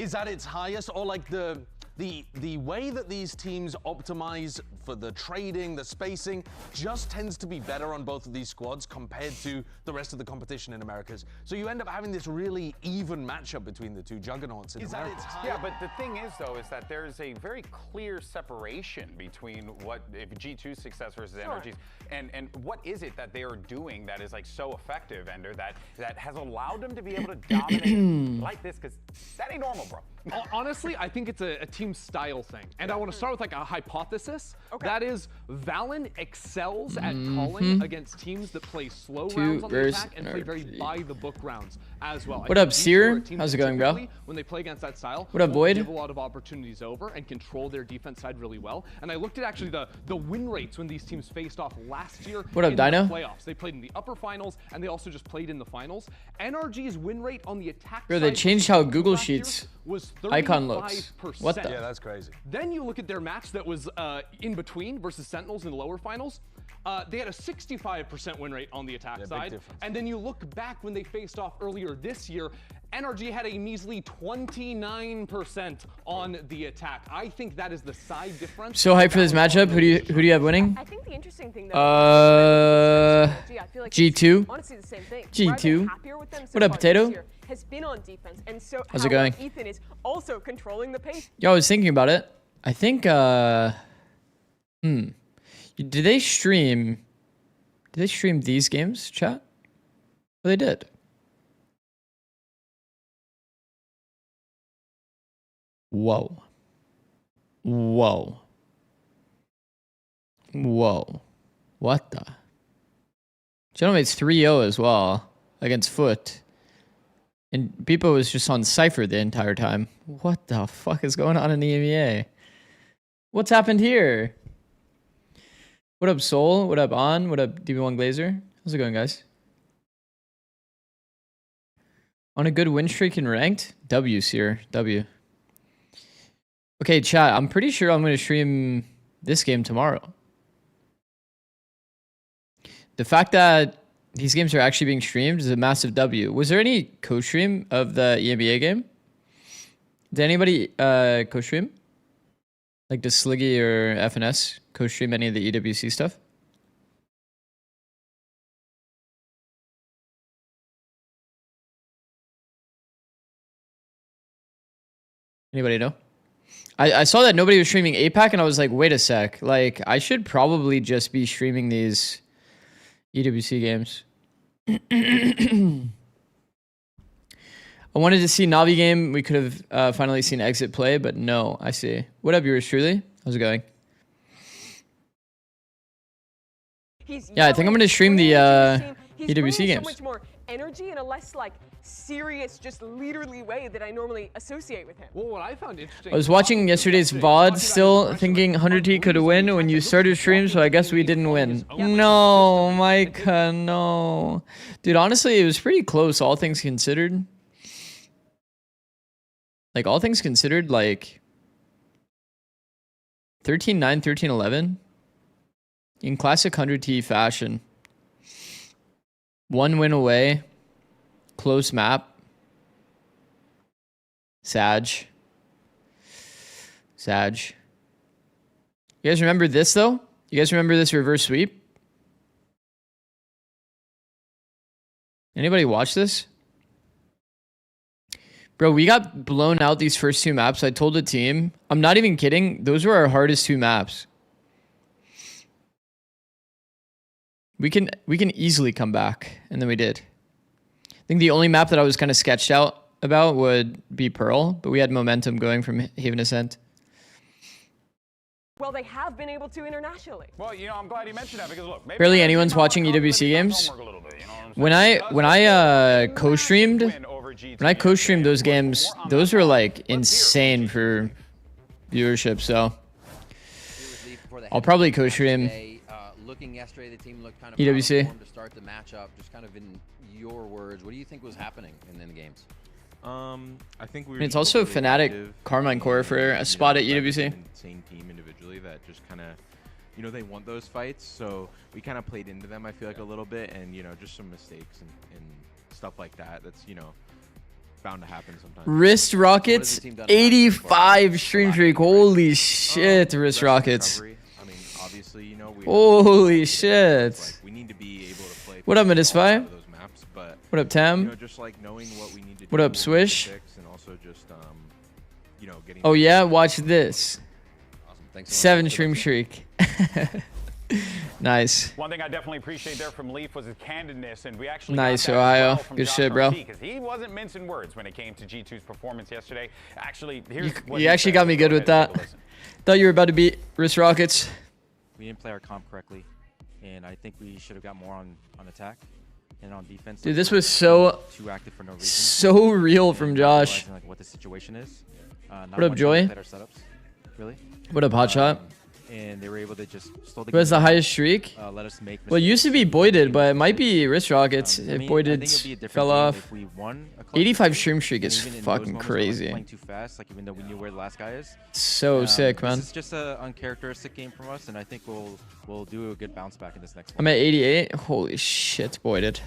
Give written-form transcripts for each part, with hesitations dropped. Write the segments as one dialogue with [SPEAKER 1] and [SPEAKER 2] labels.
[SPEAKER 1] is at its highest, or like the way that these teams optimize for the trading, the spacing, just tends to be better on both of these squads compared to the rest of the competition in Americas. So you end up having this really even matchup between the two juggernauts in Americas.
[SPEAKER 2] Yeah, but the thing is, though, is that there's a very clear separation between what if G2's success versus NRG's, and what is it that they are doing that is like so effective, Ender, that has allowed them to be able to dominate like this, because that ain't normal, bro.
[SPEAKER 3] Honestly, I think it's a team style thing. And I want to start with like a hypothesis. That is, Valen excels at calling against teams that play slow rounds on the attack and play very by-the-book rounds as well.
[SPEAKER 4] What up, Seer? How's it going, bro?
[SPEAKER 3] When they play against that style,
[SPEAKER 4] what up, Boyd?
[SPEAKER 3] Give a lot of opportunities over and control their defense side really well. And I looked at actually the win rates when these teams faced off last year.
[SPEAKER 4] What up,
[SPEAKER 3] in
[SPEAKER 4] Dino?
[SPEAKER 3] the playoffs. They played in the upper finals, and they also just played in the finals. NRG's win rate on the attack
[SPEAKER 4] Bro,
[SPEAKER 3] side
[SPEAKER 4] they changed how Google
[SPEAKER 3] last year
[SPEAKER 4] Sheets
[SPEAKER 3] was
[SPEAKER 4] icon looks.
[SPEAKER 3] 35%.
[SPEAKER 4] What the?
[SPEAKER 1] Yeah, that's crazy.
[SPEAKER 3] Then you look at their match that was in between versus Sentinels in the lower finals. They had a 65% win rate on the attack side. And then you look back when they faced off earlier this year, NRG had a measly 29% on the attack. I think that is the side difference.
[SPEAKER 4] So hyped for this matchup. Who do you have winning?
[SPEAKER 5] I think the interesting thing though, I feel like
[SPEAKER 4] G2.
[SPEAKER 5] honestly the same thing.
[SPEAKER 4] G2.
[SPEAKER 5] So
[SPEAKER 4] what up, Potato?
[SPEAKER 5] has been on defense, and so
[SPEAKER 4] how's it going?
[SPEAKER 5] Ethan is also controlling the pace.
[SPEAKER 4] Yo, I was thinking about it. I think did they stream these games, chat? Oh, they did. Whoa. Whoa. Whoa. What the? Gentlemen, it's 3-0 as well against Foot. And Beepo was just on Cypher the entire time. What the fuck is going on in the EMEA? What's happened here? What up, Soul? What up, On? What up, DB1 Glazer? How's it going, guys? On a good win streak in ranked? W, Seer. W. Okay, chat. I'm pretty sure I'm going to stream this game tomorrow. The fact that these games are actually being streamed is a massive W. Was there any co-stream of the EMEA game? Did anybody co-stream? Like does Sliggy or FNS co-stream any of the EWC stuff? Anybody know? I saw that nobody was streaming APAC and I was like, wait a sec. Like, I should probably just be streaming these EWC games. I wanted to see Navi game. We could have finally seen Exit play, but no, I see. What up, yours truly? How's it going? Yeah, I think I'm going to stream the EWC games.
[SPEAKER 5] So much more energy in a less like serious, just leaderly way that I normally associate with him.
[SPEAKER 3] Well, what I found interesting.
[SPEAKER 4] I was watching yesterday's VOD still thinking 100T could win when you started stream, so I guess we didn't win. No, Micah, no. Dude, honestly, it was pretty close, all things considered. Like, all things considered, like 13-9, 13-11 in classic 100T fashion. One win away. Close map. Sag. You guys remember this, though? You guys remember this reverse sweep? Anybody watch this? Bro, we got blown out these first two maps. I told the team. I'm not even kidding. Those were our hardest two maps. We can easily come back. And then we did. I think the only map that I was kind of sketched out about would be Pearl, but we had momentum going from Haven Ascent.
[SPEAKER 5] Well, they have been able to internationally.
[SPEAKER 2] Well, you know, I'm glad you mentioned that because look, maybe
[SPEAKER 4] barely anyone's watching EWC games. When I co-streamed those games, those were like insane for viewership. So I'll probably co-stream
[SPEAKER 6] looking yesterday, the team looked kind of
[SPEAKER 4] EWC
[SPEAKER 6] to start the matchup. Just kind of in your words, what do you think was happening in the games?
[SPEAKER 7] I think we were
[SPEAKER 4] it's also
[SPEAKER 7] really
[SPEAKER 4] Fnatic Carmine Core for a spot at EWC.
[SPEAKER 7] Insane team individually that just kind of, you know, they want those fights. So we kind of played into them, I feel like, a little bit, and, you know, just some mistakes and stuff like that. That's, you know, bound to happen sometimes.
[SPEAKER 4] Wrist Rockets,
[SPEAKER 6] team done in the last
[SPEAKER 4] 85 stream streak. Holy shit, Wrist
[SPEAKER 7] Rest
[SPEAKER 4] Rockets.
[SPEAKER 7] recovery. I mean, obviously, you know, we
[SPEAKER 4] Holy shit.
[SPEAKER 7] like, we need to be able to play.
[SPEAKER 4] What up,
[SPEAKER 7] all
[SPEAKER 4] Midisfi?
[SPEAKER 7] five of those maps, but
[SPEAKER 4] What up,
[SPEAKER 7] you
[SPEAKER 4] Tam?
[SPEAKER 7] know, just like knowing what we need to do.
[SPEAKER 4] What up,
[SPEAKER 7] we need to
[SPEAKER 4] Swish?
[SPEAKER 7] fix, and also just you know, getting.
[SPEAKER 4] Oh yeah, watch this.
[SPEAKER 6] Awesome. Thanks so much.
[SPEAKER 4] 7 stream streak. Nice.
[SPEAKER 2] One thing I definitely appreciate there from Leaf was his candidness, and we actually
[SPEAKER 4] Nice,
[SPEAKER 2] got that as
[SPEAKER 4] Ohio.
[SPEAKER 2] well from
[SPEAKER 4] Good
[SPEAKER 2] Josh
[SPEAKER 4] shit, bro.
[SPEAKER 2] Because he wasn't mincing words when it came to G2's performance yesterday. Actually, here's what
[SPEAKER 4] You
[SPEAKER 2] he
[SPEAKER 4] actually
[SPEAKER 2] said.
[SPEAKER 4] got me
[SPEAKER 2] Go
[SPEAKER 4] good with
[SPEAKER 2] ahead and
[SPEAKER 4] that.
[SPEAKER 2] take a listen.
[SPEAKER 4] Thought you were about to beat Wrist Rockets.
[SPEAKER 8] We didn't play our comp correctly, and I think we should have got more on attack and on defense.
[SPEAKER 4] Dude, this was so
[SPEAKER 8] too active for no reason.
[SPEAKER 4] so real from
[SPEAKER 8] And
[SPEAKER 4] Josh.
[SPEAKER 8] realizing, like, what the situation is. Not
[SPEAKER 4] What up,
[SPEAKER 8] much
[SPEAKER 4] Joy?
[SPEAKER 8] time to play our setups, really.
[SPEAKER 4] What up, Hotshot?
[SPEAKER 8] And they were able to just slow the
[SPEAKER 4] Who has the
[SPEAKER 8] game
[SPEAKER 4] highest streak?
[SPEAKER 8] down, let us make
[SPEAKER 4] Well, it used to be Boyded, but it might be Wrist Rockets
[SPEAKER 8] I
[SPEAKER 4] if
[SPEAKER 8] mean, I think
[SPEAKER 4] Boyded
[SPEAKER 8] it'll be a different
[SPEAKER 4] fell
[SPEAKER 8] game
[SPEAKER 4] off.
[SPEAKER 8] if we won a clutch
[SPEAKER 4] 85
[SPEAKER 8] game,
[SPEAKER 4] stream streak
[SPEAKER 8] and
[SPEAKER 4] is
[SPEAKER 8] even in those
[SPEAKER 4] fucking
[SPEAKER 8] moments where we're, like,
[SPEAKER 4] crazy.
[SPEAKER 8] playing too fast, like even though we knew where the last guy is.
[SPEAKER 4] So sick, man.
[SPEAKER 8] This is just an uncharacteristic game from us, and I think we'll do a good bounce back in this next
[SPEAKER 4] I'm
[SPEAKER 8] one.
[SPEAKER 4] at 88. Holy shit, Boyded.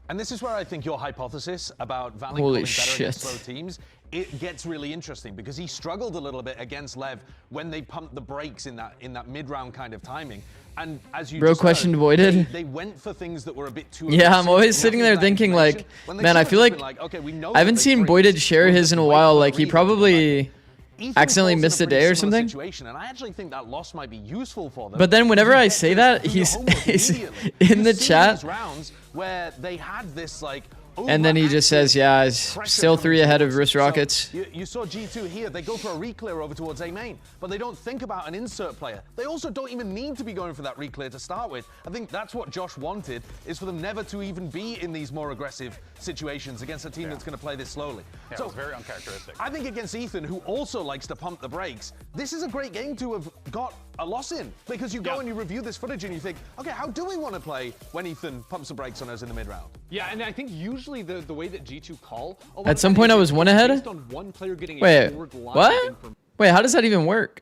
[SPEAKER 1] And this is where I think your hypothesis about Valley
[SPEAKER 4] Holy
[SPEAKER 1] pulling better against
[SPEAKER 4] shit.
[SPEAKER 1] slow teams, it gets really interesting because he struggled a little bit against Lev when they pumped the brakes in that mid-round kind of timing. And as you
[SPEAKER 4] Bro
[SPEAKER 1] just
[SPEAKER 4] questioned
[SPEAKER 1] heard,
[SPEAKER 4] Voided.
[SPEAKER 1] they went for things that were a bit too
[SPEAKER 4] Yeah, I'm
[SPEAKER 1] aggressive,
[SPEAKER 4] always
[SPEAKER 1] nothing
[SPEAKER 4] sitting there
[SPEAKER 1] that
[SPEAKER 4] thinking
[SPEAKER 1] information.
[SPEAKER 4] like,
[SPEAKER 1] When they
[SPEAKER 4] man, I
[SPEAKER 1] should
[SPEAKER 4] feel
[SPEAKER 1] have
[SPEAKER 4] like
[SPEAKER 1] been okay, we know
[SPEAKER 4] I haven't
[SPEAKER 1] that they
[SPEAKER 4] seen
[SPEAKER 1] praised
[SPEAKER 4] Boyded
[SPEAKER 1] us.
[SPEAKER 4] share
[SPEAKER 1] We'll
[SPEAKER 4] his
[SPEAKER 1] just
[SPEAKER 4] in a
[SPEAKER 1] wait
[SPEAKER 4] while.
[SPEAKER 1] for the
[SPEAKER 4] Like he
[SPEAKER 1] replay to come
[SPEAKER 4] probably
[SPEAKER 1] back. Ethan
[SPEAKER 4] accidentally
[SPEAKER 1] falls in
[SPEAKER 4] missed a
[SPEAKER 1] pretty
[SPEAKER 4] day or
[SPEAKER 1] similar
[SPEAKER 4] something.
[SPEAKER 1] situation, and I actually think that loss might be useful for them.
[SPEAKER 4] But then whenever
[SPEAKER 1] You
[SPEAKER 4] I
[SPEAKER 1] get
[SPEAKER 4] say
[SPEAKER 1] to
[SPEAKER 4] that,
[SPEAKER 1] do your
[SPEAKER 4] he's
[SPEAKER 1] homework immediately.
[SPEAKER 4] in
[SPEAKER 1] You've
[SPEAKER 4] the
[SPEAKER 1] seen
[SPEAKER 4] chat,
[SPEAKER 1] these rounds where they had this like.
[SPEAKER 4] and then he just says, "Yeah, it's
[SPEAKER 1] Pressure
[SPEAKER 4] still
[SPEAKER 1] coming
[SPEAKER 4] 3 ahead of
[SPEAKER 1] towards
[SPEAKER 4] Wrist
[SPEAKER 1] them. So
[SPEAKER 4] Rockets."
[SPEAKER 1] you saw G2 here. They go for a reclear over towards A main, but they don't think about an insert player. They also don't even need to be going for that reclear to start with. I think that's what Josh wanted, is for them never to even be in these more aggressive situations against a team that's going to play this slowly.
[SPEAKER 2] Yeah,
[SPEAKER 1] So
[SPEAKER 2] it was very uncharacteristic.
[SPEAKER 1] I think against Ethan, who also likes to pump the brakes, this is a great game to have got a loss in, because you go and you review this footage and you think, okay, how do we want to play when Ethan pumps the brakes on us in the mid-round?
[SPEAKER 3] Yeah, and I think usually the way that G2 call a lot
[SPEAKER 4] At
[SPEAKER 3] of
[SPEAKER 4] some
[SPEAKER 3] times
[SPEAKER 4] point I
[SPEAKER 3] is
[SPEAKER 4] was 1 ahead?
[SPEAKER 3] based on one player getting a
[SPEAKER 4] Wait,
[SPEAKER 3] forward line of
[SPEAKER 4] what?
[SPEAKER 3] information.
[SPEAKER 4] Wait, how does that even work?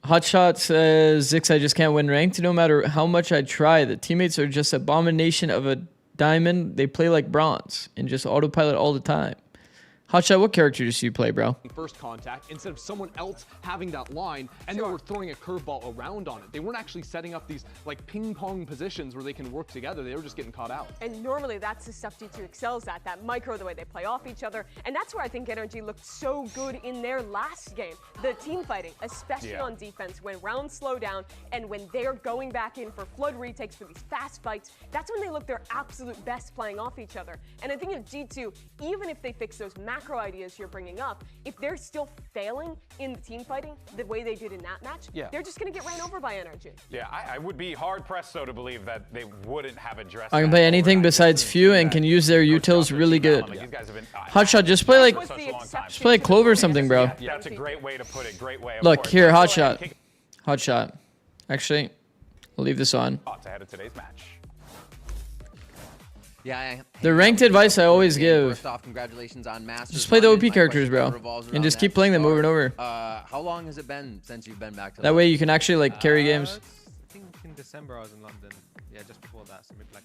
[SPEAKER 4] Hotshot says, Zix, I just can't win ranked. No matter how much I try, the teammates are just abomination of a diamond. They play like bronze and just autopilot all the time. Hotshot, what characters do you play, bro?
[SPEAKER 3] First contact instead of someone else having that line, and they were throwing a curveball around on it. They weren't actually setting up these like ping pong positions where they can work together. They were just getting caught out.
[SPEAKER 5] And normally that's the stuff G2 excels at, that micro, the way they play off each other. And that's where I think NRG looked so good in their last game. The team fighting, especially on defense, when rounds slow down and when they're going back in for flood retakes, for these fast fights, that's when they look their absolute best playing off each other. And I think if G2, even if they fix those macro ideas you're bringing up, if they're still failing in the team fighting the way they did in that match, they're just going to get ran over by NRG.
[SPEAKER 2] Yeah, I would be hard-pressed, though, to believe that they wouldn't have addressed
[SPEAKER 4] I can
[SPEAKER 2] that
[SPEAKER 4] play anything
[SPEAKER 2] overnight.
[SPEAKER 4] besides few and can use their utils really good.
[SPEAKER 2] Like, these guys have been,
[SPEAKER 4] Hotshot, just play like
[SPEAKER 5] Was the exception
[SPEAKER 4] just play like
[SPEAKER 5] to the
[SPEAKER 4] Clover or
[SPEAKER 5] rule.
[SPEAKER 4] something, bro.
[SPEAKER 2] That's a great way to put it. Great way. Of
[SPEAKER 4] Look
[SPEAKER 2] course.
[SPEAKER 4] here,
[SPEAKER 2] Let's go ahead and
[SPEAKER 4] Hotshot.
[SPEAKER 2] kick
[SPEAKER 4] Hotshot. Actually, I'll leave this on.
[SPEAKER 2] thoughts ahead of today's match.
[SPEAKER 6] Yeah.
[SPEAKER 4] The ranked advice I always give.
[SPEAKER 6] First off, congratulations on Masters.
[SPEAKER 4] Just play the
[SPEAKER 6] London.
[SPEAKER 4] OP
[SPEAKER 6] My
[SPEAKER 4] characters,
[SPEAKER 6] question
[SPEAKER 4] bro.
[SPEAKER 6] revolves
[SPEAKER 4] And
[SPEAKER 6] around
[SPEAKER 4] just
[SPEAKER 6] that
[SPEAKER 4] keep
[SPEAKER 6] to
[SPEAKER 4] playing them
[SPEAKER 6] start.
[SPEAKER 4] over and over.
[SPEAKER 6] How long has it been since you've been back to
[SPEAKER 4] That way you can actually like carry games.
[SPEAKER 8] I think in December I was in London. Yeah, just before that, so maybe like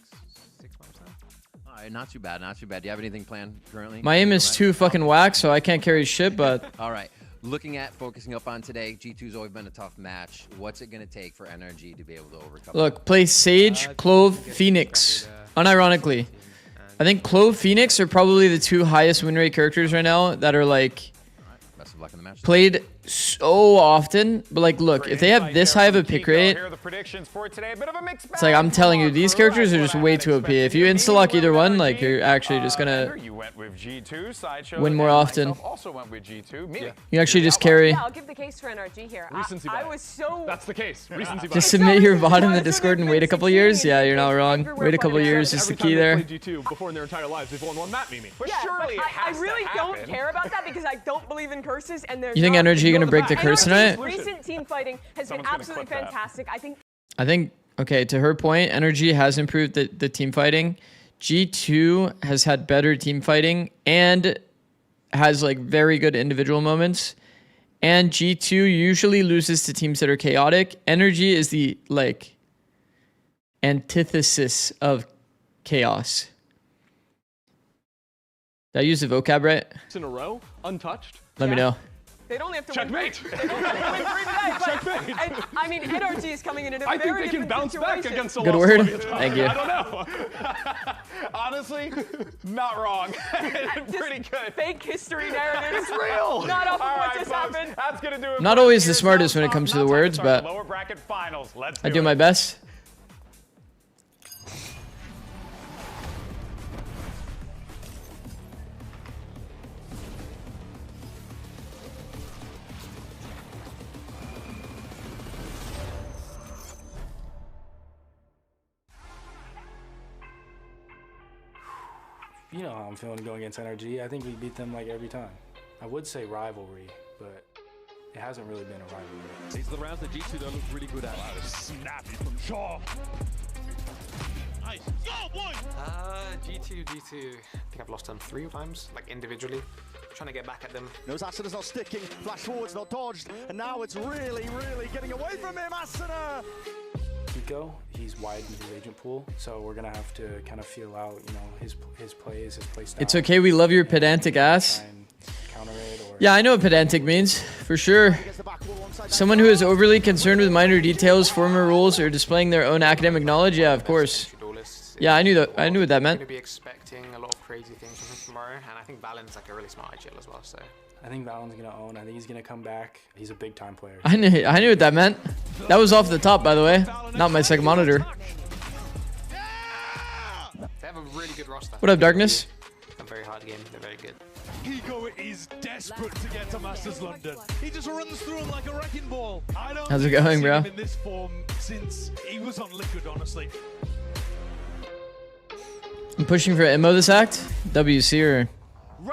[SPEAKER 8] 6 months now.
[SPEAKER 6] All right, not too bad, not too bad. Do you have anything planned currently?
[SPEAKER 4] My aim is
[SPEAKER 6] Correct?
[SPEAKER 4] too fucking whack, so I can't carry shit, but
[SPEAKER 6] All right. Looking at focusing up on today, G2's always been a tough match. What's it going to take for NRG to be able to overcome?
[SPEAKER 4] look, play Sage, Clove, Phoenix. Unironically. I think Clove, Phoenix are probably the 2 highest win rate characters right now that are like
[SPEAKER 6] Best of luck in the match.
[SPEAKER 4] played so often. But like, look, if they have this high of a pick rate,
[SPEAKER 2] Here are the predictions for today. A bit of a mixed
[SPEAKER 4] it's like I'm
[SPEAKER 2] bag
[SPEAKER 4] telling
[SPEAKER 2] from
[SPEAKER 4] you,
[SPEAKER 2] our
[SPEAKER 4] these
[SPEAKER 2] crew.
[SPEAKER 4] characters are
[SPEAKER 2] That's
[SPEAKER 4] just
[SPEAKER 2] what I
[SPEAKER 4] way
[SPEAKER 2] had
[SPEAKER 4] too OP.
[SPEAKER 2] expected.
[SPEAKER 4] If you insta-lock either one, like
[SPEAKER 2] NRG,
[SPEAKER 4] you're actually just gonna
[SPEAKER 2] Ender, you went with G2. Sideshow
[SPEAKER 4] win more
[SPEAKER 2] and
[SPEAKER 4] often.
[SPEAKER 2] myself also went with G2. Me.
[SPEAKER 4] You actually just carry.
[SPEAKER 5] Yeah, I'll give the case for NRG here.
[SPEAKER 3] Recency
[SPEAKER 5] I
[SPEAKER 3] bias.
[SPEAKER 5] was so...
[SPEAKER 3] That's the case. Recency
[SPEAKER 4] Just
[SPEAKER 3] bias.
[SPEAKER 4] submit your VOD in the
[SPEAKER 5] Because
[SPEAKER 4] Discord and
[SPEAKER 5] they've
[SPEAKER 4] wait a
[SPEAKER 5] been
[SPEAKER 4] couple years.
[SPEAKER 5] succeeding
[SPEAKER 4] Yeah, you're not wrong.
[SPEAKER 5] everywhere
[SPEAKER 4] Wait a couple
[SPEAKER 5] fighting
[SPEAKER 4] years is
[SPEAKER 3] Every
[SPEAKER 4] the
[SPEAKER 3] time
[SPEAKER 4] key
[SPEAKER 3] they
[SPEAKER 4] there.
[SPEAKER 3] played G2 before in their entire lives, they've won one map, Mimi.
[SPEAKER 2] But
[SPEAKER 5] Yeah,
[SPEAKER 2] surely
[SPEAKER 5] but
[SPEAKER 2] it has
[SPEAKER 5] I really
[SPEAKER 2] to
[SPEAKER 5] don't
[SPEAKER 2] happen.
[SPEAKER 5] care about that because I don't believe in curses and they're
[SPEAKER 4] You think
[SPEAKER 5] not-
[SPEAKER 4] NRG gonna break the
[SPEAKER 5] And
[SPEAKER 4] curse
[SPEAKER 5] NRG's
[SPEAKER 4] tonight?
[SPEAKER 5] Recent team fighting has
[SPEAKER 2] Someone's
[SPEAKER 5] been
[SPEAKER 2] gonna
[SPEAKER 5] absolutely
[SPEAKER 2] clip that.
[SPEAKER 5] fantastic.
[SPEAKER 4] I think, okay, to her point, NRG has improved the team fighting. G2 has had better team fighting and has like very good individual moments. And G2 usually loses to teams that are chaotic. NRG is the like antithesis of chaos. Did I use the vocab right?
[SPEAKER 3] In a row, untouched.
[SPEAKER 4] Let me know.
[SPEAKER 5] They don't have to
[SPEAKER 3] Checkmate.
[SPEAKER 5] win. They don't have to win 3 today. But and, I mean, NRG is coming in a
[SPEAKER 3] I
[SPEAKER 5] very
[SPEAKER 3] think they can bounce back
[SPEAKER 5] situation.
[SPEAKER 3] against a
[SPEAKER 4] Good
[SPEAKER 3] lost
[SPEAKER 4] word.
[SPEAKER 3] Soviet team.
[SPEAKER 4] Thank you.
[SPEAKER 3] I don't know.
[SPEAKER 2] Honestly, not wrong. Pretty good.
[SPEAKER 5] Fake history narrative.
[SPEAKER 3] It's real.
[SPEAKER 5] Not off of
[SPEAKER 2] All
[SPEAKER 5] what
[SPEAKER 2] right,
[SPEAKER 5] just
[SPEAKER 2] folks,
[SPEAKER 5] happened.
[SPEAKER 2] that's gonna do it.
[SPEAKER 4] Not
[SPEAKER 2] for
[SPEAKER 4] always
[SPEAKER 2] us
[SPEAKER 4] the
[SPEAKER 2] here.
[SPEAKER 4] smartest when it
[SPEAKER 2] Now
[SPEAKER 4] comes to
[SPEAKER 2] time
[SPEAKER 4] the words,
[SPEAKER 2] start the
[SPEAKER 4] but
[SPEAKER 2] lower bracket finals. Let's
[SPEAKER 4] I do my
[SPEAKER 2] it.
[SPEAKER 4] best.
[SPEAKER 9] You know how I'm feeling going against NRG. I think we beat them like every time. I would say rivalry, but it hasn't really been a rivalry.
[SPEAKER 10] These are the rounds that G2 don't look really good at. Wow, snappy from Shaw. Nice. Go, boy!
[SPEAKER 11] G2. I think I've lost them 3 times, like individually. Trying to get back at them.
[SPEAKER 12] Knows Asena's not sticking, flash forward's not dodged, and now it's really getting away from him, Asena!
[SPEAKER 9] Kiko, he's widened his agent pool, so we're gonna have to kind of feel out, you know, his plays, his play style.
[SPEAKER 4] It's okay, we love your pedantic ass. Yeah, I know what pedantic means, for sure. Someone who is overly concerned with minor details, formal rules, or displaying their own academic knowledge. Yeah, of course. Yeah, I knew that. I knew what that meant.
[SPEAKER 11] Going to be expecting a lot of crazy things from him tomorrow, and I think Valen's like a really smart IGL as well. So
[SPEAKER 9] I think Valen's gonna own. I think he's gonna come back. He's a big time player.
[SPEAKER 4] I knew what that meant. That was off the top, by the way. Not my second monitor.
[SPEAKER 11] they have a really good roster.
[SPEAKER 4] What up, Darkness?
[SPEAKER 11] A very hard game. They're very good.
[SPEAKER 10] Kiko is desperate to get to Masters London. He just runs through him like a wrecking ball. I don't
[SPEAKER 4] How's it
[SPEAKER 10] think I've
[SPEAKER 4] going,
[SPEAKER 10] seen
[SPEAKER 4] bro?
[SPEAKER 10] him in this form since he was on Liquid, honestly.
[SPEAKER 4] I'm pushing for Immo this act. WC or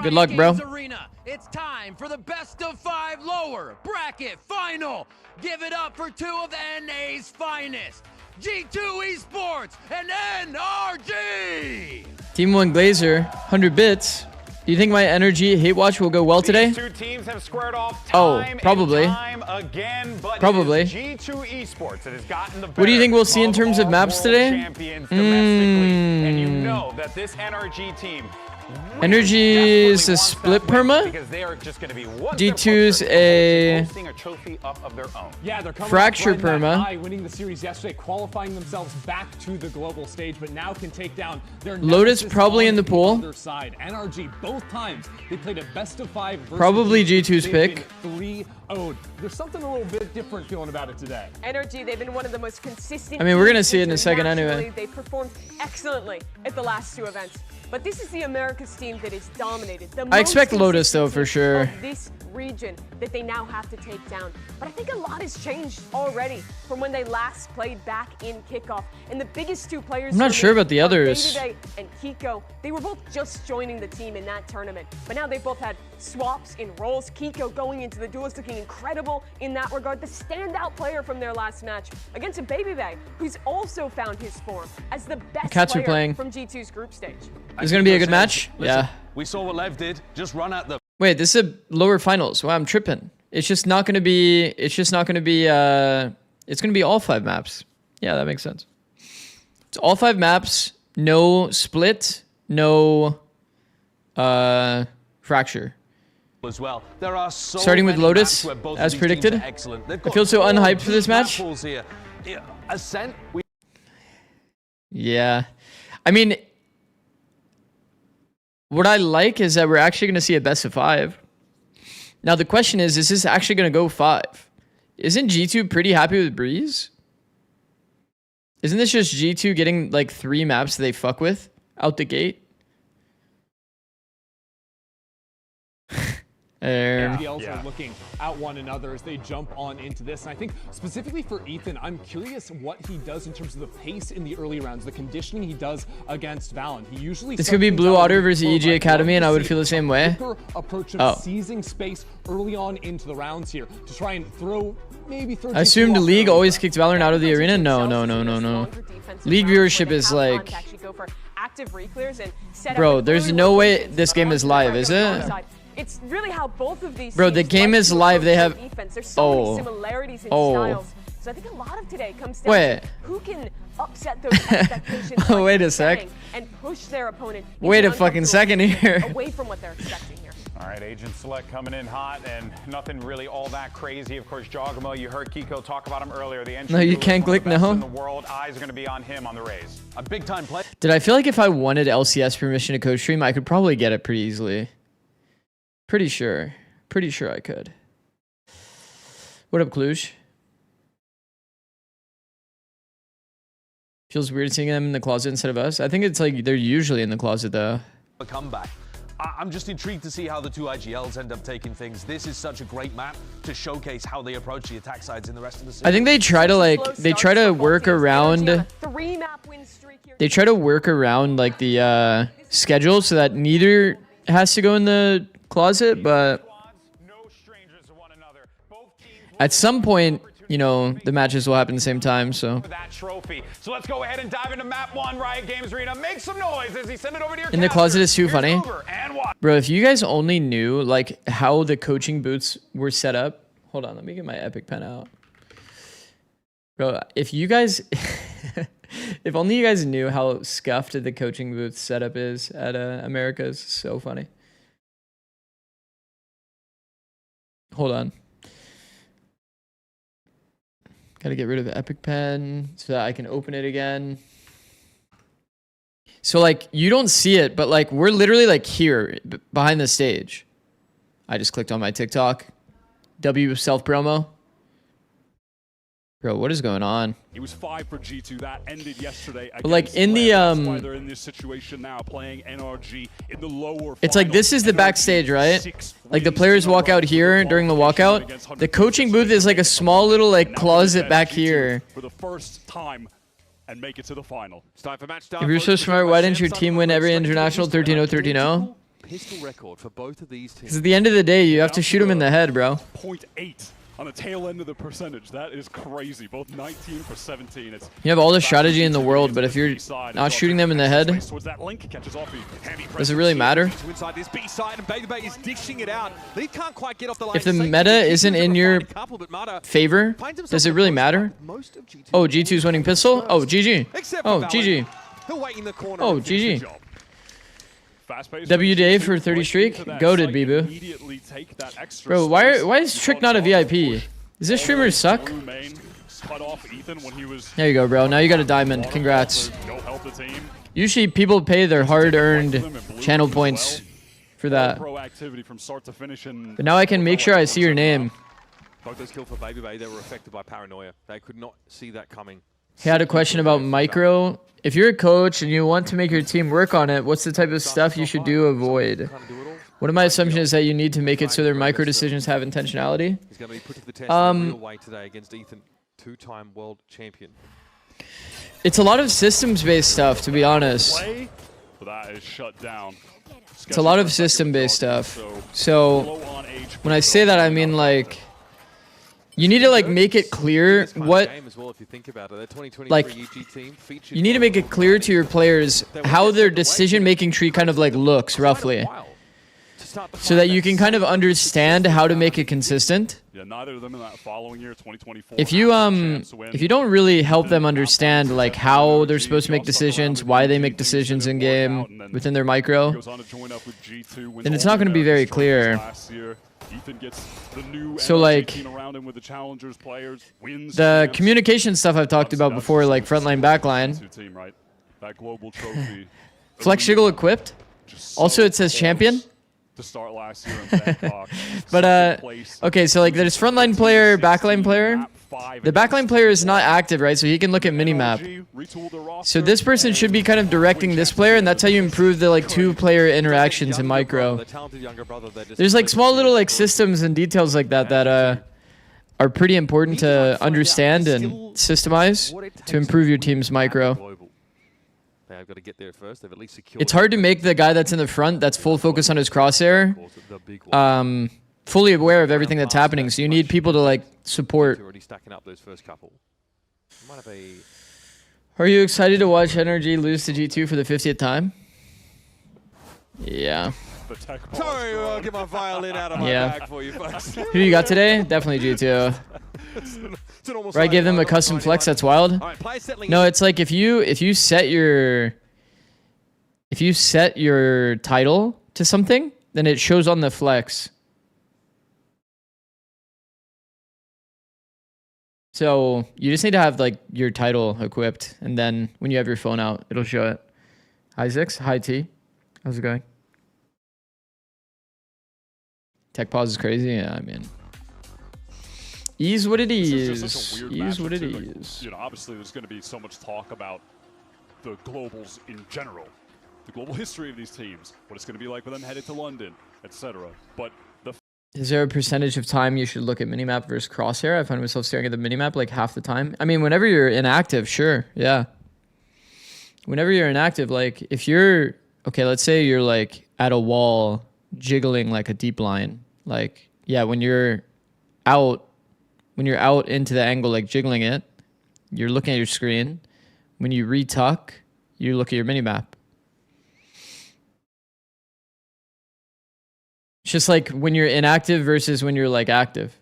[SPEAKER 4] good luck, bro.
[SPEAKER 6] Arena. It's time for the best of 5 lower bracket final. Give it up for 2 of NA's finest, G2 Esports and NRG.
[SPEAKER 4] Team 1 Glazer, 100 bits. Do you think my energy hate watch will go well today?
[SPEAKER 2] These 2 teams have squared off time
[SPEAKER 4] probably.
[SPEAKER 2] and time again, but
[SPEAKER 4] Probably.
[SPEAKER 2] it is G2 Esports that has gotten the better
[SPEAKER 4] What do you think we'll see in terms of maps today?
[SPEAKER 2] Champions domestically, and you know that this NRG team
[SPEAKER 4] Energy is a split perma.
[SPEAKER 2] because they are just going to be one
[SPEAKER 4] D2's a
[SPEAKER 2] hosting a trophy up of their own.
[SPEAKER 3] Yeah, they're coming
[SPEAKER 4] fracture
[SPEAKER 3] off riding that
[SPEAKER 4] perma.
[SPEAKER 3] high, winning the series yesterday, qualifying themselves back to the global stage, but now can take down their
[SPEAKER 4] Lotus
[SPEAKER 3] nemesis
[SPEAKER 4] probably
[SPEAKER 3] on
[SPEAKER 4] in the pool.
[SPEAKER 3] Other side. NRG both times they played a best of 5. Versus
[SPEAKER 4] Probably G2's
[SPEAKER 3] They've
[SPEAKER 4] pick.
[SPEAKER 3] been 3-0'd. There's something a little bit different feeling about it today.
[SPEAKER 5] NRG, they've been one of the most consistent.
[SPEAKER 4] I mean, we're gonna see it in a second anyway.
[SPEAKER 5] internationally. They performed excellently at the last 2 events. But this is the Americas team that is dominated. The
[SPEAKER 4] I expect
[SPEAKER 5] most
[SPEAKER 4] Lotus though, for sure.
[SPEAKER 5] of this region that they now have to take down. But I think a lot has changed already from when they last played back in kickoff. And the biggest 2 players.
[SPEAKER 4] I'm not sure about the others.
[SPEAKER 5] Day and Kiko, they were both just joining the team in that tournament. But now they've both had swaps in roles. Kiko going into the duels looking incredible in that regard. The standout player from their last match against a Baby Bay, who's also found his form as the best
[SPEAKER 4] Cats are
[SPEAKER 5] player
[SPEAKER 4] playing.
[SPEAKER 5] from G2's group stage.
[SPEAKER 4] It's gonna be a good match.
[SPEAKER 1] Listen,
[SPEAKER 4] Yeah.
[SPEAKER 1] We saw what Lev did. Just run at them.
[SPEAKER 4] Wait, this is a lower finals. Wow, I'm tripping. It's just not gonna be. It's just not gonna be. It's gonna be all 5 maps. Yeah, that makes sense. It's all 5 maps. No split. No. Fracture.
[SPEAKER 1] As well. There are so
[SPEAKER 4] Starting with
[SPEAKER 1] many
[SPEAKER 4] Lotus,
[SPEAKER 1] maps where both
[SPEAKER 4] as
[SPEAKER 1] of these
[SPEAKER 4] predicted.
[SPEAKER 1] teams are excellent. They've
[SPEAKER 4] I
[SPEAKER 1] got
[SPEAKER 4] feel so
[SPEAKER 1] 4
[SPEAKER 4] unhyped for this
[SPEAKER 1] map
[SPEAKER 4] match.
[SPEAKER 1] pools here. Yeah, Ascent.
[SPEAKER 4] Yeah. I mean, what I like is that we're actually going to see a best of 5. Now, the question is this actually going to go 5? Isn't G2 pretty happy with Breeze? Isn't this just G2 getting like 3 maps they fuck with out the gate?
[SPEAKER 3] LPLs are looking at one another as they jump on into this. And I think specifically for Ethan, I'm curious what he does in terms of the pace in the early rounds, the conditioning he does against Valen. He usually
[SPEAKER 4] This could be Blue Otter versus EG Academy, and I would feel the same way.
[SPEAKER 3] Approach of seizing space early on into the rounds here to try and throw. I
[SPEAKER 4] assumed League always kicked Valorant out of the arena. No. League viewership is like, bro, there's no way this game is live, is it?
[SPEAKER 5] It's really how both of these
[SPEAKER 4] Bro, the game is live. They have
[SPEAKER 5] There's so many similarities in styles So I think a lot of today comes down
[SPEAKER 4] Wait.
[SPEAKER 5] to who can upset those expectations.
[SPEAKER 4] Oh, wait a sec.
[SPEAKER 5] And push their opponent.
[SPEAKER 4] Wait a fucking second here.
[SPEAKER 5] Away from what they're expecting here.
[SPEAKER 2] All right, Agent Select coming in hot and nothing really all that crazy. Of course, Jogamo, you heard Kiko talk about him earlier. The entry
[SPEAKER 4] No, you can't click no.
[SPEAKER 2] in the world. Eyes are going to be on him on the Rays.
[SPEAKER 1] A big time play.
[SPEAKER 4] Did I feel like if I wanted LCS permission to coach stream, I could probably get it pretty easily. Pretty sure. Pretty sure I could. What up, Cluj? Feels weird seeing them in the closet instead of us. I think it's like they're usually in the closet though.
[SPEAKER 1] A comeback. I'm just intrigued to see how the two IGLs end up taking things. This is such a great map to showcase how they approach the attack sides in the rest of the series.
[SPEAKER 4] I think they try to work around. They try to work around like the schedule so that neither has to go in the closet, but at some point, you know, the matches will happen at the same time, so.
[SPEAKER 2] That trophy. So let's go ahead and dive into map 1, Riot Games Arena. Make some noise as he send it over to your
[SPEAKER 4] In the closet is too funny.
[SPEAKER 2] And
[SPEAKER 4] Bro, if you guys only knew like how the coaching booths were set up. Hold on, let me get my epic pen out. Bro, if you guys if only you guys knew how scuffed the coaching booth setup is at America's. So funny. Hold on. Gotta get rid of the epic pen so that I can open it again. So like you don't see it, but like we're literally like here behind the stage. I just clicked on my TikTok. W self promo. Bro, what is going on?
[SPEAKER 10] It was 5 for G2. That ended yesterday.
[SPEAKER 4] But like in the
[SPEAKER 10] That's why they're in this situation now, playing NRG in the lower.
[SPEAKER 4] It's like this is the backstage, right? Like the players walk out here during the walkout. The coaching booth is like a small little like closet back here.
[SPEAKER 10] For the first time and make it to the final. It's time for match
[SPEAKER 4] If you're so smart, why didn't your team win every international 13-0, 13-0?
[SPEAKER 13] Pistol record for both of these teams.
[SPEAKER 4] Because at the end of the day, you have to shoot them in the head, bro.
[SPEAKER 10] 0.8 on the tail end of the percentage. That is crazy. Both 19 for 17. It's
[SPEAKER 4] You have all the strategy in the world, but if you're not shooting them in the head, does it really matter? If the meta isn't in your favor, does it really matter? Oh, G2's winning pistol? Oh, GG. Oh, GG. Oh, GG. WDA for 30 streak? Goated, Bibu. Bro, why is Trick not a VIP? Does this streamer suck? There you go, bro. Now you got a diamond. Congrats. Usually people pay their hard-earned channel points for that. But now I can make sure I see your name.
[SPEAKER 13] Both those kills for Baby Bay, they were affected by paranoia. They could not see that coming.
[SPEAKER 4] He had a question about micro. If you're a coach and you want to make your team work on it, what's the type of stuff you should do avoid? One of my assumptions is that you need to make it so their micro decisions have intentionality.
[SPEAKER 13] He's going to be put to the test in a real way today against Ethan, two-time world champion.
[SPEAKER 4] It's a lot of systems-based stuff, to be honest. It's a lot of system-based stuff. So when I say that, I mean like you need to like make it clear what like you need to make it clear to your players how their decision-making tree kind of like looks roughly, so that you can kind of understand how to make it consistent. If you don't really help them understand like how they're supposed to make decisions, why they make decisions in game within their micro, then it's not going to be very clear. So like the communication stuff I've talked about before, like frontline, backline. Flex Jiggle equipped. Also it says champion. But okay, so like there's frontline player, backline player. The backline player is not active, right? So he can look at minimap. So this person should be kind of directing this player, and that's how you improve the like two-player interactions in micro. There's like small little like systems and details like that that are pretty important to understand and systemize to improve your team's micro. It's hard to make the guy that's in the front that's full focus on his crosshair fully aware of everything that's happening, so you need people to like support. Are you excited to watch NRG lose to G2 for the 50th time? Yeah.
[SPEAKER 13] Sorry, I'll get my violin out of my bag for you folks.
[SPEAKER 4] Who you got today? Definitely G2.
[SPEAKER 10] almost
[SPEAKER 4] Or I
[SPEAKER 10] like
[SPEAKER 4] give them a
[SPEAKER 10] line up
[SPEAKER 4] custom
[SPEAKER 10] tiny
[SPEAKER 4] flex.
[SPEAKER 10] line.
[SPEAKER 4] That's wild.
[SPEAKER 10] All right, players settling
[SPEAKER 4] No,
[SPEAKER 10] in.
[SPEAKER 4] it's like if you set your title to something, then it shows on the flex. So you just need to have like your title equipped, and then when you have your phone out, it'll show it. Hi Zix, hi T. How's it going? Tech pause is crazy. Yeah, I mean, ease what it is. Ease what it is.
[SPEAKER 14] You know, obviously there's going to be so much talk about the globals in general, the global history of these teams, what it's going to be like with them headed to London, etc. But the
[SPEAKER 4] Is there a percentage of time you should look at minimap versus crosshair? I find myself staring at the minimap like half the time. I mean, whenever you're inactive, sure, yeah. Whenever you're inactive, like if you're, okay, let's say you're like at a wall jiggling like a deep line. Like, yeah, when you're out into the angle, like jiggling it, you're looking at your screen. When you retuck, you look at your minimap. It's just like when you're inactive versus when you're like active.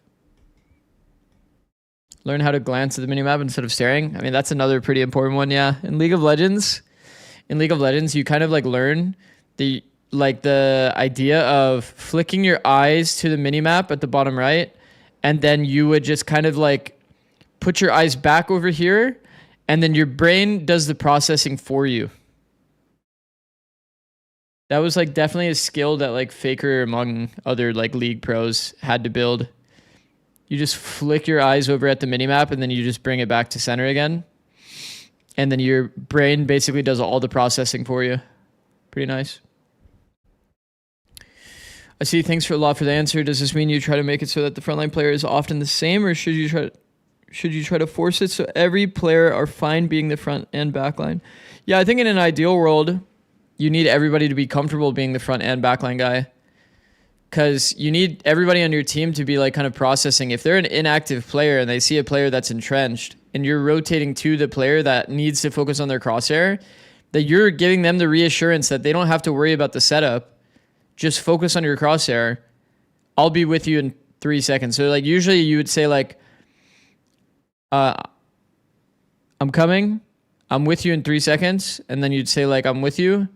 [SPEAKER 4] Learn how to glance at the minimap instead of staring. I mean, that's another pretty important one, yeah. In League of Legends, you kind of like learn the idea of flicking your eyes to the minimap at the bottom right, and then you would just kind of like put your eyes back over here, and then your brain does the processing for you. That was like definitely a skill that like Faker among other like league pros had to build. You just flick your eyes over at the minimap and then you just bring it back to center again. And then your brain basically does all the processing for you. Pretty nice. I see. Thanks for a lot for the answer. Does this mean you try to make it so that the frontline player is often the same, or should you try to force it so every player are fine being the front and back line? Yeah, I think in an ideal world, you need everybody to be comfortable being the front and backline guy, because you need everybody on your team to be like kind of processing. If they're an inactive player and they see a player that's entrenched and you're rotating to the player that needs to focus on their crosshair, that you're giving them the reassurance that they don't have to worry about the setup. Just focus on your crosshair. I'll be with you in 3 seconds. So like usually you would say like, I'm coming. I'm with you in 3 seconds. And then you'd say like, I'm with you.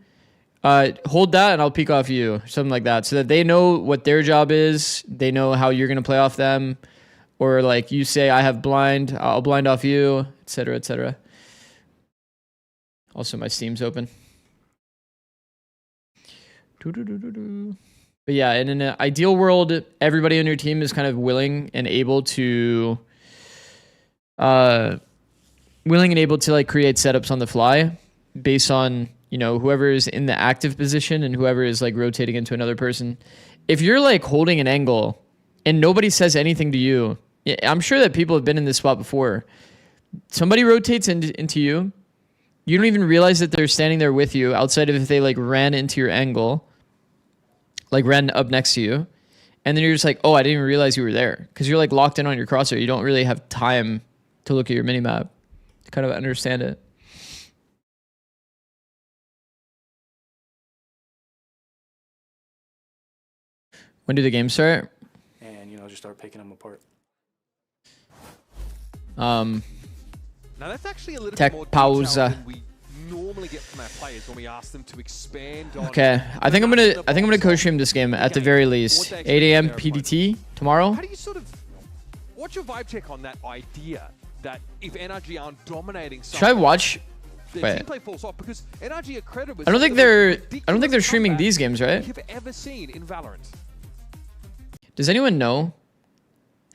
[SPEAKER 4] Hold that and I'll peek off you. Something like that. So that they know what their job is. They know how you're going to play off them. Or like you say, I have blind. I'll blind off you, etc., etc. Also, my Steam's open. But yeah, in an ideal world, everybody on your team is kind of willing and able to like create setups on the fly based on, you know, whoever is in the active position and whoever is like rotating into another person. If you're like holding an angle and nobody says anything to you, I'm sure that people have been in this spot before. Somebody rotates into you. You don't even realize that they're standing there with you outside of if they like ran into your angle. Like ran up next to you, and then you're just like, oh, I didn't even realize you were there, because you're like locked in on your crosshair. You don't really have time to look at your minimap to kind of understand it. When do the games start?
[SPEAKER 9] And just start picking them apart.
[SPEAKER 10] Now that's actually a little
[SPEAKER 4] Tech
[SPEAKER 10] bit more
[SPEAKER 4] pause.
[SPEAKER 10] than we normally get from our players when we ask them to expand on.
[SPEAKER 4] Okay, I think I'm gonna co-stream this game at the very least. 8 a.m. PDT tomorrow.
[SPEAKER 10] How do you what's your vibe check on that idea that if NRG aren't dominating,
[SPEAKER 4] Should I watch?
[SPEAKER 10] their team play falls off, because NRG are credited with
[SPEAKER 4] I don't think they're streaming these games, right?
[SPEAKER 10] you've ever seen in Valorant.
[SPEAKER 4] Does anyone know?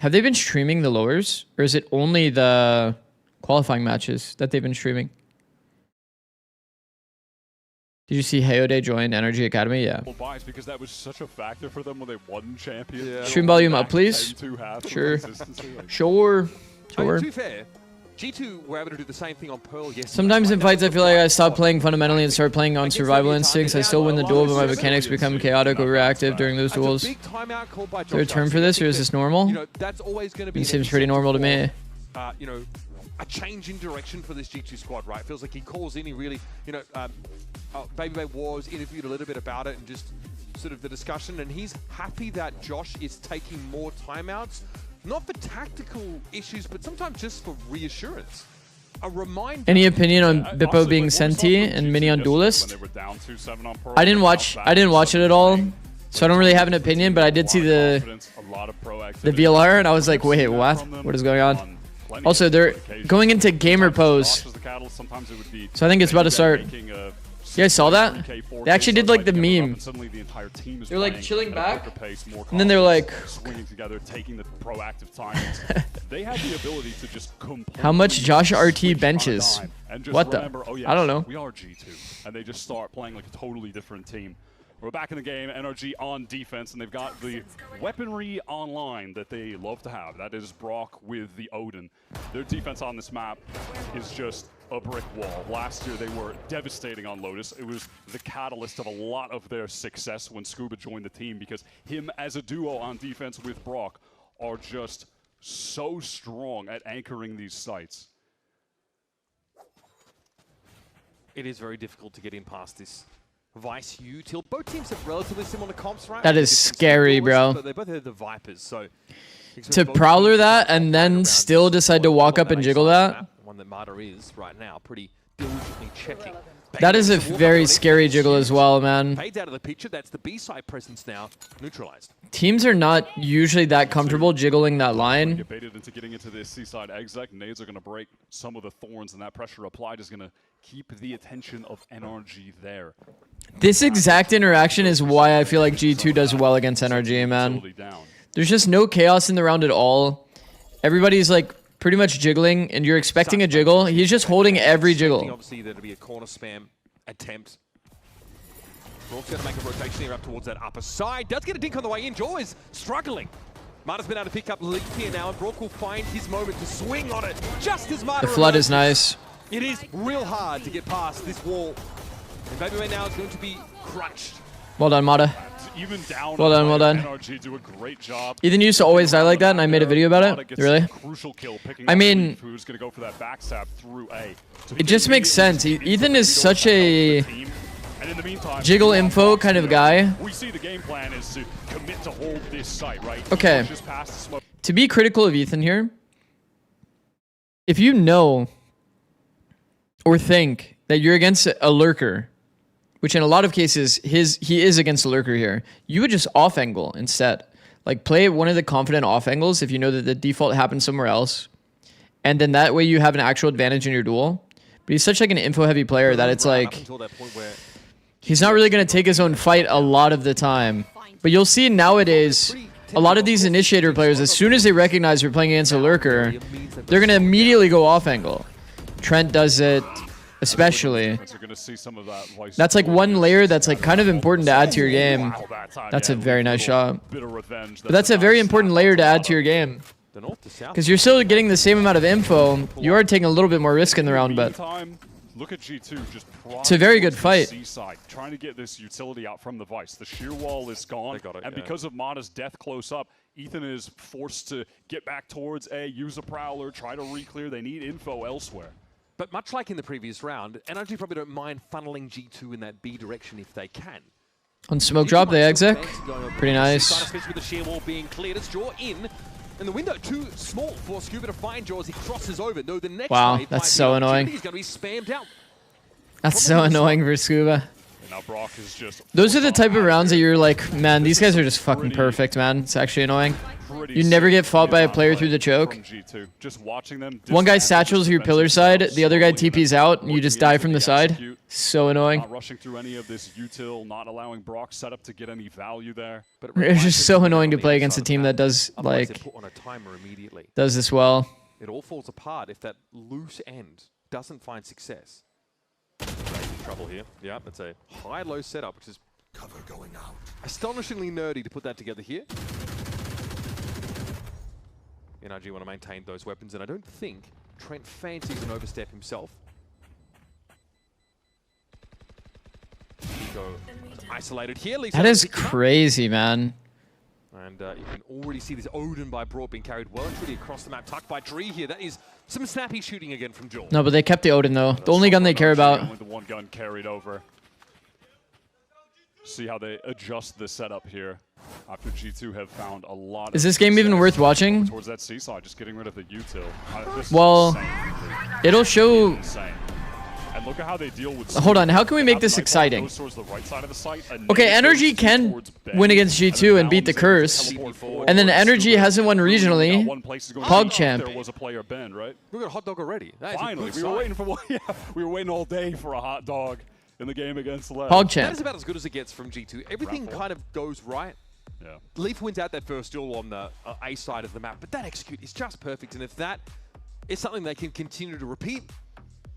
[SPEAKER 4] Have they been streaming the lowers, or is it only the qualifying matches that they've been streaming? Did you see Hayode join NRG Academy? Yeah.
[SPEAKER 14] Well, biased because that was such a factor for them when they won champions. Yeah.
[SPEAKER 4] Stream volume up, please. Sure. Sure.
[SPEAKER 10] I mean, to be fair, G2 were able to do the same thing on Pearl yesterday.
[SPEAKER 4] Sometimes in fights, I feel like I stop playing fundamentally and start playing on survival instincts. I still win the duel, but my mechanics become chaotic or reactive during those duels. Is there a term for this, or is this normal?
[SPEAKER 10] That's always going to be.
[SPEAKER 4] It seems pretty normal to me.
[SPEAKER 10] A change in direction for this G2 squad, right? It feels like he calls in, he really, Baby Bay was interviewed a little bit about it and just sort of the discussion, and he's happy that Josh is taking more timeouts, not for tactical issues, but sometimes just for reassurance. A reminder.
[SPEAKER 4] Any opinion on Bippo being Senti and Mini on Duelist? I didn't watch it at all, so I don't really have an opinion, but I did see the VLR and I was like, wait, what? What is going on? Also, they're going into gamer pose, so I think it's about to start. You guys saw that? They actually did like the meme. They're like chilling back, and then they're like,
[SPEAKER 14] They have the ability to just
[SPEAKER 4] how much Josh RT benches? What the? I don't know.
[SPEAKER 14] We are G2, and they just start playing like a totally different team. We're back in the game, NRG on defense, and they've got the weaponry online that they love to have. That is Brock with the Odin. Their defense on this map is just a brick wall. Last year, they were devastating on Lotus. It was the catalyst of a lot of their success when Scuba joined the team, because him as a duo on defense with Brock are just so strong at anchoring these sites.
[SPEAKER 10] It is very difficult to get in past this. Vice util. Both teams have relatively similar comps, right?
[SPEAKER 4] That is scary, bro.
[SPEAKER 10] But they both have the Vipers, so
[SPEAKER 4] to prowler that and then still decide to walk up and jiggle that.
[SPEAKER 10] One that Mata is right now pretty diligently checking.
[SPEAKER 4] That is a very scary jiggle as well, man.
[SPEAKER 10] Fades out of the picture. That's the B-side presence now neutralized.
[SPEAKER 4] Teams are not usually that comfortable jiggling that line.
[SPEAKER 14] Get baited into getting into this C-side exec. Nades are going to break some of the thorns, and that pressure applied is going to keep the attention of NRG there.
[SPEAKER 4] This exact interaction is why I feel like G2 does well against NRG, man. There's just no chaos in the round at all. Everybody's like pretty much jiggling, and you're expecting a jiggle. He's just holding every jiggle.
[SPEAKER 10] Obviously, there'll be a corner spam attempt. Brock's going to make a rotation here up towards that upper side. Does get a dink on the way in. Jaw is struggling. Mata's been able to pick up lead here now, and Brock will find his moment to swing on it. Just as Mata
[SPEAKER 4] The flood is nice.
[SPEAKER 10] It is real hard to get past this wall. And Baby now is going to be crunched.
[SPEAKER 4] Well done, Mata.
[SPEAKER 14] Even down
[SPEAKER 4] well done, well done.
[SPEAKER 14] NRG do a great job.
[SPEAKER 4] Ethan used to always die like that, and I made a video about it. Really? I mean,
[SPEAKER 14] who's going to go for that backstab through A.
[SPEAKER 4] It just makes sense. Ethan is such a jiggle info kind of guy.
[SPEAKER 14] We see the game plan is to commit to hold this site, right?
[SPEAKER 4] Okay. To be critical of Ethan here, if you know or think that you're against a lurker, which in a lot of cases he is against a lurker here, you would just off angle instead. Like play one of the confident off angles if you know that the default happens somewhere else, and then that way you have an actual advantage in your duel. But he's such like an info heavy player that it's like he's not really going to take his own fight a lot of the time. But you'll see nowadays a lot of these initiator players, as soon as they recognize you're playing against a lurker, they're going to immediately go off angle. Trent does it especially. That's like one layer that's like kind of important to add to your game. That's a very nice shot. But that's a very important layer to add to your game. Because you're still getting the same amount of info. You are taking a little bit more risk in the round, but
[SPEAKER 14] look at G2 just
[SPEAKER 4] it's a very good fight.
[SPEAKER 14] C-side, trying to get this utility out from the Vice. The shear wall is gone, and because of Mata's death close up, Ethan is forced to get back towards A, use a prowler, try to re-clear. They need info elsewhere.
[SPEAKER 10] But much like in the previous round, NRG probably don't mind funneling G2 in that B direction if they can.
[SPEAKER 4] On smoke drop, they exec. Pretty nice.
[SPEAKER 10] With the shear wall being cleared, it's Jaw in. And the window too small for Scuba to find Jaw as he crosses over. No, the next wave
[SPEAKER 4] that's so annoying.
[SPEAKER 10] He's going to be spammed out.
[SPEAKER 4] That's so annoying for Scuba.
[SPEAKER 14] Now Brock is just
[SPEAKER 4] those are the type of rounds that you're like, man, these guys are just fucking perfect, man. It's actually annoying. You never get fought by a player through the choke.
[SPEAKER 14] Just watching them.
[SPEAKER 4] One guy satchels your pillar side, the other guy TP's out, and you just die from the side. So annoying.
[SPEAKER 14] Not rushing through any of this util, not allowing Brock setup to get any value there.
[SPEAKER 4] It's just so annoying to play against a team that does like does this well.
[SPEAKER 10] It all falls apart if that loose end doesn't find success. Trouble here. Yeah, that's a high-low setup, which is cover going out. Astonishingly nerdy to put that together here. NRG want to maintain those weapons, and I don't think Trent fancies an overstep himself. Nico isolated here.
[SPEAKER 4] That is crazy, man.
[SPEAKER 10] And you can already see this Odin by Broad being carried well and truly across the map, tucked by Tree here. That is some snappy shooting again from Joel.
[SPEAKER 4] No, but they kept the Odin though. The only gun they care about.
[SPEAKER 14] Only the one gun carried over. See how they adjust the setup here after G2 have found a lot.
[SPEAKER 4] Is this game even worth watching?
[SPEAKER 14] Towards that seesaw, just getting rid of the util.
[SPEAKER 4] Well, it'll show.
[SPEAKER 14] Insane. And look at how they deal with.
[SPEAKER 4] Hold on, how can we make this exciting? Okay, NRG can win against G2 and beat the curse, and then NRG hasn't won regionally. PogChamp.
[SPEAKER 14] There was a player Ben, right?
[SPEAKER 13] We got a hot dog already.
[SPEAKER 14] Finally, we were waiting for one. Yeah, we were waiting all day for a hot dog in the game against Lev.
[SPEAKER 4] PogChamp.
[SPEAKER 13] That is about as good as it gets from G2. Everything kind of goes right.
[SPEAKER 14] Yeah.
[SPEAKER 13] Leaf wins out that first duel on the A side of the map, but that execute is just perfect. And if that is something they can continue to repeat,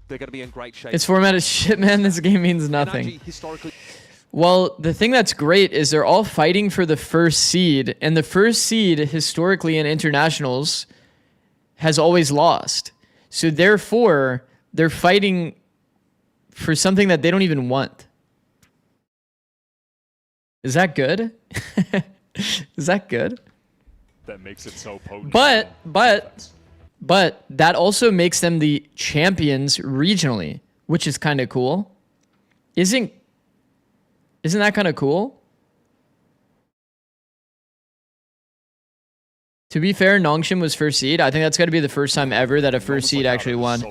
[SPEAKER 13] they're going to be in great shape.
[SPEAKER 4] Its format is shit, man. This game means nothing. Well, the thing that's great is they're all fighting for the first seed, and the first seed historically in internationals has always lost. So therefore, they're fighting for something that they don't even want. Is that good? Is that good?
[SPEAKER 14] That makes it so potent.
[SPEAKER 4] But that also makes them the champions regionally, which is kind of cool. Isn't that kind of cool? To be fair, Nongshim was first seed. I think that's got to be the first time ever that a first seed actually won.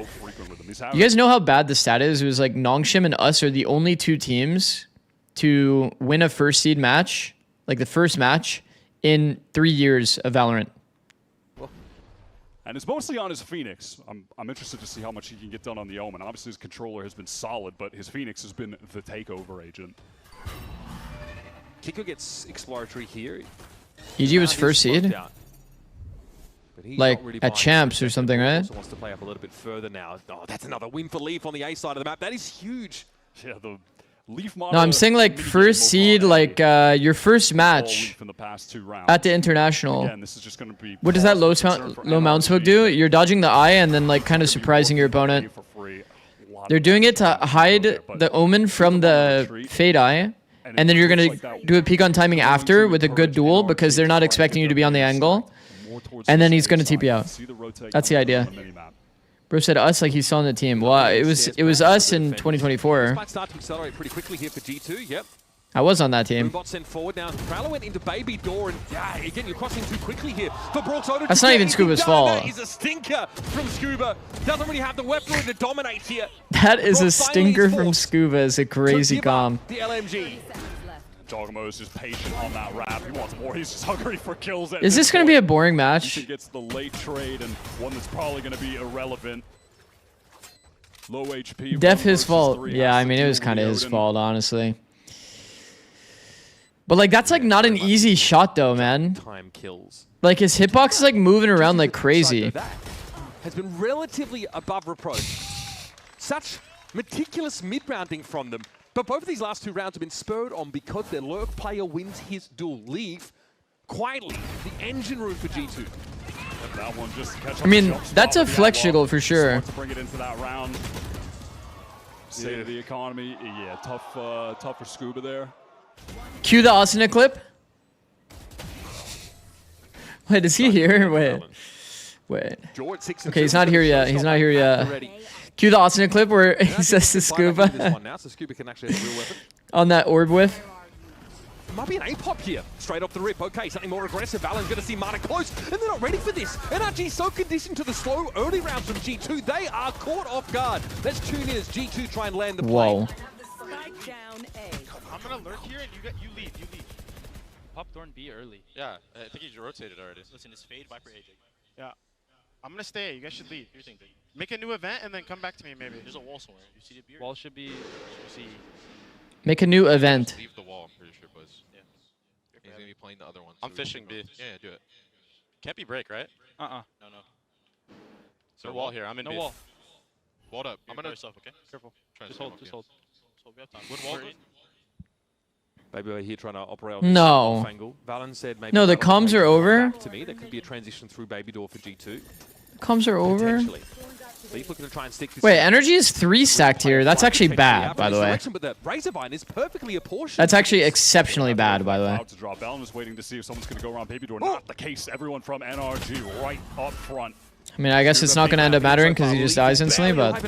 [SPEAKER 4] You guys know how bad the stat is? It was like Nongshim and us are the only two teams to win a first seed match, like the first match, in 3 years of Valorant.
[SPEAKER 14] And it's mostly on his Phoenix. I'm interested to see how much he can get done on the Omen. Obviously, his controller has been solid, but his Phoenix has been the takeover agent.
[SPEAKER 13] Kiko gets exploratory here.
[SPEAKER 4] EG was first seed? Like
[SPEAKER 13] really
[SPEAKER 4] at Champs or something, right?
[SPEAKER 13] Also wants to play up a little bit further now. Oh, that's another win for Leaf on the A side of the map. That is huge.
[SPEAKER 14] Yeah, the Leaf
[SPEAKER 4] No, I'm saying like first seed, like your first match at the international.
[SPEAKER 14] Again, this is just gonna be
[SPEAKER 4] what does that low mount smoke do? You're dodging the eye and then like kind of surprising your opponent. They're doing it to hide the Omen from the Fade Eye, and then you're gonna do a peek on timing after with a good duel because they're not expecting you to be on the angle, and then he's gonna TP out. That's the idea. Bro said us like he's still on the team. Well, it was us in 2024.
[SPEAKER 13] Might start to accelerate pretty quickly here for G2. Yep.
[SPEAKER 4] I was on that team.
[SPEAKER 13] Bot sent forward now. Prowler went into Baby Door, and yeah, again you're crossing too quickly here for Brooks.
[SPEAKER 4] That's not even Scuba's fault.
[SPEAKER 13] That is a stinker from Scuba. Doesn't really have the weaponry to dominate here.
[SPEAKER 4] That is a stinker from Scuba. It's a crazy comp.
[SPEAKER 13] The LMG.
[SPEAKER 14] Jogamo is just patient on that wrap. He wants more. He's just hungry for kills.
[SPEAKER 4] Is this going to be a boring match?
[SPEAKER 14] He gets the late trade and one that's probably going to be irrelevant. Low HP.
[SPEAKER 4] Def his fault. Yeah, I mean, it was kind of his fault, honestly. But like, that's like not an easy shot though, man.
[SPEAKER 13] Time kills.
[SPEAKER 4] Like his hitbox is like moving around like crazy.
[SPEAKER 13] That has been relatively above reproach. Such meticulous mid-rounding from them. But both of these last two rounds have been spurred on because their lurk player wins his duel. Leave quietly the engine room for G2.
[SPEAKER 14] That one just
[SPEAKER 4] I mean, that's a flex jiggle for sure.
[SPEAKER 14] To bring it into that round. State of the economy, yeah, tough for Scuba there.
[SPEAKER 4] Cue the Asuna clip. Wait, is he here? Wait. Okay, he's not here yet. He's not here yet. Cue the Asuna clip where he says to Scuba on that orb whiff.
[SPEAKER 13] Might be an A-pop here, straight off the rip. Okay, something more aggressive. Alan's going to see Mana close, and they're not ready for this. NRG so conditioned to the slow early rounds from G2, they are caught off guard. Let's tune in as G2 try and land the play.
[SPEAKER 4] Whoa.
[SPEAKER 15] I'm going to lurk here, and you leave. Pop Thorn B early.
[SPEAKER 16] Yeah, I think he's rotated already.
[SPEAKER 15] Listen, it's Fade, Viper, AJ.
[SPEAKER 11] Yeah. I'm going to stay. You guys should leave.
[SPEAKER 15] You're thinking.
[SPEAKER 11] Make a new event, and then come back to me, maybe.
[SPEAKER 15] There's a wall somewhere. You see the beard?
[SPEAKER 11] Wall should be...
[SPEAKER 4] Make a new event.
[SPEAKER 16] Leave the wall, I'm pretty sure, boys. Yeah. He's going to be playing the other one. I'm fishing B. Yeah, do it. Can't be break, right?
[SPEAKER 15] No.
[SPEAKER 16] So wall here. I'm in
[SPEAKER 15] no
[SPEAKER 16] B.
[SPEAKER 15] wall.
[SPEAKER 16] Walled up. I'm gonna
[SPEAKER 15] yourself, okay? Careful.
[SPEAKER 16] Just
[SPEAKER 15] hold. We have time.
[SPEAKER 16] Good wall.
[SPEAKER 13] Maybe we're here trying to operate
[SPEAKER 4] No.
[SPEAKER 13] on this off-angle. Valen said maybe
[SPEAKER 4] No, the comms are over.
[SPEAKER 13] To me, that could be a transition through Baby Door for G2.
[SPEAKER 4] Comms are over.
[SPEAKER 13] Leaf looking to try and stick this.
[SPEAKER 4] Wait, NRG is 3 stacked here. That's actually bad, by the way.
[SPEAKER 13] But the Razorvine is perfectly apportioned.
[SPEAKER 4] That's actually exceptionally bad, by the way.
[SPEAKER 14] To drop. Valen was waiting to see if someone's going to go around Baby Door. Not the case. Everyone from NRG right up front.
[SPEAKER 4] I mean, I guess it's not going to end up mattering because he just dies instantly, but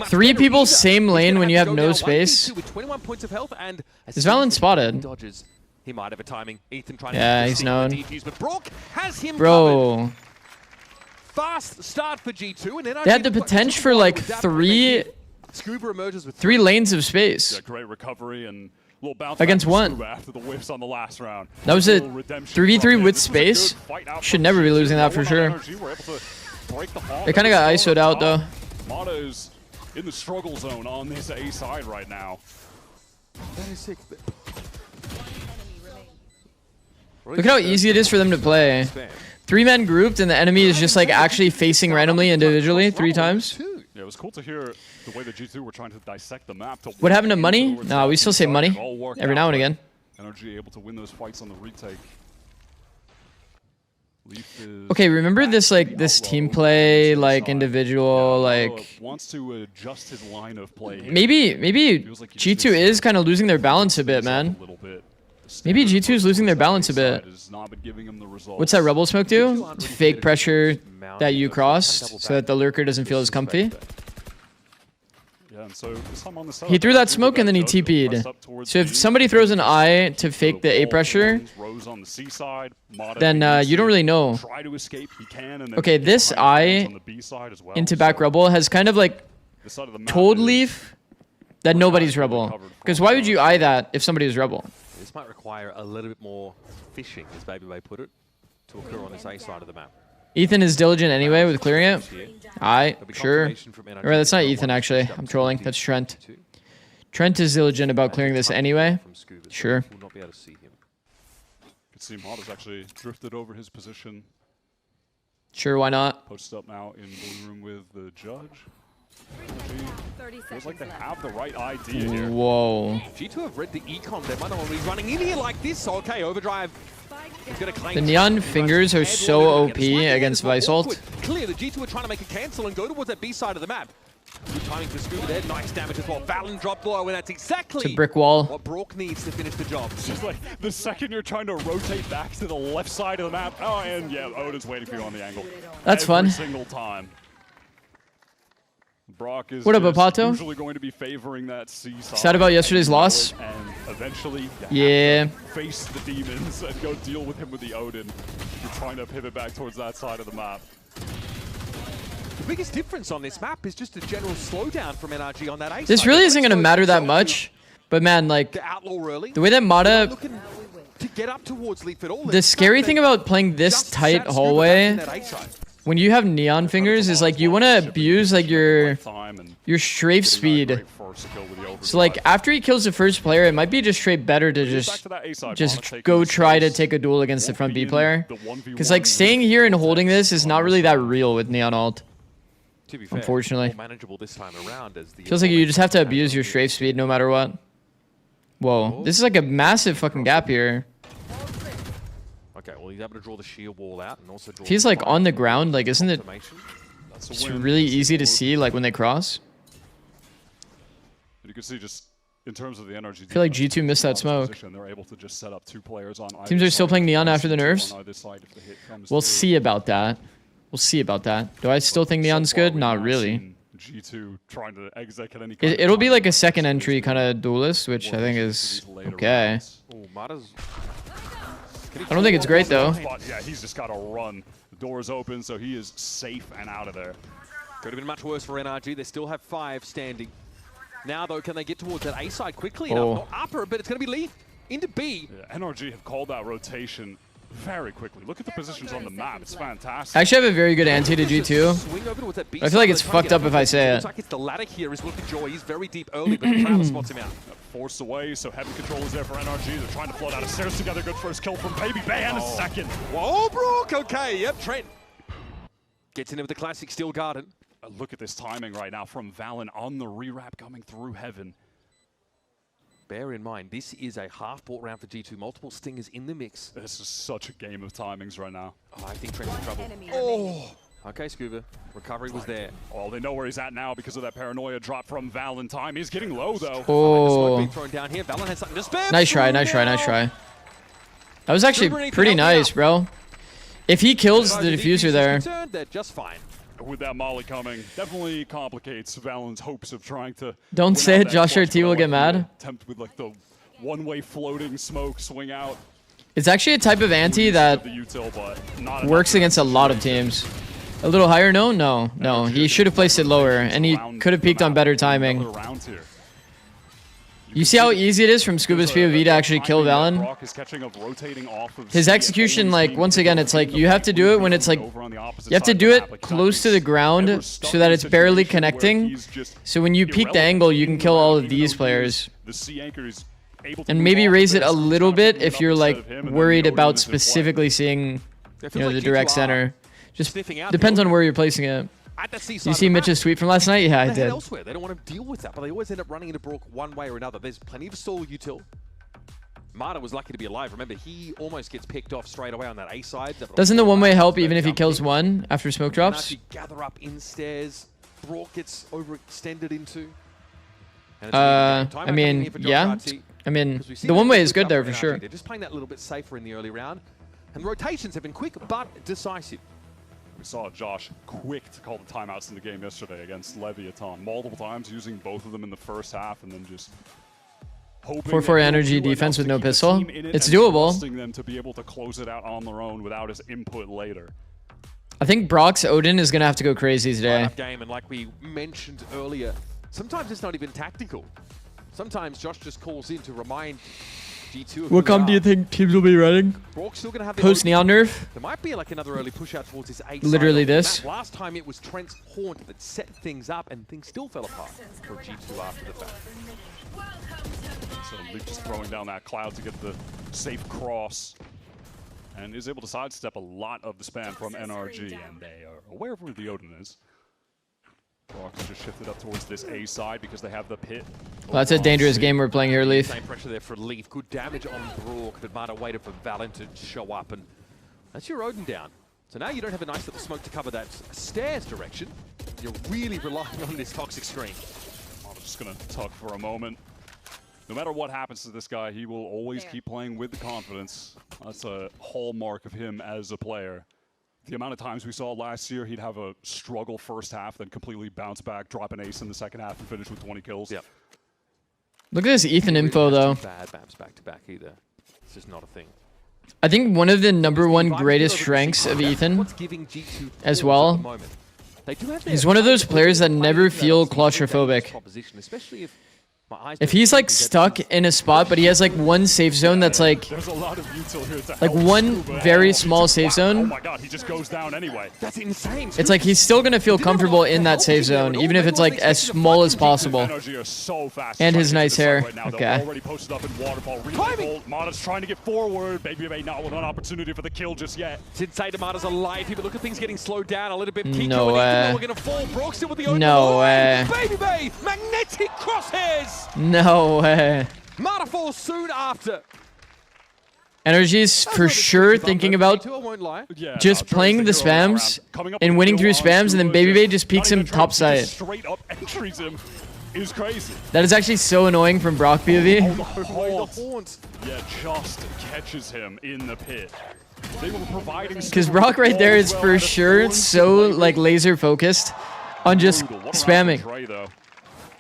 [SPEAKER 4] 3 people same lane when you have no space. Is Valen spotted?
[SPEAKER 10] He might have a timing. Ethan trying
[SPEAKER 4] yeah,
[SPEAKER 10] to
[SPEAKER 4] he's known.
[SPEAKER 10] DPs, but Brock has him
[SPEAKER 4] Bro.
[SPEAKER 10] covered. Fast start for G2, and then
[SPEAKER 4] they had the potential for like 3 lanes of space.
[SPEAKER 14] Yeah, great recovery and little bounce
[SPEAKER 4] against one.
[SPEAKER 14] After the whiffs on the last round.
[SPEAKER 4] That was a 3v3 with space. Should never be losing that for sure. They kind of got ISO'd out though.
[SPEAKER 14] Motto's in the struggle zone on this A side right now.
[SPEAKER 10] That is sick.
[SPEAKER 4] Look at how easy it is for them to play. 3 men grouped and the enemy is just like actually facing randomly individually 3 times.
[SPEAKER 14] Yeah, it was cool to hear the way the G2 were trying to dissect the map.
[SPEAKER 4] What happened to money? No, we still say money every now and again.
[SPEAKER 14] NRG able to win those fights on the retake.
[SPEAKER 4] Okay, remember this like this team play, like individual, like
[SPEAKER 14] wants to adjust his line of play.
[SPEAKER 4] Maybe G2 is kind of losing their balance a bit, man. Maybe G2 is losing their balance a bit. What's that Rebel Smoke do? Fake pressure that you crossed so that the lurker doesn't feel as comfy. He threw that smoke and then he TP'd. So if somebody throws an eye to fake the A pressure, then you don't really know. Okay, this eye into back Rebel has kind of like told Leaf that nobody's Rebel. Because why would you eye that if somebody was Rebel?
[SPEAKER 10] This might require a little bit more fishing, as Baby Bay put it, to occur on this A side of the map.
[SPEAKER 4] Ethan is diligent anyway with clearing it. Aight, sure. Or that's not Ethan actually. I'm trolling. That's Trent. Trent is diligent about clearing this anyway. Sure.
[SPEAKER 14] We'll not be able to see him. Could see Mata's actually drifted over his position.
[SPEAKER 4] Sure, why not?
[SPEAKER 14] Posted up now in blue room with the judge. Feels like they have the right idea here.
[SPEAKER 4] Whoa.
[SPEAKER 10] G2 have read the econ. They might not want to be running in here like this. So, okay, overdrive.
[SPEAKER 4] The neon fingers are so OP against Viceult.
[SPEAKER 10] Clear, the G2 are trying to make a cancel and go towards that B side of the map. Good timing for Scuba there. Nice damage as well. Valen dropped low, and that's exactly
[SPEAKER 4] it's a brick wall.
[SPEAKER 10] What Brock needs to finish the job.
[SPEAKER 14] It's just like the second you're trying to rotate back to the left side of the map. Oh, and yeah, Odin's waiting for you on the angle.
[SPEAKER 4] That's fun.
[SPEAKER 14] Every single time. Brock is
[SPEAKER 4] what up, Apato?
[SPEAKER 14] Usually going to be favoring that C side.
[SPEAKER 4] Sad about yesterday's loss.
[SPEAKER 14] And eventually,
[SPEAKER 4] yeah,
[SPEAKER 14] face the demons and go deal with him with the Odin. You're trying to pivot back towards that side of the map.
[SPEAKER 10] The biggest difference on this map is just a general slowdown from NRG on that A.
[SPEAKER 4] This really isn't going to matter that much, but man, like the way that Mata.
[SPEAKER 10] To get up towards Leaf at all,
[SPEAKER 4] the scary thing about playing this tight hallway. When you have neon fingers is like you want to abuse like your strafe speed. So like after he kills the first player, it might be just straight better to just go try to take a duel against the front B player. Because like staying here and holding this is not really that real with neon ult. Unfortunately. Feels like you just have to abuse your strafe speed no matter what. Whoa, this is like a massive fucking gap here.
[SPEAKER 10] Okay, well, he's able to draw the sheer wall out and also draw.
[SPEAKER 4] If he's like on the ground, like isn't it just really easy to see like when they cross?
[SPEAKER 14] You can see just in terms of the energy.
[SPEAKER 4] I feel like G2 missed that smoke.
[SPEAKER 14] They're able to just set up 2 players on
[SPEAKER 4] teams are still playing neon after the nerfs. We'll see about that. We'll see about that. Do I still think neon's good? Not really.
[SPEAKER 14] G2 trying to exit at any
[SPEAKER 4] it'll be like a second entry kind of duelist, which I think is okay. I don't think it's great though.
[SPEAKER 14] Yeah, he's just got to run. The door's open, so he is safe and out of there.
[SPEAKER 10] Could have been much worse for NRG. They still have 5 standing. Now though, can they get towards that A side quickly enough? Not upper, but it's going to be Leaf into B.
[SPEAKER 14] Yeah, NRG have called that rotation very quickly. Look at the positions on the map. It's fantastic.
[SPEAKER 4] I actually have a very good anti to G2. I feel like it's fucked up if I say it.
[SPEAKER 10] Looks like it's the ladder here is looking Joy. He's very deep early, but the Travis spots him out.
[SPEAKER 14] Forced away, so heavy control is there for NRG. They're trying to float out of stairs together. Good first kill from Baby Bay and a second.
[SPEAKER 10] Whoa, Brock. Okay, yep, Trent gets in with the classic Steel Garden.
[SPEAKER 14] Look at this timing right now from Valen on the rewrap coming through heaven.
[SPEAKER 10] Bear in mind, this is a half-bought round for G2. Multiple stingers in the mix.
[SPEAKER 14] This is such a game of timings right now.
[SPEAKER 10] Oh, I think Trent's in trouble. Oh! Okay, Scuba. Recovery was there.
[SPEAKER 14] Oh, they know where he's at now because of that paranoia drop from Valentine. He's getting low, though.
[SPEAKER 4] Oh.
[SPEAKER 10] Being thrown down here. Valen has something to spare.
[SPEAKER 4] Nice try, nice try, nice try. That was actually pretty nice, bro. If he kills the diffuser there,
[SPEAKER 13] they're just fine.
[SPEAKER 14] With that molly coming, definitely complicates Valen's hopes of trying to.
[SPEAKER 4] Don't say it. Josh RT will get mad.
[SPEAKER 14] Attempt with like the one-way floating smoke swing out.
[SPEAKER 4] It's actually a type of anti that works against a lot of teams. A little higher? No. He should have placed it lower, and he could have peaked on better timing. You see how easy it is from Scuba's POV to actually kill Valen? His execution, like, once again, it's like, you have to do it when it's like, you have to do it close to the ground so that it's barely connecting. So when you peak the angle, you can kill all of these players. And maybe raise it a little bit if you're, like, worried about specifically seeing, you know, the direct center. Just depends on where you're placing it. You see Mitch's tweet from last night? Yeah, I did.
[SPEAKER 13] Elsewhere. They don't want to deal with that, but they always end up running into Brook one way or another. There's plenty of stall util. Marta was lucky to be alive. Remember, he almost gets picked off straight away on that A side.
[SPEAKER 4] Doesn't the one-way help even if he kills one after smoke drops?
[SPEAKER 13] Gather up in stairs. Brook gets overextended into.
[SPEAKER 4] I mean, yeah. I mean, the one-way is good there for sure.
[SPEAKER 13] They're just playing that little bit safer in the early round. And rotations have been quick but decisive.
[SPEAKER 14] We saw Josh quick to call the timeouts in the game yesterday against Leviathan multiple times, using both of them in the first half, and then just hoping
[SPEAKER 4] 4-4 NRG defense with no pistol. It's doable.
[SPEAKER 14] Them to be able to close it out on their own without his input later.
[SPEAKER 4] I think Brock's Odin is gonna have to go crazy today.
[SPEAKER 13] Game, and like we mentioned earlier, sometimes it's not even tactical. Sometimes Josh just calls in to remind G2
[SPEAKER 4] What comp do you think teams will be running? Post Neon nerf?
[SPEAKER 13] There might be like another early push out towards his A side.
[SPEAKER 4] Literally this.
[SPEAKER 13] Last time it was Trent's Haunt that set things up, and things still fell apart for G2 after the fact.
[SPEAKER 14] So Luke just throwing down that cloud to get the safe cross, and is able to sidestep a lot of the spam from NRG, and they are aware of where the Odin is. Brock's just shifted up towards this A side because they have the pit.
[SPEAKER 4] Well, that's a dangerous game we're playing here, Leaf.
[SPEAKER 13] Same pressure there for Leaf. Good damage on Brook, but Marta waited for Valen to show up, and that's your Odin down. So now you don't have a nice little smoke to cover that stairs direction. You're really relying on this toxic screen.
[SPEAKER 14] I'm just gonna tuck for a moment. No matter what happens to this guy, he will always keep playing with the confidence. That's a hallmark of him as a player. The amount of times we saw last year, he'd have a struggle first half, then completely bounce back, drop an ace in the second half, and finish with 20 kills.
[SPEAKER 13] Yep.
[SPEAKER 4] Look at this Ethan info, though.
[SPEAKER 13] Bad maps back to back either. It's just not a thing.
[SPEAKER 4] I think one of the #1 greatest strengths of Ethan as well, he's one of those players that never feel claustrophobic. If he's like stuck in a spot, but he has like one safe zone that's like one very small safe zone.
[SPEAKER 14] Oh my god, he just goes down anyway.
[SPEAKER 13] That's insane.
[SPEAKER 4] It's like he's still gonna feel comfortable in that safe zone, even if it's like as small as possible. And his nice hair. Okay.
[SPEAKER 14] Already posted up in waterfall. Mata's trying to get forward. Baby Bay not with an opportunity for the kill just yet.
[SPEAKER 13] Sensei Mata's alive here, but look at things getting slowed down a little bit.
[SPEAKER 4] No way.
[SPEAKER 13] We're gonna fall. Brock still with the
[SPEAKER 4] No way.
[SPEAKER 13] Baby Bay, magnetic crosshairs.
[SPEAKER 4] No way.
[SPEAKER 13] Mata falls soon after.
[SPEAKER 4] NRG's for sure thinking about just playing the spams and winning through spams, and then Baby Bay just peeks him top side.
[SPEAKER 14] Straight up entries him is crazy.
[SPEAKER 4] That is actually so annoying from Brock POV.
[SPEAKER 14] Yeah, just catches him in the pit. They were providing.
[SPEAKER 4] Because Brock right there is for sure so like laser focused on just spamming.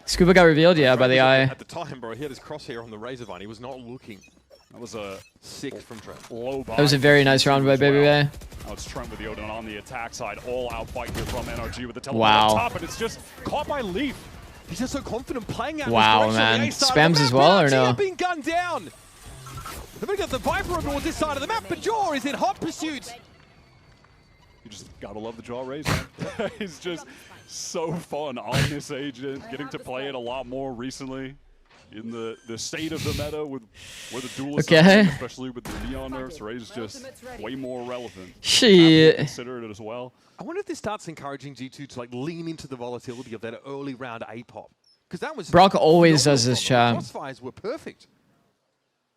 [SPEAKER 4] Scuba got revealed, yeah, by the eye.
[SPEAKER 13] At the time, bro, he had his crosshair on the Razorvine. He was not looking.
[SPEAKER 14] That was a
[SPEAKER 13] 6 from Trent.
[SPEAKER 4] That was a very nice round by Baby Bay.
[SPEAKER 14] Now it's Trent with the Odin on the attack side. All out fight here from NRG with the teleport
[SPEAKER 4] wow.
[SPEAKER 14] on top, and it's just caught by Leaf.
[SPEAKER 13] He's just so confident playing out.
[SPEAKER 4] Wow, man. Spams as well, or no?
[SPEAKER 13] Being gunned down. Then we got the Viper over towards this side of the map, but Jaw is in hot pursuit.
[SPEAKER 14] You just gotta love the Jaw raise, man. He's just so fun on this agent, getting to play it a lot more recently in the state of the meta with where the duelist, especially with the Neon nerfs, Ray's just way more relevant.
[SPEAKER 4] Shit.
[SPEAKER 14] Consider it as well.
[SPEAKER 13] I wonder if this starts encouraging G2 to like lean into the volatility of that early round A-pop. Because that was
[SPEAKER 4] Brock always does this, chat.
[SPEAKER 13] Crossfires were perfect.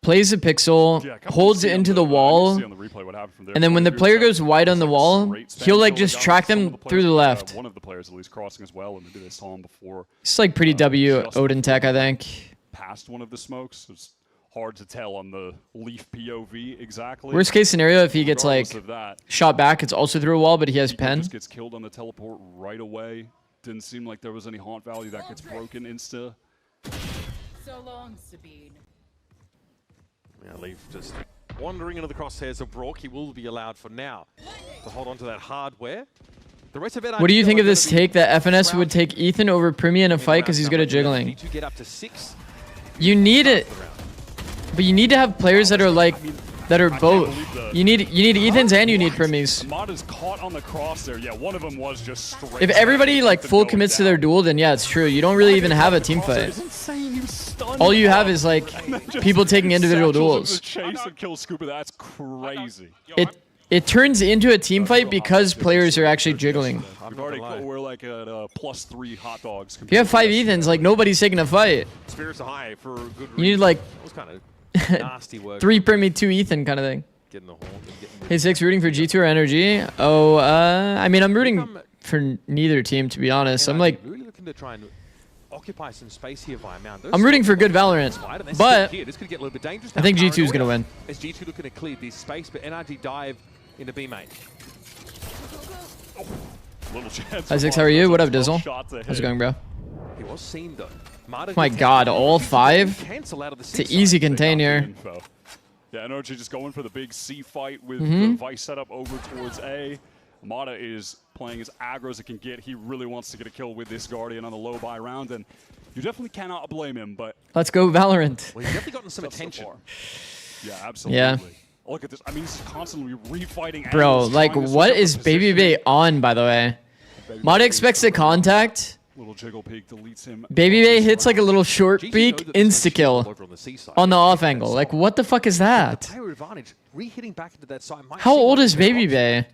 [SPEAKER 4] Plays a pixel, holds it into the wall, and then when the player goes wide on the wall, he'll like just track them through the left.
[SPEAKER 14] One of the players at least crossing as well, and maybe they saw him before.
[SPEAKER 4] It's like pretty W Odin tech, I think.
[SPEAKER 14] Past one of the smokes, just hard to tell on the Leaf POV exactly.
[SPEAKER 4] Worst case scenario, if he gets like shot back, it's also through a wall, but he has pen.
[SPEAKER 14] Just gets killed on the teleport right away. Didn't seem like there was any haunt value that gets broken insta.
[SPEAKER 17] So long, Sabine.
[SPEAKER 10] Yeah, Leaf just wandering into the crosshairs of Brock. He will be allowed for now to hold on to that hardware. The rest of it,
[SPEAKER 4] what do you think of this take that FNS would take Ethan over Primi in a fight because he's good at jiggling?
[SPEAKER 10] Need to get up to 6.
[SPEAKER 4] You need it, but you need to have players that are like that are both. You need Ethans and you need Primis.
[SPEAKER 14] Amada's caught on the cross there. Yeah, one of them was just straight.
[SPEAKER 4] If everybody like full commits to their duel, then yeah, it's true. You don't really even have a team fight. All you have is like people taking individual duels.
[SPEAKER 14] Chase and kill Scuba. That's crazy.
[SPEAKER 4] It turns into a team fight because players are actually jiggling.
[SPEAKER 14] We're like at +3 hot dogs.
[SPEAKER 4] If you have 5 Ethans, like nobody's taking a fight.
[SPEAKER 10] Spirits are high for good reason.
[SPEAKER 4] You need like
[SPEAKER 10] that was kind of nasty work.
[SPEAKER 4] 3 Primi, 2 Ethan kind of thing.
[SPEAKER 10] Getting the haunt and getting the
[SPEAKER 4] Hey, 6 rooting for G2 or NRG? Oh, I mean, I'm rooting for neither team, to be honest. I'm like,
[SPEAKER 10] really looking to try and occupy some space here via Mount.
[SPEAKER 4] I'm rooting for good Valorant, but
[SPEAKER 10] this could get a little bit dangerous.
[SPEAKER 4] I think G2 is going to win.
[SPEAKER 10] As G2 looking to clear this space, but NRG dive into B main.
[SPEAKER 14] Little chance.
[SPEAKER 4] Hi, 6, how are you? What up, Dizzle? How's it going, bro?
[SPEAKER 10] He was seen though.
[SPEAKER 4] My God, all 5? It's an easy contain here.
[SPEAKER 14] Yeah, NRG just going for the big C fight with the Vice setup over towards A. Amada is playing as aggro as it can get. He really wants to get a kill with this Guardian on the low buy round, and you definitely cannot blame him, but...
[SPEAKER 4] Let's go Valorant.
[SPEAKER 10] Well, he's definitely gotten some attention.
[SPEAKER 14] Yeah, absolutely.
[SPEAKER 4] Yeah.
[SPEAKER 14] Look at this. I mean, he's constantly refighting.
[SPEAKER 4] Bro, like, what is Baby Bay on, by the way? Mada expects the contact.
[SPEAKER 14] Little jiggle peek deletes him.
[SPEAKER 4] Baby Bay hits like a little short peek, insta-kill on the off angle. Like, what the fuck is that?
[SPEAKER 10] Player advantage, re-hitting back into that side.
[SPEAKER 4] How old is Baby Bay?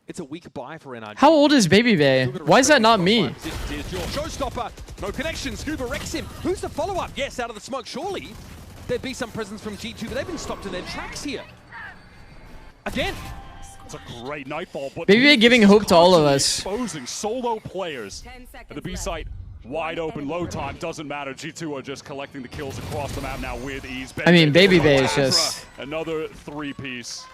[SPEAKER 10] It's a weak buy for NRG.
[SPEAKER 4] How old is Baby Bay? Why is that not me?
[SPEAKER 10] Here's your showstopper. No connection. Scuba wrecks him. Who's the follow-up? Yes, out of the smoke. Surely there'd be some presence from G2, but they've been stopped in their tracks here. Again.
[SPEAKER 14] It's a great nightfall, but
[SPEAKER 4] Baby Bay giving hope to all of us.
[SPEAKER 14] Exposing solo players. At the B site, wide open, low time, doesn't matter. G2 are just collecting the kills across the map now with ease.
[SPEAKER 4] I mean, Baby Bay is just...
[SPEAKER 14] Another 3-piece.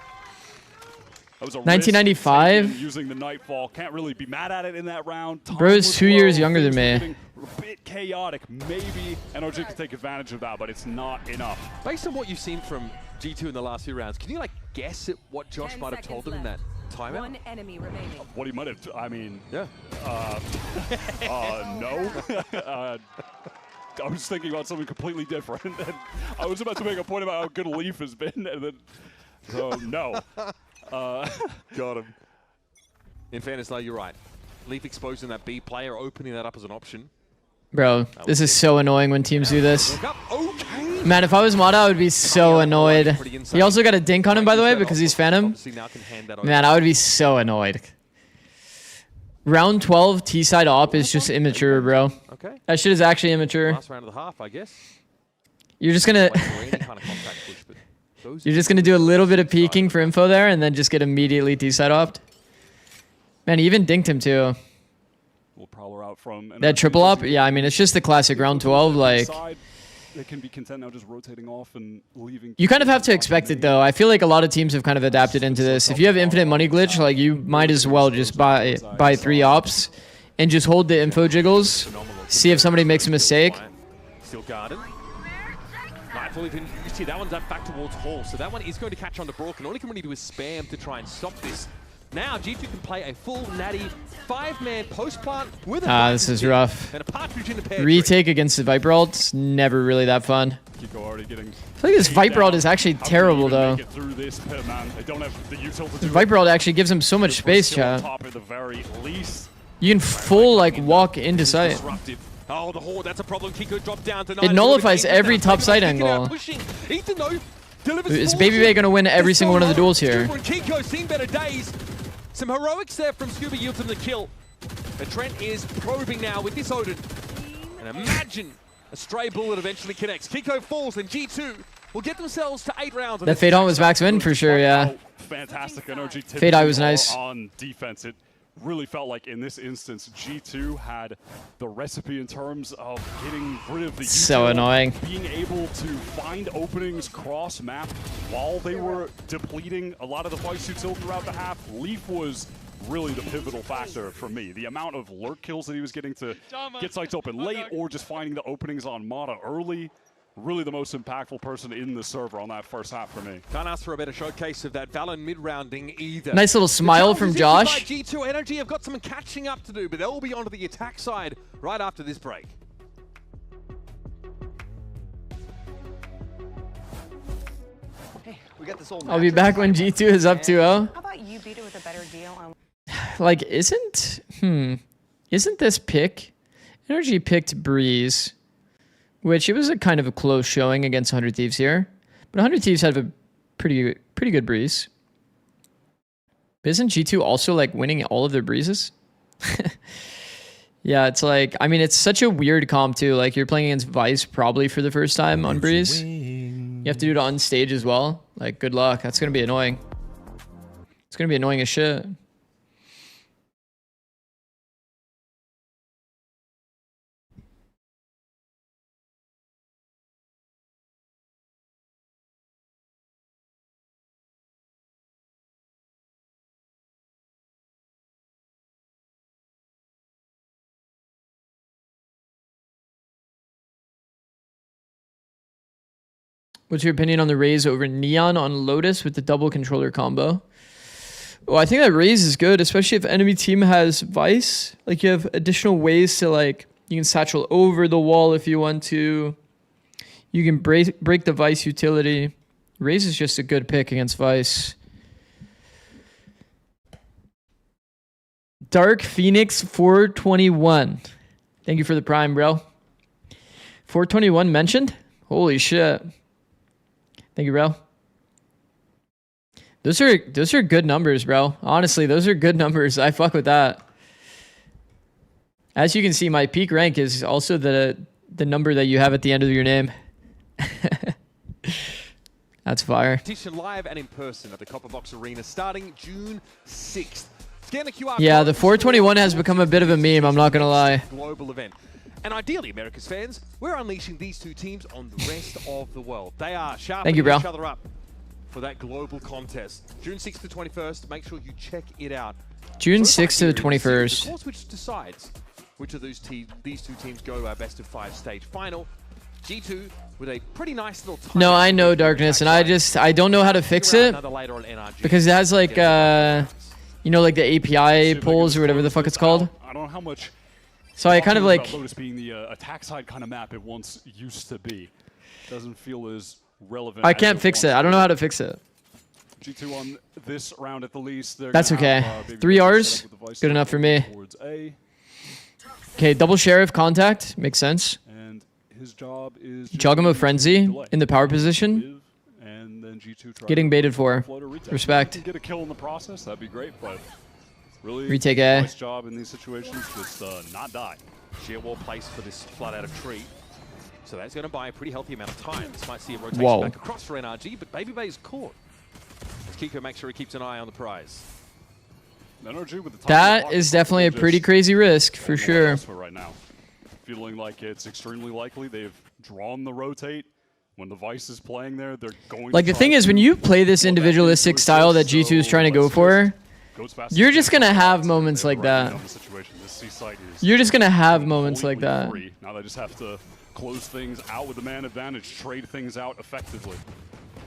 [SPEAKER 14] That was a
[SPEAKER 4] 1995?
[SPEAKER 14] Using the nightfall. Can't really be mad at it in that round.
[SPEAKER 4] Bro is 2 years younger than me.
[SPEAKER 14] A bit chaotic. Maybe NRG can take advantage of that, but it's not enough.
[SPEAKER 10] Based on what you've seen from G2 in the last few rounds, can you like guess at what Josh might have told them in that timeout?
[SPEAKER 17] One enemy remaining.
[SPEAKER 14] What he might have, I mean,
[SPEAKER 10] yeah.
[SPEAKER 14] No. I was thinking about something completely different. And I was about to make a point about how good Leaf has been, and then, so no.
[SPEAKER 10] Got him. In fairness, though, you're right. Leaf exposing that B player, opening that up as an option.
[SPEAKER 4] Bro, this is so annoying when teams do this. Man, if I was Mada, I would be so annoyed. He also got a dink on him, by the way, because he's Phantom. Man, I would be so annoyed. Round 12 T-side op is just immature, bro.
[SPEAKER 10] Okay.
[SPEAKER 4] That shit is actually immature.
[SPEAKER 10] Last round of the half, I guess.
[SPEAKER 4] You're just gonna... You're just gonna do a little bit of peeking for info there, and then just get immediately T-side opt. Man, he even dinked him, too.
[SPEAKER 14] We'll prowler out from
[SPEAKER 4] that triple op? Yeah, I mean, it's just the classic round 12, like...
[SPEAKER 14] They can be content now just rotating off and leaving.
[SPEAKER 4] You kind of have to expect it, though. I feel like a lot of teams have kind of adapted into this. If you have infinite money glitch, like, you might as well just buy 3 ops and just hold the info jiggles, see if somebody makes a mistake.
[SPEAKER 10] Still guarded. Nightfall, you see that one's up back towards Hall, so that one is going to catch on to Brock, and all he can really do is spam to try and stop this. Now, G2 can play a full natty 5-man post-plant with a
[SPEAKER 4] this is rough.
[SPEAKER 10] And a partridge in a pear
[SPEAKER 4] Retake against the Viper ult, it's never really that fun. I feel like this Viper ult is actually terrible, though.
[SPEAKER 14] This
[SPEAKER 4] Viper ult actually gives him so much space, chat. You can full, like, walk into sight.
[SPEAKER 10] Oh, the Horde, that's a problem. Kiko dropped down to 9.
[SPEAKER 4] It nullifies every top side angle.
[SPEAKER 10] Ethan, though,
[SPEAKER 4] Is Baby Bay going to win every single one of the duels here?
[SPEAKER 10] Kiko seen better days. Some heroics there from Scuba yields him the kill. But Trent is probing now with this Odin. And imagine a stray bullet eventually connects. Kiko falls and G2 will get themselves to 8 rounds.
[SPEAKER 4] That Fade On was max win for sure, yeah.
[SPEAKER 14] Fantastic energy.
[SPEAKER 4] Fade Eye was nice.
[SPEAKER 14] On defense, it really felt like in this instance, G2 had the recipe in terms of getting rid of the
[SPEAKER 4] So annoying.
[SPEAKER 14] being able to find openings cross map while they were depleting a lot of the Vice util throughout the half. Leaf was really the pivotal factor for me. The amount of lurk kills that he was getting to get sites open late or just finding the openings on Mata early. Really the most impactful person in the server on that first half for me.
[SPEAKER 10] Can't ask for a better showcase of that Valen mid-rounding either.
[SPEAKER 4] Nice little smile from Josh.
[SPEAKER 10] G2 NRG have got some catching up to do, but they'll be onto the attack side right after this break.
[SPEAKER 12] Hey, we got this old
[SPEAKER 4] I'll be back when G2 is up 2-0.
[SPEAKER 18] How about you beat it with a better deal on
[SPEAKER 4] Like, isn't this pick? NRG picked Breeze, which it was a kind of a close showing against 100 Thieves here. But 100 Thieves have a pretty good Breeze. But isn't G2 also like winning all of their Breezes? Yeah, it's like, I mean, it's such a weird comp too. Like you're playing against Vice probably for the first time on Breeze. You have to do it on stage as well. Like, good luck. That's going to be annoying. It's going to be annoying as shit. What's your opinion on the Raze over Neon on Lotus with the double controller combo? Well, I think that Raze is good, especially if enemy team has Vice. Like you have additional ways to like, you can satchel over the wall if you want to. You can break the Vice utility. Raze is just a good pick against Vice. Dark Phoenix 421. Thank you for the prime, bro. 421 mentioned? Holy shit. Thank you, bro. Those are good numbers, bro. Honestly, those are good numbers. I fuck with that. As you can see, my peak rank is also the number that you have at the end of your name. That's fire.
[SPEAKER 10] Competition live and in person at the Copperbox Arena starting June 6th. Scan the QR
[SPEAKER 4] Yeah,
[SPEAKER 10] code.
[SPEAKER 4] the 421 has become a bit of a meme, I'm not gonna lie.
[SPEAKER 10] Global event. And ideally, America's fans, we're unleashing these two teams on the rest of the world. They are sharpening
[SPEAKER 4] bro.
[SPEAKER 10] each other up for that global contest. June 6th to 21st, make sure you check it out.
[SPEAKER 4] June 6th to the 21st.
[SPEAKER 10] Of course, which decides which of these two teams go to our best of 5 stage final. G2 with a pretty nice little time.
[SPEAKER 4] No, I know Darkness, and I don't know how to fix it because it has like you know, like the API polls or whatever the fuck it's called.
[SPEAKER 14] I don't know how much.
[SPEAKER 4] So I kind of like
[SPEAKER 14] Lotus being the attack side kind of map it once used to be. Doesn't feel as relevant.
[SPEAKER 4] I can't fix it. I don't know how to fix it.
[SPEAKER 14] G2 on this round at the least.
[SPEAKER 4] That's okay. 3 Rs, good enough for me. Okay, double sheriff contact makes sense.
[SPEAKER 14] And his job is
[SPEAKER 4] Jugamo Frenzy in the power position.
[SPEAKER 14] And then G2
[SPEAKER 4] getting baited for. Respect.
[SPEAKER 14] Get a kill in the process, that'd be great, but really
[SPEAKER 4] retake A.
[SPEAKER 14] Nice job in these situations, just not die.
[SPEAKER 10] Sheer wall placed for this flood out of tree. So that's going to buy a pretty healthy amount of time. This might see a rotation back across for NRG, but Baby Bay is caught. As Kiko makes sure he keeps an eye on the prize.
[SPEAKER 14] NRG with the
[SPEAKER 4] that is definitely a pretty crazy risk, for sure.
[SPEAKER 14] Right now. Feeling like it's extremely likely they've drawn the rotate. When the Vice is playing there, they're going
[SPEAKER 4] like, the thing is, when you play this individualistic style that G2 is trying to go for, you're just going to have moments like that. You're just going to have moments like that.
[SPEAKER 14] Now they just have to close things out with the man advantage, trade things out effectively.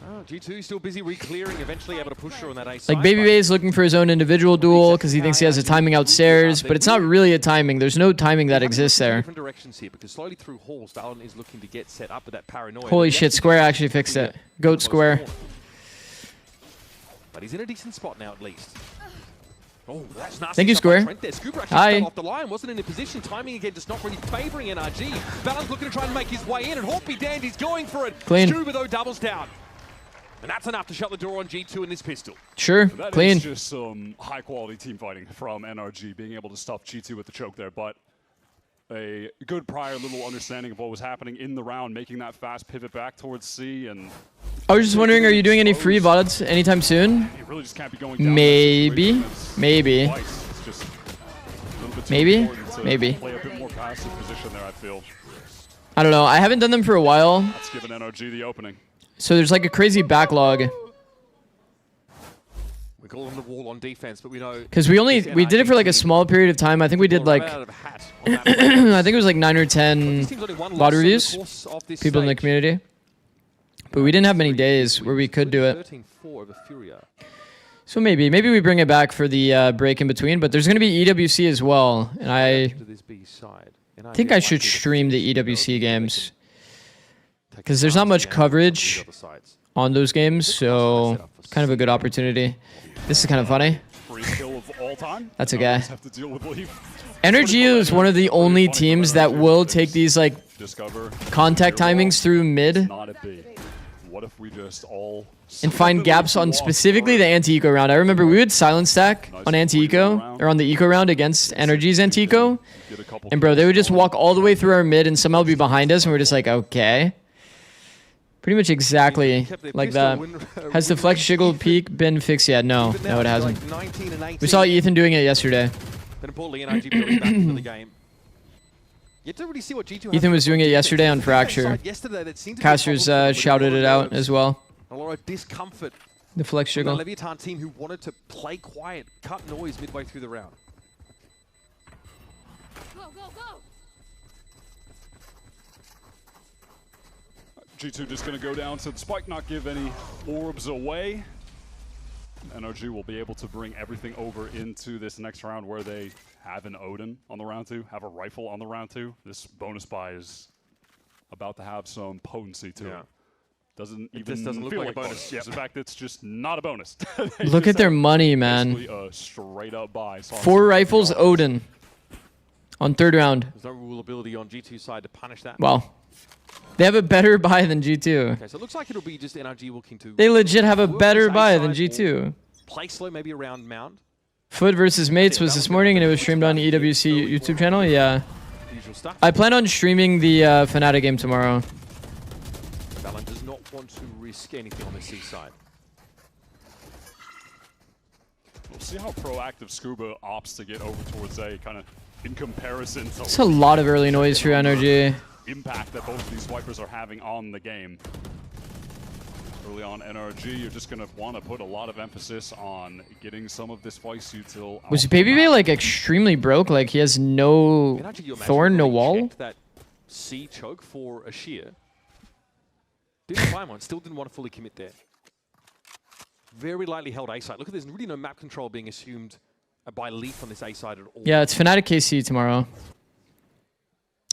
[SPEAKER 10] Oh, G2 still busy re-clearing, eventually able to push her on that A side.
[SPEAKER 4] Like, Baby Bay is looking for his own individual duel because he thinks he has a timing outstairs, but it's not really a timing. There's no timing that exists there.
[SPEAKER 10] Different directions here because slowly through halls, Valen is looking to get set up with that paranoia.
[SPEAKER 4] Holy shit, Square actually fixed it. Goat Square.
[SPEAKER 10] But he's in a decent spot now at least. Oh, that's nasty.
[SPEAKER 4] Thank you, Square.
[SPEAKER 10] Hi. Off the line, wasn't in a position. Timing again, just not really favoring NRG. Valen's looking to try and make his way in, and Hawk be damned, he's going for it.
[SPEAKER 4] Clean.
[SPEAKER 10] Scuba though doubles down. And that's enough to shut the door on G2 in this pistol.
[SPEAKER 4] Sure,
[SPEAKER 14] that
[SPEAKER 4] clean.
[SPEAKER 14] Is just some high-quality team fighting from NRG, being able to stuff G2 with the choke there, but a good prior little understanding of what was happening in the round, making that fast pivot back towards C. And
[SPEAKER 4] I was just wondering, are you doing any free VODs anytime soon?
[SPEAKER 14] You really just can't be going down
[SPEAKER 4] maybe.
[SPEAKER 14] It's just
[SPEAKER 4] Maybe? Maybe.
[SPEAKER 14] Play a bit more passive position there, I feel.
[SPEAKER 4] I don't know. I haven't done them for a while.
[SPEAKER 14] That's given NRG the opening.
[SPEAKER 4] So there's like a crazy backlog.
[SPEAKER 10] We call them the wall on defense, but we know...
[SPEAKER 4] Because we did it for like a small period of time. I think we did like... I think it was like 9 or 10 VOD reviews. People in the community. But we didn't have many days where we could do it. So maybe we bring it back for the break in between. But there's going to be EWC as well. And I think I should stream the EWC games. Because there's not much coverage on those games. So it's kind of a good opportunity. This is kind of funny. That's a guy. NRG is one of the only teams that will take these like contact timings through mid and find gaps on specifically the anti-eco round. I remember we would silent stack on anti-eco or on the eco round against NRG's anti-eco, and bro, they would just walk all the way through our mid and somehow be behind us, and we're just like, okay. Pretty much exactly like that. Has the flex jiggle peak been fixed yet? No, it hasn't. We saw Ethan doing it yesterday.
[SPEAKER 10] But importantly, NRG building back into the game. You don't really see what G2
[SPEAKER 4] Ethan was doing it yesterday on Fracture. Casters shouted it out as well.
[SPEAKER 10] A lot of discomfort.
[SPEAKER 4] The flex jiggle.
[SPEAKER 10] The Leviathan team who wanted to play quiet, cut noise midway through the round.
[SPEAKER 14] G2 just going to go down to the spike, not give any orbs away. NRG will be able to bring everything over into this next round where they have an Odin on the round 2, have a rifle on the round 2. This bonus buy is about to have some potency to it. Doesn't look feel like a bonus. In fact, it's just not a bonus.
[SPEAKER 4] Look at their money, man.
[SPEAKER 14] A straight up buy.
[SPEAKER 4] 4 rifles, Odin. On 3rd round.
[SPEAKER 10] There's no rule ability on G2's side to punish that.
[SPEAKER 4] Well, they have a better buy than G2.
[SPEAKER 10] Okay, so it looks like it'll be just NRG looking to...
[SPEAKER 4] They legit have a better buy than G2.
[SPEAKER 10] Play slow, maybe around Mount.
[SPEAKER 4] Foot versus Mates was this morning, and it was streamed on EWC YouTube channel. Yeah. I plan on streaming the Fnatic game tomorrow.
[SPEAKER 10] Valen does not want to risk anything on the C side.
[SPEAKER 14] We'll see how proactive Scuba opts to get over towards A, kind of in comparison to...
[SPEAKER 4] It's a lot of early noise for NRG.
[SPEAKER 14] Impact that both of these wipers are having on the game. Early on NRG, you're just going to want to put a lot of emphasis on getting some of this Vice util.
[SPEAKER 4] Was BabyBay like extremely broke? Like he has no Thorn, no wall?
[SPEAKER 10] That C choke for a shear. Didn't find one, still didn't want to fully commit there. Very lightly held A side. Look at this, really no map control being assumed by Leaf on this A side at all.
[SPEAKER 4] Yeah, it's Fnatic KC tomorrow.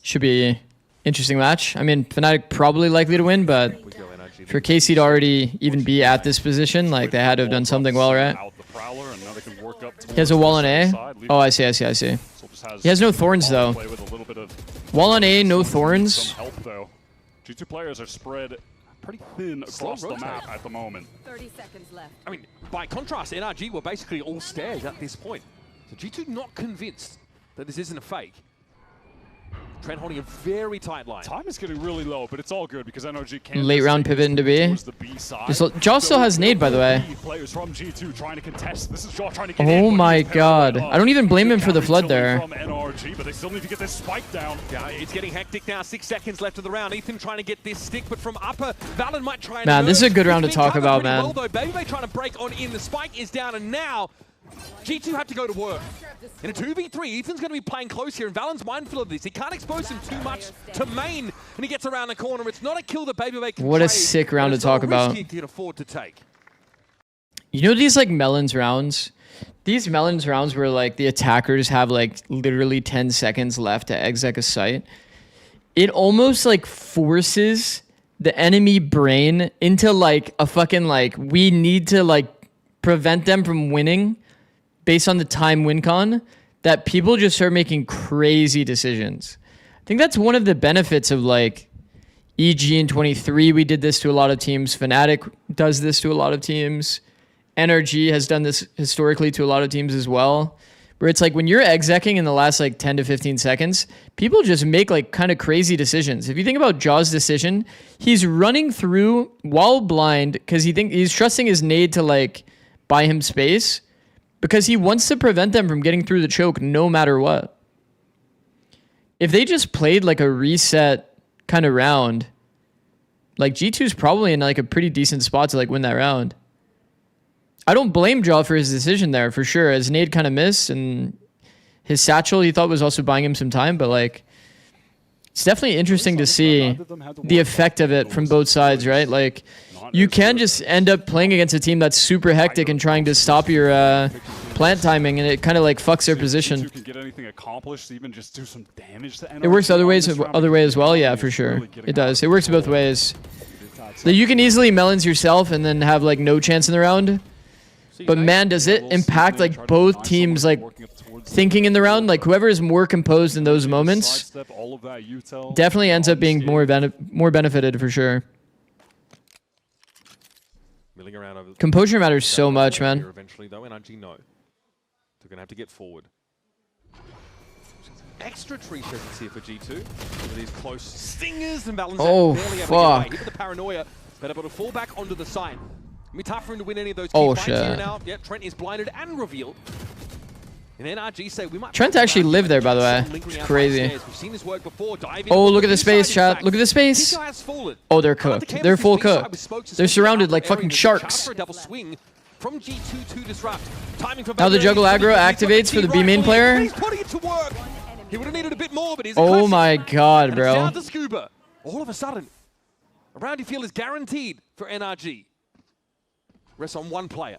[SPEAKER 4] Should be interesting match. I mean, Fnatic probably likely to win, but for KC to already even be at this position, like they had to have done something well, right? He has a wall on A. Oh, I see. He has no thorns though. Wall on A, no thorns.
[SPEAKER 14] G2 players are spread pretty thin across the map at the moment.
[SPEAKER 17] 30 seconds left.
[SPEAKER 10] I mean, by contrast, NRG were basically all stairs at this point. So G2 not convinced that this isn't a fake. Trent holding a very tight line.
[SPEAKER 14] Time is getting really low, but it's all good because NRG can
[SPEAKER 4] late round pivot into B. Jaw still has nade, by the way.
[SPEAKER 14] Players from G2 trying to contest. This is Jaw trying to get
[SPEAKER 4] oh my god. I don't even blame him for the flood there.
[SPEAKER 14] From NRG, but they still need to get this spike down.
[SPEAKER 10] Yeah, it's getting hectic now. 6 seconds left of the round. Ethan trying to get this stick, but from upper, Valen might try and
[SPEAKER 4] man, this is a good round to talk about, man.
[SPEAKER 10] Well, though. BabyBay trying to break on in. The spike is down, and now G2 have to go to work. In a 2v3, Ethan's going to be playing close here, and Valen's mindful of this. He can't expose him too much to main, and he gets around the corner. It's not a kill that BabyBay can
[SPEAKER 4] What a
[SPEAKER 10] trade,
[SPEAKER 4] sick round to talk about.
[SPEAKER 10] He can afford to take.
[SPEAKER 4] You know these like Melons rounds? These Melons rounds where like the attackers have like literally 10 seconds left to exec a site. It almost like forces the enemy brain into like a fucking like, we need to like prevent them from winning based on the time win con, that people just start making crazy decisions. I think that's one of the benefits of like EG in 23. We did this to a lot of teams. Fnatic does this to a lot of teams. NRG has done this historically to a lot of teams as well, where it's like when you're execing in the last like 10 to 15 seconds, people just make like kind of crazy decisions. If you think about Jaw's decision, he's running through while blind because he's trusting his nade to like buy him space, because he wants to prevent them from getting through the choke no matter what. if they just played like a reset kind of round, like G2's probably in like a pretty decent spot to like win that round. I don't blame Jaw for his decision there for sure, as Nade kind of missed, and his satchel he thought was also buying him some time, but like it's definitely interesting to see the effect of it from both sides, right? Like you can just end up playing against a team that's super hectic and trying to stop your plant timing, and it kind of like fucks their position. It works other ways as well, yeah, for sure. It does. It works both ways. So you can easily melons yourself and then have like no chance in the round. But man, does it impact like both teams like thinking in the round? Like whoever is more composed in those moments definitely ends up being more benefited for sure. Composure matters so much, man.
[SPEAKER 10] Eventually, though, NRG no. They're gonna have to get forward. Extra tree presence here for G2 with these close stingers and Balanzan
[SPEAKER 4] oh
[SPEAKER 10] barely
[SPEAKER 4] fuck!
[SPEAKER 10] Hit with the paranoia, but able to fall back onto the side. It'll be tough for him to win any of those key
[SPEAKER 4] oh
[SPEAKER 10] fights
[SPEAKER 4] shit!
[SPEAKER 10] Here now. Yeah, Trent is blinded and revealed. And NRG say we might.
[SPEAKER 4] Trent actually lived there, by the way. It's crazy.
[SPEAKER 10] We've seen his work before.
[SPEAKER 4] Oh, look at the space, chat. Look at the space. Oh, they're cooked. They're full cooked. They're surrounded like fucking sharks.
[SPEAKER 10] From G2 to disrupt.
[SPEAKER 4] Now the juggle aggro activates for the B main player.
[SPEAKER 10] He's putting it to work. He would have needed a bit more, but he's
[SPEAKER 4] oh my god, bro.
[SPEAKER 10] Down to Scuba. All of a sudden, a round you feel is guaranteed for NRG. Rests on one player.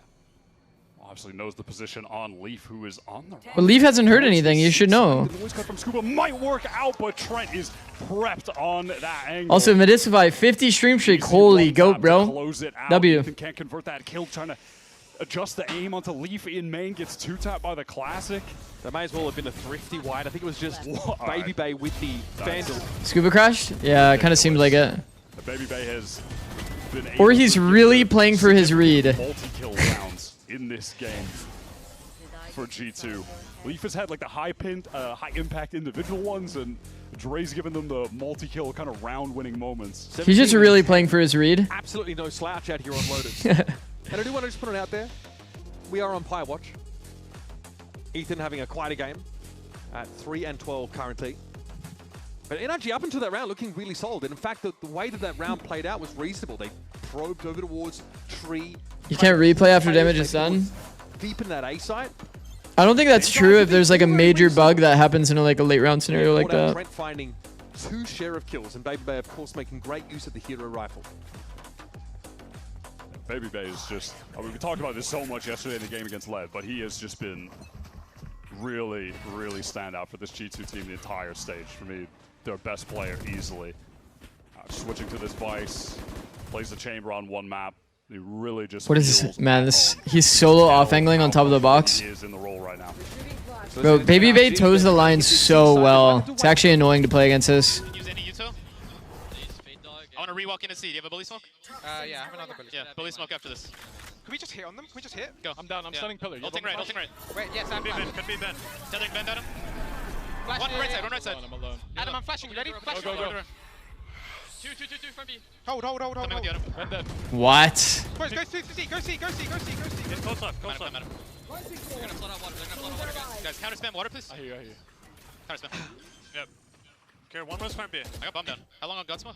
[SPEAKER 14] Obviously knows the position on Leaf, who is on the.
[SPEAKER 4] But Leaf hasn't heard anything. You should know.
[SPEAKER 14] The voice cut from Scuba might work out, but Trent is prepped on that angle.
[SPEAKER 4] Also, Medicify 50 stream streak. Holy goat, bro. W.
[SPEAKER 14] Can't convert that kill. Trying to adjust the aim onto Leaf in main. Gets two tapped by the Classic.
[SPEAKER 10] That may as well have been a thrifty wide. I think it was just Baby Bay with the Vandal.
[SPEAKER 4] Scuba crashed? Yeah, it kind of seemed like it.
[SPEAKER 14] Baby Bay has been
[SPEAKER 4] or he's really playing for his read.
[SPEAKER 14] Multi-kill rounds in this game for G2. Leaf has had like the high impact individual ones, and Dre's given them the multi-kill kind of round-winning moments.
[SPEAKER 4] He's just really playing for his read.
[SPEAKER 10] Absolutely no slouch out here on Lotus. And I do want to just put it out there. We are on Pie Watch. Ethan having a quieter game at 3-12 currently. But NRG up into that round looking really solid. And in fact, the way that round played out was reasonable. They probed over towards tree.
[SPEAKER 4] You can't replay after damage is done.
[SPEAKER 10] Deep in that A site.
[SPEAKER 4] I don't think that's true if there's like a major bug that happens in like a late round scenario like that.
[SPEAKER 10] Trent finding 2 sheriff kills, and Baby Bay, of course, making great use of the hero rifle.
[SPEAKER 14] Baby Bay is just, I mean, we talked about this so much yesterday in the game against Led, but he has just been really, really stand out for this G2 team the entire stage. For me, their best player easily. Switching to this Vice, plays the chamber on one map. He really just.
[SPEAKER 4] What is this, man? He's solo off angling on top of the box.
[SPEAKER 14] He is in the role right now.
[SPEAKER 4] Bro, Baby Bay toes the line so well. It's actually annoying to play against this.
[SPEAKER 19] Use any util? I want to re-walk in and see. Do you have a bully smoke?
[SPEAKER 20] Yeah, I have another bully.
[SPEAKER 19] Yeah, bully smoke after this.
[SPEAKER 20] Can we just hit on them? Can we just hit?
[SPEAKER 19] Go.
[SPEAKER 15] I'm down. I'm stunning pillar.
[SPEAKER 19] Ulting right. Ulting right.
[SPEAKER 20] Wait, yes, I'm
[SPEAKER 19] Ben. Could be Ben. Tethering Ben down him. One right side. One right side.
[SPEAKER 15] I'm alone.
[SPEAKER 20] Adam, I'm flashing. You ready? Flash.
[SPEAKER 15] Go.
[SPEAKER 19] Two front B.
[SPEAKER 20] Hold.
[SPEAKER 19] Coming with you, Adam.
[SPEAKER 4] What?
[SPEAKER 20] Boys, go see. Go see.
[SPEAKER 19] Get close left. Close left. They're gonna flood out water. Guys, counter spam water, please.
[SPEAKER 15] I hear you.
[SPEAKER 19] Counter spam. Yep. Okay, one more front B. I got bomb down. How long on Gunsmoke?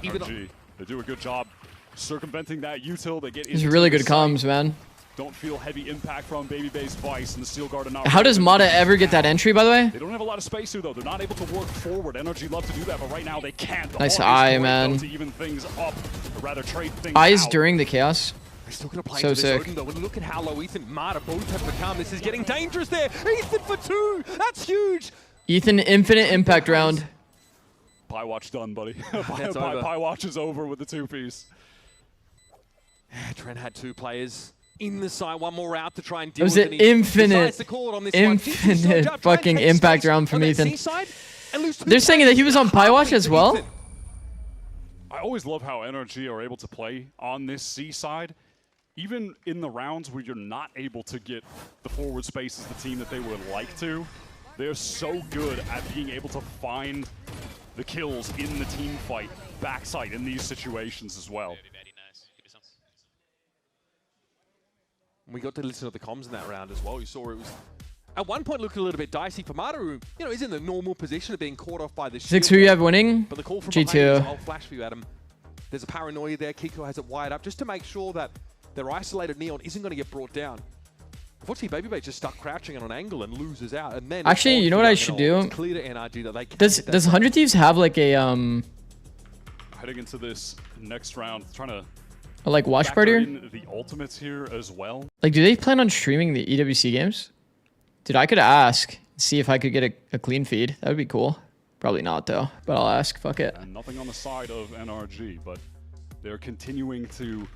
[SPEAKER 14] NRG, they do a good job circumventing that util. They get
[SPEAKER 4] These are really good comms, man.
[SPEAKER 14] Don't feel heavy impact from Baby Bay's Vice, and the Steel Guard are not.
[SPEAKER 4] How does Mata ever get that entry, by the way?
[SPEAKER 14] They don't have a lot of space here, though. They're not able to work forward. NRG love to do that, but right now they can't. The
[SPEAKER 4] nice eye, man.
[SPEAKER 14] To even things up, or rather trade things
[SPEAKER 4] eyes
[SPEAKER 14] out.
[SPEAKER 4] During the chaos.
[SPEAKER 10] They're still going to play
[SPEAKER 4] so
[SPEAKER 10] into this
[SPEAKER 4] sick.
[SPEAKER 10] Odin, though. And look at how low Ethan and Mata both have become. This is getting dangerous there. Ethan for 2. That's huge.
[SPEAKER 4] Ethan, infinite impact round.
[SPEAKER 14] Pie Watch done, buddy. Pie Watch is over with the 2-piece.
[SPEAKER 10] Trent had 2 players in the side, one more out to try and deal
[SPEAKER 4] with
[SPEAKER 10] it.
[SPEAKER 4] It was an infinite fucking impact round from Ethan. They're saying that he was on Pie Watch as well?
[SPEAKER 14] I always love how NRG are able to play on this C side. Even in the rounds where you're not able to get the forward space as the team that they would like to, they're so good at being able to find the kills in the team fight backside in these situations as well.
[SPEAKER 10] We got to listen to the comms in that round as well. You saw it was
[SPEAKER 13] at one point looked a little bit dicey for Mata, who, you know, is in the normal position of being caught off by the shield.
[SPEAKER 4] 6 who you have winning?
[SPEAKER 13] But the call from
[SPEAKER 4] G2.
[SPEAKER 13] behind is, I'll flash for you, Adam. There's a paranoia there. Kiko has it wired up just to make sure that their isolated Neon isn't going to get brought down. Unfortunately, Babyface just stuck crouching on an angle and loses out. And then
[SPEAKER 4] actually, you know what I should do?
[SPEAKER 13] It's clear to NRG that they can
[SPEAKER 4] Does 100 Thieves have like a
[SPEAKER 14] Heading into this next round, trying to
[SPEAKER 4] like watch party?
[SPEAKER 14] in the ultimates here as well.
[SPEAKER 4] Like, do they plan on streaming the EWC games? Dude, I could ask, see if I could get a clean feed. That would be cool. Probably not though, but I'll ask. Fuck it.
[SPEAKER 14] And nothing on the side of NRG, but they're continuing to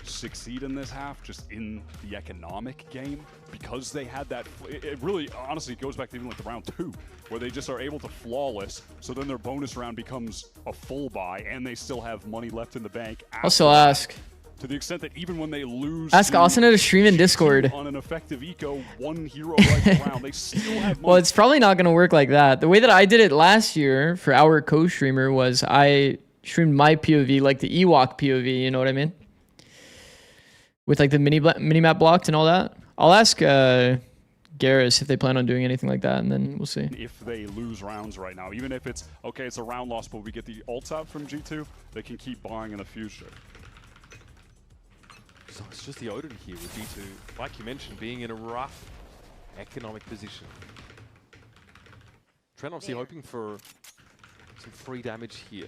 [SPEAKER 14] succeed in this half, just in the economic game, because they had that. It really, honestly, goes back to even like the round 2, where they just are able to flawless. So then their bonus round becomes a full buy, and they still have money left in the bank.
[SPEAKER 4] I'll still ask.
[SPEAKER 14] To the extent that even when they lose,
[SPEAKER 4] Ask Austin to stream in Discord.
[SPEAKER 14] On an effective eco, one hero right around, they still have money.
[SPEAKER 4] Well, it's probably not going to work like that. The way that I did it last year for our co-streamer was I streamed my POV, like the Ewok POV, you know what I mean? With like the mini-map blocked and all that. I'll ask Garrus if they plan on doing anything like that, and then we'll see.
[SPEAKER 14] If they lose rounds right now, even if it's, okay, it's a round loss, but we get the ults out from G2, they can keep buying in the future.
[SPEAKER 13] So it's just the Odin here with G2, like you mentioned, being in a rough economic position. Trent obviously hoping for some free damage here.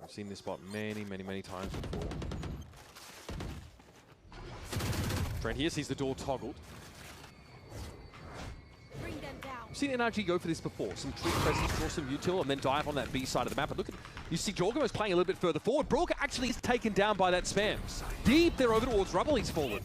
[SPEAKER 13] I've seen this spot many times before. Trent here sees the door toggled. We've seen NRG go for this before. Some tree presence, draw some util, and then dive on that B side of the map. But look at, you see Jorgo's playing a little bit further forward. Brook actually is taken down by that spam. Deep there over towards Rubble, he's fallen.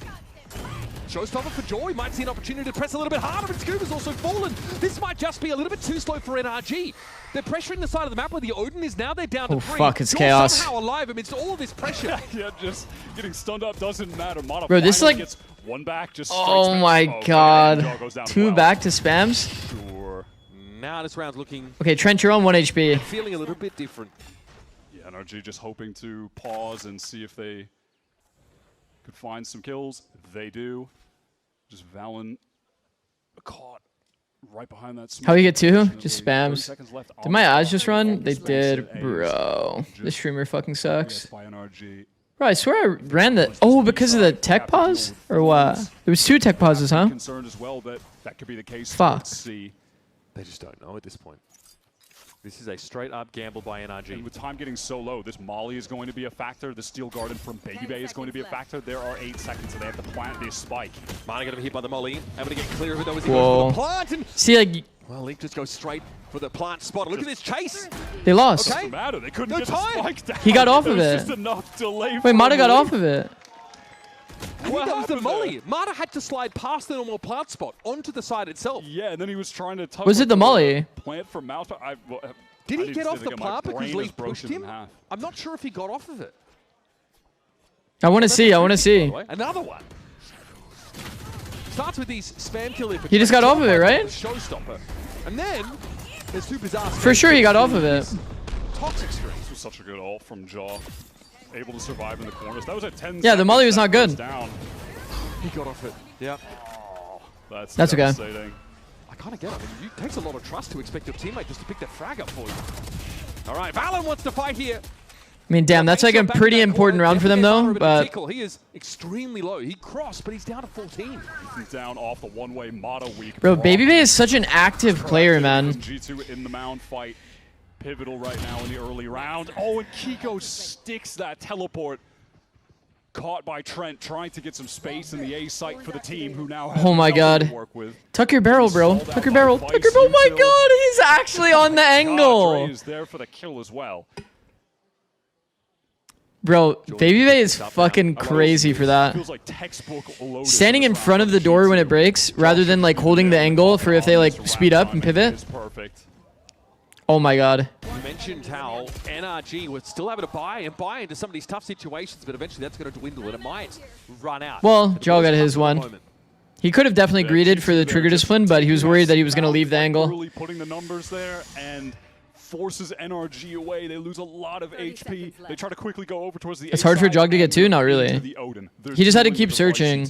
[SPEAKER 13] Showstopper for Joy, might see an opportunity to press a little bit harder, but Scuba's also fallen. This might just be a little bit too slow for NRG. They're pressuring the side of the map where the Odin is now. They're down to 3.
[SPEAKER 4] Fuck, it's
[SPEAKER 13] Joy
[SPEAKER 4] chaos.
[SPEAKER 13] somehow alive amidst all of this pressure.
[SPEAKER 14] Yeah, just getting stunned up doesn't matter. Mata
[SPEAKER 4] Bro, this is like...
[SPEAKER 14] gets one back, just
[SPEAKER 4] oh my god. 2 back to spams?
[SPEAKER 14] Sure.
[SPEAKER 13] Now this round's looking...
[SPEAKER 4] Okay, Trent, you're on 1 HP.
[SPEAKER 13] Feeling a little bit different.
[SPEAKER 14] Yeah, NRG just hoping to pause and see if they could find some kills. They do. Just Valen caught right behind that smoke.
[SPEAKER 4] How we get 2? Just spams. Did my eyes just run? They did, bro. This streamer fucking sucks. Bro, I swear I ran the... Oh, because of the tech pause? Or what? There was 2 tech pauses, huh?
[SPEAKER 14] Concerned as well that that could be the case.
[SPEAKER 4] Fuck.
[SPEAKER 14] See.
[SPEAKER 13] They just don't know at this point. This is a straight-up gamble by NRG.
[SPEAKER 14] And with time getting so low, this Molly is going to be a factor. The Steel Garden from Baby Bay is going to be a factor. There are 8 seconds, and they have to plant this spike.
[SPEAKER 13] Mana going to be hit by the Molly. Able to get clear of it, though, as he
[SPEAKER 4] Whoa.
[SPEAKER 13] goes for the plant. And
[SPEAKER 4] See, like...
[SPEAKER 13] well, Link just goes straight for the plant spot. Look at this chase.
[SPEAKER 4] They lost.
[SPEAKER 13] Okay.
[SPEAKER 14] Doesn't matter. They couldn't
[SPEAKER 13] No
[SPEAKER 14] get
[SPEAKER 13] time.
[SPEAKER 14] the spike down.
[SPEAKER 4] He got off of
[SPEAKER 14] There
[SPEAKER 4] it.
[SPEAKER 14] was just enough delay.
[SPEAKER 4] Wait, Mata got off of it.
[SPEAKER 13] I think that was the Molly. Mata had to slide past the normal plant spot onto the side itself.
[SPEAKER 14] Yeah, and then he was trying to tug
[SPEAKER 4] Was it the Molly?
[SPEAKER 14] Plant from Mouth.
[SPEAKER 13] Did he get off the plant because Lee pushed him?
[SPEAKER 14] Half.
[SPEAKER 13] I'm not sure if he got off of it.
[SPEAKER 4] I want to see. I want to see.
[SPEAKER 13] Another one. Starts with these spam kill.
[SPEAKER 4] He just got off of it, right?
[SPEAKER 13] Showstopper. And then there's 2 bizarre.
[SPEAKER 4] For sure he got off of it.
[SPEAKER 14] Toxic Stream. This was such a good ult from Jaw. Able to survive in the corners. That was at 10
[SPEAKER 4] Yeah, the Molly was not good.
[SPEAKER 14] Down.
[SPEAKER 13] He got off it. Yeah.
[SPEAKER 14] Oh, that's
[SPEAKER 4] okay.
[SPEAKER 14] devastating.
[SPEAKER 13] I kind of get it. I mean, it takes a lot of trust to expect your teammate just to pick that frag up for you. All right, Valen wants to fight here.
[SPEAKER 4] I mean, damn, that's like a pretty important round for them, though. But
[SPEAKER 13] he is extremely low. He crossed, but he's down to 14.
[SPEAKER 14] He's down off the one-way Mata weak.
[SPEAKER 4] bro, Baby Bay is such an active player, man.
[SPEAKER 14] G2 in the mound fight. Pivotal right now in the early round. Oh, and Kiko sticks that teleport. Caught by Trent, trying to get some space in the A site for the team, who now has
[SPEAKER 4] oh my god.
[SPEAKER 14] to work with.
[SPEAKER 4] Tuck your barrel, bro. Tuck your barrel. Tuck your barrel. Oh my god, he's actually on the angle.
[SPEAKER 14] Dre is there for the kill as well.
[SPEAKER 4] Bro, Baby Bay is fucking crazy for that.
[SPEAKER 14] Feels like textbook Lotus.
[SPEAKER 4] Standing in front of the door when it breaks, rather than like holding the angle for if they like speed up and pivot.
[SPEAKER 14] Perfect.
[SPEAKER 4] Oh my god.
[SPEAKER 13] You mentioned how NRG would still able to buy into some of these tough situations, but eventually that's going to dwindle and it might run out.
[SPEAKER 4] Well, Jaw got his one. He could have definitely greeted for the trigger discipline, but he was worried that he was going to leave the angle.
[SPEAKER 14] Really putting the numbers there, and forces NRG away. They lose a lot of HP. They try to quickly go over towards the
[SPEAKER 4] It's hard for Jog to get to? Not really. He just had to keep searching.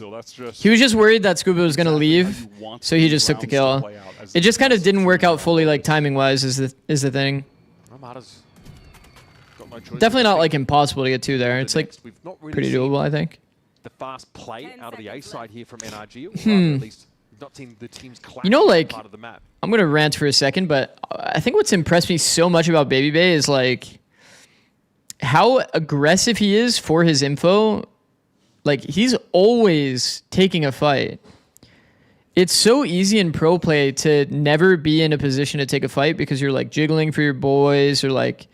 [SPEAKER 4] He was just worried that Scuba was going to leave, so he just took the kill. It just kind of didn't work out fully, like, timing-wise is the thing. Definitely not, like, impossible to get to there. It's, like, pretty doable, I think.
[SPEAKER 10] The fast play out of the A side here from NRG. Or rather, at least we've not seen the teams clash
[SPEAKER 4] You know, like,
[SPEAKER 10] part of the map.
[SPEAKER 4] I'm going to rant for a second, but I think what's impressed me so much about Baby Bay is, like, how aggressive he is for his info. Like, he's always taking a fight. It's so easy in pro play to never be in a position to take a fight because you're, like, jiggling for your boys or, like,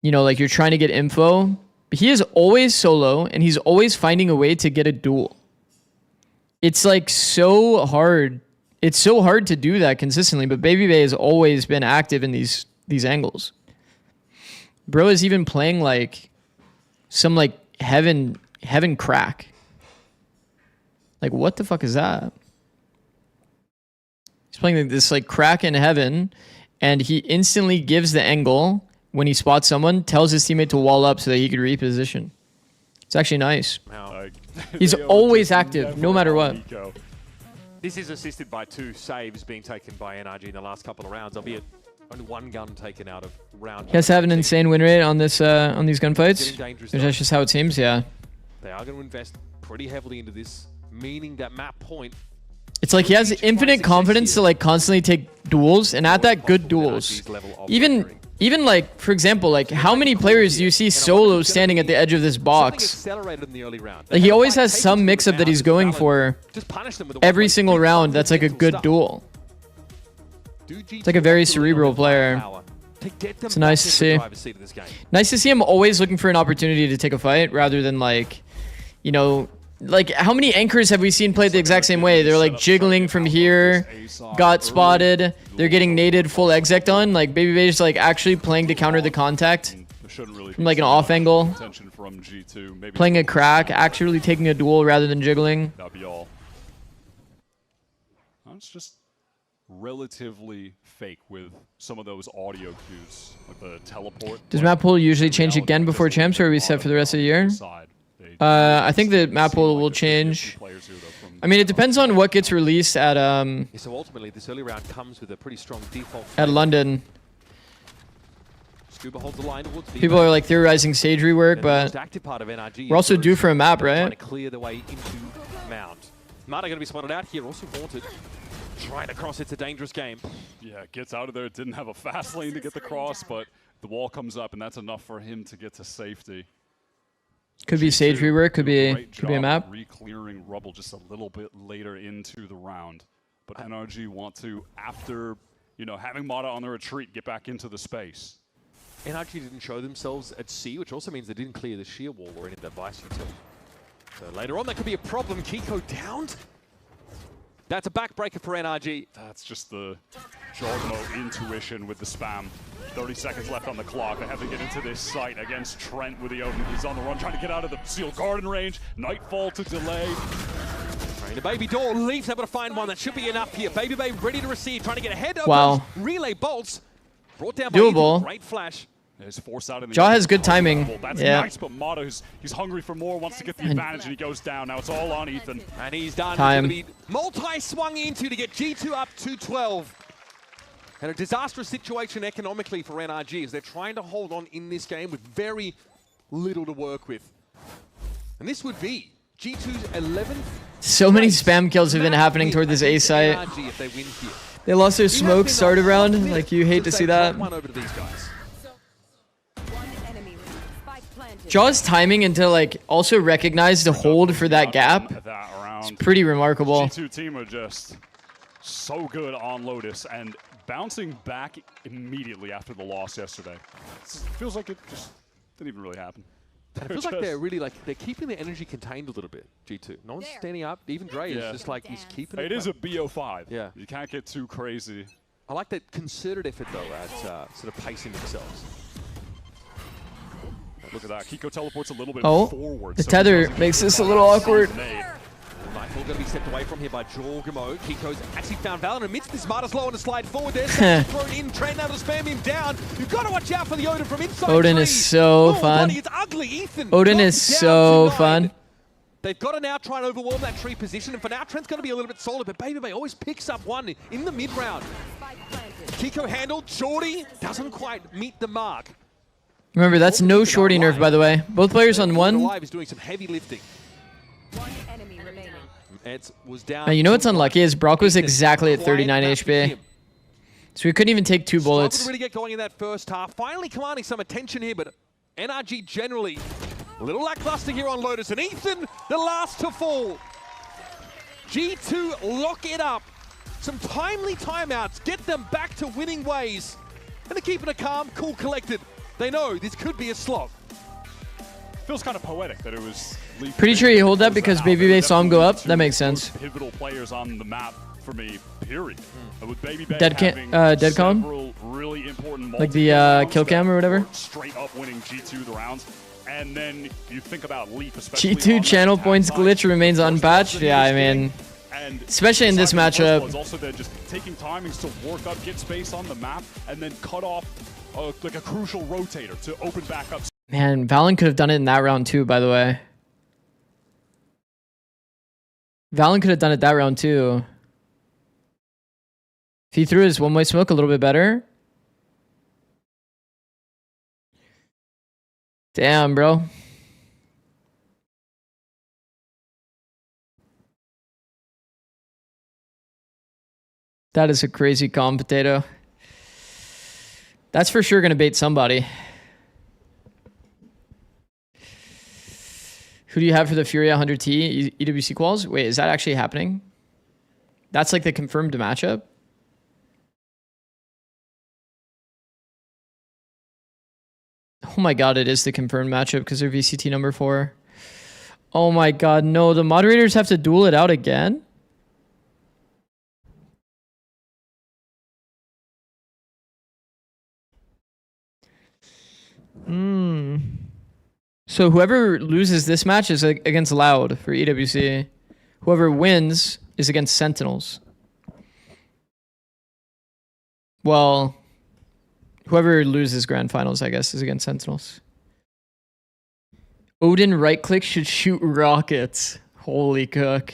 [SPEAKER 4] you know, like, you're trying to get info. But he is always solo, and he's always finding a way to get a duel. It's, like, so hard. It's so hard to do that consistently, but Baby Bay has always been active in these angles. Bro is even playing, like, some, like, heaven crack. Like, what the fuck is that? He's playing like, this, like, crack in heaven, and he instantly gives the angle when he spots someone, tells his teammate to wall up so that he could reposition. It's actually nice. He's always active, no matter what.
[SPEAKER 10] This is assisted by 2 saves being taken by NRG in the last couple of rounds, albeit only 1 gun taken out of round.
[SPEAKER 4] He has to have an insane win rate on this on these gunfights. That's just how it seems, yeah.
[SPEAKER 10] They are going to invest pretty heavily into this, meaning that map point.
[SPEAKER 4] It's like he has infinite confidence to, like, constantly take duels, and at that, good duels. Even like, for example, like, how many players do you see solo standing at the edge of this box? Like, he always has some mix-up that he's going for every single round that's like a good duel. It's like a very cerebral player. It's nice to see. Nice to see him always looking for an opportunity to take a fight rather than, like, you know, like, how many anchors have we seen play the exact same way? They're, like, jiggling from here, got spotted, they're getting naded, full exec on. Like, Baby Bay's, like, actually playing to counter the contact from, like, an off angle. Playing a crack, actually taking a duel rather than jiggling.
[SPEAKER 14] That'd be all. It's just relatively fake with some of those audio cues, like the teleport.
[SPEAKER 4] Does map pool usually change again before champs, or are we set for the rest of the year? I think the map pool will change. I mean, it depends on what gets released at
[SPEAKER 10] So ultimately, this early round comes with a pretty strong default.
[SPEAKER 4] At London.
[SPEAKER 10] Scuba holds the line towards
[SPEAKER 4] People are, like, theorizing Sage rework, but we're also due for a map, right?
[SPEAKER 10] Trying to clear the way into Mount. Mata going to be spotted out here, also Haunted. Trying to cross, it's a dangerous game.
[SPEAKER 14] Yeah, gets out of there. Didn't have a fast lane to get the cross, but the wall comes up, and that's enough for him to get to safety.
[SPEAKER 4] Could be Sage rework, could be a map.
[SPEAKER 14] Re-clearing rubble just a little bit later into the round. But NRG want to, after, you know, having Mata on the retreat, get back into the space.
[SPEAKER 10] NRG didn't show themselves at C, which also means they didn't clear the shear wall or any of that vice utility. So later on, that could be a problem. Kiko downed. That's a backbreaker for NRG.
[SPEAKER 14] That's just the Jogmo intuition with the spam. 30 seconds left on the clock. They have to get into this site against Trent with the Odin. He's on the run, trying to get out of the sealed garden range. Nightfall to delay.
[SPEAKER 10] The Baby Door leaves, able to find one. That should be enough here. Baby Bay ready to receive, trying to get ahead of those relay bolts. Brought down by
[SPEAKER 4] doable.
[SPEAKER 10] Great flash.
[SPEAKER 14] He's forced out in the
[SPEAKER 4] Jaw has good timing.
[SPEAKER 14] That's
[SPEAKER 4] yeah.
[SPEAKER 14] nice, but Mata, he's hungry for more, wants to get the advantage, and he goes down. Now it's all on Ethan.
[SPEAKER 10] And he's done.
[SPEAKER 4] Time.
[SPEAKER 10] He's going to be multi-swung into to get G2 up to 12. And a disastrous situation economically for NRG as they're trying to hold on in this game with very little to work with. And this would be G2's 11th.
[SPEAKER 4] So many spam kills have been happening toward this A site.
[SPEAKER 10] If they win here.
[SPEAKER 4] They lost their smoke start around. Like, you hate to see that.
[SPEAKER 10] One over to these guys.
[SPEAKER 4] Jaw's timing and to, like, also recognize the hold for that gap. It's pretty remarkable.
[SPEAKER 14] G2 team are just so good on Lotus and bouncing back immediately after the loss yesterday. It feels like it just didn't even really happen.
[SPEAKER 10] And it feels like they're really, like, they're keeping their energy contained a little bit, G2. No one's standing up. Even Dre is just like, he's keeping it.
[SPEAKER 14] It is a BO5.
[SPEAKER 10] Yeah.
[SPEAKER 14] You can't get too crazy.
[SPEAKER 10] I like that concerted effort, though, at sort of pacing themselves.
[SPEAKER 14] Look at that. Kiko teleports a little bit
[SPEAKER 4] forward. The tether makes this a little awkward.
[SPEAKER 10] Nightfall going to be stepped away from here by Jorgamo. Kiko's actually found Valen amidst this. Marta's low on a slide forward there. Thrown in, Train now to spam him down. You've got to watch out for the Odin from inside.
[SPEAKER 4] Odin is so fun.
[SPEAKER 10] Buddy, it's ugly. Ethan
[SPEAKER 4] Odin is so fun.
[SPEAKER 10] They've got to now try and overwhelm that tree position, and for now, Trent's going to be a little bit solid, but Baby Bay always picks up one in the mid-round. Kiko handled, Jordy doesn't quite meet the mark.
[SPEAKER 4] Remember, that's no shorty nerf, by the way. Both players on one.
[SPEAKER 10] Alive is doing some heavy lifting.
[SPEAKER 17] One enemy remaining.
[SPEAKER 10] Ed was down.
[SPEAKER 4] Now, you know what's unlucky is Brock was exactly at 39 HP. So we couldn't even take 2 bullets.
[SPEAKER 10] Struggled to really get going in that first half. Finally commanding some attention here, but NRG generally a little lackluster here on Lotus. And Ethan, the last to fall. G2 lock it up. Some timely timeouts, get them back to winning ways. And they're keeping it calm, cool, collected. They know this could be a slog.
[SPEAKER 14] Feels kind of poetic that it was.
[SPEAKER 4] Pretty sure he hold that because Baby Bay saw him go up. That makes sense.
[SPEAKER 14] Pivotal players on the map for me, period. With Baby Bay
[SPEAKER 4] Dead
[SPEAKER 14] several really important
[SPEAKER 4] like the kill cam or whatever.
[SPEAKER 14] Straight up winning G2 the rounds. And then you think about Leap, especially
[SPEAKER 4] G2 channel points glitch remains unpatched. Yeah, I mean, especially in this matchup.
[SPEAKER 14] Also, they're just taking timings to work up, get space on the map, and then cut off like a crucial rotator to open back up.
[SPEAKER 4] Man, Valen could have done it in that round too, by the way. Valen could have done it that round too. If he threw his one-way smoke a little bit better. Damn, bro. That is a crazy calm potato. That's for sure going to bait somebody. Who do you have for the Furia 100T EWC quals? Wait, is that actually happening? That's like the confirmed matchup? Oh my god, it is the confirmed matchup because they're VCT number 4. Oh my god, no. The moderators have to duel it out again? So whoever loses this match is against Loud for EWC. Whoever wins is against Sentinels. Well, whoever loses Grand Finals, I guess, is against Sentinels. Odin right-click should shoot rockets. Holy cook.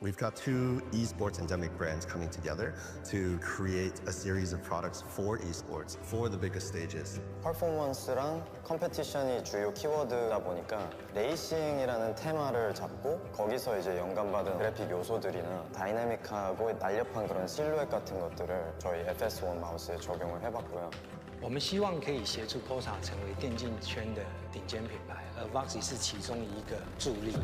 [SPEAKER 21] We've got 2 esports endemic brands coming together to create a series of products for esports, for the biggest stages.
[SPEAKER 22] 퍼포먼스랑 컴페티션이 주요 키워드다 보니까 레이싱이라는 테마를 잡고 거기서 이제 영감받은 그래픽 요소들이나 다이내믹하고 날렵한 그런 실루엣 같은 것들을 저희 FS1 마우스에 적용을 해봤고요.
[SPEAKER 23] 我们希望可以协助 POSA 成为电竞圈的顶尖品牌，而 Voxy 是其中一个助力。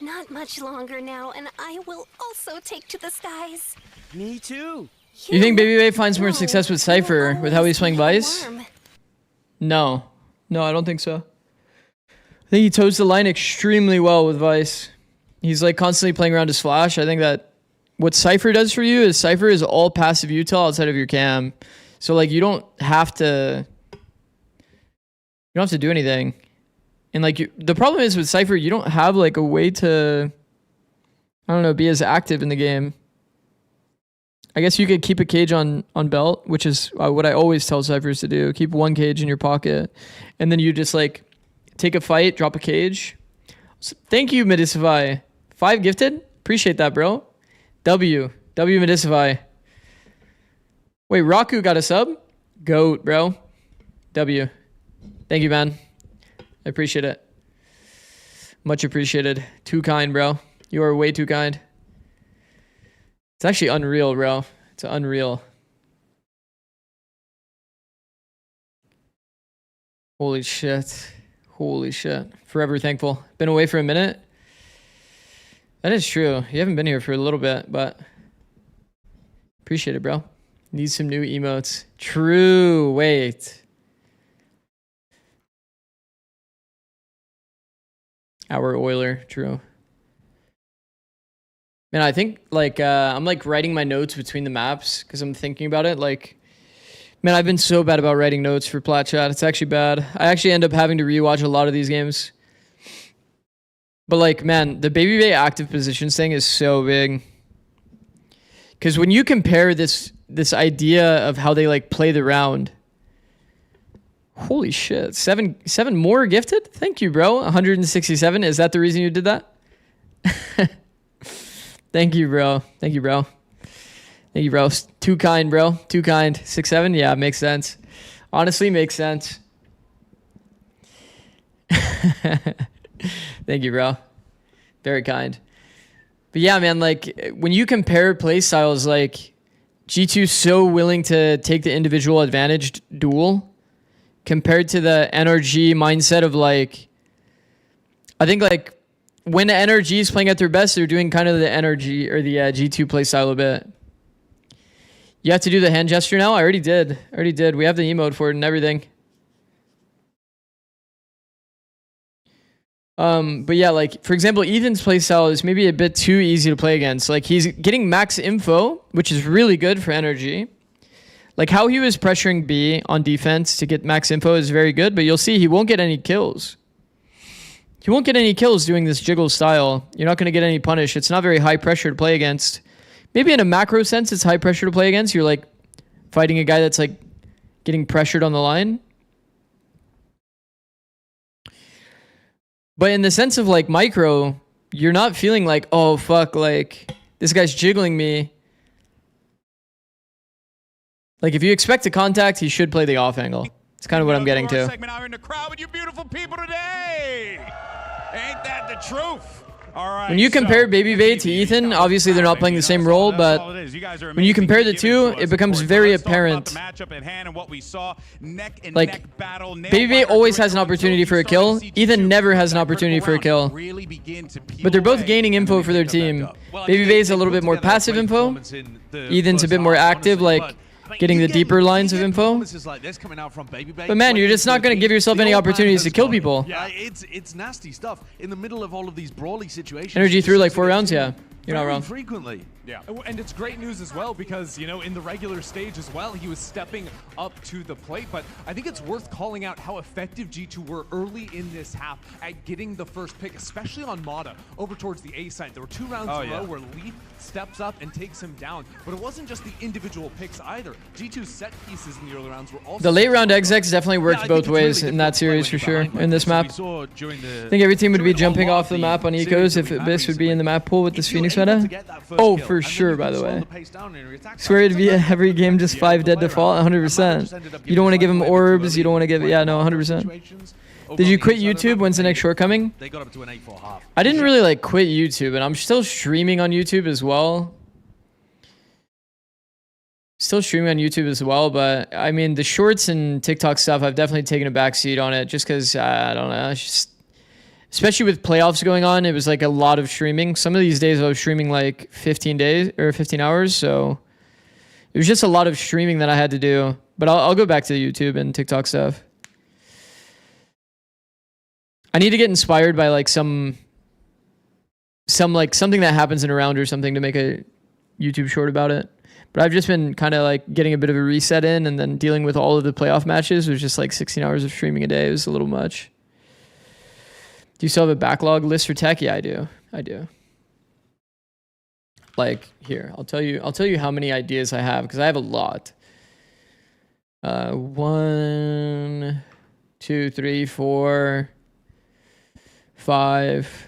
[SPEAKER 24] Not much longer now, and I will also take to the skies.
[SPEAKER 6] Me too.
[SPEAKER 4] You think Baby Bay finds more success with Cypher with how he's playing Vice? No. No, I don't think so. I think he toes the line extremely well with Vice. He's like constantly playing around his flash. I think that what Cypher does for you is Cypher is all passive util outside of your cam. So like you don't have to do anything. And like the problem is with Cypher, you don't have like a way to, I don't know, be as active in the game. I guess you could keep a cage on belt, which is what I always tell Cyphers to do. Keep 1 cage in your pocket. And then you just like take a fight, drop a cage. So, thank you, Medicify. 5 gifted? Appreciate that, bro. W Medicify. Wait, Raku got a sub? Goat, bro. W. Thank you, man. I appreciate it. Much appreciated. Too kind, bro. You are way too kind. It's actually unreal, bro. It's unreal. Holy shit. Holy shit. Forever thankful. Been away for a minute. That is true. You haven't been here for a little bit, but appreciate it, bro. Need some new emotes. True. Wait. Our Euler, true. Man, I think like I'm like writing my notes between the maps because I'm thinking about it. Like, man, I've been so bad about writing notes for Plat Chat. It's actually bad. I actually end up having to rewatch a lot of these games. But like, man, the Baby Bay active positions thing is so big. Because when you compare this idea of how they like play the round, holy shit, seven more gifted? Thank you, bro. 167. Is that the reason you did that? Thank you, bro. Thank you, bro. Thank you, bro. Too kind, bro. Too kind. 6-7? Yeah, makes sense. Honestly, makes sense. Thank you, bro. Very kind. But yeah, man, like when you compare play styles, like G2's so willing to take the individual advantage duel compared to the NRG mindset of like, I think like when NRG is playing at their best, they're doing kind of the NRG or the G2 play style a bit. You have to do the hand gesture now? I already did. We have the emote for it and everything. But yeah, like for example, Ethan's playstyle is maybe a bit too easy to play against. Like he's getting max info, which is really good for NRG. Like how he was pressuring B on defense to get max info is very good, but you'll see he won't get any kills. He won't get any kills doing this jiggle style. You're not going to get any punish. It's not very high pressure to play against. Maybe in a macro sense, it's high pressure to play against. You're like fighting a guy that's like getting pressured on the line. But in the sense of like micro, you're not feeling like, oh fuck, like this guy's jiggling me. Like if you expect a contact, he should play the off angle. It's kind of what I'm getting to.
[SPEAKER 6] Segment out in the crowd with you beautiful people today. Ain't that the truth? All right.
[SPEAKER 4] When you compare Baby Bay to Ethan, obviously they're not playing the same role, but when you compare the two, it becomes very apparent. Like, Baby Bay always has an opportunity for a kill. Ethan never has an opportunity for a kill. But they're both gaining info for their team. Baby Bay is a little bit more passive info. Ethan's a bit more active, like getting the deeper lines of info. But man, you're just not going to give yourself any opportunities to kill people.
[SPEAKER 1] Yeah, it's nasty stuff. In the middle of all of these brawly situations.
[SPEAKER 4] NRG through like 4 rounds, yeah. You're not wrong.
[SPEAKER 3] Frequently. Yeah. And it's great news as well because, you know, in the regular stage as well, he was stepping up to the plate. But I think it's worth calling out how effective G2 were early in this half at getting the first pick, especially on Mata, over towards the A side. There were 2 rounds in a row where Leaf steps up and takes him down. But it wasn't just the individual picks either. G2's set pieces in the early rounds were also...
[SPEAKER 4] The late round execs definitely worked both ways in that series for sure, in this map. I think every team would be jumping off the map on ecos if Abyss would be in the map pool with this Phoenix meta. Oh, for sure, by the way. Swear it'd be every game just 5 dead default, 100%. You don't want to give him orbs, you don't want to give... Yeah, no, 100%. Did you quit YouTube? When's the next shortcoming? I didn't really like quit YouTube, and I'm still streaming on YouTube as well. But I mean, the shorts and TikTok stuff, I've definitely taken a backseat on it just because, I don't know, it's just... Especially with playoffs going on, it was like a lot of streaming. Some of these days I was streaming like 15 days or 15 hours. So it was just a lot of streaming that I had to do. But I'll go back to YouTube and TikTok stuff. I need to get inspired by like some like something that happens in a round or something to make a YouTube short about it. But I've just been kind of like getting a bit of a reset in and then dealing with all of the playoff matches. It was just like 16 hours of streaming a day. It was a little much. Do you still have a backlog list for tech? Yeah, I do. Like here, I'll tell you how many ideas I have because I have a lot. 1, 2, 3, 4, 5,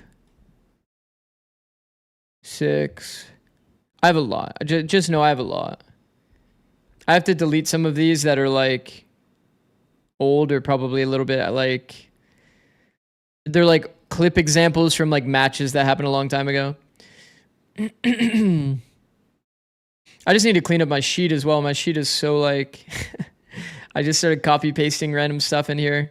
[SPEAKER 4] 6. I have a lot. Just know I have a lot. I have to delete some of these that are like old or probably a little bit like... They're like clip examples from like matches that happened a long time ago. I just need to clean up my sheet as well. My sheet is so like... I just started copy pasting random stuff in here.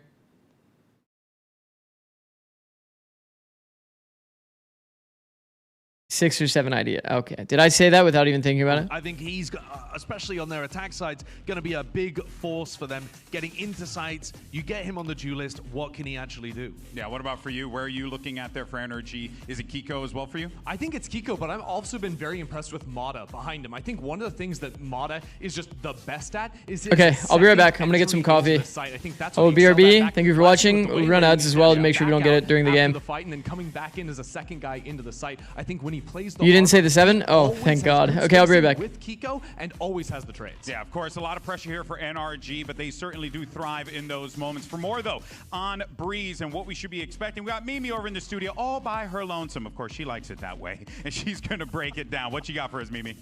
[SPEAKER 4] 6 or 7 idea. Okay. Did I say that without even thinking about it?
[SPEAKER 2] I think he's, especially on their attack sides, going to be a big force for them getting into sites. You get him on the duelist, what can he actually do?
[SPEAKER 5] Yeah, what about for you? Where are you looking at there for NRG? Is it Kiko as well for you?
[SPEAKER 3] I think it's Kiko, but I've also been very impressed with Mata behind him. I think one of the things that Mata is just the best at is...
[SPEAKER 4] Okay, I'll be right back. I'm going to get some coffee.
[SPEAKER 3] I think that's
[SPEAKER 4] Oh, BRB, thank you for watching. We'll run ads as well to make sure we don't get it during the game.
[SPEAKER 3] The fight and then coming back in as a second guy into the site. I think when he plays the
[SPEAKER 4] You didn't say the 7? Oh, thank God. Okay, I'll be right back.
[SPEAKER 3] With Kiko and always has the trades.
[SPEAKER 5] Yeah, of course, a lot of pressure here for NRG, but they certainly do thrive in those moments. For more, though, on Breeze and what we should be expecting, we got Mimi over in the studio all by her lonesome. Of course, she likes it that way, and she's going to break it down. What you got for us, Mimi?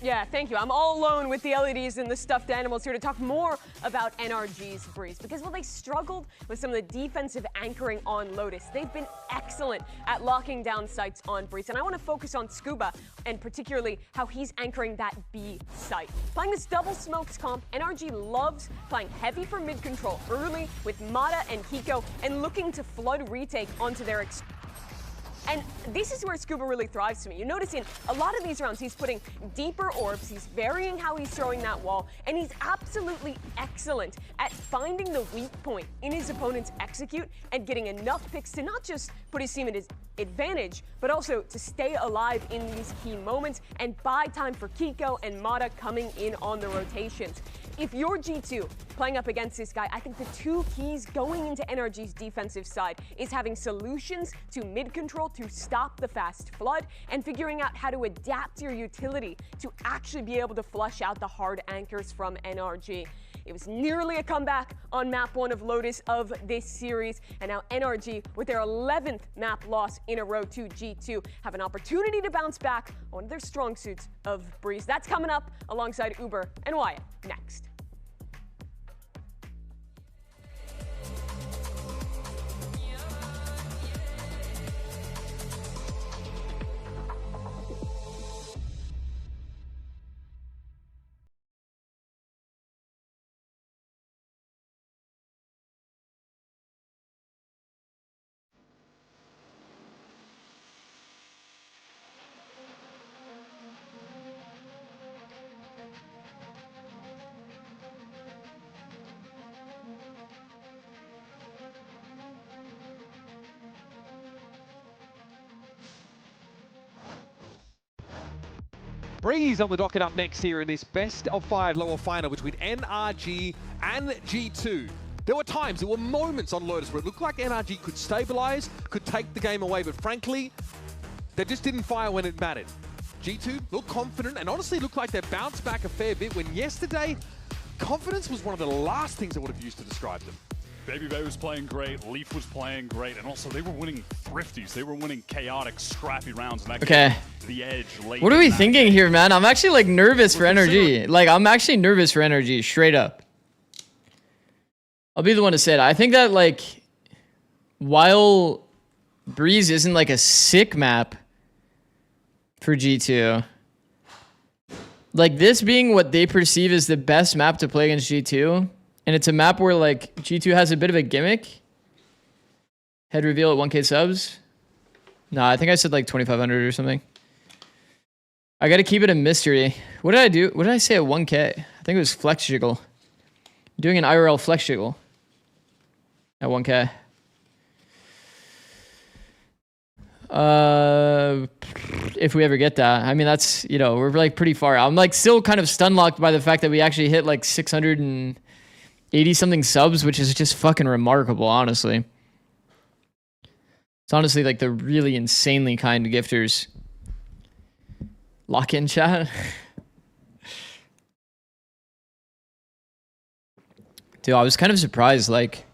[SPEAKER 7] Yeah, thank you. I'm all alone with the LEDs and the stuffed animals here to talk more about NRG's Breeze. Because while they struggled with some of the defensive anchoring on Lotus, they've been excellent at locking down sites on Breeze. And I want to focus on Scuba and particularly how he's anchoring that B site. Playing this double smokes comp, NRG loves playing heavy for mid control early with Mata and Kiko and looking to flood retake onto their and this is where Scuba really thrives to me. You notice in a lot of these rounds, he's putting deeper orbs, he's varying how he's throwing that wall, and he's absolutely excellent at finding the weak point in his opponent's execute and getting enough picks to not just put his team at his advantage, but also to stay alive in these key moments and buy time for Kiko and Mata coming in on the rotations. If you're G2 playing up against this guy, I think the two keys going into NRG's defensive side is having solutions to mid control to stop the fast flood and figuring out how to adapt your utility to actually be able to flush out the hard anchors from NRG. It was nearly a comeback on map 1 of Lotus of this series, and now NRG, with their 11th map loss in a row to G2, have an opportunity to bounce back on one of their strong suits of Breeze. That's coming up alongside Uber and Wyatt next.
[SPEAKER 10] Breeze on the docket up next here in this best of 5 lower final between NRG and G2. There were times, there were moments on Lotus where it looked like NRG could stabilize, could take the game away, but frankly, they just didn't fire when it mattered. G2 looked confident and honestly looked like they bounced back a fair bit when yesterday, confidence was one of the last things I would have used to describe them.
[SPEAKER 14] Baby Bay was playing great, Leaf was playing great, and also they were winning thrifties. They were winning chaotic, scrappy rounds. And that
[SPEAKER 4] Okay.
[SPEAKER 14] The edge late.
[SPEAKER 4] What are we thinking here, man? I'm actually like nervous for NRG. Like, I'm actually nervous for NRG, straight up. I'll be the one to say it. I think that, like, while Breeze isn't like a sick map for G2, like this being what they perceive as the best map to play against G2, and it's a map where like G2 has a bit of a gimmick. Head reveal at 1K subs. Nah, I think I said like 2,500 or something. I gotta keep it a mystery. What did I do? What did I say at 1K? I think it was flex jiggle. Doing an IRL flex jiggle at 1K. If we ever get that. I mean, that's, you know, we're like pretty far out. I'm like still kind of stun locked by the fact that we actually hit like 680 something subs, which is just fucking remarkable, honestly. It's honestly like the really insanely kind gifters. Lock in chat. Dude, I was kind of surprised. Like,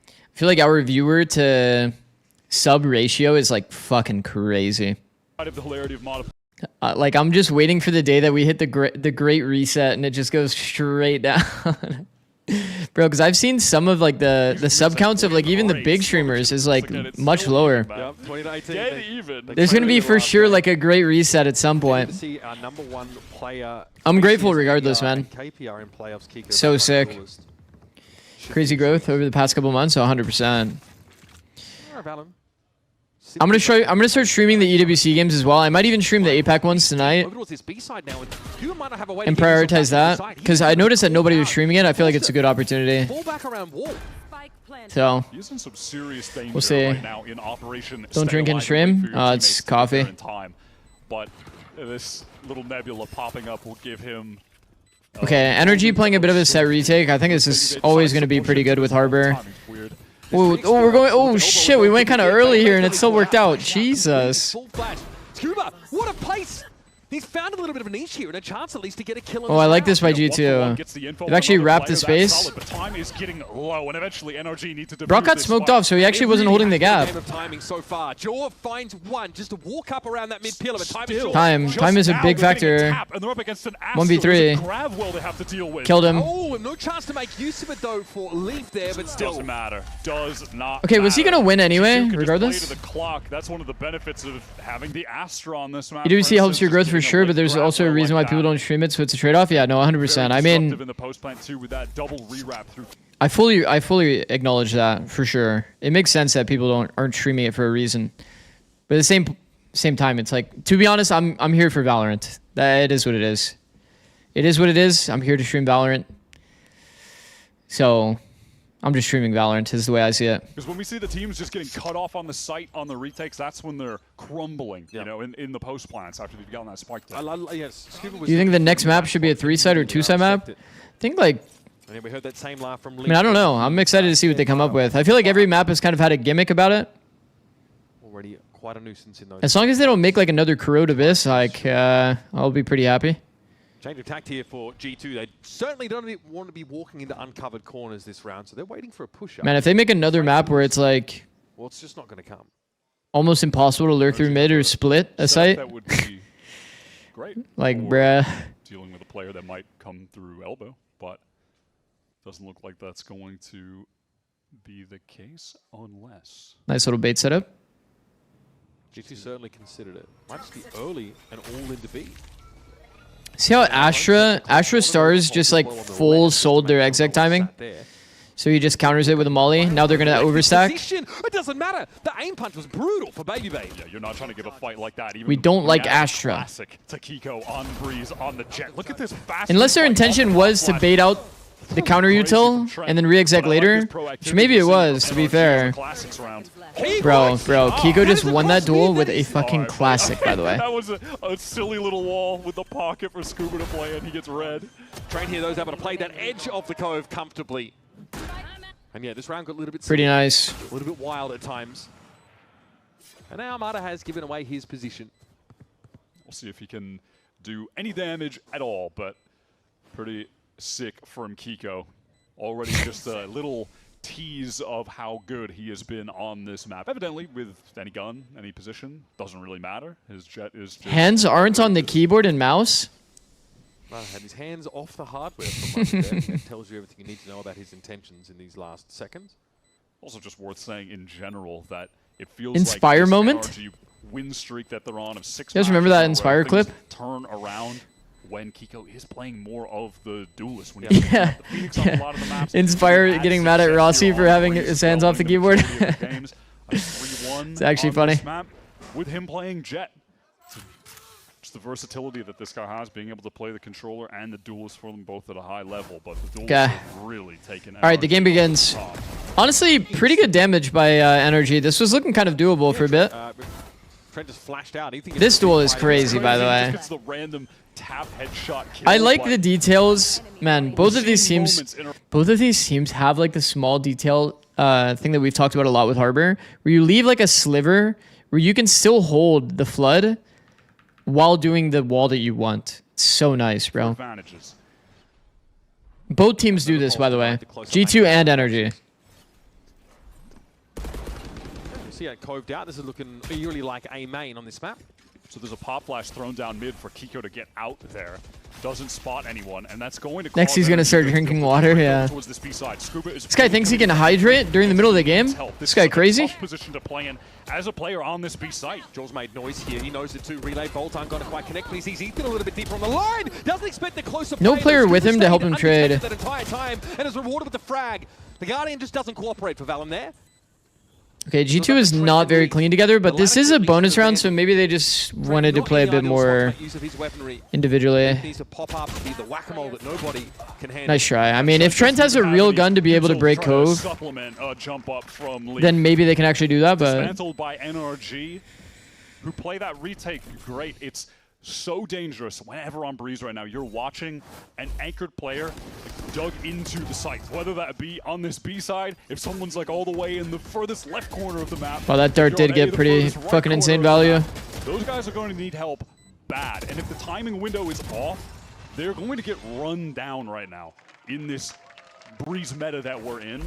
[SPEAKER 4] I feel like our viewer to sub ratio is like fucking crazy.
[SPEAKER 14] Of the hilarity of
[SPEAKER 4] like, I'm just waiting for the day that we hit the great reset and it just goes straight down. Bro, because I've seen some of like the sub counts of like even the big streamers is like much lower.
[SPEAKER 10] Yep, 2019.
[SPEAKER 14] Get even.
[SPEAKER 4] There's gonna be for sure like a great reset at some point.
[SPEAKER 10] See our #1 player.
[SPEAKER 4] I'm grateful regardless, man.
[SPEAKER 10] KPR in playoffs. Kiko
[SPEAKER 4] So sick. Crazy growth over the past couple months, so 100%.
[SPEAKER 10] Alan.
[SPEAKER 4] I'm gonna start streaming the EWC games as well. I might even stream the APAC ones tonight
[SPEAKER 10] Over towards this B side now, and you might not have a way
[SPEAKER 4] and
[SPEAKER 10] to get yourself
[SPEAKER 4] prioritize
[SPEAKER 10] back
[SPEAKER 4] that
[SPEAKER 10] inside.
[SPEAKER 4] because I noticed that nobody was streaming it. I feel like it's a good opportunity.
[SPEAKER 10] Fall back around wall.
[SPEAKER 4] So
[SPEAKER 14] He's in some serious danger
[SPEAKER 4] we'll see.
[SPEAKER 14] right now in Operation
[SPEAKER 4] Don't
[SPEAKER 14] Stay
[SPEAKER 4] drink and
[SPEAKER 14] Alive
[SPEAKER 4] stream.
[SPEAKER 14] and wait for your
[SPEAKER 4] It's
[SPEAKER 14] teammates to get
[SPEAKER 4] coffee.
[SPEAKER 14] there in time. But this little nebula popping up will give him.
[SPEAKER 4] Okay, NRG playing a bit of a set retake. I think this is always going to be pretty good with Harbor. Oh, we're going. Oh shit, we went kind of early here and it still worked out. Jesus.
[SPEAKER 10] Full flash. Scuba, what a place! He's found a little bit of a niche here and a chance at least to get a kill on
[SPEAKER 4] Oh, I like this by G2. They've actually wrapped the space.
[SPEAKER 14] But time is getting low, and eventually NRG need to
[SPEAKER 4] Brock got smoked off, so he actually wasn't holding the gap.
[SPEAKER 10] Game of timing so far. Jaw finds one just to walk up around that mid pillar, but time is short.
[SPEAKER 4] Time is a big factor. 1v3. Killed him.
[SPEAKER 10] Oh, no chance to make use of it though for Leaf there, but still.
[SPEAKER 14] Doesn't matter. Does not.
[SPEAKER 4] Okay, was he gonna win anyway, regardless?
[SPEAKER 14] Play to the clock. That's one of the benefits of having the Astra on this map.
[SPEAKER 4] EWC helps your growth for sure, but there's also a reason why people don't stream it, so it's a trade-off. Yeah, no, 100%. I mean,
[SPEAKER 14] in the post plant too with that double rewrap through.
[SPEAKER 4] I fully acknowledge that for sure. It makes sense that people aren't streaming it for a reason, but at the same time, it's like, to be honest, I'm here for Valorant. That it is what it is. It is what it is. I'm here to stream Valorant, so I'm just streaming Valorant is the way I see it.
[SPEAKER 14] Because when we see the teams just getting cut off on the site on the retakes, that's when they're crumbling, you know, in the post plants after they've gotten that spike down.
[SPEAKER 4] Do you think the next map should be a 3-side or 2-side map? I think like.
[SPEAKER 10] And we heard that same laugh from
[SPEAKER 4] I mean, I don't know. I'm excited to see what they come up with. I feel like every map has kind of had a gimmick about it.
[SPEAKER 10] Already quite a nuisance in those.
[SPEAKER 4] As long as they don't make like another Corrode Abyss, like I'll be pretty happy.
[SPEAKER 10] Change of tact here for G2. They certainly don't want to be walking into uncovered corners this round, so they're waiting for a push-up.
[SPEAKER 4] Man, if they make another map where it's like
[SPEAKER 10] well, it's just not going to come.
[SPEAKER 4] Almost impossible to lurk through mid or split a site.
[SPEAKER 14] That would be great.
[SPEAKER 4] Like, bruh.
[SPEAKER 14] Dealing with a player that might come through elbow, but doesn't look like that's going to be the case unless.
[SPEAKER 4] Nice little bait setup.
[SPEAKER 10] G2 certainly considered it. Might just be early and all into B.
[SPEAKER 4] See how Astra Stars just like full sold their exec timing? So he just counters it with a molly. Now they're gonna overstack.
[SPEAKER 10] It doesn't matter. The aim punch was brutal for Baby.
[SPEAKER 14] Yeah, you're not trying to give a fight like that. Even
[SPEAKER 4] we don't like Astra.
[SPEAKER 14] Classic Takiko on Breeze on the jet. Look at this fast.
[SPEAKER 4] Unless their intention was to bait out the counter util and then re-exec later, which maybe it was, to be fair. Bro, Kiko just won that duel with a fucking classic, by the way.
[SPEAKER 14] That was a silly little wall with the pocket for Scuba to play, and he gets red.
[SPEAKER 10] Train here, those able to play that edge of the cove comfortably. And yeah, this round got a little bit
[SPEAKER 4] pretty nice.
[SPEAKER 10] A little bit wild at times. And now Armada has given away his position.
[SPEAKER 14] We'll see if he can do any damage at all, but pretty sick from Kiko. Already just a little tease of how good he has been on this map. Evidently, with any gun, any position, doesn't really matter. His jet is just
[SPEAKER 4] hands aren't on the keyboard and mouse?
[SPEAKER 10] Well, had his hands off the hardware for much of that. It tells you everything you need to know about his intentions in these last seconds.
[SPEAKER 14] Also just worth saying in general that it feels
[SPEAKER 4] Inspire
[SPEAKER 14] like
[SPEAKER 4] moment?
[SPEAKER 14] NRG win streak that they're on of 6
[SPEAKER 4] You guys remember that Inspire clip?
[SPEAKER 14] Turn around when Kiko is playing more of the duelist. When he has the Phoenix on a lot of the maps.
[SPEAKER 4] Inspire getting mad at Rossi for having his hands off the keyboard. It's actually funny.
[SPEAKER 14] With him playing Jet. Just the versatility that this guy has, being able to play the controller and the duelist for them both at a high level, but the duelist have really taken.
[SPEAKER 4] All right, the game begins. Honestly, pretty good damage by NRG. This was looking kind of doable for a bit.
[SPEAKER 10] Trent just flashed out.
[SPEAKER 4] This duel is crazy, by the way.
[SPEAKER 14] It's the random tap headshot kill.
[SPEAKER 4] I like the details, man. Both of these teams have like the small detail thing that we've talked about a lot with Harbor, where you leave like a sliver where you can still hold the flood while doing the wall that you want. It's so nice, bro. Both teams do this, by the way. G2 and NRG.
[SPEAKER 10] See how it coved out. This is looking eerily like a main on this map.
[SPEAKER 14] So there's a pop flash thrown down mid for Kiko to get out there. Doesn't spot anyone, and that's going to.
[SPEAKER 4] Next, he's gonna start drinking water. Yeah. This guy thinks he can hydrate during the middle of the game. This guy crazy.
[SPEAKER 14] Position to play in as a player on this B site.
[SPEAKER 10] Jaws made noise here. He knows it too. Relay bolt aren't going to quite connect. He sees Ethan a little bit deeper on the line. Doesn't expect the closer.
[SPEAKER 4] No player with him to help him trade.
[SPEAKER 10] That entire time, and is rewarded with the frag. The Guardian just doesn't cooperate for Valen there.
[SPEAKER 4] Okay, G2 is not very clean together, but this is a bonus round, so maybe they just wanted to play a bit more individually. Nice try. I mean, if Trent has a real gun to be able to break Cove, then maybe they can actually do that, but...
[SPEAKER 14] Dismantled by NRG, who play that retake great. It's so dangerous whenever on Breeze right now. You're watching an anchored player dug into the site, whether that be on this B side, if someone's like all the way in the furthest left corner of the map.
[SPEAKER 4] Wow, that dart did get pretty fucking insane value.
[SPEAKER 14] Those guys are going to need help bad, and if the timing window is off, they're going to get run down right now in this Breeze meta that we're in.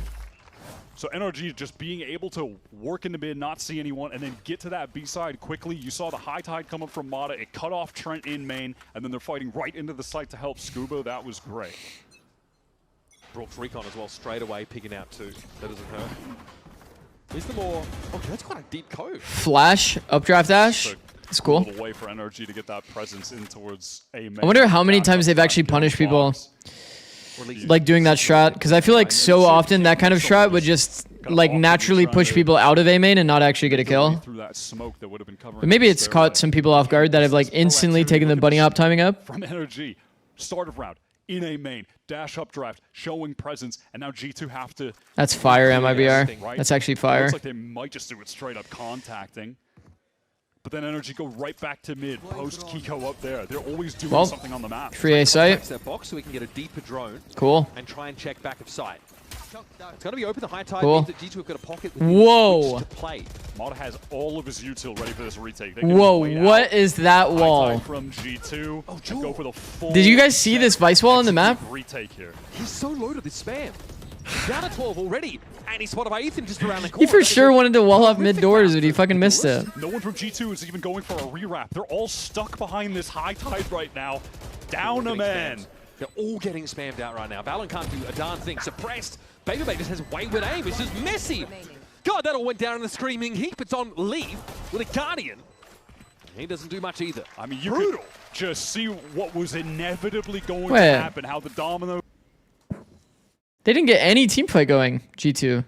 [SPEAKER 14] So NRG just being able to work in the mid, not see anyone, and then get to that B side quickly. You saw the high tide come up from Mata. It cut off Trent in main, and then they're fighting right into the site to help Scuba. That was great.
[SPEAKER 10] Brooks Recon as well, straight away picking out two. That doesn't hurt. Is the more... Okay, that's quite a deep cove.
[SPEAKER 4] Flash, updraft dash. It's cool.
[SPEAKER 14] A little way for NRG to get that presence in towards A main.
[SPEAKER 4] I wonder how many times they've actually punished people like doing that strat, because I feel like so often that kind of strat would just like naturally push people out of A main and not actually get a kill. But maybe it's caught some people off guard that have like instantly taken the bunny hop timing up.
[SPEAKER 14] From NRG, start of round, in A main, dash updraft, showing presence, and now G2 have to...
[SPEAKER 4] That's fire, MIBR. That's actually fire.
[SPEAKER 14] Looks like they might just do it straight up contacting. But then NRG go right back to mid, post Kiko up there. They're always doing something on the map.
[SPEAKER 4] Free A site.
[SPEAKER 10] That box so we can get a deeper drone.
[SPEAKER 4] Cool.
[SPEAKER 10] And try and check back of sight. It's going to be open. The high tide
[SPEAKER 4] cool.
[SPEAKER 10] means that G2 have got a pocket.
[SPEAKER 4] Whoa.
[SPEAKER 10] To play.
[SPEAKER 14] Mata has all of his util ready for this retake.
[SPEAKER 4] Whoa, what is that wall?
[SPEAKER 14] From G2. Oh, go for the full.
[SPEAKER 4] Did you guys see this Vice wall on the map?
[SPEAKER 14] Retake here.
[SPEAKER 10] He's so loaded with spam. Down to 12 already, and he's spotted by Ethan just around the corner.
[SPEAKER 4] He for sure wanted to wall up mid doors, but he fucking missed it.
[SPEAKER 14] No one from G2 is even going for a rewrap. They're all stuck behind this high tide right now. Down a man.
[SPEAKER 10] Spammed. They're all getting spammed out right now. Valen can't do a darn thing. Suppressed. Baby just has wayward aim. It's just messy. God, that all went down in the screaming heap. It's on Leaf with a Guardian. He doesn't do much either.
[SPEAKER 14] I mean, you could just see what was inevitably going to happen. How the domino...
[SPEAKER 4] They didn't get any team fight going, G2.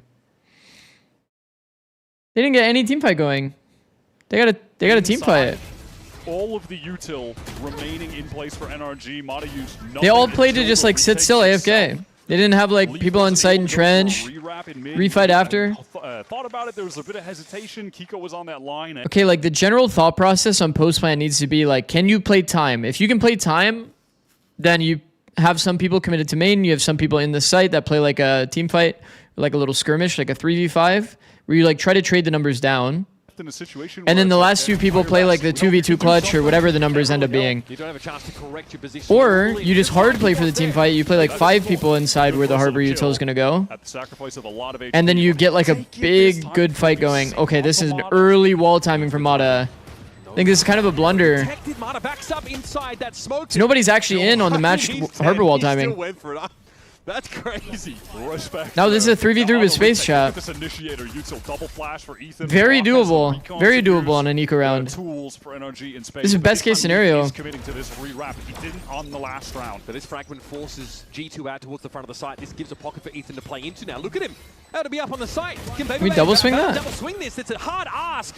[SPEAKER 4] They didn't get any team fight going. They got a team fight.
[SPEAKER 14] All of the util remaining in place for NRG. Mata used nothing.
[SPEAKER 4] They all played to just like sit still AFK. They didn't have like people on site and trench. Refight after.
[SPEAKER 14] Thought about it. There was a bit of hesitation. Kiko was on that line.
[SPEAKER 4] Okay, like the general thought process on post plan needs to be like, can you play time? If you can play time, then you have some people committed to main. You have some people in the site that play like a team fight, like a little skirmish, like a 3v5, where you like try to trade the numbers down. And then the last two people play like the 2v2 clutch or whatever the numbers end up being.
[SPEAKER 10] You don't have a chance to correct your position.
[SPEAKER 4] Or you just hard play for the team fight. You play like 5 people inside where the harbor util is going to go. And then you get like a big good fight going. Okay, this is an early wall timing from Mata. I think this is kind of a blunder. So nobody's actually in on the matched harbor wall timing.
[SPEAKER 10] That's crazy.
[SPEAKER 4] Now this is a 3v3 with space chat. Very doable. Very doable on an eco round. This is best case scenario.
[SPEAKER 14] Committing to this rewrap. He didn't on the last round.
[SPEAKER 10] But this fragment forces G2 out towards the front of the site. This gives a pocket for Ethan to play into now. Look at him. How to be up on the site.
[SPEAKER 4] Can we double swing that?
[SPEAKER 10] Double swing this. It's a hard ask.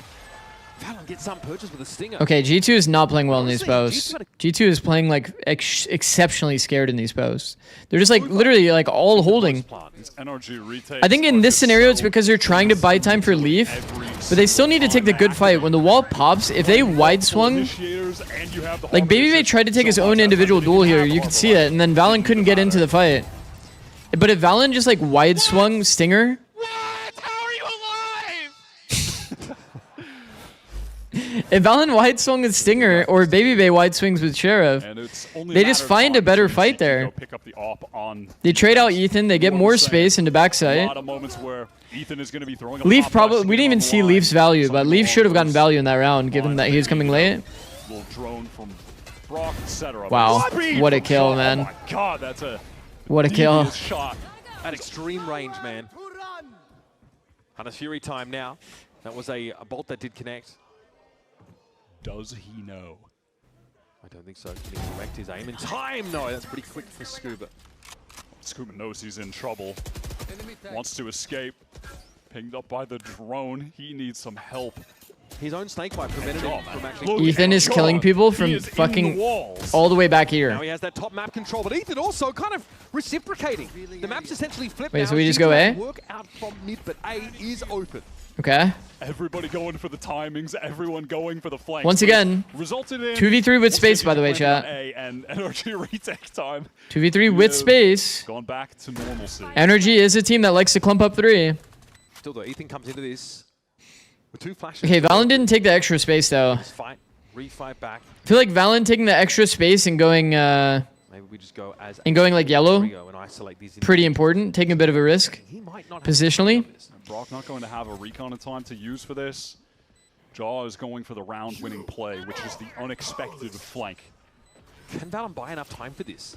[SPEAKER 10] Valen gets some purchase with a stinger.
[SPEAKER 4] Okay, G2 is not playing well in these posts. G2 is playing like exceptionally scared in these posts. They're just like literally like all holding. I think in this scenario it's because they're trying to buy time for Leaf, but they still need to take the good fight. When the wall pops, if they wide swung, like Baby tried to take his own individual duel here, you can see it, and then Valen couldn't get into the fight. But if Valen just like wide swung stinger, if Valen wide swung with Stinger or Baby wide swings with Sheriff, they just find a better fight there. They trade out Ethan, they get more space into backside. Leaf probably, we didn't even see Leaf's value, but Leaf should have gotten value in that round given that he was coming late. Wow, what a kill, man.
[SPEAKER 14] Oh my God, that's a
[SPEAKER 4] what a kill.
[SPEAKER 14] Shot.
[SPEAKER 10] At extreme range, man. Hunter's Fury time now. That was a bolt that did connect.
[SPEAKER 14] Does he know?
[SPEAKER 10] I don't think so. Can he correct his aim in time? No, that's pretty quick for Scuba.
[SPEAKER 14] Scuba knows he's in trouble. Wants to escape. Pinged up by the drone. He needs some help.
[SPEAKER 10] His own snake bite prevented him from actually...
[SPEAKER 4] Ethan is killing people from fucking all the way back
[SPEAKER 10] Now
[SPEAKER 4] here.
[SPEAKER 10] he has that top map control, but Ethan also kind of reciprocating. The map's essentially flipped
[SPEAKER 4] Wait,
[SPEAKER 10] now.
[SPEAKER 4] so we just go A?
[SPEAKER 10] Work out from mid, but A is open.
[SPEAKER 4] Okay.
[SPEAKER 14] Everybody going for the timings, everyone going for the flanks.
[SPEAKER 4] Once again,
[SPEAKER 14] resulted in
[SPEAKER 4] 2v3 with space, by the way, chat.
[SPEAKER 14] A and NRG retake time.
[SPEAKER 4] 2v3 with space.
[SPEAKER 14] Gone back to normalcy.
[SPEAKER 4] NRG is a team that likes to clump up 3.
[SPEAKER 10] Still though, Ethan comes into this with 2 flashes.
[SPEAKER 4] Okay, Valen didn't take the extra space though.
[SPEAKER 10] Fight, refight back.
[SPEAKER 4] I feel like Valen taking the extra space and going
[SPEAKER 10] Maybe we just go as
[SPEAKER 4] like yellow.
[SPEAKER 10] and isolate these
[SPEAKER 4] Pretty important. Taking a bit of a risk. Positionally.
[SPEAKER 14] Brock not going to have a recon in time to use for this. Jaw is going for the round-winning play, which is the unexpected flank.
[SPEAKER 10] Can Valen buy enough time for this?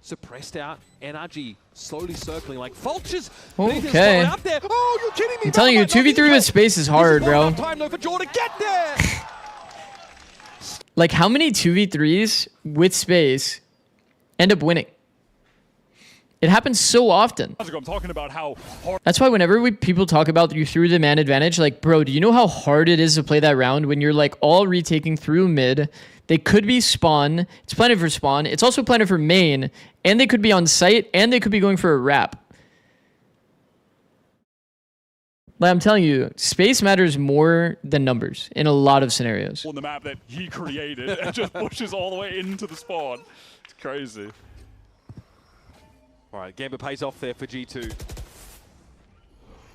[SPEAKER 10] Suppressed out, NRG slowly circling like vultures.
[SPEAKER 4] Okay.
[SPEAKER 10] Out there. Oh, you're kidding me!
[SPEAKER 4] I'm telling you, 2v3 with space is hard, bro.
[SPEAKER 10] Time though for Jaw to get there.
[SPEAKER 4] Like, how many 2v3s with space end up winning? It happens so often.
[SPEAKER 14] I'm talking about how hard.
[SPEAKER 4] That's why whenever people talk about you threw the man advantage, like, bro, do you know how hard it is to play that round when you're like all retaking through mid? They could be spawn. It's planted for spawn. It's also planted for main. And they could be on site. And they could be going for a wrap. Like, I'm telling you, space matters more than numbers in a lot of scenarios.
[SPEAKER 14] On the map that he created and just pushes all the way into the spawn. It's crazy.
[SPEAKER 10] All right, Gambit pays off there for G2.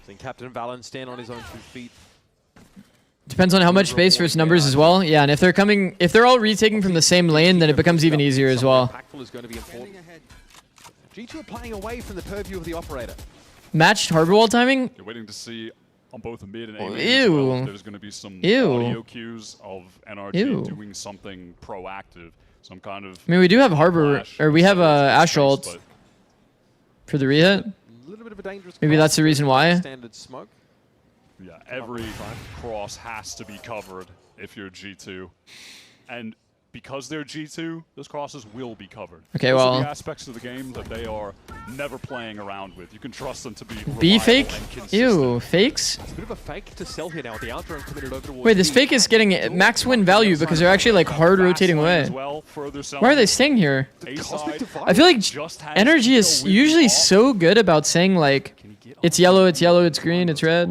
[SPEAKER 10] Seeing Captain Valen stand on his own 2 feet.
[SPEAKER 4] Depends on how much space versus numbers as well. Yeah, and if they're all retaking from the same lane, then it becomes even easier as well.
[SPEAKER 10] Impactful is going to be important. G2 are playing away from the purview of the operator.
[SPEAKER 4] Matched harbor wall timing?
[SPEAKER 14] You're waiting to see on both mid and A.
[SPEAKER 4] Ew.
[SPEAKER 14] There's going to be some
[SPEAKER 4] Ew.
[SPEAKER 14] audio cues of NRG doing something proactive. Some kind of...
[SPEAKER 4] I mean, we do have harbor, or we have Ash ult for the re-hit.
[SPEAKER 10] A little bit of a dangerous
[SPEAKER 4] Maybe that's the reason why.
[SPEAKER 10] Standard smoke.
[SPEAKER 14] Yeah, every cross has to be covered if you're G2. And because they're G2, those crosses will be covered.
[SPEAKER 4] Okay,
[SPEAKER 14] those
[SPEAKER 4] well...
[SPEAKER 14] are the aspects of the game that they are never playing around with. You can trust them to be
[SPEAKER 4] B fake?
[SPEAKER 14] and consistent.
[SPEAKER 4] Ew, fakes?
[SPEAKER 10] It's a bit of a fake to sell here now with the outdrawn committed over towards
[SPEAKER 4] Wait, this fake is getting max win value because they're actually like hard rotating away. Why are they staying here? I feel like NRG is usually so good about saying like, it's yellow, it's green, it's red.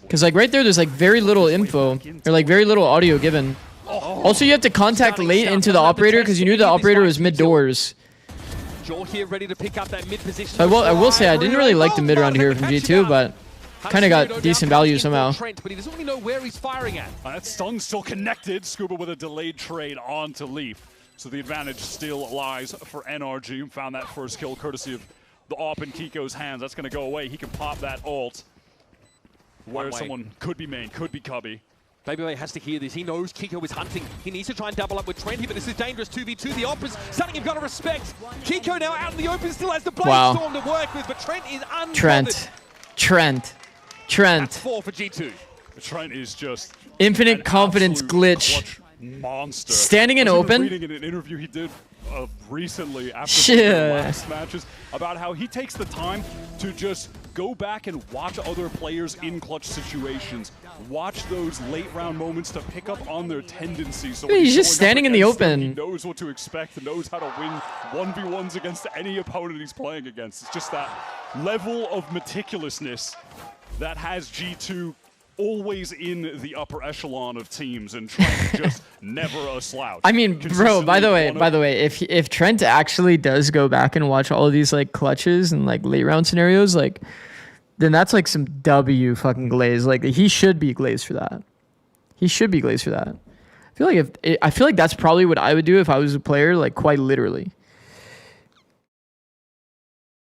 [SPEAKER 4] Because like right there, there's like very little info or like very little audio given. Also, you have to contact late into the operator because you knew the operator was mid doors.
[SPEAKER 10] Jaw here ready to pick up that mid position.
[SPEAKER 4] So I will say I didn't really like the mid round here from G2, but kind of got decent value somehow.
[SPEAKER 10] But he doesn't really know where he's firing at.
[SPEAKER 14] That stun's still connected. Scuba with a delayed trade onto Leaf. So the advantage still lies for NRG. Found that first kill courtesy of the AWP in Kiko's hands. That's going to go away. He can pop that ult. Where someone could be main, could be Cubby.
[SPEAKER 10] Baby has to hear this. He knows Kiko is hunting. He needs to try and double up with Trent here, but this is dangerous. 2v2. The AWP is something you've got to respect. Kiko now out in the open, still has the Blade Storm to work with, but Trent is uncovered.
[SPEAKER 4] Trent.
[SPEAKER 10] That's 4 for G2.
[SPEAKER 14] Trent is just
[SPEAKER 4] infinite confidence glitch.
[SPEAKER 14] Monster.
[SPEAKER 4] Standing in open.
[SPEAKER 14] Reading in an interview he did recently after the last matches about how he takes the time to just go back and watch other players in clutch situations, watch those late round moments to pick up on their tendencies. So
[SPEAKER 4] he's just standing in the open.
[SPEAKER 14] He knows what to expect and knows how to win 1v1s against any opponent he's playing against. It's just that level of meticulousness that has G2 always in the upper echelon of teams and trying to just never a slouch.
[SPEAKER 4] I mean, bro, by the way, if Trent actually does go back and watch all of these like clutches and like late round scenarios, like, then that's like some W fucking glaze. Like, he should be glazed for that. He should be glazed for that. I feel like that's probably what I would do if I was a player, like quite literally.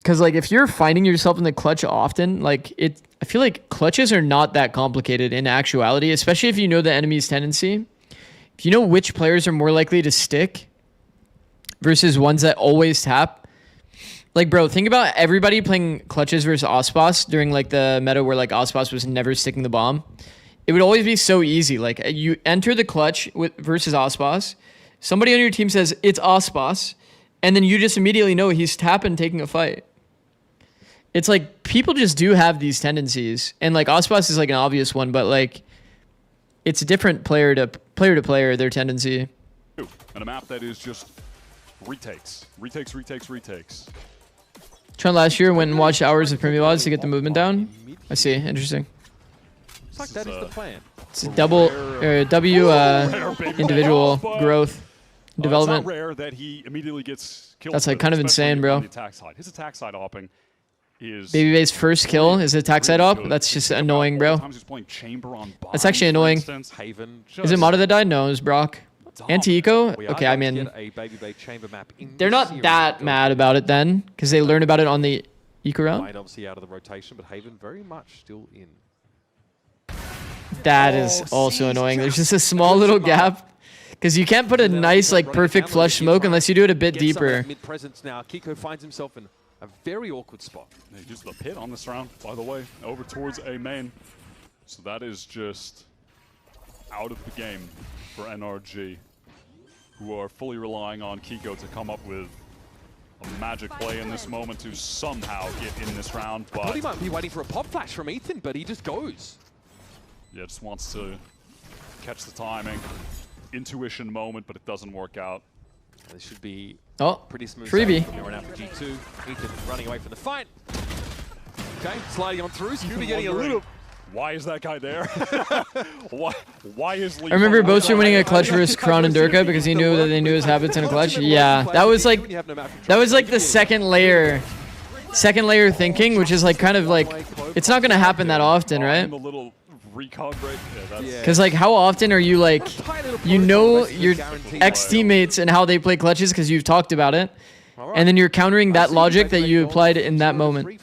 [SPEAKER 4] Because like if you're finding yourself in the clutch often, like I feel like clutches are not that complicated in actuality, especially if you know the enemy's tendency. If you know which players are more likely to stick versus ones that always tap. Like, bro, think about everybody playing clutches versus Ospas during like the meta where like Ospas was never sticking the bomb. It would always be so easy. Like you enter the clutch versus Ospas. Somebody on your team says it's Ospas, and then you just immediately know he's tapping taking a fight. It's like people just do have these tendencies, and like Ospas is like an obvious one, but like it's different player to player their tendency.
[SPEAKER 14] And a map that is just retakes.
[SPEAKER 4] Trying last year went and watched hours of Premier Laws to get the movement down. I see. Interesting.
[SPEAKER 13] It's like that is the plan.
[SPEAKER 4] It's a double W individual growth development.
[SPEAKER 14] It's not rare that he immediately gets killed.
[SPEAKER 4] That's like kind of insane, bro.
[SPEAKER 14] On the attack side. His attack side hopping is
[SPEAKER 4] Babybay's first kill is attack side op. That's just annoying, bro. That's actually annoying.
[SPEAKER 13] Haven.
[SPEAKER 4] Is it Mata that died? No, it was Brock. Anti-eco? Okay, I mean, they're not that mad about it then, because they learn about it on the eco round.
[SPEAKER 13] Obviously out of the rotation, but Haven very much still in.
[SPEAKER 4] That is also annoying. There's just a small little gap, because you can't put a nice, like, perfect flush smoke unless you do it a bit deeper.
[SPEAKER 13] Mid presence now. Kiko finds himself in a very awkward spot.
[SPEAKER 14] He uses the pit on this round, by the way, over towards A main. So that is just out of the game for NRG, who are fully relying on Kiko to come up with a magic play in this moment to somehow get in this round.
[SPEAKER 13] I thought he might be waiting for a pop flash from Ethan, but he just goes.
[SPEAKER 14] Yeah, just wants to catch the timing. Intuition moment, but it doesn't work out.
[SPEAKER 13] This should be
[SPEAKER 4] pretty
[SPEAKER 13] smooth.
[SPEAKER 4] freebie.
[SPEAKER 13] From here on out for G2. Ethan running away from the fight. Okay, sliding on through. Scooby getting a little...
[SPEAKER 14] Why is that guy there? why is Lee?
[SPEAKER 4] I remember Boaster winning a clutch versus Kron and Durka because he knew that they knew his habits in a clutch. Yeah, that was like the second layer thinking, which is like kind of like it's not gonna happen that often, right? Because like how often are you like you know your ex teammates and how they play clutches because you've talked about it, and then you're countering that logic that you applied in that moment.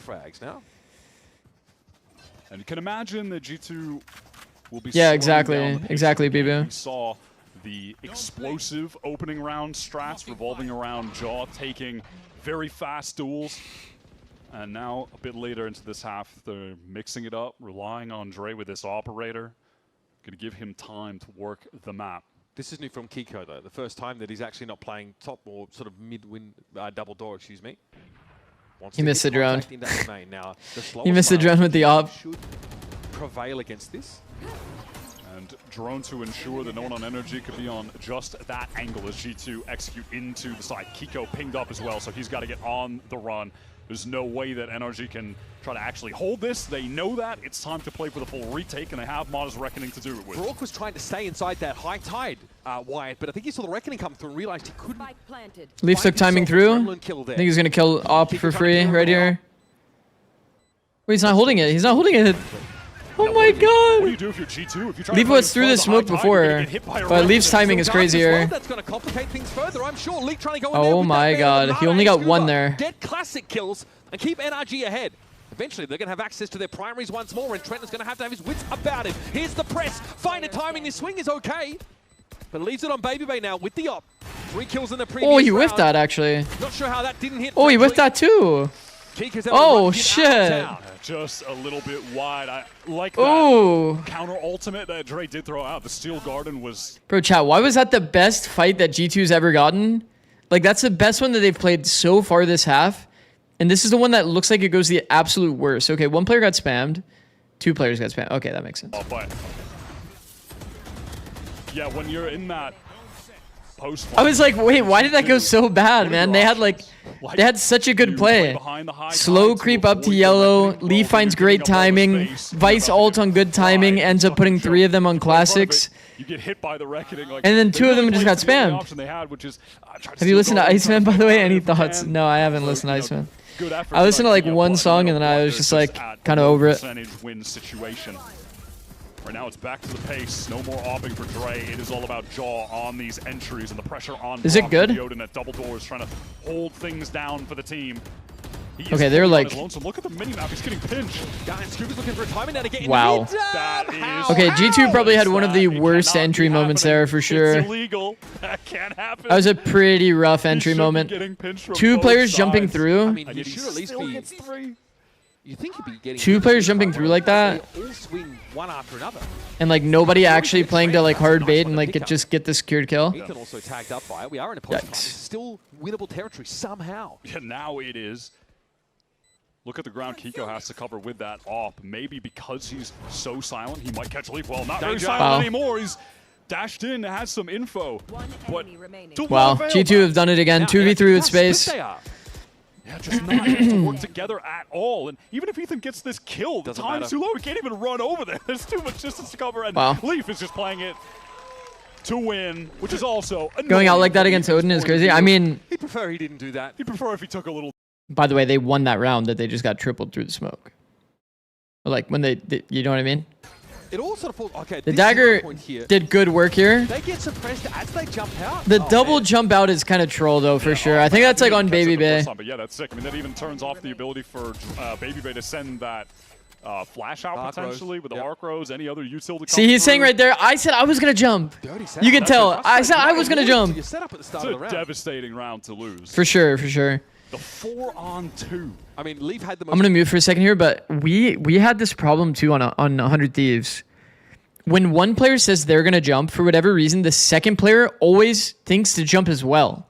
[SPEAKER 14] And you can imagine that G2 will be
[SPEAKER 4] exactly, Bibu.
[SPEAKER 14] We saw the explosive opening round strats revolving around Jaw, taking very fast duels. And now, a bit later into this half, they're mixing it up, relying on Dre with this operator. Going to give him time to work the map.
[SPEAKER 13] This is new from Kiko, though. The first time that he's actually not playing top or sort of mid-win double door, excuse me.
[SPEAKER 4] He missed the drone.
[SPEAKER 13] Now,
[SPEAKER 4] he missed the drone with the op.
[SPEAKER 13] Should prevail against this.
[SPEAKER 14] And drone to ensure that no one on NRG could be on just that angle as G2 execute into the side. Kiko pinged up as well, so he's got to get on the run. There's no way that NRG can try to actually hold this. They know that. It's time to play for the full retake, and they have Mata's Reckoning to do it with.
[SPEAKER 13] Brock was trying to stay inside that high tide, Wyatt, but I think he saw the Reckoning come through and realized he couldn't.
[SPEAKER 4] Leaf took timing through. I think he's going to kill op for free right here. Wait, he's not holding it. He's not holding it. Oh my god!
[SPEAKER 14] What do you do if you're G2? If you try
[SPEAKER 4] Leaf was through the smoke before, but Leaf's timing is crazier.
[SPEAKER 13] That's going to complicate things further. I'm sure Leaf trying to go in
[SPEAKER 4] Oh my god, he only got one there.
[SPEAKER 13] Get classic kills and keep NRG ahead. Eventually, they're going to have access to their primaries once more, and Trenton's going to have his wits about him. Here's the press. Find a timing. This swing is okay, but leaves it on Babybay now with the op. 3 kills in the previous
[SPEAKER 4] Oh, he whiffed
[SPEAKER 13] round.
[SPEAKER 4] that, actually.
[SPEAKER 13] Not sure how that didn't hit.
[SPEAKER 4] Oh, he whiffed that, too. Oh, shit.
[SPEAKER 14] Just a little bit wide. I like that counter ultimate that Dre did throw out. The Steel Garden was...
[SPEAKER 4] Bro, chat, why was that the best fight that G2's ever gotten? Like, that's the best one that they've played so far this half. And this is the one that looks like it goes the absolute worst. Okay, 1 player got spammed. 2 players got spammed. Okay, that makes sense.
[SPEAKER 14] Oh, but yeah, when you're in that post...
[SPEAKER 4] I was like, wait, why did that go so bad, man? They had like... They had such a good play. Slow creep up to yellow. Lee finds great timing. Vice ult on good timing. Ends up putting 3 of them on classics.
[SPEAKER 14] You get hit by the Reckoning. Like,
[SPEAKER 4] and then 2 of them just got spammed. Have you listened to Iceman, by the way? Any thoughts? No, I haven't listened to Iceman. I listened to like 1 song and then I was just like kind of over it.
[SPEAKER 14] Win situation. Right now it's back to the pace. No more opping for Dre. It is all about Jaw on these entries and the pressure on.
[SPEAKER 4] Is it good?
[SPEAKER 14] Yoden at double doors trying to hold things down for the team.
[SPEAKER 4] Okay, they're like...
[SPEAKER 14] Look at the mini-map. He's getting pinched.
[SPEAKER 13] Scuba's looking for a timing now to get in
[SPEAKER 4] wow. Okay, G2 probably had one of the worst entry moments there for sure.
[SPEAKER 14] It's illegal. That can't happen.
[SPEAKER 4] That was a pretty rough entry moment. 2 players jumping through.
[SPEAKER 13] I mean, he should at least be... You think he'd be getting
[SPEAKER 4] 2 players jumping through like that?
[SPEAKER 13] They all swing one after another.
[SPEAKER 4] And like nobody actually playing to like hard bait and like just get the secured kill.
[SPEAKER 13] Ethan also tagged up by it. We are in a post fight. It's still winnable territory somehow.
[SPEAKER 14] Yeah, now it is. Look at the ground Kiko has to cover with that op. Maybe because he's so silent, he might catch a leap. Well, not very silent anymore. He's dashed in, has some info. But
[SPEAKER 4] wow, G2 have done it again. 2v3 with space.
[SPEAKER 14] Yeah, just not able to work together at all. And even if Ethan gets this kill, the time's too low. He can't even run over there. There's too much distance to cover. And Leaf is just playing it to win, which is also
[SPEAKER 4] going out like that against Odin is crazy. I mean,
[SPEAKER 13] he'd prefer he didn't do that.
[SPEAKER 14] He'd prefer if he took a little.
[SPEAKER 4] By the way, they won that round that they just got tripled through the smoke. Like when they you know what I mean?
[SPEAKER 13] It all sort of falls. Okay,
[SPEAKER 4] the dagger did good work here.
[SPEAKER 13] They get suppressed as they jump out.
[SPEAKER 4] The double jump out is kind of troll though, for sure. I think that's like on Baby Bay.
[SPEAKER 14] But yeah, that's sick. I mean, that even turns off the ability for Baby Bay to send that flash out potentially with the arc rose, any other util to come
[SPEAKER 4] See, he's saying right there, I said I was going to jump. You can tell. I said I was going to jump.
[SPEAKER 14] It's a devastating round to lose.
[SPEAKER 4] For sure, for sure.
[SPEAKER 14] The 4-on-2.
[SPEAKER 13] I mean, Leaf had the most.
[SPEAKER 4] I'm going to mute for a second here, but we had this problem too on 100 Thieves. When one player says they're going to jump, for whatever reason, the second player always thinks to jump as well.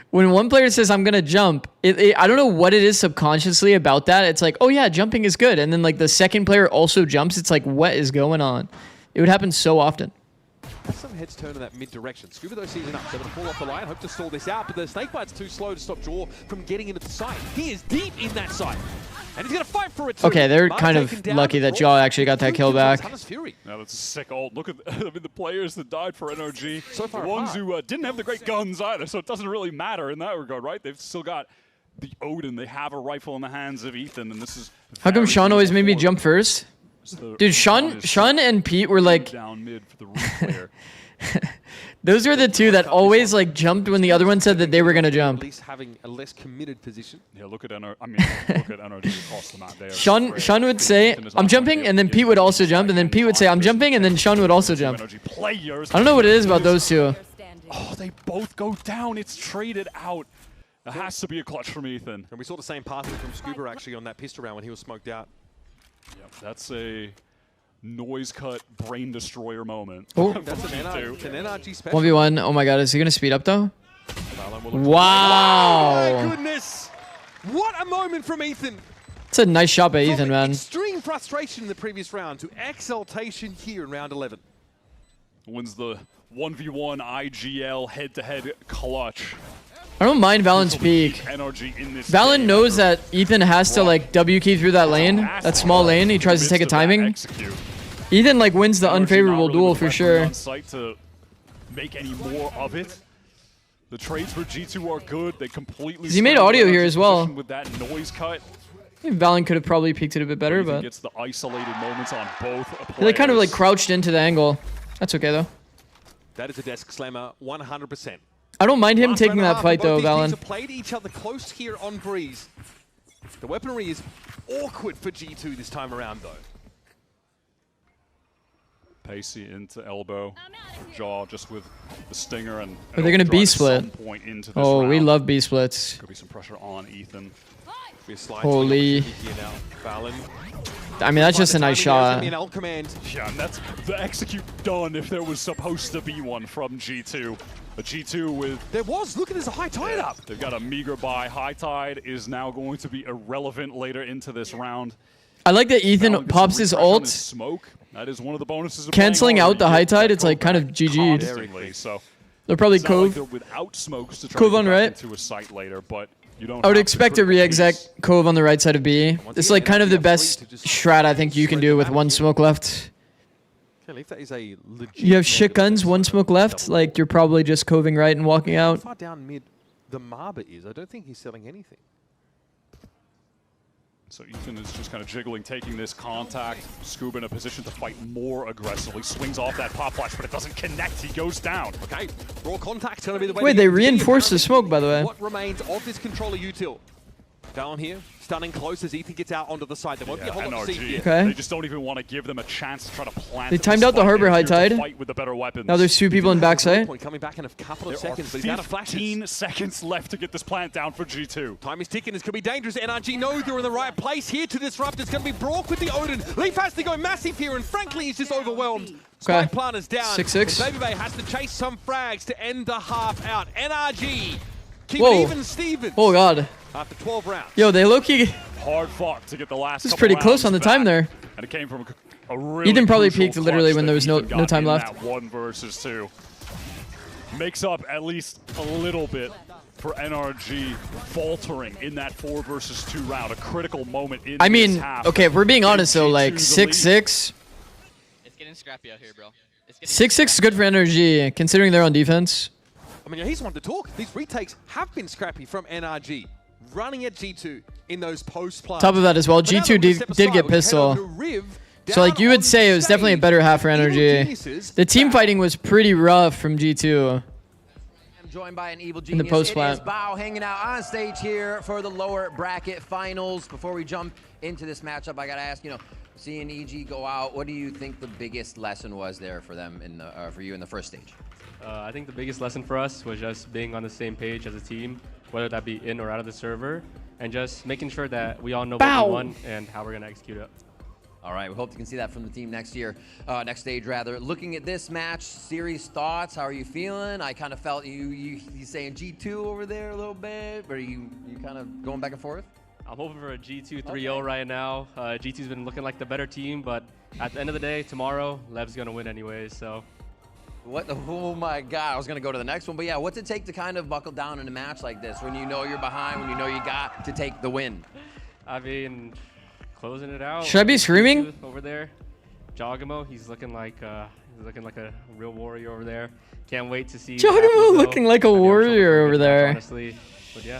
[SPEAKER 4] When one player says, I'm going to jump, I don't know what it is subconsciously about that. It's like, oh yeah, jumping is good. And then like the second player also jumps. It's like, what is going on? It would happen so often.
[SPEAKER 13] Some heads turn in that mid direction. Scuba though sees enough. They're going to fall off the line, hope to stall this out, but the snakebite's too slow to stop Jaw from getting into the site. He is deep in that site, and he's going to fight for it too.
[SPEAKER 4] Okay, they're kind of lucky that Jaw actually got that kill back.
[SPEAKER 14] Now that's a sick ult. Look at I mean, the players that died for NRG, so far the ones who didn't have the great guns either, so it doesn't really matter in that regard, right? They've still got the Odin. They have a rifle in the hands of Ethan, and this is.
[SPEAKER 4] How come Sean always made me jump first? Dude, Sean and Pete were like.
[SPEAKER 14] Down mid for the replayer.
[SPEAKER 4] Those were the two that always like jumped when the other one said that they were gonna jump.
[SPEAKER 13] At least having a less committed position.
[SPEAKER 14] Yeah, look at NRG. I mean, look at NRG across the map.
[SPEAKER 4] Sean would say, "I'm jumping," and then Pete would also jump, and then Pete would say, "I'm jumping," and then Sean would also jump. I don't know what it is about those two.
[SPEAKER 14] Oh, they both go down. It's traded out. It has to be a clutch from Ethan.
[SPEAKER 13] And we saw the same pathing from Scuba actually on that pistol round when he was smoked out.
[SPEAKER 14] Yep, that's a noise cut brain destroyer moment.
[SPEAKER 4] Oh,
[SPEAKER 13] that's an NRG special.
[SPEAKER 4] 1v1. Oh my god, is he gonna speed up though? Wow!
[SPEAKER 13] Oh my goodness! What a moment from Ethan.
[SPEAKER 4] It's a nice shot by Ethan, man.
[SPEAKER 13] Extreme frustration in the previous round to exaltation here in round 11.
[SPEAKER 14] Wins the 1v1 IGL head-to-head clutch.
[SPEAKER 4] I don't mind Valen's peak. Valen knows that Ethan has to like W key through that lane, that small lane. He tries to take a timing. Ethan like wins the unfavorable duel for sure.
[SPEAKER 14] To make any more of it. The trades for G2 are good. They completely.
[SPEAKER 4] He made audio here as well.
[SPEAKER 14] With that noise cut.
[SPEAKER 4] I think Valen could have probably peeked it a bit better, but
[SPEAKER 14] gets the isolated moments on both players.
[SPEAKER 4] They kind of like crouched into the angle. That's okay though.
[SPEAKER 13] That is a desk slammer, 100%.
[SPEAKER 4] I don't mind him taking that fight though, Valen.
[SPEAKER 13] Have played each other close here on Breeze. The weaponry is awkward for G2 this time around though.
[SPEAKER 14] Pacey into elbow, Jaw just with the stinger and.
[SPEAKER 4] Are they gonna B split? Oh, we love B splits.
[SPEAKER 14] Could be some pressure on Ethan.
[SPEAKER 4] Holy. I mean, that's just a nice shot.
[SPEAKER 14] Yeah, and that's the execute done if there was supposed to be one from G2. A G2 with...
[SPEAKER 13] There was! Look at this, a high tide up!
[SPEAKER 14] They've got a meager buy. High tide is now going to be irrelevant later into this round.
[SPEAKER 4] I like that Ethan pops his ult.
[SPEAKER 14] Smoke. That is one of the bonuses of
[SPEAKER 4] canceling out the high tide, it's like kind of GG'd.
[SPEAKER 14] So
[SPEAKER 4] they'll probably cove.
[SPEAKER 14] Like without smokes to try
[SPEAKER 4] cove
[SPEAKER 14] to
[SPEAKER 4] on right.
[SPEAKER 14] Into a site later, but you don't.
[SPEAKER 4] I would expect a re-exec cove on the right side of B. This is like kind of the best strat I think you can do with one smoke left.
[SPEAKER 13] That is a legit
[SPEAKER 4] you have shit guns, one smoke left, like you're probably just coving right and walking out.
[SPEAKER 13] How far down mid the Marba is, I don't think he's selling anything.
[SPEAKER 14] So Ethan is just kind of jiggling, taking this contact. Scuba in a position to fight more aggressively. Swings off that pop flash, but it doesn't connect. He goes down.
[SPEAKER 13] Okay, raw contact's going to be the way.
[SPEAKER 4] Wait, they reinforced the smoke, by the way.
[SPEAKER 13] What remains of this controller util? Down here, stunning close as Ethan gets out onto the side. There won't be a whole lot to see here.
[SPEAKER 4] Okay.
[SPEAKER 14] They just don't even want to give them a chance to try to plant.
[SPEAKER 4] They timed out the harbor high tide.
[SPEAKER 14] Fight with the better weapons.
[SPEAKER 4] Now there's two people in backside.
[SPEAKER 13] Coming back in a couple of seconds.
[SPEAKER 14] There are 15 seconds left to get this plant down for G2.
[SPEAKER 13] Time is ticking. This could be dangerous. NRG know they're in the right place here to disrupt. It's going to be Brock with the Odin. Leaf has to go massive here, and frankly, he's just overwhelmed.
[SPEAKER 4] Okay.
[SPEAKER 13] Spike Planter's down.
[SPEAKER 4] 6-6.
[SPEAKER 13] Baby Bay has to chase some frags to end the half out. NRG Keep
[SPEAKER 4] Whoa.
[SPEAKER 13] it even, Stevens.
[SPEAKER 4] Oh god.
[SPEAKER 13] After 12 rounds.
[SPEAKER 4] Yo, they low-key.
[SPEAKER 14] Hard fought to get the last.
[SPEAKER 4] This is
[SPEAKER 14] couple
[SPEAKER 4] pretty close
[SPEAKER 14] rounds
[SPEAKER 4] on the
[SPEAKER 14] back.
[SPEAKER 4] time there.
[SPEAKER 14] And it came from a really
[SPEAKER 4] Ethan probably
[SPEAKER 14] crucial
[SPEAKER 4] peaked literally
[SPEAKER 14] clutch
[SPEAKER 4] when
[SPEAKER 14] that
[SPEAKER 4] there was no
[SPEAKER 14] Ethan got
[SPEAKER 4] time
[SPEAKER 14] in
[SPEAKER 4] left.
[SPEAKER 14] That 1 versus 2 makes up at least a little bit for NRG faltering in that 4 versus 2 round, a critical moment in
[SPEAKER 4] I mean,
[SPEAKER 14] this half.
[SPEAKER 4] okay, if we're being honest though, like
[SPEAKER 14] G2's the lead.
[SPEAKER 4] 6-6.
[SPEAKER 19] It's getting scrappy out here, bro.
[SPEAKER 4] 6-6 is good for NRG, considering they're on defense.
[SPEAKER 13] I mean, he's one to talk. These retakes have been scrappy from NRG, running at G2 in those post-plays.
[SPEAKER 4] Top of that as well, G2 did get pistol. So like you would say it was definitely a better half for NRG. The team fighting was pretty rough from G2.
[SPEAKER 6] Joined by an evil
[SPEAKER 4] In
[SPEAKER 6] genius.
[SPEAKER 4] the post
[SPEAKER 6] It
[SPEAKER 4] plant.
[SPEAKER 6] is Bao hanging out on stage here for the lower bracket finals. Before we jump into this matchup, I gotta ask, seeing EG go out, what do you think the biggest lesson was there for them in the for you in the first stage?
[SPEAKER 8] I think the biggest lesson for us was just being on the same page as a team, whether that be in or out of the server, and just making sure that we all know what we want and how we're gonna execute it.
[SPEAKER 6] All right, we hope you can see that from the team next year, next stage rather. Looking at this match, series thoughts, how are you feeling? I kind of felt you saying G2 over there a little bit, or are you kind of going back and forth?
[SPEAKER 8] I'm hoping for a G2 3-0 right now. G2's been looking like the better team, but at the end of the day, tomorrow, Lev's gonna win anyways, so.
[SPEAKER 6] Oh my God, I was gonna go to the next one, but yeah, what's it take to kind of buckle down in a match like this when you know you're behind, when you know you got to take the win?
[SPEAKER 8] I mean, closing it out.
[SPEAKER 4] Should I be screaming?
[SPEAKER 8] Over there, Jogamo, he's looking like a real warrior over there. Can't wait to see.
[SPEAKER 4] Jogamo looking like a warrior over there.
[SPEAKER 8] Honestly, but yeah.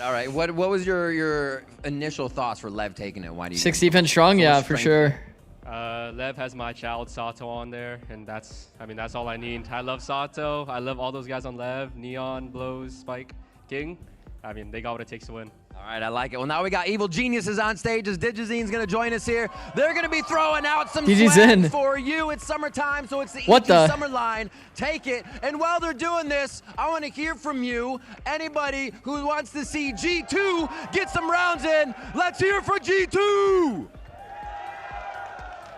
[SPEAKER 6] All right. What was your initial thoughts for Lev taking it? Why do you?
[SPEAKER 4] 6 defense strong, yeah, for sure.
[SPEAKER 8] Lev has my child Sato on there, and that's all I need. I love Sato. I love all those guys on Lev, Neon, Blows, Spike, King. I mean, they got what it takes to win.
[SPEAKER 6] All right, I like it. Well, now we got Evil Geniuses on stage as Digizine's going to join us here. They're going to be throwing out some swag for you. It's summertime, so it's the EG Summer Line. Take it. And while they're doing this, I want to hear from you. Anybody who wants to see G2 get some rounds in, let's hear for G2.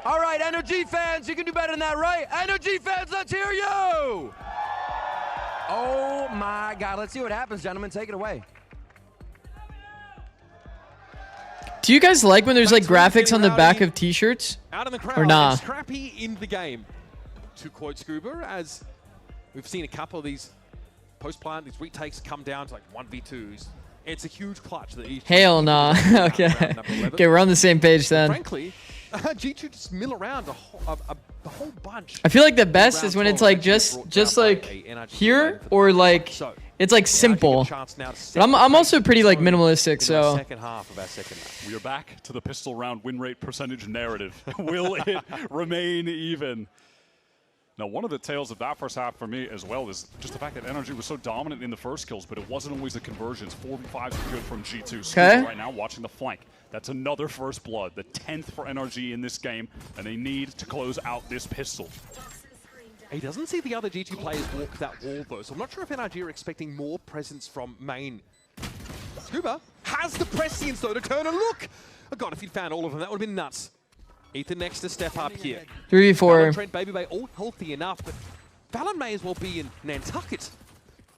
[SPEAKER 6] All right, NRG fans, you can do better than that, right? NRG fans, let's hear you. Oh, my God. Let's see what happens, gentlemen. Take it away.
[SPEAKER 4] Do you guys like when there's like graphics on the back of t-shirts?
[SPEAKER 13] Out in the crowd,
[SPEAKER 4] or nah?
[SPEAKER 13] Scrappy in the game. To quote Scuba, as we've seen a couple of these post-plant, these retakes come down to like 1v2s. It's a huge clutch that each.
[SPEAKER 4] Hell nah. Okay. Okay, we're on the same page then.
[SPEAKER 13] Frankly, G2 just mill around a whole bunch.
[SPEAKER 4] I feel like the best is when it's like just like here or like it's like simple. But I'm also pretty like minimalistic, so.
[SPEAKER 14] Second half of our second half. We are back to the pistol round win rate percentage narrative. Will it remain even? Now, one of the tales of that first half for me as well is just the fact that NRG was so dominant in the first kills, but it wasn't always the conversions. 4v5s were good from G2.
[SPEAKER 4] Okay.
[SPEAKER 14] Right now, watching the flank. That's another first blood, the 10th for NRG in this game, and they need to close out this pistol.
[SPEAKER 13] He doesn't see the other G2 players walk that wall, though, so I'm not sure if NRG are expecting more presence from main. Scuba has the prescience, though, to turn and look. Oh, God, if he'd found all of them, that would have been nuts. Ethan next to step up here.
[SPEAKER 4] 3v4.
[SPEAKER 13] Trent, Baby Bay, all healthy enough, but Valen may as well be in Nantucket.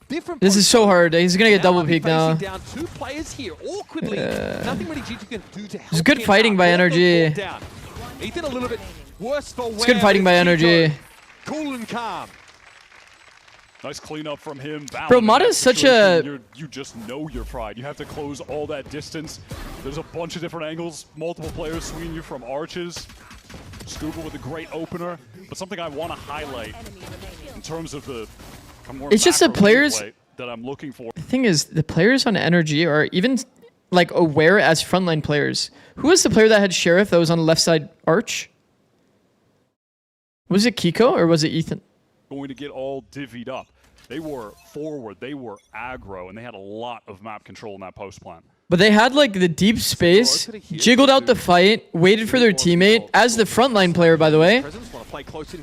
[SPEAKER 13] Different.
[SPEAKER 4] This is so hard. He's gonna get double peek now.
[SPEAKER 13] Down 2 players here awkwardly. Nothing really G2 can do to help.
[SPEAKER 4] It's good fighting by NRG.
[SPEAKER 13] Ethan a little bit worse for wear.
[SPEAKER 4] It's good fighting by NRG.
[SPEAKER 13] Cool and calm.
[SPEAKER 14] Nice cleanup from him.
[SPEAKER 4] Bro, Mata is such a...
[SPEAKER 14] You just know you're fried. You have to close all that distance. There's a bunch of different angles. Multiple players swinging you from arches. Scuba with a great opener. But something I want to highlight in terms of the...
[SPEAKER 4] It's just the players...
[SPEAKER 14] that I'm looking for.
[SPEAKER 4] The thing is, the players on NRG are even like aware as frontline players. Who was the player that had Sheriff that was on the left side arch? Was it Kiko or was it Ethan?
[SPEAKER 14] Going to get all divvied up. They were forward, they were aggro, and they had a lot of map control in that post plan.
[SPEAKER 4] But they had like the deep space, jiggled out the fight, waited for their teammate as the frontline player, by the way,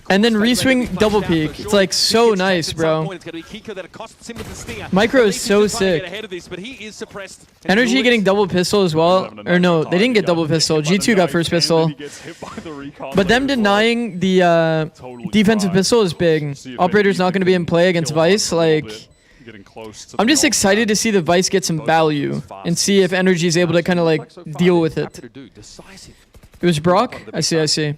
[SPEAKER 4] and then re-swing double peek. It's like so nice, bro. Micro is so sick. NRG getting double pistol as well. Or no, they didn't get double pistol. G2 got first pistol. But them denying the defensive pistol is big. Operator's not going to be in play against Vice. Like,
[SPEAKER 14] getting close to
[SPEAKER 4] I'm just excited to see the Vice get some value and see if NRG is able to kind of like deal with it. It was Brock? I see.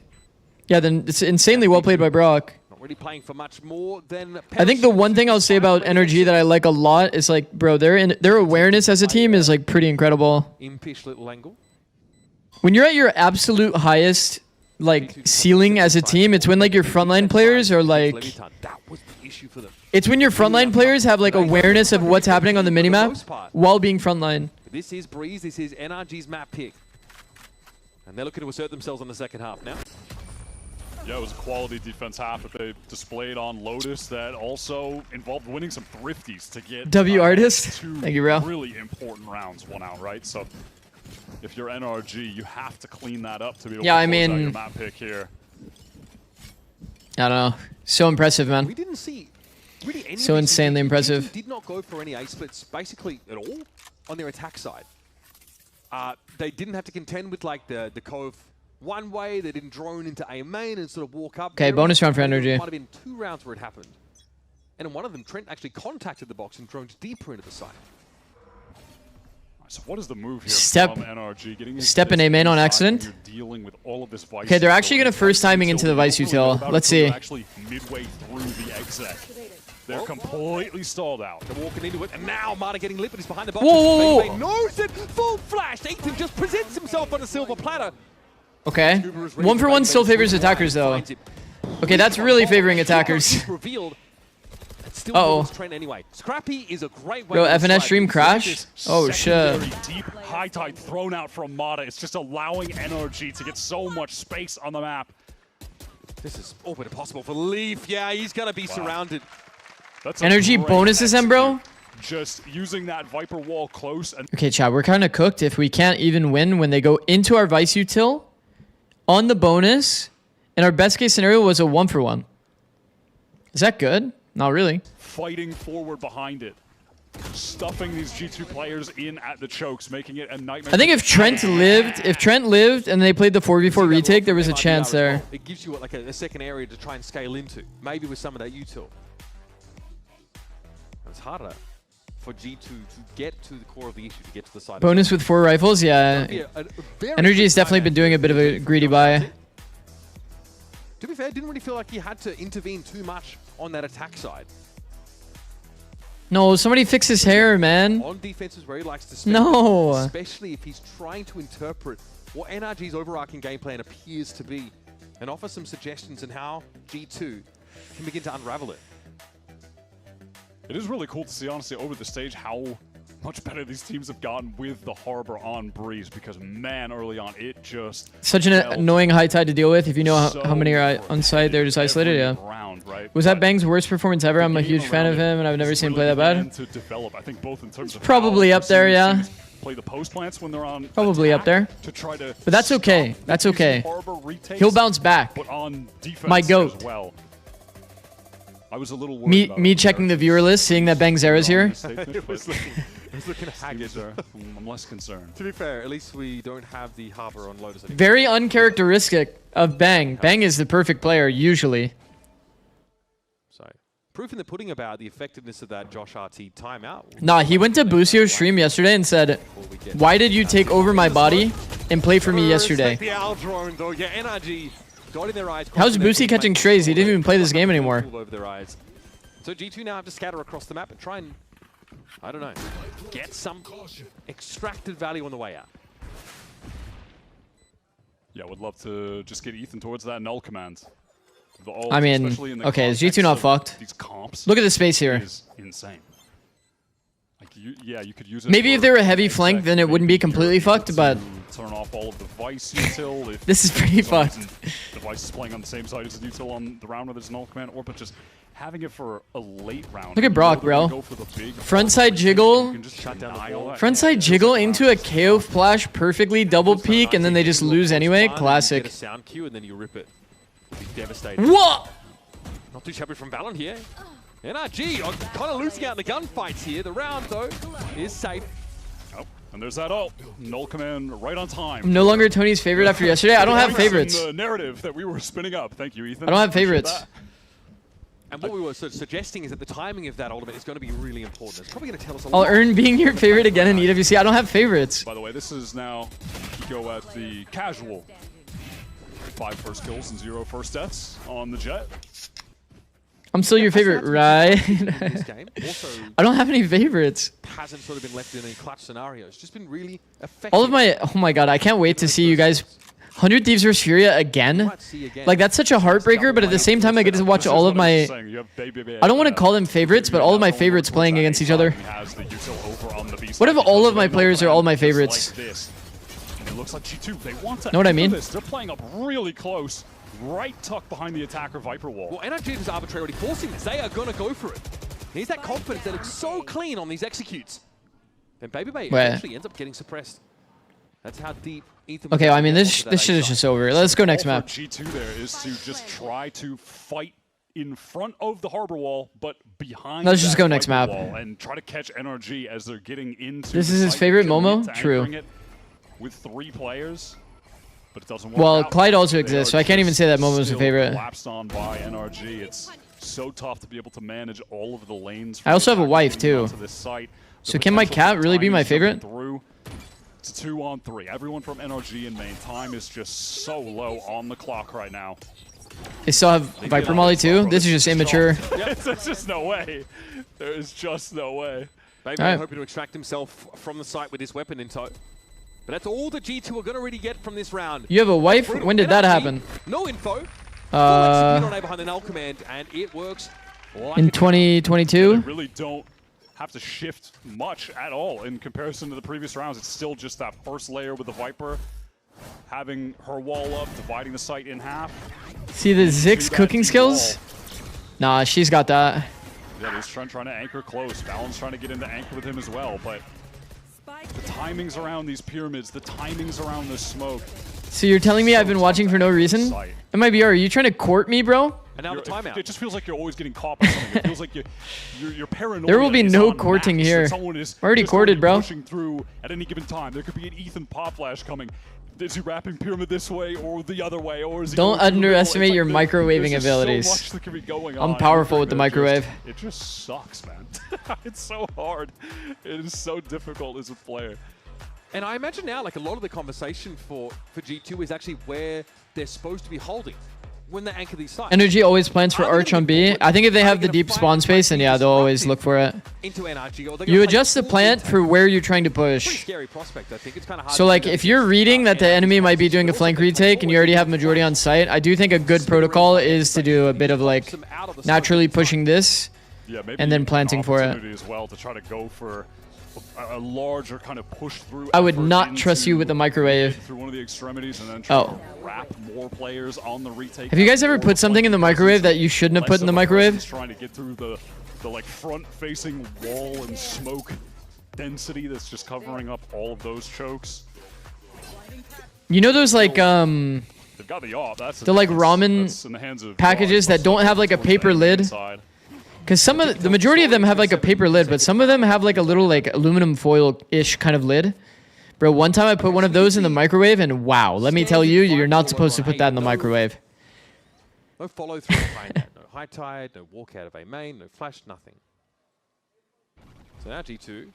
[SPEAKER 4] Yeah, then it's insanely well played by Brock.
[SPEAKER 13] Not really playing for much more than
[SPEAKER 4] I think the one thing I'll say about NRG that I like a lot is like, bro, their awareness as a team is like pretty incredible.
[SPEAKER 13] impish little angle.
[SPEAKER 4] When you're at your absolute highest like ceiling as a team, it's when like your frontline players are like, it's when your frontline players have like awareness of what's happening on the minimap while being frontline.
[SPEAKER 13] This is Breeze, this is NRG's map pick. And they're looking to assert themselves on the second half now.
[SPEAKER 14] Yeah, it was a quality defense half that they displayed on Lotus that also involved winning some thrifties to get
[SPEAKER 4] W Artist.
[SPEAKER 14] two
[SPEAKER 4] Thank you, bro.
[SPEAKER 14] really important rounds won out, right? So if you're NRG, you have to clean that up to be able to close out your map pick here.
[SPEAKER 4] I don't know. So impressive, man.
[SPEAKER 13] We didn't see really any
[SPEAKER 4] So insanely impressive.
[SPEAKER 13] Did not go for any A splits basically at all on their attack side. They didn't have to contend with like the Cove one way. They didn't drone into A main and sort of walk up.
[SPEAKER 4] Okay, bonus round for NRG.
[SPEAKER 13] Might have been 2 rounds where it happened. And in one of them, Trent actually contacted the box and droned deeper into the site.
[SPEAKER 14] So what is the move here
[SPEAKER 4] Step.
[SPEAKER 14] from NRG? Getting
[SPEAKER 4] Step in A main on accident.
[SPEAKER 14] Dealing with all of this Vice
[SPEAKER 4] Okay, they're actually going to first timing into the Vice util. Let's see.
[SPEAKER 14] Actually midway through the exec. They're completely stalled out.
[SPEAKER 13] They're walking into it, and now Marta getting lit, but he's behind the box.
[SPEAKER 4] Whoa.
[SPEAKER 13] He knows it. Full flash. Ethan just presents himself on a silver platter.
[SPEAKER 4] Okay. 1-for-1 still favors attackers, though. Okay, that's really favoring attackers. Uh-oh.
[SPEAKER 13] Trent anyway. Scrappy is a great way.
[SPEAKER 4] Bro, FNS stream crash? Oh, shit.
[SPEAKER 14] Deep high tide thrown out from Mata. It's just allowing NRG to get so much space on the map.
[SPEAKER 13] This is all but impossible for Leaf. Yeah, he's going to be surrounded.
[SPEAKER 14] That's
[SPEAKER 4] NRG bonuses them, bro?
[SPEAKER 14] Just using that Viper wall close. And
[SPEAKER 4] Okay, chat, we're kind of cooked if we can't even win when they go into our Vice util on the bonus, and our best case scenario was a 1-for-1. Is that good? Not really.
[SPEAKER 14] Fighting forward behind it. Stuffing these G2 players in at the chokes, making it a nightmare.
[SPEAKER 4] I think if Trent lived and they played the 4v4 retake, there was a chance there.
[SPEAKER 13] It gives you like a second area to try and scale into, maybe with some of that util. It's harder for G2 to get to the core of the issue, to get to the side.
[SPEAKER 4] Bonus with 4 rifles, yeah. NRG has definitely been doing a bit of a greedy buy.
[SPEAKER 13] To be fair, didn't really feel like he had to intervene too much on that attack side.
[SPEAKER 4] No, somebody fix his hair, man.
[SPEAKER 13] On defense is where he likes to spend.
[SPEAKER 4] No.
[SPEAKER 13] Especially if he's trying to interpret what NRG's overarching game plan appears to be and offer some suggestions on how G2 can begin to unravel it.
[SPEAKER 14] it is really cool to see, honestly, over the stage how much better these teams have gotten with the Harbor on Breeze, because, man, early on, it just...
[SPEAKER 4] Such an annoying high tide to deal with. If you know how many are on site, they're just isolated, yeah.
[SPEAKER 14] Round, right?
[SPEAKER 4] Was that Bang's worst performance ever? I'm a huge fan of him, and I've never seen him play that bad.
[SPEAKER 14] To develop, I think, both in terms of
[SPEAKER 4] probably up there, yeah.
[SPEAKER 14] Play the post plants when they're on
[SPEAKER 4] probably up there.
[SPEAKER 14] To try to
[SPEAKER 4] but that's okay. That's okay. He'll bounce back.
[SPEAKER 14] But on defense
[SPEAKER 4] my goat.
[SPEAKER 14] As well. I was a little worried
[SPEAKER 4] me checking the viewer list, seeing that Bang's Zera's here.
[SPEAKER 13] It was looking haggard.
[SPEAKER 14] I'm less concerned.
[SPEAKER 13] To be fair, at least we don't have the Harbor on Lotus anymore.
[SPEAKER 4] Very uncharacteristic of Bang. Bang is the perfect player, usually.
[SPEAKER 13] So, proof in the pudding about the effectiveness of that Josh RT timeout.
[SPEAKER 4] Nah, he went to Busio's stream yesterday and said, "Why did you take over my body and play for me yesterday?"
[SPEAKER 13] The owl drone, though. Yeah, NRG got in their eyes.
[SPEAKER 4] How's Boosie catching strays? He didn't even play this game anymore.
[SPEAKER 13] Over their eyes. So G2 now have to scatter across the map and try and, I don't know, get some extracted value on the way out.
[SPEAKER 14] Yeah, would love to just get Ethan towards that null command.
[SPEAKER 4] I mean, okay, is G2 not fucked?
[SPEAKER 14] These comps
[SPEAKER 4] Look at the space here.
[SPEAKER 14] Is insane. Like yeah, you could use it.
[SPEAKER 4] Maybe if they were a heavy flank, then it wouldn't be completely fucked, but...
[SPEAKER 14] Turn off all of the Vice util. If
[SPEAKER 4] this is pretty fucked.
[SPEAKER 14] The Vice is playing on the same side as the util on the round with its null command, or but just having it for a late round.
[SPEAKER 4] Look at Brock, bro. Frontside jiggle. Frontside jiggle into a KO flash perfectly, double peek, and then they just lose anyway. Classic.
[SPEAKER 13] Get a sound cue and then you rip it. It'd be devastating.
[SPEAKER 4] What?
[SPEAKER 13] Not too shabby from Valen here. NRG kind of losing out in the gunfights here. The round, though, is safe.
[SPEAKER 14] Oh, and there's that ult. Null command right on time.
[SPEAKER 4] I'm no longer Tony's favorite after yesterday. I don't have favorites.
[SPEAKER 14] The narrative that we were spinning up. Thank you, Ethan.
[SPEAKER 4] I don't have favorites.
[SPEAKER 13] And what we were sort of suggesting is that the timing of that ultimate is going to be really important. It's probably going to tell us a
[SPEAKER 4] I'll
[SPEAKER 13] lot.
[SPEAKER 4] earn being your favorite again in EWC. I don't have favorites.
[SPEAKER 14] By the way, this is now go at the casual 5 first kills and 0 first deaths on the Jet.
[SPEAKER 4] I'm still your favorite, right?
[SPEAKER 13] This game. Also,
[SPEAKER 4] I don't have any favorites.
[SPEAKER 13] hasn't sort of been left in any clutch scenarios. Just been really effective.
[SPEAKER 4] All of my, oh my god, I can't wait to see you guys. 100 Thieves vs Furia again. Like, that's such a heartbreaker, but at the same time, I get to watch all of my... I don't want to call them favorites, but all of my favorites playing against each other. What if all of my players are all my favorites?
[SPEAKER 14] It looks like G2, they want to
[SPEAKER 4] know what I mean?
[SPEAKER 14] They're playing up really close, right tucked behind the attacker Viper wall.
[SPEAKER 13] Well, NRG is arbitrarily forcing this. They are going to go for it. He's that confidence that looks so clean on these executes. And Baby Bay eventually ends up getting suppressed. That's how deep Ethan...
[SPEAKER 4] Okay, I mean, this shit is just over. Let's go next map.
[SPEAKER 14] G2 there is to just try to fight in front of the harbor wall, but behind
[SPEAKER 4] Let's just go next map.
[SPEAKER 14] wall and try to catch NRG as they're getting into
[SPEAKER 4] This is his favorite Momo? True.
[SPEAKER 14] With 3 players, but it doesn't work
[SPEAKER 4] Well,
[SPEAKER 14] out.
[SPEAKER 4] Clyde also exists, so I can't even say that Momo's a favorite.
[SPEAKER 14] Collapsed on by NRG. It's so tough to be able to manage all of the lanes.
[SPEAKER 4] I also have a wife, too. So can my cat really be my favorite?
[SPEAKER 14] It's 2-on-3. Everyone from NRG in main. Time is just so low on the clock right now.
[SPEAKER 4] They still have Viper Molly too? This is just immature.
[SPEAKER 14] There's just no way. There is just no way.
[SPEAKER 13] Baby hoping to extract himself from the site with his weapon in tow. But that's all the G2 are going to really get from this round.
[SPEAKER 4] You have a wife? When did that happen?
[SPEAKER 13] No info. On A behind the null command, and it works.
[SPEAKER 4] In 2022?
[SPEAKER 14] They really don't have to shift much at all in comparison to the previous rounds. It's still just that first layer with the Viper, having her wall up, dividing the site in half.
[SPEAKER 4] See the Zix cooking skills? Nah, she's got that.
[SPEAKER 14] Yeah, there's Trent trying to anchor close. Balance trying to get into anchor with him as well, but the timings around these pyramids, the timings around this smoke.
[SPEAKER 4] So you're telling me I've been watching for no reason? MIBR, are you trying to court me, bro?
[SPEAKER 14] And now the timeout. It just feels like you're always getting caught by something. It feels like you're paranoid.
[SPEAKER 4] There will be no courting here.
[SPEAKER 14] Someone is
[SPEAKER 4] already courted, bro.
[SPEAKER 14] Pushing through at any given time. There could be an Ethan pop flash coming. Is he wrapping pyramid this way or the other way, or is he?
[SPEAKER 4] Don't underestimate your microwaving
[SPEAKER 14] there's
[SPEAKER 4] abilities.
[SPEAKER 14] So much that could be going
[SPEAKER 4] I'm
[SPEAKER 14] on.
[SPEAKER 4] powerful with the microwave.
[SPEAKER 14] It just sucks, man. It's so hard. It is so difficult as a player.
[SPEAKER 13] And I imagine now, like, a lot of the conversation for G2 is actually where they're supposed to be holding when they anchor these sites.
[SPEAKER 4] NRG always plans for Arch on B. I think if they have the deep spawn space, then yeah, they'll always look for it.
[SPEAKER 13] Into NRG,
[SPEAKER 4] You adjust the plant for where you're trying to push.
[SPEAKER 13] Scary prospect, I think. It's kind of hard.
[SPEAKER 4] So like, if you're reading that the enemy might be doing a flank retake and you already have majority on site, I do think a good protocol is to do a bit of like naturally pushing this and then planting for it.
[SPEAKER 14] As well to try to go for a larger kind of push through.
[SPEAKER 4] I would not trust you with the microwave.
[SPEAKER 14] Through one of the extremities and then try to wrap more players on the retake.
[SPEAKER 4] Have you guys ever put something in the microwave that you shouldn't have put in the microwave?
[SPEAKER 14] Trying to get through the like front-facing wall and smoke density that's just covering up all of those chokes.
[SPEAKER 4] You know those like
[SPEAKER 14] They've got the AWP.
[SPEAKER 4] the like ramen packages that don't have like a paper lid? Because some of the majority of them have like a paper lid, but some of them have like a little like aluminum foil-ish kind of lid. Bro, one time I put one of those in the microwave and wow, let me tell you, you're not supposed to put that in the microwave.
[SPEAKER 13] No follow through behind that. No high tide, no walk out of A main, no flash, nothing. So now G2.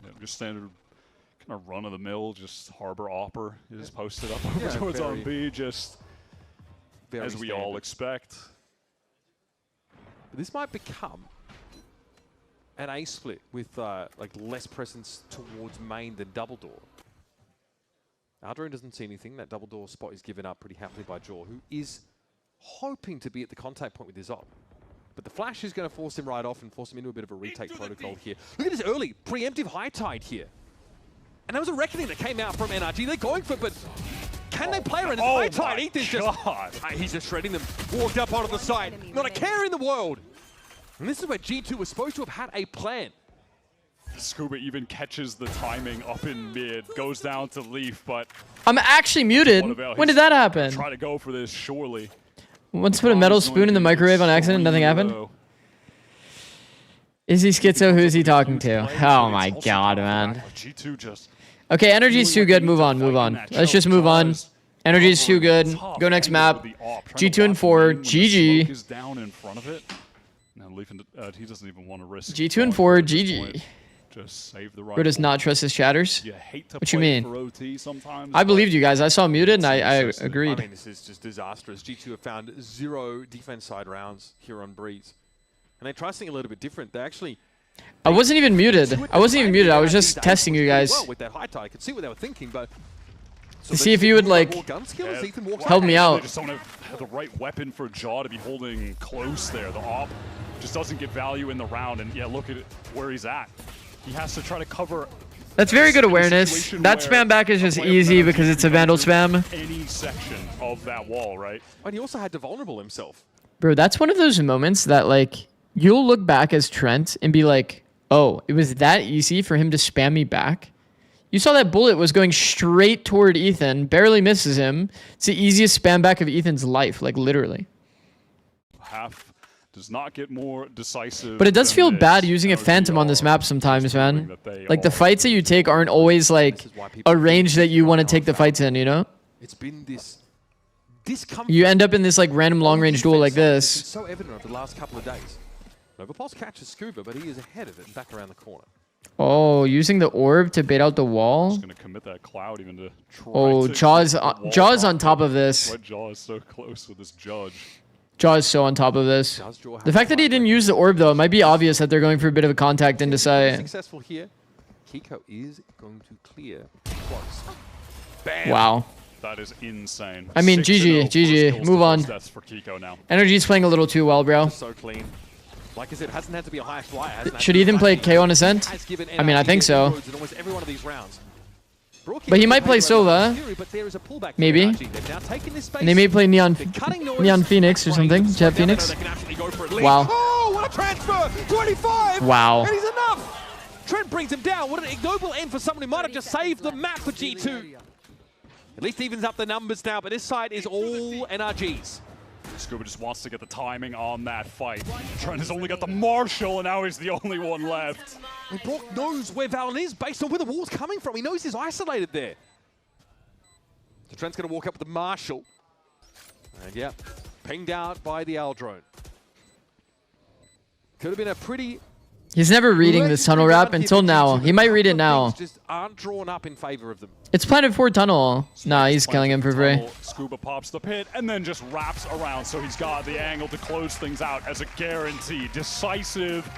[SPEAKER 14] Yeah, just standard kind of run of the mill, just harbor opper is posted up over towards on B, just as we all expect.
[SPEAKER 13] But this might become an A split with like less presence towards main than double door. Aldrin doesn't see anything. That double door spot is given up pretty happily by Jaw, who is hoping to be at the contact point with his op. But the flash is going to force him right off and force him into a bit of a retake protocol here. Look at this early preemptive high tide here. And that was a reckoning that came out from NRG. They're going for it, but can they play around? High tide, Ethan's just, he's just shredding them. Walked up onto the side. Not a care in the world. And this is where G2 was supposed to have had a plan.
[SPEAKER 14] Scuba even catches the timing up in mid, goes down to Leaf, but
[SPEAKER 4] I'm actually muted. When did that happen?
[SPEAKER 14] Try to go for this, surely.
[SPEAKER 4] Once put a metal spoon in the microwave on accident, nothing happened. Is he schizo? Who is he talking to? Oh my god, man. Okay, NRG's too good. Move on, move on. Let's just move on. NRG's too good. Go next map. G2 and 4. GG.
[SPEAKER 14] And he doesn't even want to risk.
[SPEAKER 4] G2 and 4, GG.
[SPEAKER 14] Just save the right.
[SPEAKER 4] Bro does not trust his chatters.
[SPEAKER 14] You hate to
[SPEAKER 4] What you
[SPEAKER 14] play
[SPEAKER 4] mean?
[SPEAKER 14] for OT sometimes,
[SPEAKER 4] I believed you guys. I saw muted and I agreed.
[SPEAKER 13] I mean, this is just disastrous. G2 have found 0 defense side rounds here on Breeze. And they try something a little bit different. They actually...
[SPEAKER 4] I wasn't even muted. I wasn't even muted. I was just testing you guys.
[SPEAKER 13] Well, with that high tie, I could see what they were thinking, but...
[SPEAKER 4] To see if you would, like, help me out.
[SPEAKER 14] They just don't have the right weapon for Jaw to be holding close there. The op just doesn't get value in the round, and yeah, look at where he's at. He has to try to cover.
[SPEAKER 4] That's very good awareness. That spam back is just easy because it's a Vandal spam.
[SPEAKER 14] Any section of that wall, right?
[SPEAKER 13] And he also had to vulnerable himself.
[SPEAKER 4] Bro, that's one of those moments that, like, you'll look back as Trent and be like, oh, it was that easy for him to spam me back? You saw that bullet was going straight toward Ethan, barely misses him. It's the easiest spam back of Ethan's life, like, literally.
[SPEAKER 14] Half does not get more decisive.
[SPEAKER 4] But it does feel bad using a Phantom on this map sometimes, man. Like, the fights that you take aren't always, like, a range that you want to take the fights in, you know?
[SPEAKER 13] It's been this discomfort.
[SPEAKER 4] You end up in this, like, random long-range duel like this.
[SPEAKER 13] It's so evident over the last couple of days. Novapulse catches Scuba, but he is ahead of it and back around the corner.
[SPEAKER 4] Oh, using the orb to bait out the wall?
[SPEAKER 14] Just gonna commit that cloud even to try
[SPEAKER 4] Oh,
[SPEAKER 14] to
[SPEAKER 4] Jaw's on top of this.
[SPEAKER 14] Why Jaw is so close with this judge.
[SPEAKER 4] Jaw is so on top of this. The fact that he didn't use the orb, though, it might be obvious that they're going for a bit of a contact into sight.
[SPEAKER 13] Successful here. Kiko is going to clear close. Bam.
[SPEAKER 4] Wow.
[SPEAKER 14] That is insane.
[SPEAKER 4] I mean,
[SPEAKER 14] 6-0
[SPEAKER 4] GG. Move on.
[SPEAKER 14] That's for Kiko now.
[SPEAKER 4] NRG's playing a little too well, bro.
[SPEAKER 13] So clean. Like I said, it hasn't had to be a high flyer.
[SPEAKER 4] Should Ethan play KO on Ascent? I mean, I think so. But he might play Sova. Maybe. And they may play Neon Phoenix or something. Jet Phoenix. Wow.
[SPEAKER 13] Oh, what a transfer! 25!
[SPEAKER 4] Wow.
[SPEAKER 13] And he's enough! Trent brings him down. What an ignoble end for someone who might have just saved the map for G2. At least evens up the numbers now, but this side is all NRGs.
[SPEAKER 14] Scuba just wants to get the timing on that fight. Trent has only got the Marshall, and now he's the only one left.
[SPEAKER 13] And Brock knows where Valen is based on where the wall's coming from. He knows he's isolated there. So Trent's going to walk up with the Marshall. And yeah, pinged out by the L drone. Could have been a pretty...
[SPEAKER 4] He's never reading this tunnel wrap until now. He might read it now.
[SPEAKER 13] Just aren't drawn up in favor of them.
[SPEAKER 4] It's planted for tunnel. Nah, he's killing him for free.
[SPEAKER 14] Scuba pops the pit and then just wraps around, so he's got the angle to close things out as a guarantee. Decisive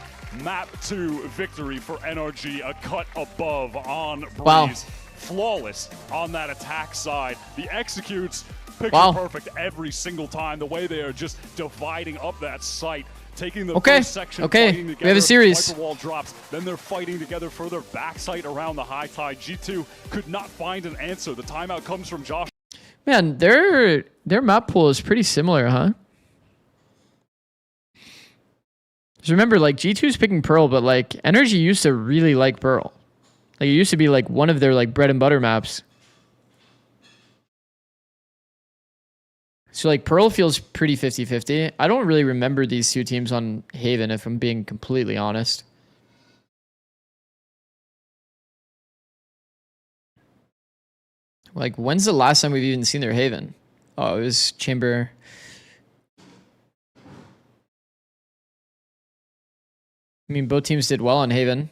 [SPEAKER 14] map 2 victory for NRG, a cut above on Breeze.
[SPEAKER 4] Wow.
[SPEAKER 14] Flawless on that attack side. The executes picture perfect every single time. The way they are just dividing up that site. Taking the first section, fighting together,
[SPEAKER 4] we have a series.
[SPEAKER 14] Viper wall drops, then they're fighting together further backside around the high tide. G2 could not find an answer. The timeout comes from Josh.
[SPEAKER 4] Man, their map pool is pretty similar, huh? Just remember, like, G2's picking Pearl, but, like, NRG used to really like Pearl. Like, it used to be, like, one of their, like, bread and butter maps. So, like, Pearl feels pretty 50-50. I don't really remember these two teams on Haven, if I'm being completely honest. Like, when's the last time we've even seen their Haven? Oh, it was Chamber. I mean, both teams did well on Haven.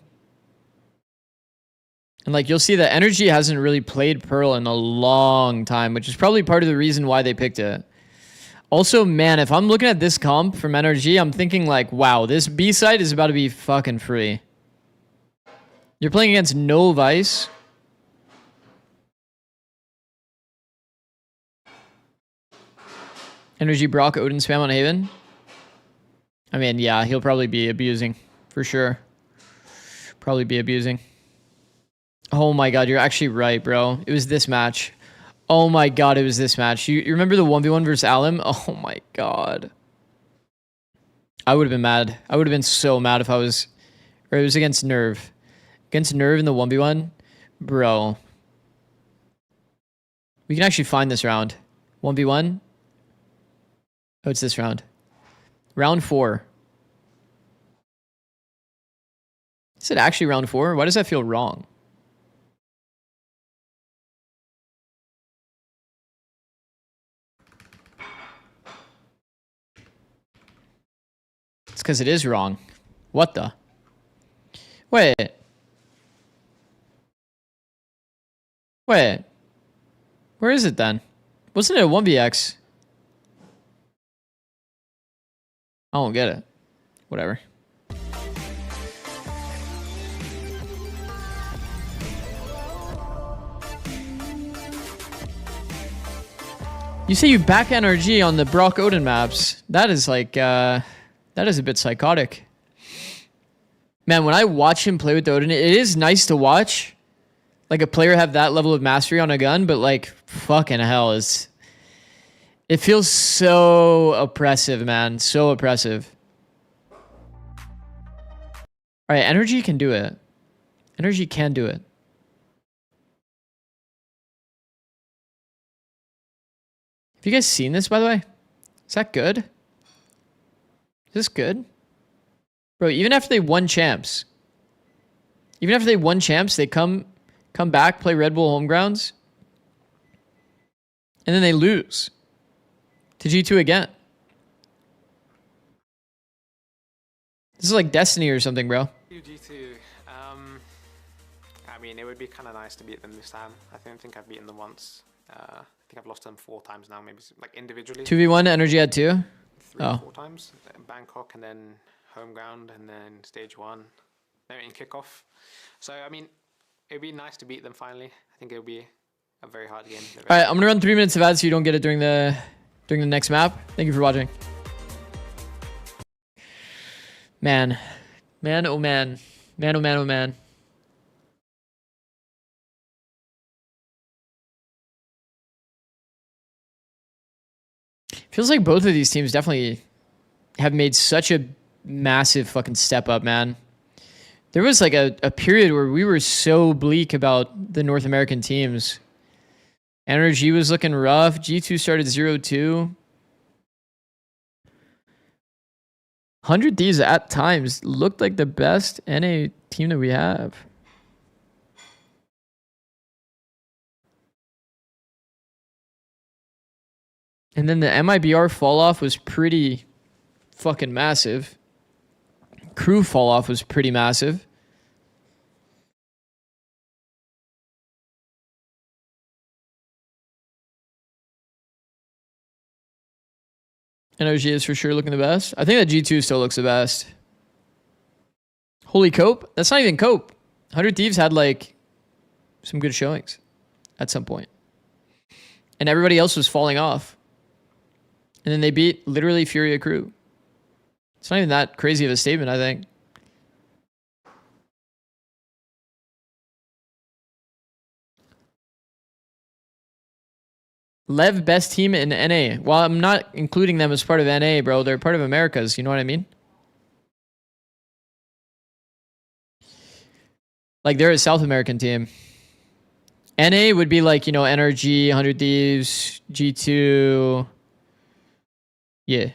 [SPEAKER 4] And, like, you'll see that NRG hasn't really played Pearl in a long time, which is probably part of the reason why they picked it. Also, man, if I'm looking at this comp from NRG, I'm thinking, like, wow, this B side is about to be fucking free. You're playing against no Vice. NRG Brock Odin spam on Haven. I mean, yeah, he'll probably be abusing, for sure. Probably be abusing. Oh my god, you're actually right, bro. It was this match. Oh my god, it was this match. You remember the 1v1 versus Alim? Oh my god. I would have been mad. I would have been so mad if I was... Or it was against Nerve. Against Nerve in the 1v1? Bro. We can actually find this round. 1v1? Oh, it's this round. Round 4. Is it actually round 4? Why does that feel wrong? It's because it is wrong. What the? Wait. Wait. Where is it then? Wasn't it a 1vx? I don't get it. Whatever. You say you back NRG on the Brock Odin maps. That is like, that is a bit psychotic. Man, when I watch him play with Odin, it is nice to watch. Like a player have that level of mastery on a gun, but like, fucking hell, it feels so oppressive, man. So oppressive. All right, NRG can do it. NRG can do it. Have you guys seen this, by the way? Is that good? Is this good? Bro, even after they won champs, they come back, play Red Bull home grounds, and then they lose to G2 again. This is like Destiny or something, bro.
[SPEAKER 9] G2, I mean, it would be kind of nice to beat them this time. I don't think I've beaten them once. I think I've lost them 4 times now, maybe like individually.
[SPEAKER 4] 2v1, NRG had 2?
[SPEAKER 9] 3 or 4 times. Bangkok and then home ground and then stage 1. Then in kickoff. So, I mean, it would be nice to beat them finally. I think it would be a very hard game.
[SPEAKER 4] All right, I'm going to run 3 minutes of ads so you don't get it during the next map. Thank you for watching. Man. Man, oh man. Man, oh man, oh man. Feels like both of these teams definitely have made such a massive fucking step up, man. There was like a period where we were so bleak about the North American teams. NRG was looking rough. G2 started 0-2. 100 Thieves at times looked like the best NA team that we have. And then the MIBR fall off was pretty fucking massive. Crew fall off was pretty massive. NRG is for sure looking the best. I think that G2 still looks the best. Holy Cope? That's not even Cope. 100 Thieves had like some good showings at some point. And everybody else was falling off. And then they beat literally Furia Crew. It's not even that crazy of a statement, I think. Lev, best team in NA. Well, I'm not including them as part of NA, bro. They're part of Americas. You know what I mean? Like, they're a South American team. NA would be like, you know, NRG, 100 Thieves, G2... Yeah.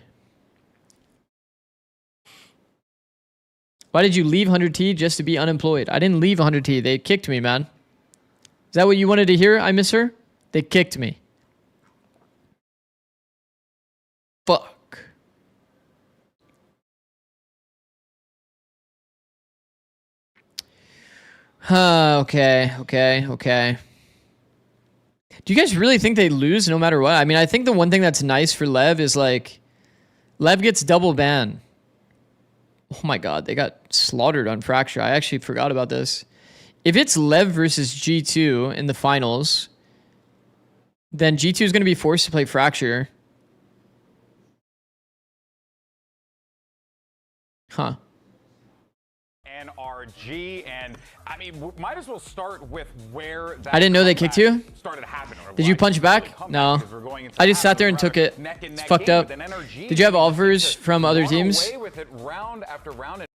[SPEAKER 4] Why did you leave 100T just to be unemployed? I didn't leave 100T. They kicked me, man. Is that what you wanted to hear? I miss her? They kicked me. Fuck. Okay. Do you guys really think they lose no matter what? I mean, I think the one thing that's nice for Lev is like, Lev gets double ban. Oh my god, they got slaughtered on Fracture. I actually forgot about this. If it's Lev versus G2 in the finals, then G2 is going to be forced to play Fracture. Huh.
[SPEAKER 11] NRG, and I mean, might as well start with where that
[SPEAKER 4] I didn't know they kicked you.
[SPEAKER 11] Started happening.
[SPEAKER 4] Did you punch back? No. I just sat there and took it. It's fucked up. Did you have offers from other teams?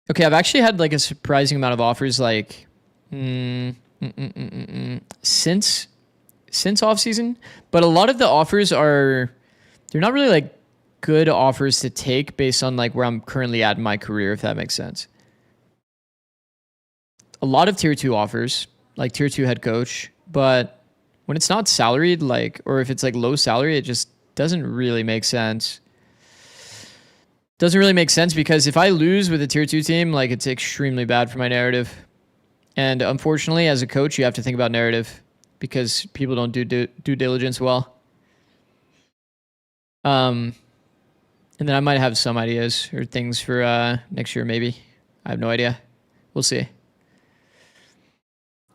[SPEAKER 4] Okay, I've actually had like a surprising amount of offers like since off season, but a lot of the offers they're not really like good offers to take based on like where I'm currently at in my career, if that makes sense. A lot of tier 2 offers, like tier 2 head coach, but when it's not salaried, like, or if it's like low salary, it just doesn't really make sense. Doesn't really make sense because if I lose with a tier 2 team, like it's extremely bad for my narrative. And unfortunately, as a coach, you have to think about narrative because people don't do due diligence well. And then I might have some ideas or things for next year, maybe. I have no idea. We'll see.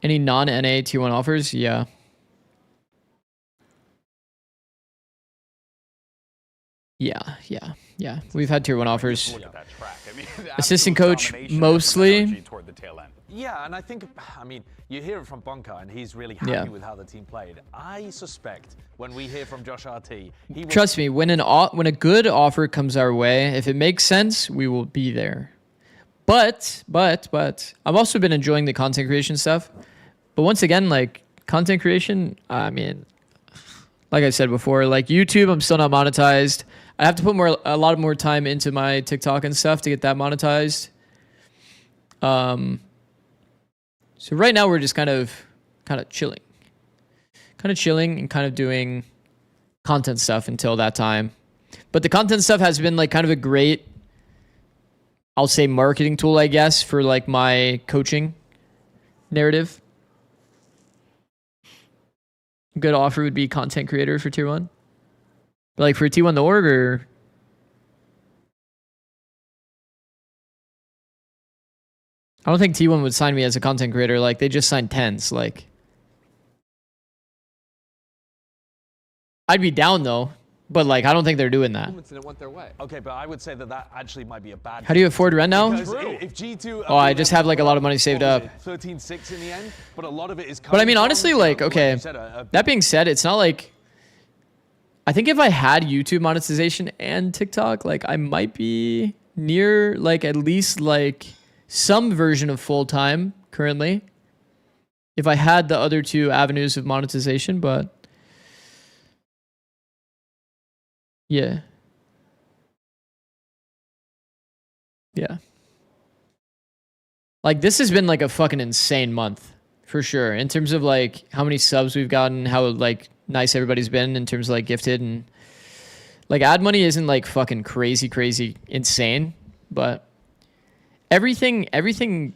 [SPEAKER 4] Any non-NA tier 1 offers? Yeah. Yeah. We've had tier 1 offers.
[SPEAKER 11] Look at that track. I mean,
[SPEAKER 4] Assistant coach, mostly.
[SPEAKER 11] toward the tail end.
[SPEAKER 1] Yeah, and I think, I mean, you hear it from Bonka, and he's really happy with how the team played. I suspect when we hear from Josh RT, he will...
[SPEAKER 4] Trust me, when a good offer comes our way, if it makes sense, we will be there. But I've also been enjoying the content creation stuff. But once again, like content creation, I mean, like I said before, like YouTube, I'm still not monetized. I have to put a lot more time into my TikTok and stuff to get that monetized. So right now we're just kind of chilling and kind of doing content stuff until that time. But the content stuff has been like kind of a great, I'll say, marketing tool, I guess, for like my coaching narrative. Good offer would be content creator for tier 1. But like for T1 the org or... I don't think T1 would sign me as a content creator. Like they just signed 10s. Like I'd be down though, but like I don't think they're doing that.
[SPEAKER 1] And it went their way. Okay, but I would say that actually might be a bad...
[SPEAKER 4] How do you afford rent now?
[SPEAKER 1] If G2...
[SPEAKER 4] Oh, I just have like a lot of money saved up.
[SPEAKER 1] 13.6 in the end, but a lot of it is...
[SPEAKER 4] But I mean, honestly, like, okay, that being said, it's not like... I think if I had YouTube monetization and TikTok, like I might be near like at least like some version of full-time currently. If I had the other two avenues of monetization, but yeah. Like this has been like a fucking insane month for sure in terms of like how many subs we've gotten, how like nice everybody's been in terms of like gifted, and like ad money isn't like fucking crazy insane, but everything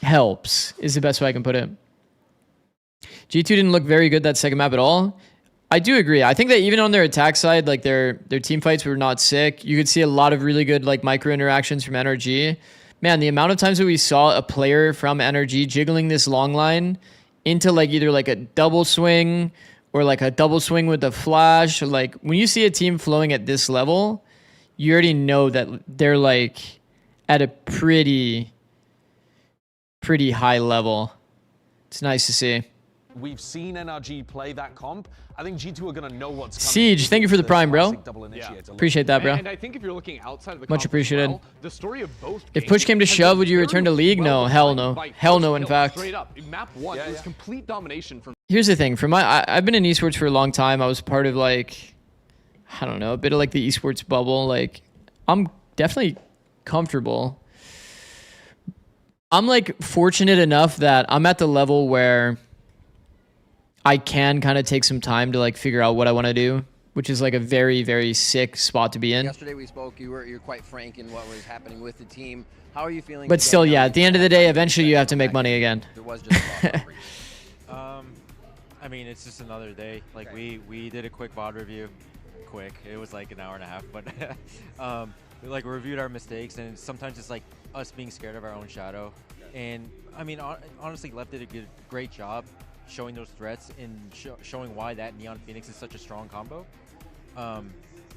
[SPEAKER 4] helps is the best way I can put it. G2 didn't look very good that second map at all. I do agree. I think that even on their attack side, like their team fights were not sick. You could see a lot of really good like micro interactions from NRG. Man, the amount of times that we saw a player from NRG jiggling this long line into like either like a double swing or like a double swing with a flash. Like when you see a team flowing at this level, you already know that they're like at a pretty high level. It's nice to see.
[SPEAKER 1] We've seen NRG play that comp. I think G2 are going to know what's coming.
[SPEAKER 4] Siege, thank you for the prime, bro.
[SPEAKER 1] Yeah.
[SPEAKER 4] Appreciate that, bro.
[SPEAKER 3] And I think if you're looking outside of the
[SPEAKER 4] much appreciated.
[SPEAKER 3] well, the story of both
[SPEAKER 4] if push came to shove, would you return to League? No, hell no. Hell no, in fact.
[SPEAKER 3] Straight up, map 1 was complete domination from...
[SPEAKER 4] Here's the thing. I've been in esports for a long time. I was part of like, I don't know, a bit of like the esports bubble. Like, I'm definitely comfortable. I'm like fortunate enough that I'm at the level where I can kind of take some time to like figure out what I want to do, which is like a very sick spot to be in.
[SPEAKER 6] Yesterday we spoke, you're quite frank in what was happening with the team. How are you feeling?
[SPEAKER 4] But still, yeah, at the end of the day, eventually you have to make money again.
[SPEAKER 6] There was just
[SPEAKER 12] I mean, it's just another day. Like we did a quick VOD review. It was like an hour and a half, but we like reviewed our mistakes, and sometimes it's like us being scared of our own shadow. And I mean, honestly, Left did a great job showing those threats and showing why that Neon Phoenix is such a strong combo.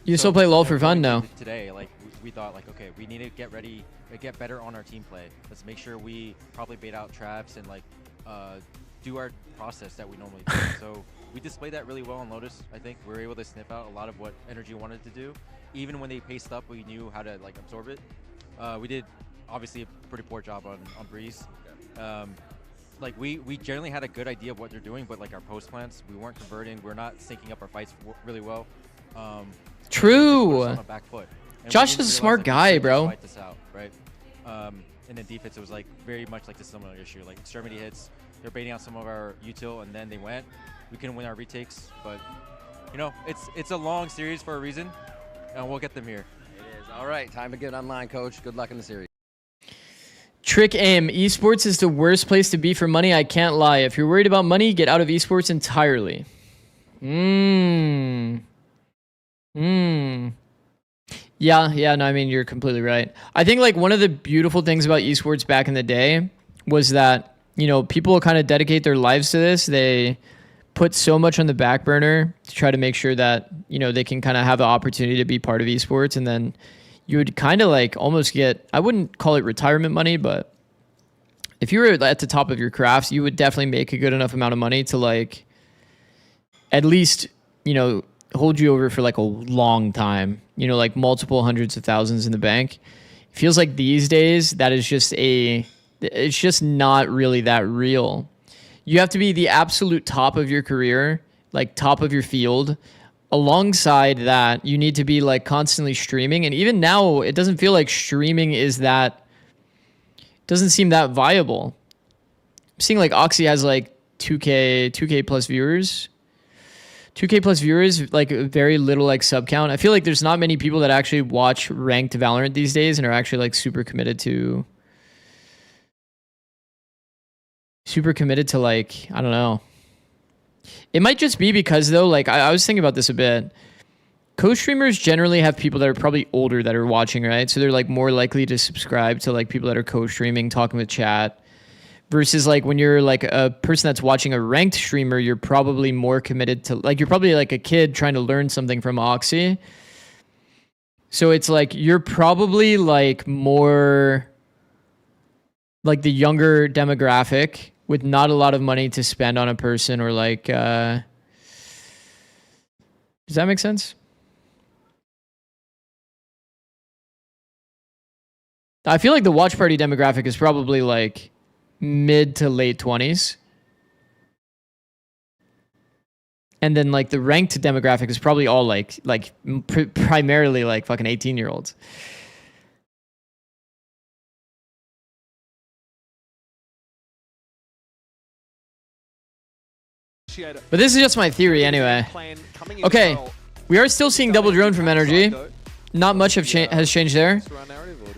[SPEAKER 4] You still play LoL for fun now.
[SPEAKER 12] Today, like we thought, like, okay, we need to get ready, get better on our team play. Let's make sure we probably bait out traps and like do our process that we normally do. So we displayed that really well on Lotus. I think we were able to sniff out a lot of what NRG wanted to do. Even when they paced up, we knew how to like absorb it. We did obviously a pretty poor job on Breeze. Like we generally had a good idea of what they're doing, but like our post plants, we weren't converting. We're not syncing up our fights really well.
[SPEAKER 4] True.
[SPEAKER 12] On the back foot.
[SPEAKER 4] Josh is a smart guy, bro.
[SPEAKER 12] Fight this out, right? And then defense, it was like very much like the similar issue. Like extremity hits, they're baiting out some of our util, and then they went. We couldn't win our retakes, but you know, it's a long series for a reason, and we'll get them here.
[SPEAKER 6] It is. All right, time to get online, coach. Good luck in the series.
[SPEAKER 4] Trick aim. Esports is the worst place to be for money. I can't lie. If you're worried about money, get out of esports entirely. Yeah, no, I mean, you're completely right. I think like one of the beautiful things about esports back in the day was that, you know, people kind of dedicate their lives to this. They put so much on the back burner to try to make sure that, you know, they can kind of have the opportunity to be part of esports. And then you would kind of like almost get, I wouldn't call it retirement money, but if you were at the top of your craft, you would definitely make a good enough amount of money to like at least, you know, hold you over for like a long time, you know, like multiple hundreds of thousands in the bank. It feels like these days that is just it's just not really that real. You have to be the absolute top of your career, like top of your field. Alongside that, you need to be like constantly streaming. And even now, it doesn't feel like streaming is that, doesn't seem that viable. I'm seeing like Oxy has like 2K plus viewers. 2K plus viewers, like very little like sub count. I feel like there's not many people that actually watch ranked Valorant these days and are actually like super committed to like, I don't know. It might just be because though, like I was thinking about this a bit. Co-streamers generally have people that are probably older that are watching, right? So they're like more likely to subscribe to like people that are co-streaming, talking with chat. Versus like when you're like a person that's watching a ranked streamer, you're probably more committed to like, you're probably like a kid trying to learn something from Oxy. So it's like, you're probably like more like the younger demographic with not a lot of money to spend on a person or like, does that make sense? I feel like the watch party demographic is probably like mid to late 20s. And then like the ranked demographic is probably all like primarily like fucking 18-year-olds. But this is just my theory anyway. Okay, we are still seeing double drone from NRG. Not much has changed there.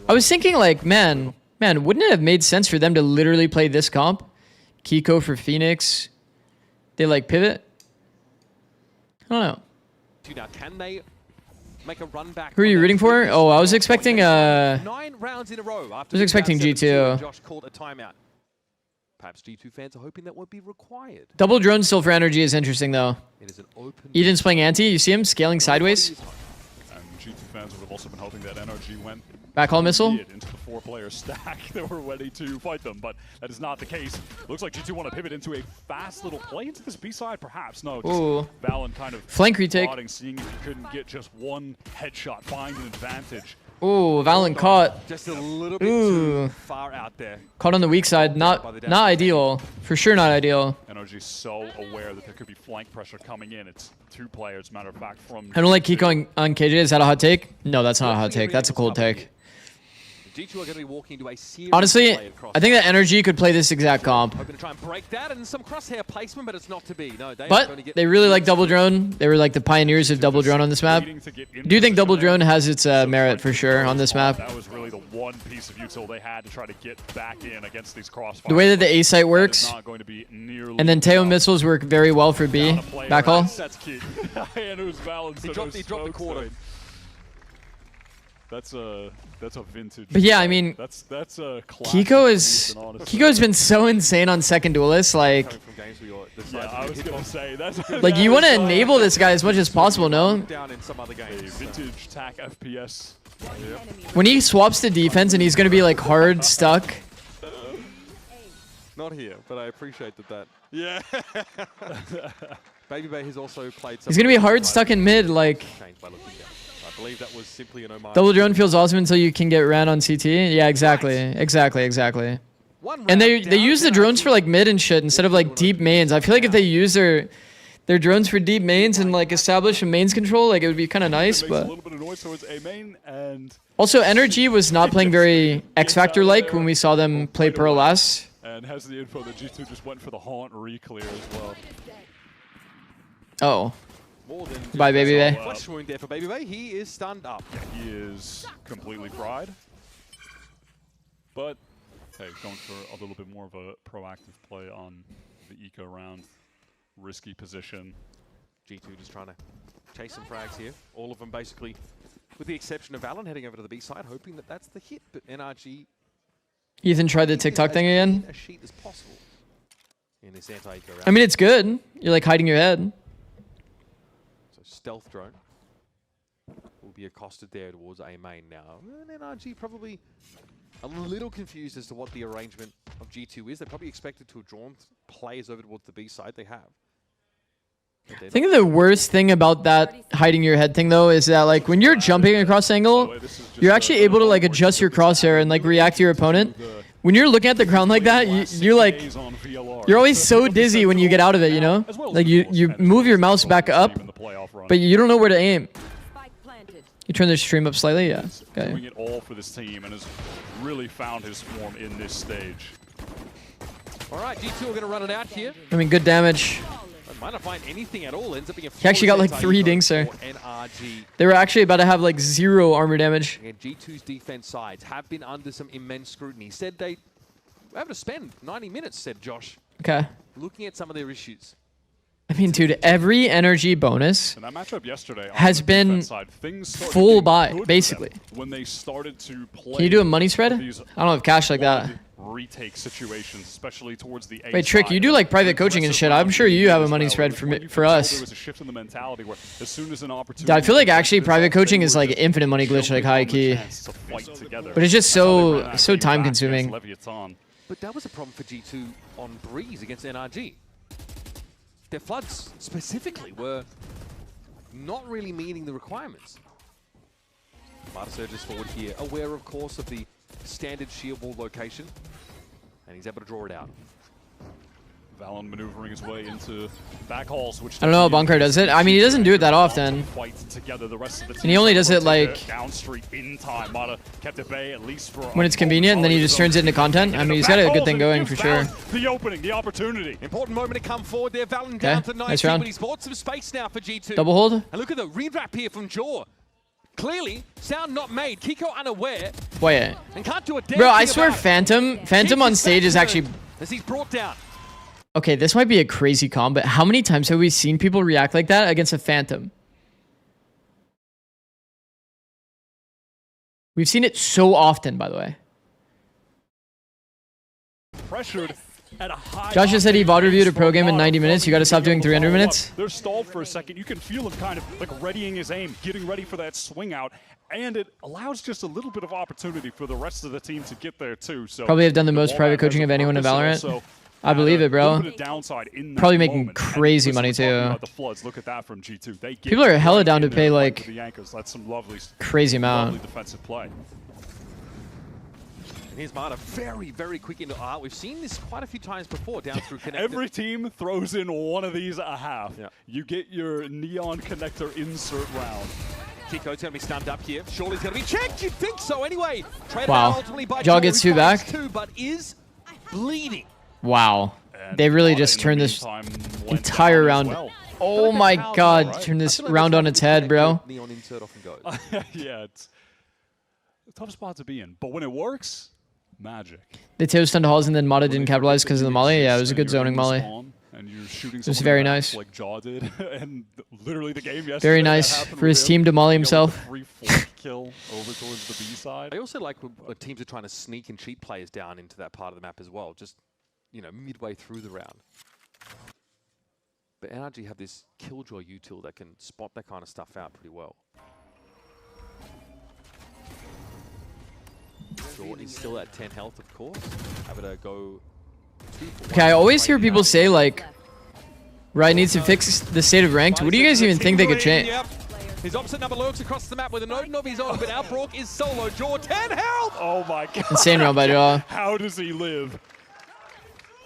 [SPEAKER 4] I was thinking like, man, wouldn't it have made sense for them to literally play this comp? Kiko for Phoenix. They like pivot? I don't know.
[SPEAKER 10] Now, can they make a run back?
[SPEAKER 4] Who are you rooting for? Oh, I was expecting
[SPEAKER 10] 9 rounds in a row after
[SPEAKER 4] I was expecting G2.
[SPEAKER 10] Josh called a timeout. Perhaps G2 fans are hoping that won't be required.
[SPEAKER 4] Double drone still for NRG is interesting though.
[SPEAKER 10] It is an open
[SPEAKER 4] Eden's playing anti. You see him scaling sideways?
[SPEAKER 14] And G2 fans would have also been hoping that NRG went
[SPEAKER 4] backhaul missile
[SPEAKER 14] into the 4-player stack that were ready to fight them, but that is not the case. Looks like G2 want to pivot into a fast little play into this B side, perhaps. No, just Valen kind of
[SPEAKER 4] flank retake,
[SPEAKER 14] seeing if he couldn't get just one headshot, find an advantage.
[SPEAKER 4] Ooh, Valen caught.
[SPEAKER 10] Just a little bit too far out there.
[SPEAKER 4] Caught on the weak side. Not ideal. For sure not ideal.
[SPEAKER 14] NRG so aware that there could be flank pressure coming in. It's 2 players, matter of fact, from...
[SPEAKER 4] I don't like Kiko on KJ. Is that a hot take? No, that's not a hot take. That's a cold take.
[SPEAKER 10] G2 are going to be walking into a series
[SPEAKER 4] honestly, I think that NRG could play this exact comp.
[SPEAKER 10] I'm going to try and break that and some crosshair placement, but it's not to be. No,
[SPEAKER 4] but they really like double drone. They were like the pioneers of double drone on this map. I do think double drone has its merit for sure on this map.
[SPEAKER 14] That was really the one piece of util they had to try to get back in against these crossfires.
[SPEAKER 4] The way that the A site works, and then Teo missiles work very well for B. Backhaul.
[SPEAKER 14] That's cute. And it was balanced. He dropped the quarter. That's a vintage.
[SPEAKER 4] But yeah, I mean,
[SPEAKER 14] that's a
[SPEAKER 4] Kiko's been so insane on second duelist. Like,
[SPEAKER 14] yeah, I was gonna say that's
[SPEAKER 4] like you want to enable this guy as much as possible. No.
[SPEAKER 10] Down in some other games.
[SPEAKER 14] Vintage TAC FPS.
[SPEAKER 4] When he swaps to defense and he's gonna be like hard stuck.
[SPEAKER 10] Not here, but I appreciate that.
[SPEAKER 14] Yeah.
[SPEAKER 10] Baby Bay has also played.
[SPEAKER 4] He's gonna be hard stuck in mid, like.
[SPEAKER 10] I believe that was simply an homage.
[SPEAKER 4] Double drone feels awesome until you can get ran on CT. Yeah, exactly. And they use the drones for like mid and shit instead of like deep mains. I feel like if they use their drones for deep mains and like establish a mains control, like it would be kind of nice. But
[SPEAKER 14] a little bit of noise towards A main and
[SPEAKER 4] also NRG was not playing very X Factor like when we saw them play Pearl last.
[SPEAKER 14] And has the info that G2 just went for the haunt re-clear as well.
[SPEAKER 4] Oh.
[SPEAKER 10] More than
[SPEAKER 4] Bye, Baby Bay.
[SPEAKER 10] flesh wound there for Baby Bay. He is stunned up.
[SPEAKER 14] Yeah, he is completely fried. But, hey, going for a little bit more of a proactive play on the eco round. Risky position.
[SPEAKER 10] G2 just trying to chase some frags here. All of them basically, with the exception of Valen, heading over to the B side, hoping that that's the hit. But NRG...
[SPEAKER 4] Ethan tried the TikTok thing again.
[SPEAKER 10] ...as sheet as possible in this anti-eco round.
[SPEAKER 4] I mean, it's good. You're like hiding your head.
[SPEAKER 10] So stealth drone will be accosted there towards A main now. And NRG probably a little confused as to what the arrangement of G2 is. They probably expected to have drawn players over towards the B side. They have.
[SPEAKER 4] I think the worst thing about that hiding your head thing though is that like when you're jumping across angle, you're actually able to like adjust your crosshair and like react to your opponent. When you're looking at the ground like that, you're always so dizzy when you get out of it, you know? Like you move your mouse back up, but you don't know where to aim. You turn the stream up slightly, yeah. Okay.
[SPEAKER 14] Doing it all for this team and has really found his form in this stage.
[SPEAKER 10] All right, G2 are going to run it out here.
[SPEAKER 4] I mean, good damage.
[SPEAKER 10] Might not find anything at all. Ends up being a
[SPEAKER 4] He actually got like 3 dinks there.
[SPEAKER 10] NRG.
[SPEAKER 4] They were actually about to have like 0 armor damage.
[SPEAKER 10] Again, G2's defense sides have been under some immense scrutiny. Said they were able to spend 90 minutes, said Josh.
[SPEAKER 4] Okay.
[SPEAKER 10] Looking at some of their issues.
[SPEAKER 4] I mean, dude, every NRG bonus
[SPEAKER 14] And that matchup yesterday
[SPEAKER 4] has been full buy, basically.
[SPEAKER 14] When they started to play.
[SPEAKER 4] Can you do a money spread? I don't have cash like that.
[SPEAKER 14] Retake situations, especially towards the A
[SPEAKER 4] Wait, Trick, you do like private coaching and shit. I'm sure you have a money spread for us.
[SPEAKER 14] There was a shift in the mentality where as soon as an opportunity,
[SPEAKER 4] Dude, I feel like actually private coaching is like infinite money glitch, like high key. But it's just so time consuming.
[SPEAKER 10] But that was a problem for G2 on Breeze against NRG. Their floods specifically were not really meeting the requirements. Marta surges forward here, aware of course of the standard shield wall location, and he's able to draw it out.
[SPEAKER 14] Valen maneuvering his way into back halls, which
[SPEAKER 4] I don't know how Bunker does it. I mean, he doesn't do it that often. And he only does it like
[SPEAKER 14] down street in time. Mata kept at bay at least for
[SPEAKER 4] when it's convenient, and then he just turns it into content. I mean, he's got a good thing going for sure.
[SPEAKER 14] The opening, the opportunity.
[SPEAKER 10] Important moment to come forward there. Valen down to 19,
[SPEAKER 4] nice round.
[SPEAKER 10] but he's bought some space now for G2.
[SPEAKER 4] Double hold.
[SPEAKER 10] And look at the rewrap here from Jaw. Clearly, sound not made. Kiko unaware.
[SPEAKER 4] Wait.
[SPEAKER 10] And can't do a damn
[SPEAKER 4] Bro, I
[SPEAKER 10] thing
[SPEAKER 4] swear
[SPEAKER 10] about it.
[SPEAKER 4] Phantom on stage is actually...
[SPEAKER 10] As he's brought down.
[SPEAKER 4] Okay, this might be a crazy comp, but how many times have we seen people react like that against a Phantom? We've seen it so often, by the way.
[SPEAKER 14] Pressured at a high.
[SPEAKER 4] Josh just said he VOD reviewed a pro game in 90 minutes. You got to stop doing 300 minutes.
[SPEAKER 14] They're stalled for a second. You can feel him kind of like readying his aim, getting ready for that swing out, and it allows just a little bit of opportunity for the rest of the team to get there too. So
[SPEAKER 4] probably have done the most private coaching of anyone in Valorant. I believe it, bro. Probably making crazy money too.
[SPEAKER 14] Look at that from G2.
[SPEAKER 4] People are hella down to pay like
[SPEAKER 14] that's some lovely,
[SPEAKER 4] crazy amount.
[SPEAKER 14] Lovely defensive play.
[SPEAKER 10] Here's Marta, very, very quick into art. We've seen this quite a few times before down through connector.
[SPEAKER 14] Every team throws in one of these a half. Yeah. You get your neon connector insert round.
[SPEAKER 10] Kiko's going to be stunned up here. Surely he's going to be checked. You'd think so anyway. Traded
[SPEAKER 4] wow.
[SPEAKER 10] out ultimately by
[SPEAKER 4] Jaw gets 2 back.
[SPEAKER 10] But is bleeding.
[SPEAKER 4] Wow. They really just turned this entire round.
[SPEAKER 14] Well.
[SPEAKER 4] Oh my god. Turn this round on its head, bro.
[SPEAKER 10] Neon insert off and goes.
[SPEAKER 14] Yeah, it's a tough spot to be in. But when it works, magic.
[SPEAKER 4] They toast on halls and then Mata didn't capitalize because of the molly. Yeah, it was a good zoning molly.
[SPEAKER 14] And you're shooting
[SPEAKER 4] it was very nice.
[SPEAKER 14] Like Jaw did, and literally the game yesterday.
[SPEAKER 4] Very nice for his team to molly himself.
[SPEAKER 14] 3-4 kill over towards the B side.
[SPEAKER 10] I also like when teams are trying to sneak and cheat players down into that part of the map as well. Just, you know, midway through the round. But NRG have this Killjoy util that can spot that kind of stuff out pretty well. Jaw is still at 10 health, of course. Have to go 2-4.
[SPEAKER 4] Okay, I always hear people say, like, Riot needs to fix the state of ranked. What do you guys even think they could change?
[SPEAKER 10] Yep. His opposite number lurks across the map with a Nodin of his own, but Outbrook is solo. Jaw 10 health!
[SPEAKER 14] Oh my god.
[SPEAKER 4] Insane round by Jaw.
[SPEAKER 14] How does he live?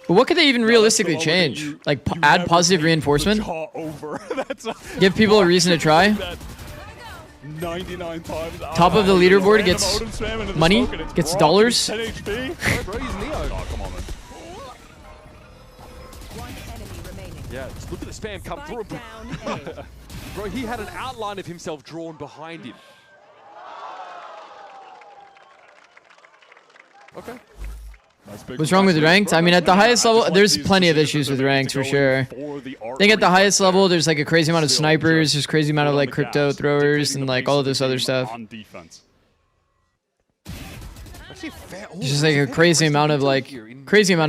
[SPEAKER 4] But what could they even realistically change? Like, add positive reinforcement? Give people a reason to try?
[SPEAKER 14] 99 times
[SPEAKER 4] Top of the leaderboard gets money, gets dollars.
[SPEAKER 14] 10 HP. Oh, come on, man.
[SPEAKER 13] Yeah, just look at the spam come through. Bro, he had an outline of himself drawn behind him. Okay.
[SPEAKER 4] What's wrong with ranked? I mean, at the highest level, there's plenty of issues with ranks for sure. I think at the highest level, there's like a crazy amount of snipers, there's crazy amount of like crypto throwers, and like all of this other stuff. It's just like a crazy amount of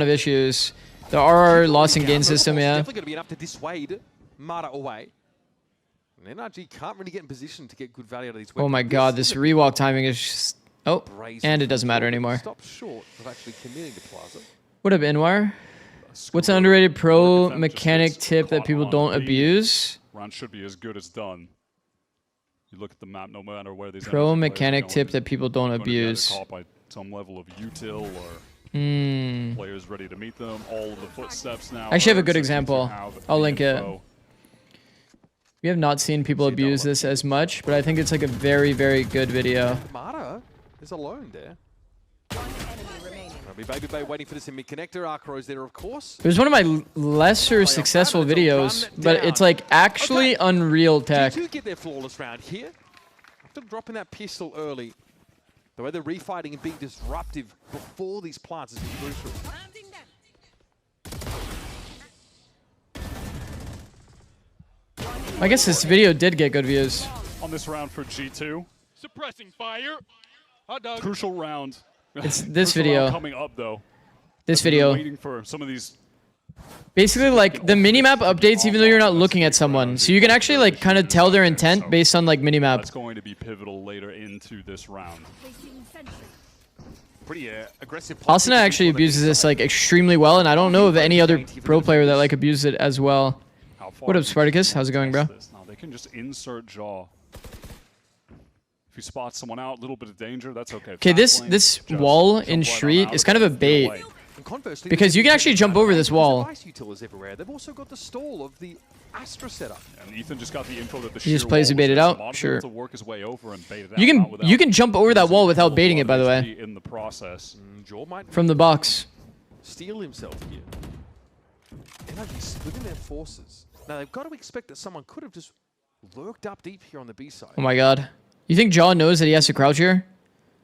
[SPEAKER 4] issues. The RR loss and gain system, yeah.
[SPEAKER 13] Definitely going to be enough to dissuade Mara away. And NRG can't really get in position to get good value out of these weapons.
[SPEAKER 4] Oh my god, this rewalk timing is just... Oh, and it doesn't matter anymore.
[SPEAKER 13] Stop short of actually committing to Plaza.
[SPEAKER 4] What up, Inwar? What's an underrated pro mechanic tip that people don't abuse?
[SPEAKER 14] Round should be as good as done. You look at the map, no matter where these
[SPEAKER 4] pro mechanic tip that people don't abuse.
[SPEAKER 14] Caught by some level of util or players ready to meet them. All of the footsteps now.
[SPEAKER 4] I actually have a good example. I'll link it. We have not seen people abuse this as much, but I think it's like a very, very good video.
[SPEAKER 13] Mara is alone there. Baby Bay waiting for this in mid-connector. Arcro's there, of course.
[SPEAKER 4] It was one of my lesser successful videos, but it's like actually unreal tech.
[SPEAKER 13] G2 get their flawless round here. After dropping that pistol early, the way they're refighting and being disruptive before these plants is crucial.
[SPEAKER 4] I guess this video did get good views.
[SPEAKER 14] On this round for G2.
[SPEAKER 19] Suppressing fire. Hot dog.
[SPEAKER 14] Crucial round.
[SPEAKER 4] It's this
[SPEAKER 14] Crucial
[SPEAKER 4] video.
[SPEAKER 14] round coming up though.
[SPEAKER 4] This video.
[SPEAKER 14] Waiting for some of these.
[SPEAKER 4] Basically, like the minimap updates, even though you're not looking at someone, so you can actually like kind of tell their intent based on like minimap.
[SPEAKER 14] That's going to be pivotal later into this round.
[SPEAKER 13] Pretty aggressive.
[SPEAKER 4] Asuna actually abuses this like extremely well, and I don't know of any other pro player that like abuses it as well. What up, Spartacus? How's it going, bro?
[SPEAKER 14] Now they can just insert jaw. If you spot someone out, a little bit of danger, that's okay.
[SPEAKER 4] Okay, this wall in street is kind of a bait. Because you can actually jump over this wall.
[SPEAKER 13] They've also got the stall of the Astra setup.
[SPEAKER 14] And Ethan just got the info that the
[SPEAKER 4] he just plays to bait it out. Sure.
[SPEAKER 14] To work his way over and bait it out.
[SPEAKER 4] You can jump over that wall without baiting it, by the way.
[SPEAKER 14] In the process.
[SPEAKER 4] From the box.
[SPEAKER 13] Steal himself here. NRG splitting their forces. Now they've got to expect that someone could have just lurked up deep here on the B side.
[SPEAKER 4] Oh my god. You think John knows that he has to crouch here?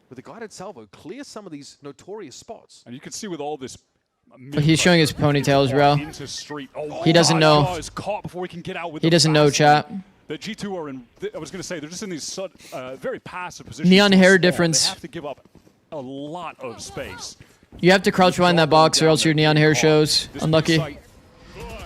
[SPEAKER 13] With the guided salvo, clear some of these notorious spots.
[SPEAKER 14] And you can see with all this.
[SPEAKER 4] But he's showing his ponytails, bro. He doesn't know. He doesn't know, chat.
[SPEAKER 14] The G2 are in. I was going to say they're just in these very passive positions.
[SPEAKER 4] Neon hair difference.
[SPEAKER 14] They have to give up a lot of space.
[SPEAKER 4] You have to crouch behind that box, or else your neon hair shows. Unlucky.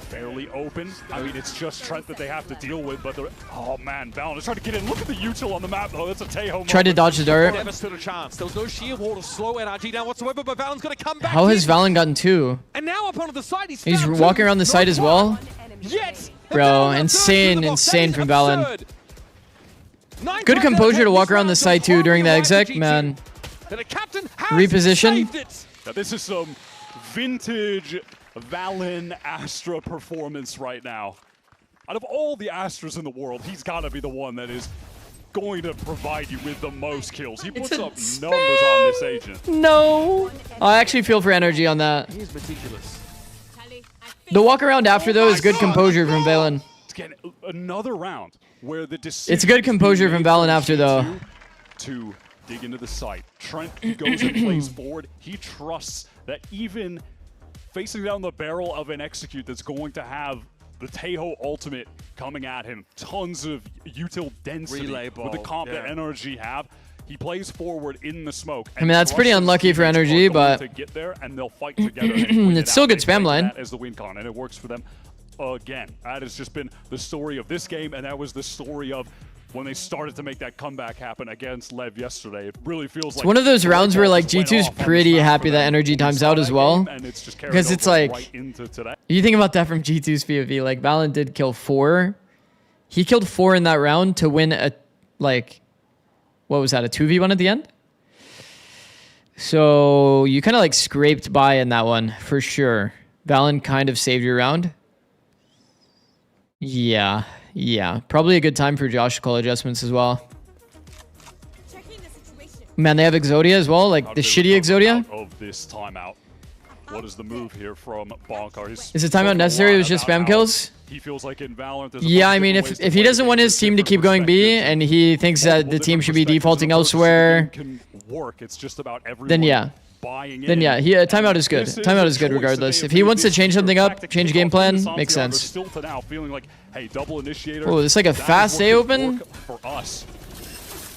[SPEAKER 14] Fairly open. I mean, it's just Trent that they have to deal with, but oh man, Valen is trying to get in. Look at the util on the map, though. That's a Tejo.
[SPEAKER 4] Tried to dodge the dart.
[SPEAKER 13] Never stood a chance. There was no sheer wall to slow NRG down whatsoever, but Valen's going to come back.
[SPEAKER 4] How has Valen gotten two?
[SPEAKER 13] And now up onto the side,
[SPEAKER 4] he's walking around the side as well.
[SPEAKER 13] Yes.
[SPEAKER 4] Bro, insane from Valen. Good composure to walk around the side too during the exec, man. Reposition.
[SPEAKER 14] Now, this is some vintage Valen Astra performance right now. Out of all the Astras in the world, he's got to be the one that is going to provide you with the most kills. He puts up numbers on this agent.
[SPEAKER 4] No. I actually feel for NRG on that.
[SPEAKER 13] He's meticulous.
[SPEAKER 4] The walk around after, though, is good composure from Valen.
[SPEAKER 14] It's getting another round where the
[SPEAKER 4] it's good composure from Valen after, though.
[SPEAKER 14] To dig into the site. Trent goes and plays forward. He trusts that even facing down the barrel of an execute that's going to have the Tejo ultimate coming at him. Tons of util density with the comp that NRG have. He plays forward in the smoke.
[SPEAKER 4] I mean, that's pretty unlucky for NRG, but
[SPEAKER 14] to get there and they'll fight together.
[SPEAKER 4] It's still good spam line.
[SPEAKER 14] As the win con, and it works for them again. That has just been the story of this game, and that was the story of when they started to make that comeback happen against Lev yesterday. It really feels like
[SPEAKER 4] it's one of those rounds where like G2's pretty happy that NRG times out as well. Because it's like, you think about that from G2's POV, like Valen did kill 4. He killed 4 in that round to win a, like, what was that, a 2v1 at the end? So you kind of like scraped by in that one for sure. Valen kind of saved your round. Yeah. Probably a good time for Josh to call adjustments as well. Man, they have Exodia as well, like the shitty Exodia.
[SPEAKER 14] Of this timeout. What is the move here from Bonk?
[SPEAKER 4] Is the timeout necessary? It was just spam kills?
[SPEAKER 14] He feels like in Valorant,
[SPEAKER 4] Yeah, I mean, if he doesn't want his team to keep going B and he thinks that the team should be defaulting elsewhere,
[SPEAKER 14] it's just about
[SPEAKER 4] then yeah. Then yeah, timeout is good. Timeout is good regardless. If he wants to change something up, change game plan, makes sense.
[SPEAKER 14] Still to now feeling like, hey, double initiator.
[SPEAKER 4] Oh, it's like a fast A open.
[SPEAKER 14] For us.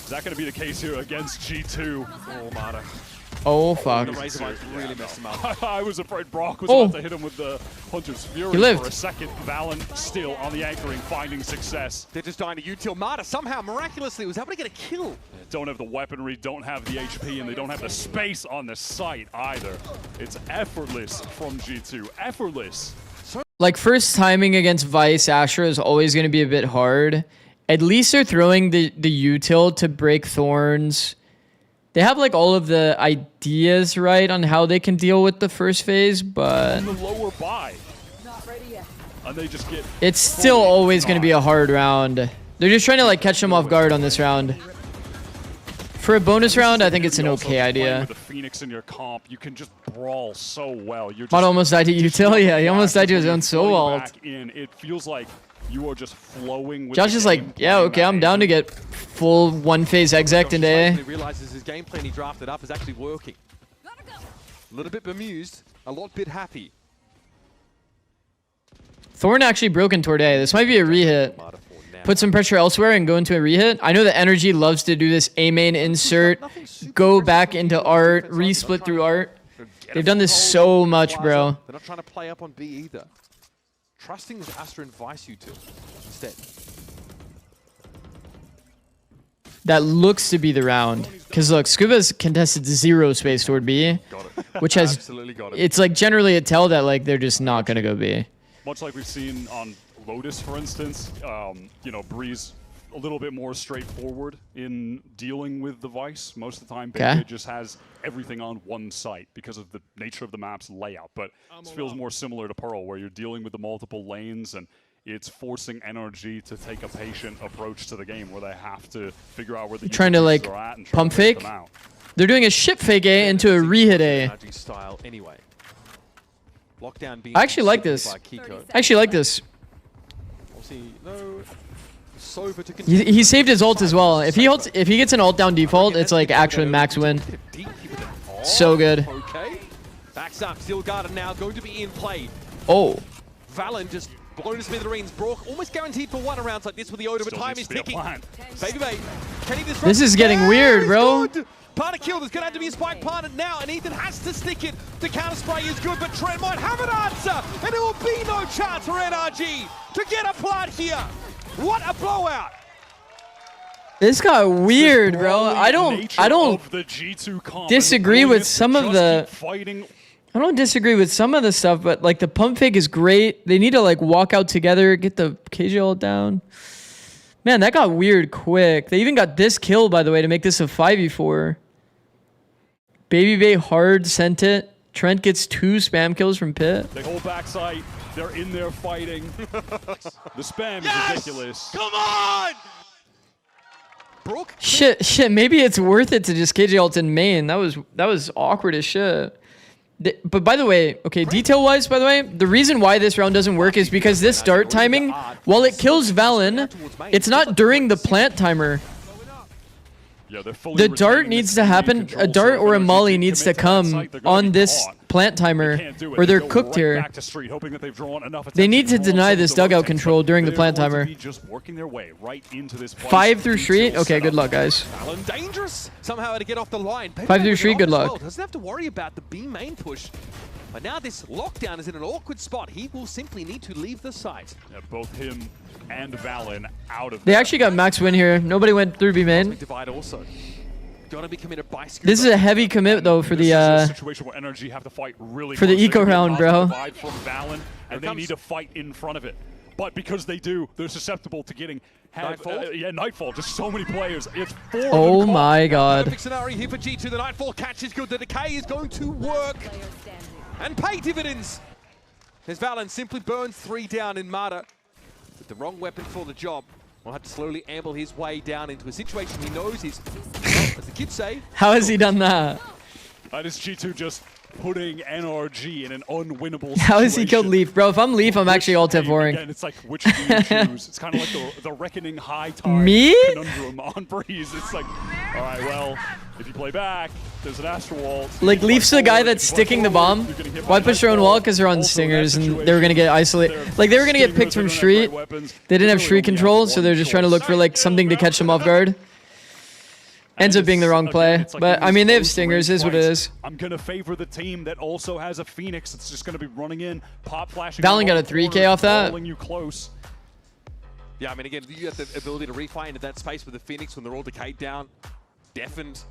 [SPEAKER 14] Is that going to be the case here against G2? Oh, Mata.
[SPEAKER 4] Oh, fuck.
[SPEAKER 14] Really messed him up. I was afraid Brock was about to hit him with the Hunter's Fury for a second. Valen still on the anchoring, finding success.
[SPEAKER 10] They're just dying to util. Mata somehow, miraculously, was able to get a kill.
[SPEAKER 14] Don't have the weaponry, don't have the HP, and they don't have the space on the site either. It's effortless from G2. Effortless.
[SPEAKER 4] Like, first timing against Vice Astra is always going to be a bit hard. At least they're throwing the util to break Thorns. They have like all of the ideas right on how they can deal with the first phase, but
[SPEAKER 14] the lower buy. And they just get
[SPEAKER 4] it's still always going to be a hard round. They're just trying to like catch them off guard on this round. For a bonus round, I think it's an okay idea.
[SPEAKER 14] With the Phoenix in your comp, you can just brawl so well. You're
[SPEAKER 4] Mod almost died to util. Yeah, he almost died to his own soul ult.
[SPEAKER 14] It feels like you are just flowing with
[SPEAKER 4] Josh is like, yeah, okay, I'm down to get full one phase exec into A.
[SPEAKER 10] He realizes his game plan he drafted up is actually working. A little bit bemused, a lot bit happy.
[SPEAKER 4] Thorn actually broken toward A. This might be a rehit. Put some pressure elsewhere and go into a rehit. I know that NRG loves to do this A main insert, go back into art, resplit through art. They've done this so much, bro.
[SPEAKER 10] They're not trying to play up on B either. Trusting that Astra and Vice util instead.
[SPEAKER 4] That looks to be the round. Because look, Scuba's contested 0 space toward B, which has, it's like generally a tell that like they're just not going to go B.
[SPEAKER 14] Much like we've seen on Lotus, for instance, you know, Breeze a little bit more straightforward in dealing with the Vice. Most of the time, Big just has everything on one site because of the nature of the map's layout. But this feels more similar to Pearl, where you're dealing with the multiple lanes and it's forcing NRG to take a patient approach to the game where they have to figure out where the
[SPEAKER 4] trying to like pump fake. They're doing a ship fake A into a rehyt A.
[SPEAKER 10] Style anyway. Lockdown being
[SPEAKER 4] I actually like this. I actually like this. He saved his ult as well. If he gets an ult down default, it's like actually max win. So good.
[SPEAKER 10] Okay. Backs up, still guarded now, going to be in play.
[SPEAKER 4] Oh.
[SPEAKER 10] Valen just blown to smithereens. Brock almost guaranteed for one rounds like this with the Oda, but time is ticking. Baby Bay, can he disrupt?
[SPEAKER 4] This is getting weird, bro.
[SPEAKER 10] Partner kill, there's going to have to be a spike partner now, and Ethan has to stick it. The counter spray is good, but Trent might have an answer, and there will be no chance for NRG to get a plant here. What a blowout!
[SPEAKER 4] This got weird, bro. I don't disagree with some of the. I don't disagree with some of the stuff, but like the pump fake is great. They need to like walk out together, get the KJ ult down. Man, that got weird quick. They even got this kill, by the way, to make this a 5v4. Baby Bay hard sent it. Trent gets 2 spam kills from Pit.
[SPEAKER 14] They hold back sight. They're in there fighting. The spam is ridiculous.
[SPEAKER 10] Come on! Brooke?
[SPEAKER 4] Shit, maybe it's worth it to just KJ ult in main. That was awkward as shit. But by the way, okay, detail-wise, by the way, the reason why this round doesn't work is because this dart timing, while it kills Valen, it's not during the plant timer. The dart needs to happen, a dart or a molly needs to come on this plant timer, or they're cooked here. They need to deny this dugout control during the plant timer. 5 through street? Okay, good luck, guys.
[SPEAKER 10] Dangerous somehow to get off the line.
[SPEAKER 4] 5 through street, good luck.
[SPEAKER 10] Doesn't have to worry about the B main push. But now this lockdown is in an awkward spot. He will simply need to leave the site.
[SPEAKER 14] Yeah, both him and Valen out of
[SPEAKER 4] They actually got max win here. Nobody went through B main.
[SPEAKER 10] Divide also. Gotta be committed by
[SPEAKER 4] This is a heavy commit though for the
[SPEAKER 14] situation where NRG have to fight really
[SPEAKER 4] for the eco round, bro.
[SPEAKER 14] From Valen, and they need to fight in front of it. But because they do, they're susceptible to getting
[SPEAKER 10] Nightfall.
[SPEAKER 14] Nightfall. Just so many players. It's 4.
[SPEAKER 4] Oh my god.
[SPEAKER 10] Perfect scenario here for G2. The Nightfall catch is good. The decay is going to work and pay dividends. As Valen simply burns 3 down in Mata with the wrong weapon for the job. Will have to slowly amble his way down into a situation he knows is, well, as the kids say.
[SPEAKER 4] How has he done that?
[SPEAKER 14] That is G2 just putting NRG in an unwinnable situation.
[SPEAKER 4] How has he killed Leaf? Bro, if I'm Leaf, I'm actually alt F4ing.
[SPEAKER 14] Again, it's like, which do you choose? It's kind of like the reckoning high tide
[SPEAKER 4] Me?
[SPEAKER 14] conundrum on Breeze. It's like, all right, well, if you play back, there's an Astral Wall.
[SPEAKER 4] Like, Leaf's the guy that's sticking the bomb. Why push their own wall? Because they're on Stingers, and they were going to get isolated. Like, they were going to get picked from Street. They didn't have Street control, so they're just trying to look for, like, something to catch them off guard. Ends up being the wrong play. But, I mean, they have Stingers, is what it is.
[SPEAKER 14] I'm going to favor the team that also has a Phoenix that's just going to be running in, pop flashing.
[SPEAKER 4] Valen got a 3K off that.
[SPEAKER 14] You close.
[SPEAKER 10] Yeah, I mean, again, you have the ability to refire into that space with the Phoenix when they're all decayed down, deafened.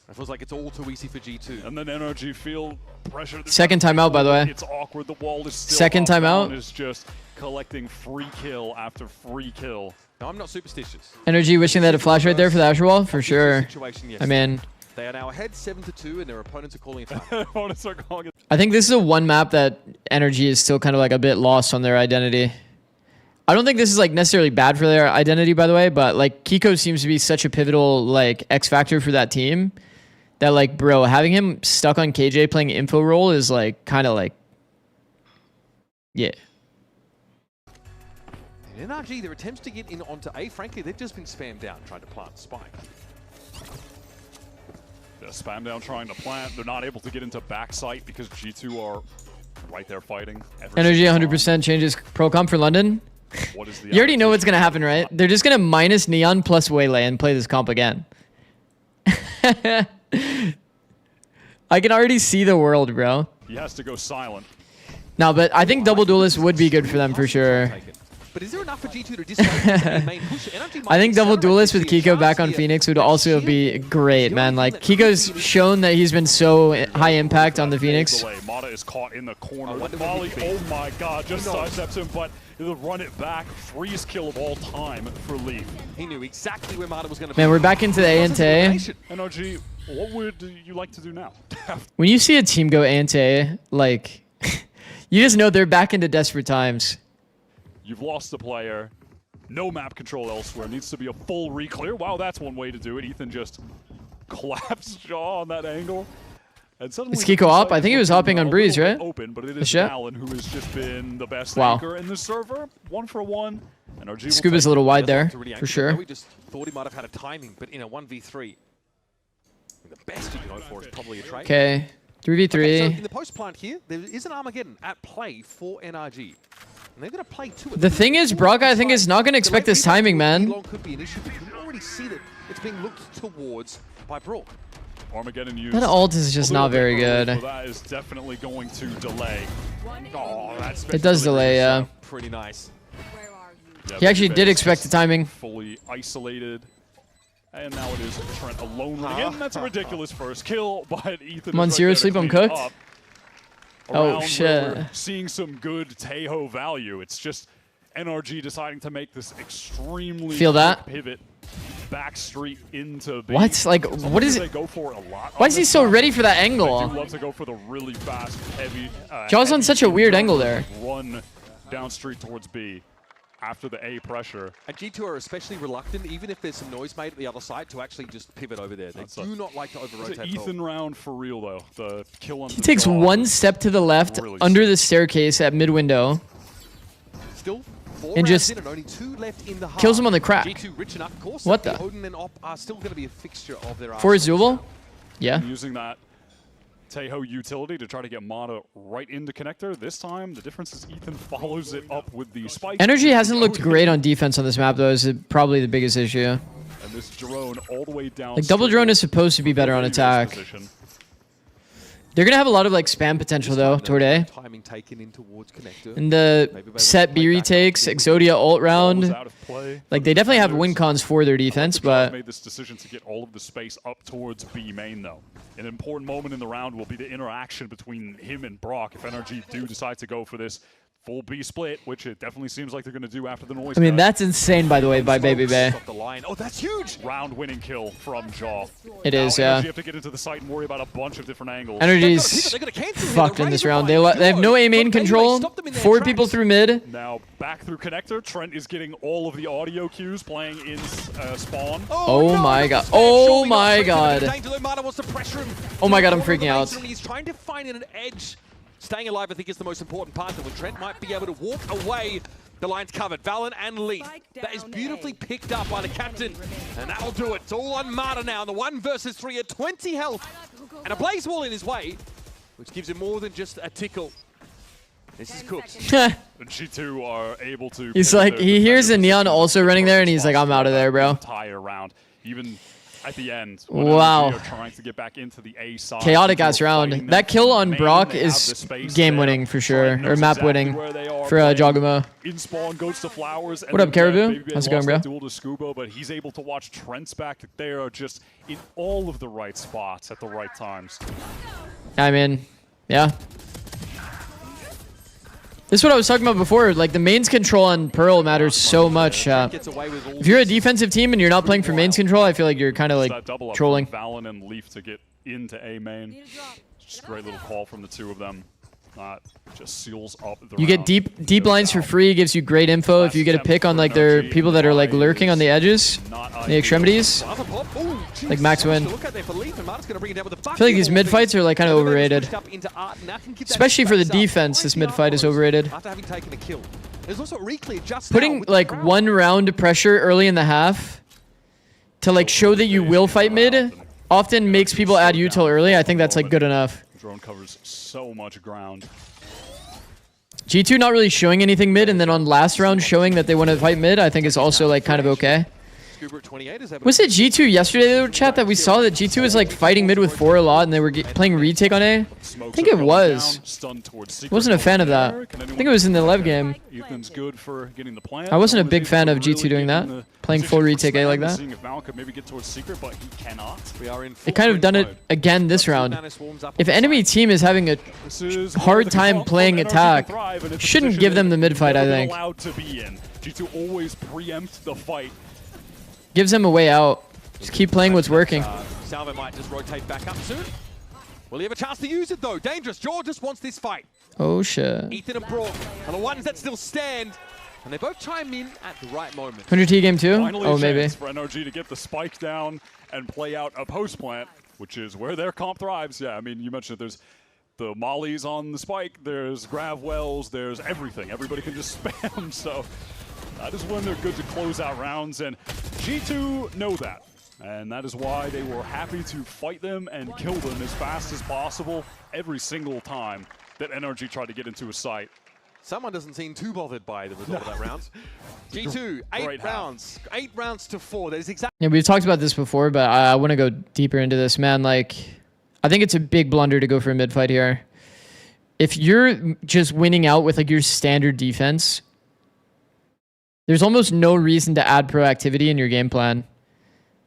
[SPEAKER 10] It feels like it's all too easy for G2.
[SPEAKER 14] And then NRG feel pressure.
[SPEAKER 4] Second timeout, by the way.
[SPEAKER 14] It's awkward. The wall is still
[SPEAKER 4] Second
[SPEAKER 14] up.
[SPEAKER 4] timeout.
[SPEAKER 14] Is just collecting free kill after free kill.
[SPEAKER 10] No, I'm not superstitious.
[SPEAKER 4] NRG wishing they had a flash right there for the Astral Wall, for sure. I mean,
[SPEAKER 10] they are now ahead 7-2, and their opponents are calling it time.
[SPEAKER 14] Opponents are calling it.
[SPEAKER 4] I think this is a one map that NRG is still kind of like a bit lost on their identity. I don't think this is like necessarily bad for their identity, by the way, but like Kiko seems to be such a pivotal like X factor for that team that like, bro, having him stuck on KJ playing info role is like kind of like, yeah.
[SPEAKER 10] In NRG, their attempts to get in onto A, frankly, they've just been spammed down trying to plant Spike.
[SPEAKER 14] Yeah, spam down trying to plant. They're not able to get into backside because G2 are right there fighting.
[SPEAKER 4] NRG 100% changes pro comp for London.
[SPEAKER 14] What is the
[SPEAKER 4] You already know what's going to happen, right? They're just going to minus Neon plus Waylay and play this comp again. I can already see the world, bro.
[SPEAKER 14] He has to go silent.
[SPEAKER 4] No, but I think double duelist would be good for them for sure.
[SPEAKER 10] But is there enough for G2 to discount the main push?
[SPEAKER 4] I think double duelist with Kiko back on Phoenix would also be great, man. Like, Kiko's shown that he's been so high impact on the Phoenix.
[SPEAKER 14] Mata is caught in the corner. Volley, oh my god, just sidesteps him, but he'll run it back. Freeze kill of all time for Leaf.
[SPEAKER 10] He knew exactly where Mata was going to be.
[SPEAKER 4] Man, we're back into the A&A.
[SPEAKER 14] NRG, what would you like to do now?
[SPEAKER 4] When you see a team go A&A, like, you just know they're back into desperate times.
[SPEAKER 14] You've lost the player. No map control elsewhere. Needs to be a full re-clear. Wow, that's one way to do it. Ethan just collapsed jaw on that angle. And suddenly
[SPEAKER 4] Is Kiko up? I think he was hopping on Breeze, right?
[SPEAKER 14] Open, but it is
[SPEAKER 4] shot?
[SPEAKER 14] Alan who has just been the best
[SPEAKER 4] Wow.
[SPEAKER 14] anchor in the server. 1-for-1. NRG
[SPEAKER 4] Scuba's a little wide there, for sure.
[SPEAKER 10] We just thought he might have had a timing, but in a 1v3, the best you can hope for is probably a trade.
[SPEAKER 4] Okay, 3v3.
[SPEAKER 10] Okay, so in the post plant here, there is an Armageddon at play for NRG. And they're going to play two.
[SPEAKER 4] The thing is, Brock, I think, is not going to expect this timing, man.
[SPEAKER 10] Could be an issue, but you can already see that it's being looked towards by Brock.
[SPEAKER 14] Armageddon used.
[SPEAKER 4] That ult is just not very good.
[SPEAKER 14] So that is definitely going to delay. Oh, that's
[SPEAKER 4] It does delay, yeah.
[SPEAKER 10] Pretty nice.
[SPEAKER 14] Yeah,
[SPEAKER 4] He actually did expect the timing.
[SPEAKER 14] Fully isolated. And now it is Trent alone running in. That's a ridiculous first kill, but Ethan
[SPEAKER 4] Come on,
[SPEAKER 14] is right
[SPEAKER 4] Zero
[SPEAKER 14] there to
[SPEAKER 4] Sleep, I'm
[SPEAKER 14] clean it
[SPEAKER 4] cooked.
[SPEAKER 14] up.
[SPEAKER 4] Oh,
[SPEAKER 14] Around
[SPEAKER 4] shit.
[SPEAKER 14] where we're seeing some good Taeho value. It's just NRG deciding to make this extremely
[SPEAKER 4] Feel that?
[SPEAKER 14] quick pivot back street into B.
[SPEAKER 4] What? Like, what is
[SPEAKER 14] They
[SPEAKER 4] it?
[SPEAKER 14] go for a lot
[SPEAKER 4] Why
[SPEAKER 14] on
[SPEAKER 4] is he
[SPEAKER 14] this
[SPEAKER 4] so
[SPEAKER 14] map.
[SPEAKER 4] ready for that
[SPEAKER 14] They
[SPEAKER 4] angle?
[SPEAKER 14] do love to go for the really fast, heavy.
[SPEAKER 4] Jaw's on
[SPEAKER 14] heavy
[SPEAKER 4] such a weird
[SPEAKER 14] run
[SPEAKER 4] angle there.
[SPEAKER 14] down street towards B after the A pressure.
[SPEAKER 10] And G2 are especially reluctant, even if there's some noise made at the other side, to actually just pivot over there. They do not like to
[SPEAKER 14] It's
[SPEAKER 10] over-rotate.
[SPEAKER 14] an Ethan round for real, though. The kill on
[SPEAKER 4] He takes one step to the left
[SPEAKER 14] really
[SPEAKER 4] under the staircase at mid-window.
[SPEAKER 10] Still 4
[SPEAKER 4] And
[SPEAKER 10] rounds
[SPEAKER 4] just
[SPEAKER 10] in and only 2 left in the half.
[SPEAKER 4] kills him on the crack.
[SPEAKER 10] G2 rich enough, of course.
[SPEAKER 4] What
[SPEAKER 10] the
[SPEAKER 4] the?
[SPEAKER 10] Odin and Op are still going to be a fixture of their
[SPEAKER 4] For
[SPEAKER 10] arsenal.
[SPEAKER 4] Zubel? Yeah.
[SPEAKER 14] Using that Taeho utility to try to get Mata right into connector. This time, the difference is Ethan follows it up with the spike.
[SPEAKER 4] Energy hasn't looked great on defense on this map, though, is probably the biggest issue.
[SPEAKER 14] And this drone all the way down.
[SPEAKER 4] Like, double drone is supposed to be better on attack. They're going to have a lot of, like, spam potential, though, toward A.
[SPEAKER 10] Timing taken in towards connector.
[SPEAKER 4] And the set B retakes, Exodia ult round. Like, they definitely have win cons for their defense, but
[SPEAKER 14] made this decision to get all of the space up towards B main, though. An important moment in the round will be the interaction between him and Brock. If NRG do decide to go for this full B split, which it definitely seems like they're going to do after the noise.
[SPEAKER 4] I mean, that's insane, by the way, by Baby Bay.
[SPEAKER 14] The line. Oh, that's huge! Round-winning kill from Jaw.
[SPEAKER 4] It is,
[SPEAKER 14] now,
[SPEAKER 4] yeah.
[SPEAKER 14] NRG have to get into the site and worry about a bunch of different angles.
[SPEAKER 4] NRG's fucked in this round. They have no A main control. 4 people through mid.
[SPEAKER 14] Now back through connector. Trent is getting all of the audio cues playing in spawn.
[SPEAKER 4] Oh my god. Oh my god. Oh my god, I'm freaking out.
[SPEAKER 13] He's trying to find an edge. Staying alive, I think, is the most important part. And when Trent might be able to walk away, the line's covered. Valen and Lee. That is beautifully picked up by the captain. And that'll do it. It's all on Mata now. The 1 versus 3 at 20 health. And a blaze wall in his way, which gives him more than just a tickle. This is cooked.
[SPEAKER 14] And G2 are able to...
[SPEAKER 4] He's like, he hears a Neon also running there, and he's like, I'm out of there, bro.
[SPEAKER 14] Entire round. Even at the end,
[SPEAKER 4] wow.
[SPEAKER 14] Trying to get back into the A side.
[SPEAKER 4] Chaotic ass round. That kill on Brock is game winning for sure, or map winning for Joguma.
[SPEAKER 14] In spawn goes to Flowers.
[SPEAKER 4] What up, Caribou? How's it going, bro?
[SPEAKER 14] Duel to Scuba, but he's able to watch Trent's back there, just in all of the right spots at the right times.
[SPEAKER 4] I mean, yeah. This is what I was talking about before. Like, the mains control on Pearl matters so much. If you're a defensive team and you're not playing for mains control, I feel like you're kind of like trolling.
[SPEAKER 14] Valen and Leaf to get into A main. Just a great little call from the two of them. Just seals up the
[SPEAKER 4] You get deep lines for free, gives you great info if you get a pick on like their people that are like lurking on the edges, the extremities. Like Max Win. I feel like these mid fights are like kind of overrated. Especially for the defense, this mid fight is overrated. Putting like 1 round pressure early in the half to like show that you will fight mid often makes people add util early. I think that's like good enough.
[SPEAKER 14] Drone covers so much ground.
[SPEAKER 4] G2 not really showing anything mid, and then on last round showing that they want to fight mid, I think is also like kind of okay. Was it G2 yesterday, chat, that we saw that G2 was like fighting mid with 4 a lot and they were playing retake on A? I think it was. Wasn't a fan of that. I think it was in the Lev game.
[SPEAKER 14] Ethan's good for getting the plant.
[SPEAKER 4] I wasn't a big fan of G2 doing that. Playing full retake A like that.
[SPEAKER 14] Seeing if Val could maybe get towards secret, but he cannot.
[SPEAKER 4] They kind of done it again this round. If enemy team is having a hard time playing attack, shouldn't give them the mid fight, I think.
[SPEAKER 14] G2 always preempt the fight.
[SPEAKER 4] Gives them a way out. Just keep playing what's working.
[SPEAKER 13] Salvo might just rotate back up soon. Will he have a chance to use it though? Dangerous. Jaw just wants this fight.
[SPEAKER 4] Oh shit.
[SPEAKER 13] Ethan and Brock are the ones that still stand. And they both chime in at the right moment.
[SPEAKER 4] 100T game 2?
[SPEAKER 14] Finally
[SPEAKER 4] Oh, maybe.
[SPEAKER 14] For NRG to get the spike down and play out a post plant, which is where their comp thrives. Yeah, I mean, you mentioned there's the mollies on the spike, there's grav wells, there's everything. Everybody can just spam, so that is when they're good to close out rounds, and G2 know that. And that is why they were happy to fight them and kill them as fast as possible every single time that NRG tried to get into a site.
[SPEAKER 13] Someone doesn't seem too bothered by the result of that round. G2, 8 rounds. 8 rounds to 4. That is exactly.
[SPEAKER 4] Yeah, we've talked about this before, but I want to go deeper into this, man. Like, I think it's a big blunder to go for a mid fight here. If you're just winning out with like your standard defense, there's almost no reason to add proactivity in your game plan.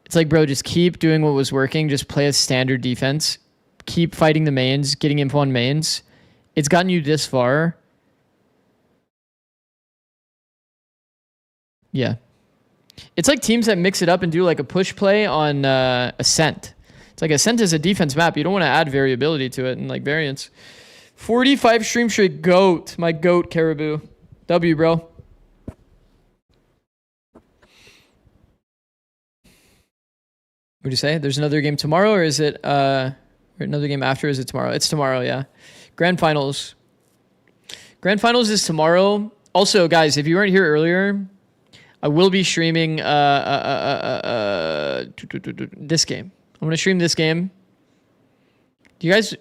[SPEAKER 4] It's like, bro, just keep doing what was working. Just play a standard defense. Keep fighting the mains, getting info on mains. It's gotten you this far. Yeah. It's like teams that mix it up and do like a push play on Ascent. It's like Ascent is a defense map. You don't want to add variability to it and like variance. 45 stream straight GOAT. My GOAT, Caribou. W, bro. What'd you say? There's another game tomorrow, or is it or another game after? Is it tomorrow? It's tomorrow, yeah. Grand Finals. Grand Finals is tomorrow. Also, guys, if you weren't here earlier, I will be streaming this game. I'm gonna stream this game. Do you guys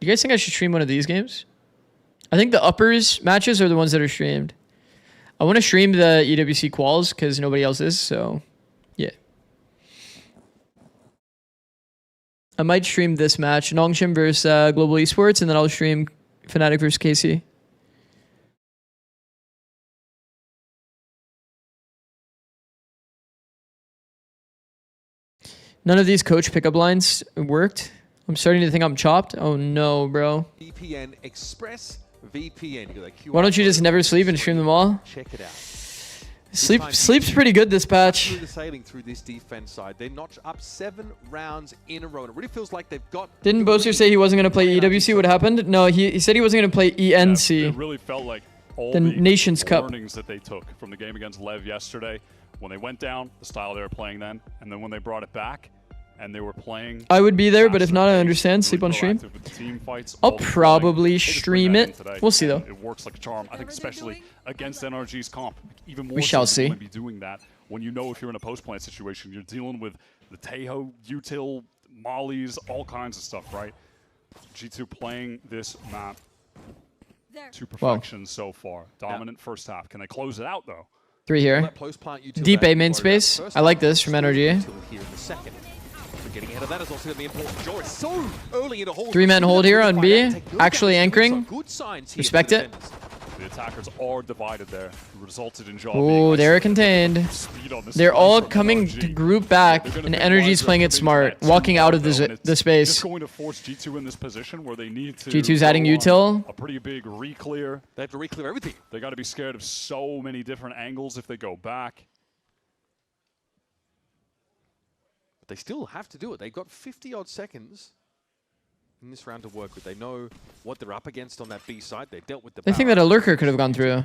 [SPEAKER 4] think I should stream one of these games? I think the uppers matches are the ones that are streamed. I want to stream the EWC quals because nobody else is, so yeah. I might stream this match, Nongshim versus Global Esports, and then I'll stream Fnatic versus KC. None of these coach pickup lines worked. I'm starting to think I'm chopped. Oh no, bro.
[SPEAKER 13] VPN Express
[SPEAKER 10] VPN. You got that QR
[SPEAKER 4] Why don't you just never sleep and stream them all?
[SPEAKER 10] Check it out.
[SPEAKER 4] Sleep's pretty good this patch.
[SPEAKER 10] Through the sailing through this defense side. They're notched up 7 rounds in a row. And it really feels like they've got...
[SPEAKER 4] Didn't Boaster say he wasn't going to play EWC? What happened? No, he said he wasn't going to play ENC.
[SPEAKER 14] It really felt like all
[SPEAKER 4] the Nations Cup
[SPEAKER 14] learnings that they took from the game against Lev yesterday. When they went down, the style they were playing then, and then when they brought it back, and they were playing...
[SPEAKER 4] I would be there, but if not, I understand. Sleep on stream. I'll probably stream it. We'll see, though.
[SPEAKER 14] It works like a charm. I think especially against NRG's comp. Even more
[SPEAKER 4] We shall
[SPEAKER 14] so
[SPEAKER 4] see.
[SPEAKER 14] you want to be doing that when you know if you're in a post-plant situation, you're dealing with the Tejo, util, mollies, all kinds of stuff, right? G2 playing this map to perfection so far. Dominant first half. Can they close it out, though?
[SPEAKER 4] 3 here. Deep A main space. I like this from NRG.
[SPEAKER 10] Getting ahead of that is also going to be important. Jaw is so early in a hold.
[SPEAKER 4] 3-man hold here on B. Actually anchoring. Respect it.
[SPEAKER 14] The attackers are divided there. Resulted in Jaw
[SPEAKER 4] Oh, they're contained. They're all coming to group back, and NRG's playing it smart, walking out of the space.
[SPEAKER 14] Just going to force G2 in this position where they need to...
[SPEAKER 4] G2's adding util.
[SPEAKER 14] A pretty big re-clear.
[SPEAKER 10] They have to re-clear everything.
[SPEAKER 14] They got to be scared of so many different angles if they go back.
[SPEAKER 10] They still have to do it. They've got 50-odd seconds in this round to work with. They know what they're up against on that B side. They've dealt with the
[SPEAKER 4] I think that a lurker could have gone through.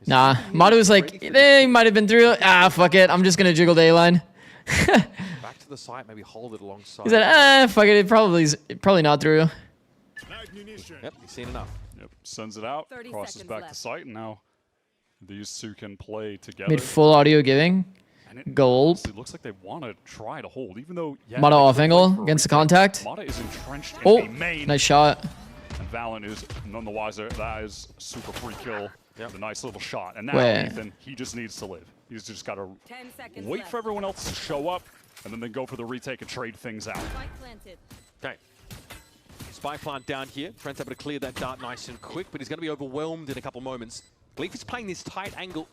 [SPEAKER 4] Nah, Madu was like, they might have been through. Ah, fuck it. I'm just going to jiggle the A-line.
[SPEAKER 10] Back to the site, maybe hold it alongside.
[SPEAKER 4] He said, fuck it. It probably not through.
[SPEAKER 10] Yep, he's seen enough.
[SPEAKER 14] Yep, sends it out, crosses back to site, and now these two can play together.
[SPEAKER 4] Made full audio giving. Gold.
[SPEAKER 14] It looks like they want to try to hold, even though... Yeah,
[SPEAKER 4] Mata off angle against the contact.
[SPEAKER 14] Mata is entrenched in
[SPEAKER 4] Oh,
[SPEAKER 14] a main.
[SPEAKER 4] nice shot.
[SPEAKER 14] And Valen is none the wiser. That is super free kill. Yep. A nice little shot. And now
[SPEAKER 4] Wait.
[SPEAKER 14] Ethan, he just needs to live. He's just got to wait for everyone else to show up, and then they go for the retake and trade things out.
[SPEAKER 10] Okay. Spy plant down here. Trent's able to clear that dart nice and quick, but he's going to be overwhelmed in a couple of moments. Leaf is playing this tight angle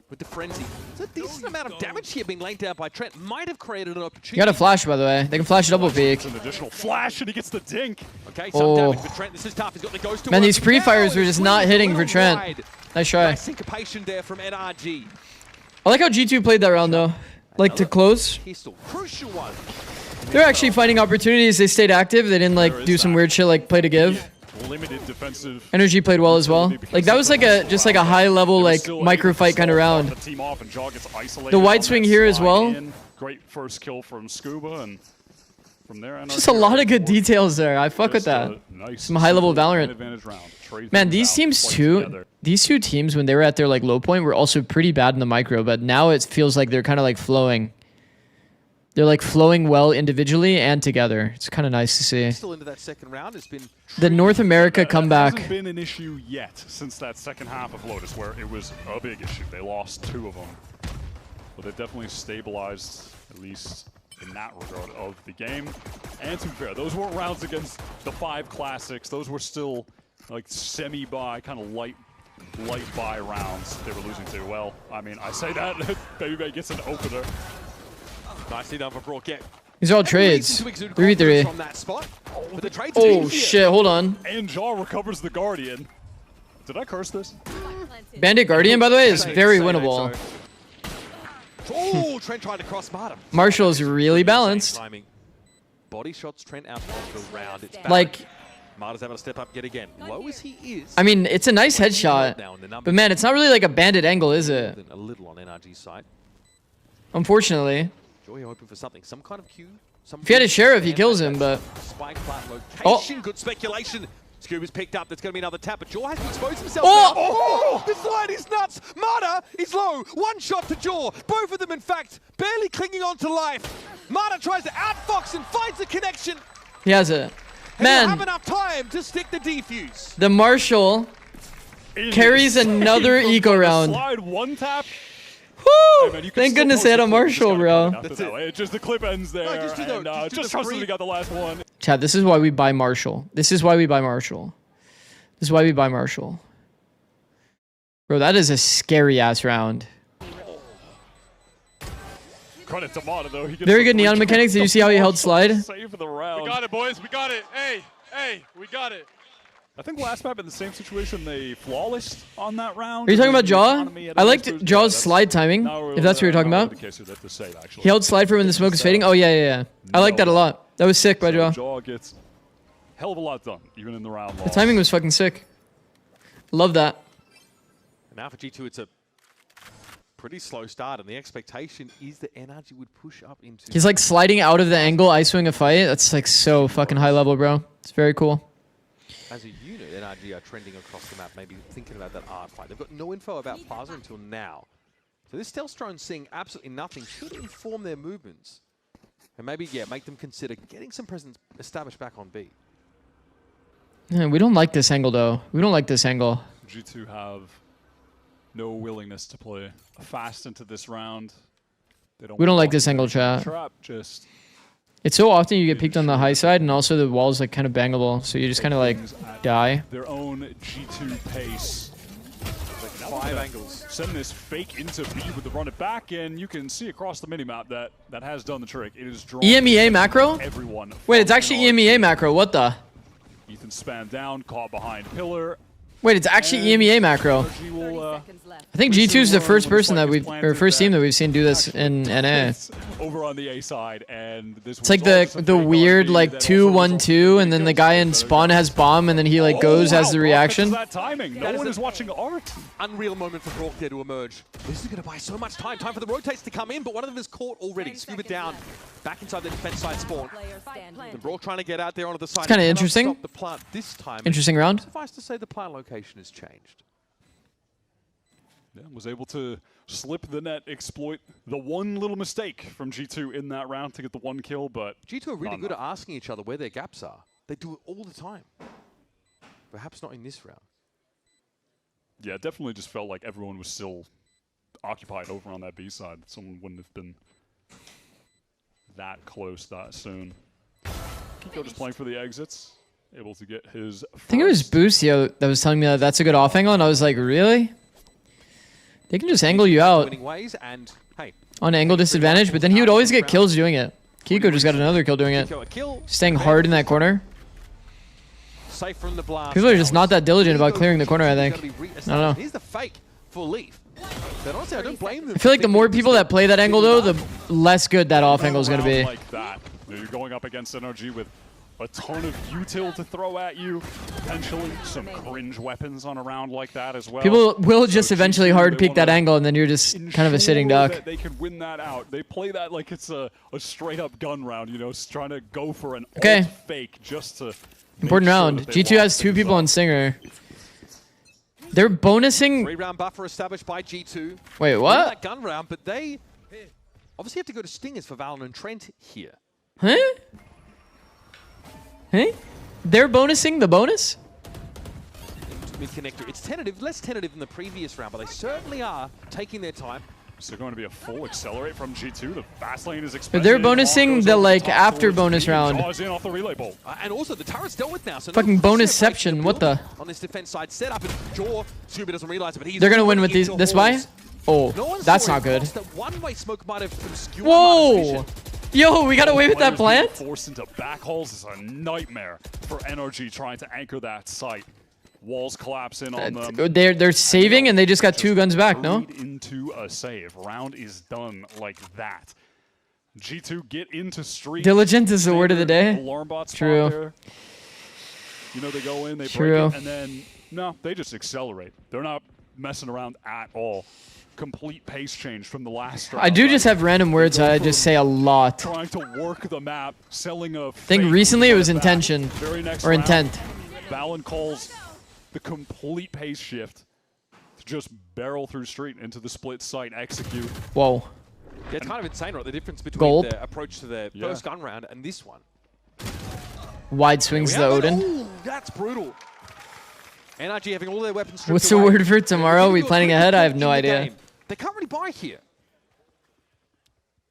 [SPEAKER 10] with the frenzy. It's a decent amount of damage here being laid down by Trent. Might have created an opportunity.
[SPEAKER 4] You got a flash, by the way. They can flash double peek.
[SPEAKER 14] An additional flash, and he gets the dink.
[SPEAKER 10] Okay, some damage for Trent. This is tough. He's got the ghost to
[SPEAKER 4] Man,
[SPEAKER 10] work.
[SPEAKER 4] these pre-fires were just not hitting for Trent. Nice try.
[SPEAKER 10] Nice syncopation there from NRG.
[SPEAKER 4] I like how G2 played that round, though. Like, to close.
[SPEAKER 10] Pistol, crucial one.
[SPEAKER 4] They're actually finding opportunities. They stayed active. They didn't, like, do some weird shit like play to give.
[SPEAKER 14] Limited defensive.
[SPEAKER 4] NRG played well as well. Like, that was like just like a high-level, like, micro fight kind of round. The wide swing here as well.
[SPEAKER 14] Great first kill from Scuba, and from there,
[SPEAKER 4] Just a lot of good details there. I fuck with that. Some high-level Valorant. Man, these teams too. These two teams, when they were at their like low point, were also pretty bad in the micro. But now it feels like they're kind of like flowing. They're like flowing well individually and together. It's kind of nice to see.
[SPEAKER 10] Still into that second round. It's been
[SPEAKER 4] the North America comeback.
[SPEAKER 14] Hasn't been an issue yet since that second half of Lotus, where it was a big issue. They lost 2 of them, but they've definitely stabilized, at least in that regard, of the game. And to be fair, those weren't rounds against the 5 classics. Those were still like semi-buy, kind of light buy rounds they were losing to. Well, I mean, I say that, Baby Bay gets an opener.
[SPEAKER 10] Nicely done for Brockett.
[SPEAKER 4] These are all trades. 3v3.
[SPEAKER 10] From that spot. But the trades
[SPEAKER 4] Oh shit, hold on.
[SPEAKER 14] And Jaw recovers the Guardian. Did I curse this?
[SPEAKER 4] Bandit Guardian, by the way, is very winnable.
[SPEAKER 10] Oh, Trent tried to cross Marta.
[SPEAKER 4] Marshall is really balanced.
[SPEAKER 10] Body shots Trent out of the round. It's
[SPEAKER 4] like,
[SPEAKER 10] Marta's able to step up yet again. Low as he is.
[SPEAKER 4] I mean, it's a nice headshot, but man, it's not really like a bandit angle, is it?
[SPEAKER 10] A little on NRG's side.
[SPEAKER 4] Unfortunately.
[SPEAKER 10] Joy hoping for something, some kind of cue.
[SPEAKER 4] If he had a sheriff, he kills him, but...
[SPEAKER 10] Spike plant location, good speculation. Scuba's picked up, there's going to be another tap, but Jaw has to expose himself.
[SPEAKER 4] Oh!
[SPEAKER 10] This line is nuts! Marta is low, 1 shot to Jaw. Both of them, in fact, barely clinging on to life. Marta tries to outfox and finds the connection.
[SPEAKER 4] He has it.
[SPEAKER 10] Man, have
[SPEAKER 4] Man,
[SPEAKER 10] enough time to stick the defuse.
[SPEAKER 4] the Marshall carries another eco round.
[SPEAKER 14] Slide 1 tap.
[SPEAKER 4] Woo!
[SPEAKER 14] Hey man,
[SPEAKER 4] Thank goodness they had a Marshall, bro.
[SPEAKER 14] That's it. Just the clip ends there, and just trust that we got the last one.
[SPEAKER 4] Chad, this is why we buy Marshall. This is why we buy Marshall. This is why we buy Marshall. Bro, that is a scary-ass round.
[SPEAKER 14] Credit to Mata, though. He gets
[SPEAKER 4] Very
[SPEAKER 14] the
[SPEAKER 4] good neon
[SPEAKER 14] free
[SPEAKER 4] mechanics. Did you see how he held slide?
[SPEAKER 14] Save the round.
[SPEAKER 15] We got it, boys. We got it. Hey, we got it.
[SPEAKER 14] I think last map in the same situation, they flawless on that round.
[SPEAKER 4] Are you talking about Jaw? I liked Jaw's slide timing, if that's what you're talking about. He held slide for when the smoke is fading. Oh, yeah. I like that a lot. That was sick by Jaw.
[SPEAKER 14] Jaw gets hell of a lot done, even in the round loss.
[SPEAKER 4] The timing was fucking sick. Love that.
[SPEAKER 10] And now for G2, it's a pretty slow start, and the expectation is that NRG would push up into...
[SPEAKER 4] He's like sliding out of the angle, ISOing a fight. That's like so fucking high level, bro. It's very cool.
[SPEAKER 10] As a unit, NRG are trending across the map, maybe thinking about that art fight. They've got no info about Plaza until now. So this stealth drone seeing absolutely nothing should inform their movements. And maybe, yeah, make them consider getting some presence established back on B.
[SPEAKER 4] Yeah, we don't like this angle, though. We don't like this angle.
[SPEAKER 14] G2 have no willingness to play fast into this round.
[SPEAKER 4] We don't like this angle, chat.
[SPEAKER 14] Trap, just...
[SPEAKER 4] It's so often you get peeked on the high side, and also the wall's like kind of bangable, so you just kind of like die.
[SPEAKER 14] Their own G2 pace. Like 5 angles. Send this fake into B with the run it back, and you can see across the minimap that has done the trick. It is drawn
[SPEAKER 4] EMEA macro?
[SPEAKER 14] Everyone.
[SPEAKER 4] Wait, it's actually EMEA macro. What the?
[SPEAKER 14] Ethan spanned down, caught behind pillar.
[SPEAKER 4] Wait, it's actually EMEA macro. I think G2 is the first person that first team that we've seen do this in NA.
[SPEAKER 14] Over on the A side, and this
[SPEAKER 4] it's like the weird like 2-1-2, and then the guy in spawn has bomb, and then he like goes as the reaction.
[SPEAKER 14] That timing. No one is watching art.
[SPEAKER 10] Unreal moment for Brock there to emerge. This is going to buy so much time. Time for the rotates to come in, but one of them is caught already. Scuba down, back inside the defense side spawn. And Brock trying to get out there onto the side.
[SPEAKER 4] It's kind of interesting.
[SPEAKER 10] Stop the plant this time.
[SPEAKER 4] Interesting round.
[SPEAKER 10] Suffice to say, the plant location has changed.
[SPEAKER 14] Yeah, was able to slip the net, exploit the one little mistake from G2 in that round to get the 1 kill, but...
[SPEAKER 10] G2 are really good at asking each other where their gaps are. They do it all the time. Perhaps not in this round.
[SPEAKER 14] Yeah, it definitely just felt like everyone was still occupied over on that B side. Someone wouldn't have been that close that soon. Kiko just playing for the exits, able to get his first.
[SPEAKER 4] I think it was Boostio that was telling me that that's a good off angle, and I was like, really? They can just angle you out
[SPEAKER 10] and, hey,
[SPEAKER 4] on angle disadvantage, but then he would always get kills doing it. Kiko just got another kill doing it. Staying hard in that corner.
[SPEAKER 10] Safe from the blast.
[SPEAKER 4] People are just not that diligent about clearing the corner, I think. I don't know.
[SPEAKER 10] Here's the fake for Leaf. But honestly, I don't blame them.
[SPEAKER 4] I feel like the more people that play that angle, though, the less good that off angle is going to be.
[SPEAKER 14] Like that. You're going up against NRG with a ton of util to throw at you. Potentially some cringe weapons on a round like that as well.
[SPEAKER 4] People will just eventually hard peek that angle, and then you're just kind of a sitting duck.
[SPEAKER 14] That they can win that out. They play that like it's a straight up gun round, you know, trying to go for an ult fake just to.
[SPEAKER 4] Important round. G2 has 2 people on Singer. They're bonusing.
[SPEAKER 10] 3-round buffer established by G2.
[SPEAKER 4] Wait, what?
[SPEAKER 10] That gun round, but they obviously have to go to Stingers for Valen and Trent here.
[SPEAKER 4] Huh? Huh? They're bonusing the bonus?
[SPEAKER 10] Mid connector. It's tentative, less tentative than the previous round, but they certainly are taking their time.
[SPEAKER 14] So going to be a full accelerate from G2. The fast lane is
[SPEAKER 4] But
[SPEAKER 14] expected.
[SPEAKER 4] they're bonusing the like after bonus round.
[SPEAKER 14] Jaws in off the relay bolt.
[SPEAKER 10] And also the turret's dealt with now. So
[SPEAKER 4] fucking bonusception. What the?
[SPEAKER 10] On this defense side setup, and Jaw, Scuba doesn't realize it, but he's
[SPEAKER 4] They're gonna win with this buy? Oh, that's not good.
[SPEAKER 10] One-way smoke might have obscured.
[SPEAKER 4] Whoa! Yo, we got away with that plant?
[SPEAKER 14] Forced into back holes is a nightmare for NRG trying to anchor that site. Walls collapse in on them.
[SPEAKER 4] They're saving, and they just got 2 guns back, no?
[SPEAKER 14] Into a save. Round is done like that. G2 get into street.
[SPEAKER 4] Diligent is the word of the day.
[SPEAKER 14] Alarm bot
[SPEAKER 4] True.
[SPEAKER 14] there. You know, they go in, they
[SPEAKER 4] True.
[SPEAKER 14] break it, and then, no, they just accelerate. They're not messing around at all. Complete pace change from the last round.
[SPEAKER 4] I do just have random words that I just say a lot.
[SPEAKER 14] Trying to work the map, selling a
[SPEAKER 4] I think recently it was intention or intent.
[SPEAKER 14] Valen calls the complete pace shift to just barrel through street into the split site, execute.
[SPEAKER 4] Whoa.
[SPEAKER 10] Yeah, it's kind of insane, right? The difference between
[SPEAKER 4] Gold.
[SPEAKER 10] the approach to the first gun round and this one.
[SPEAKER 4] Wide swings the Odin.
[SPEAKER 10] Ooh, that's brutal. NRG having all their weapons stripped
[SPEAKER 4] What's the
[SPEAKER 10] away.
[SPEAKER 4] word for tomorrow? Are we planning ahead? I have no idea.
[SPEAKER 10] They can't really buy here.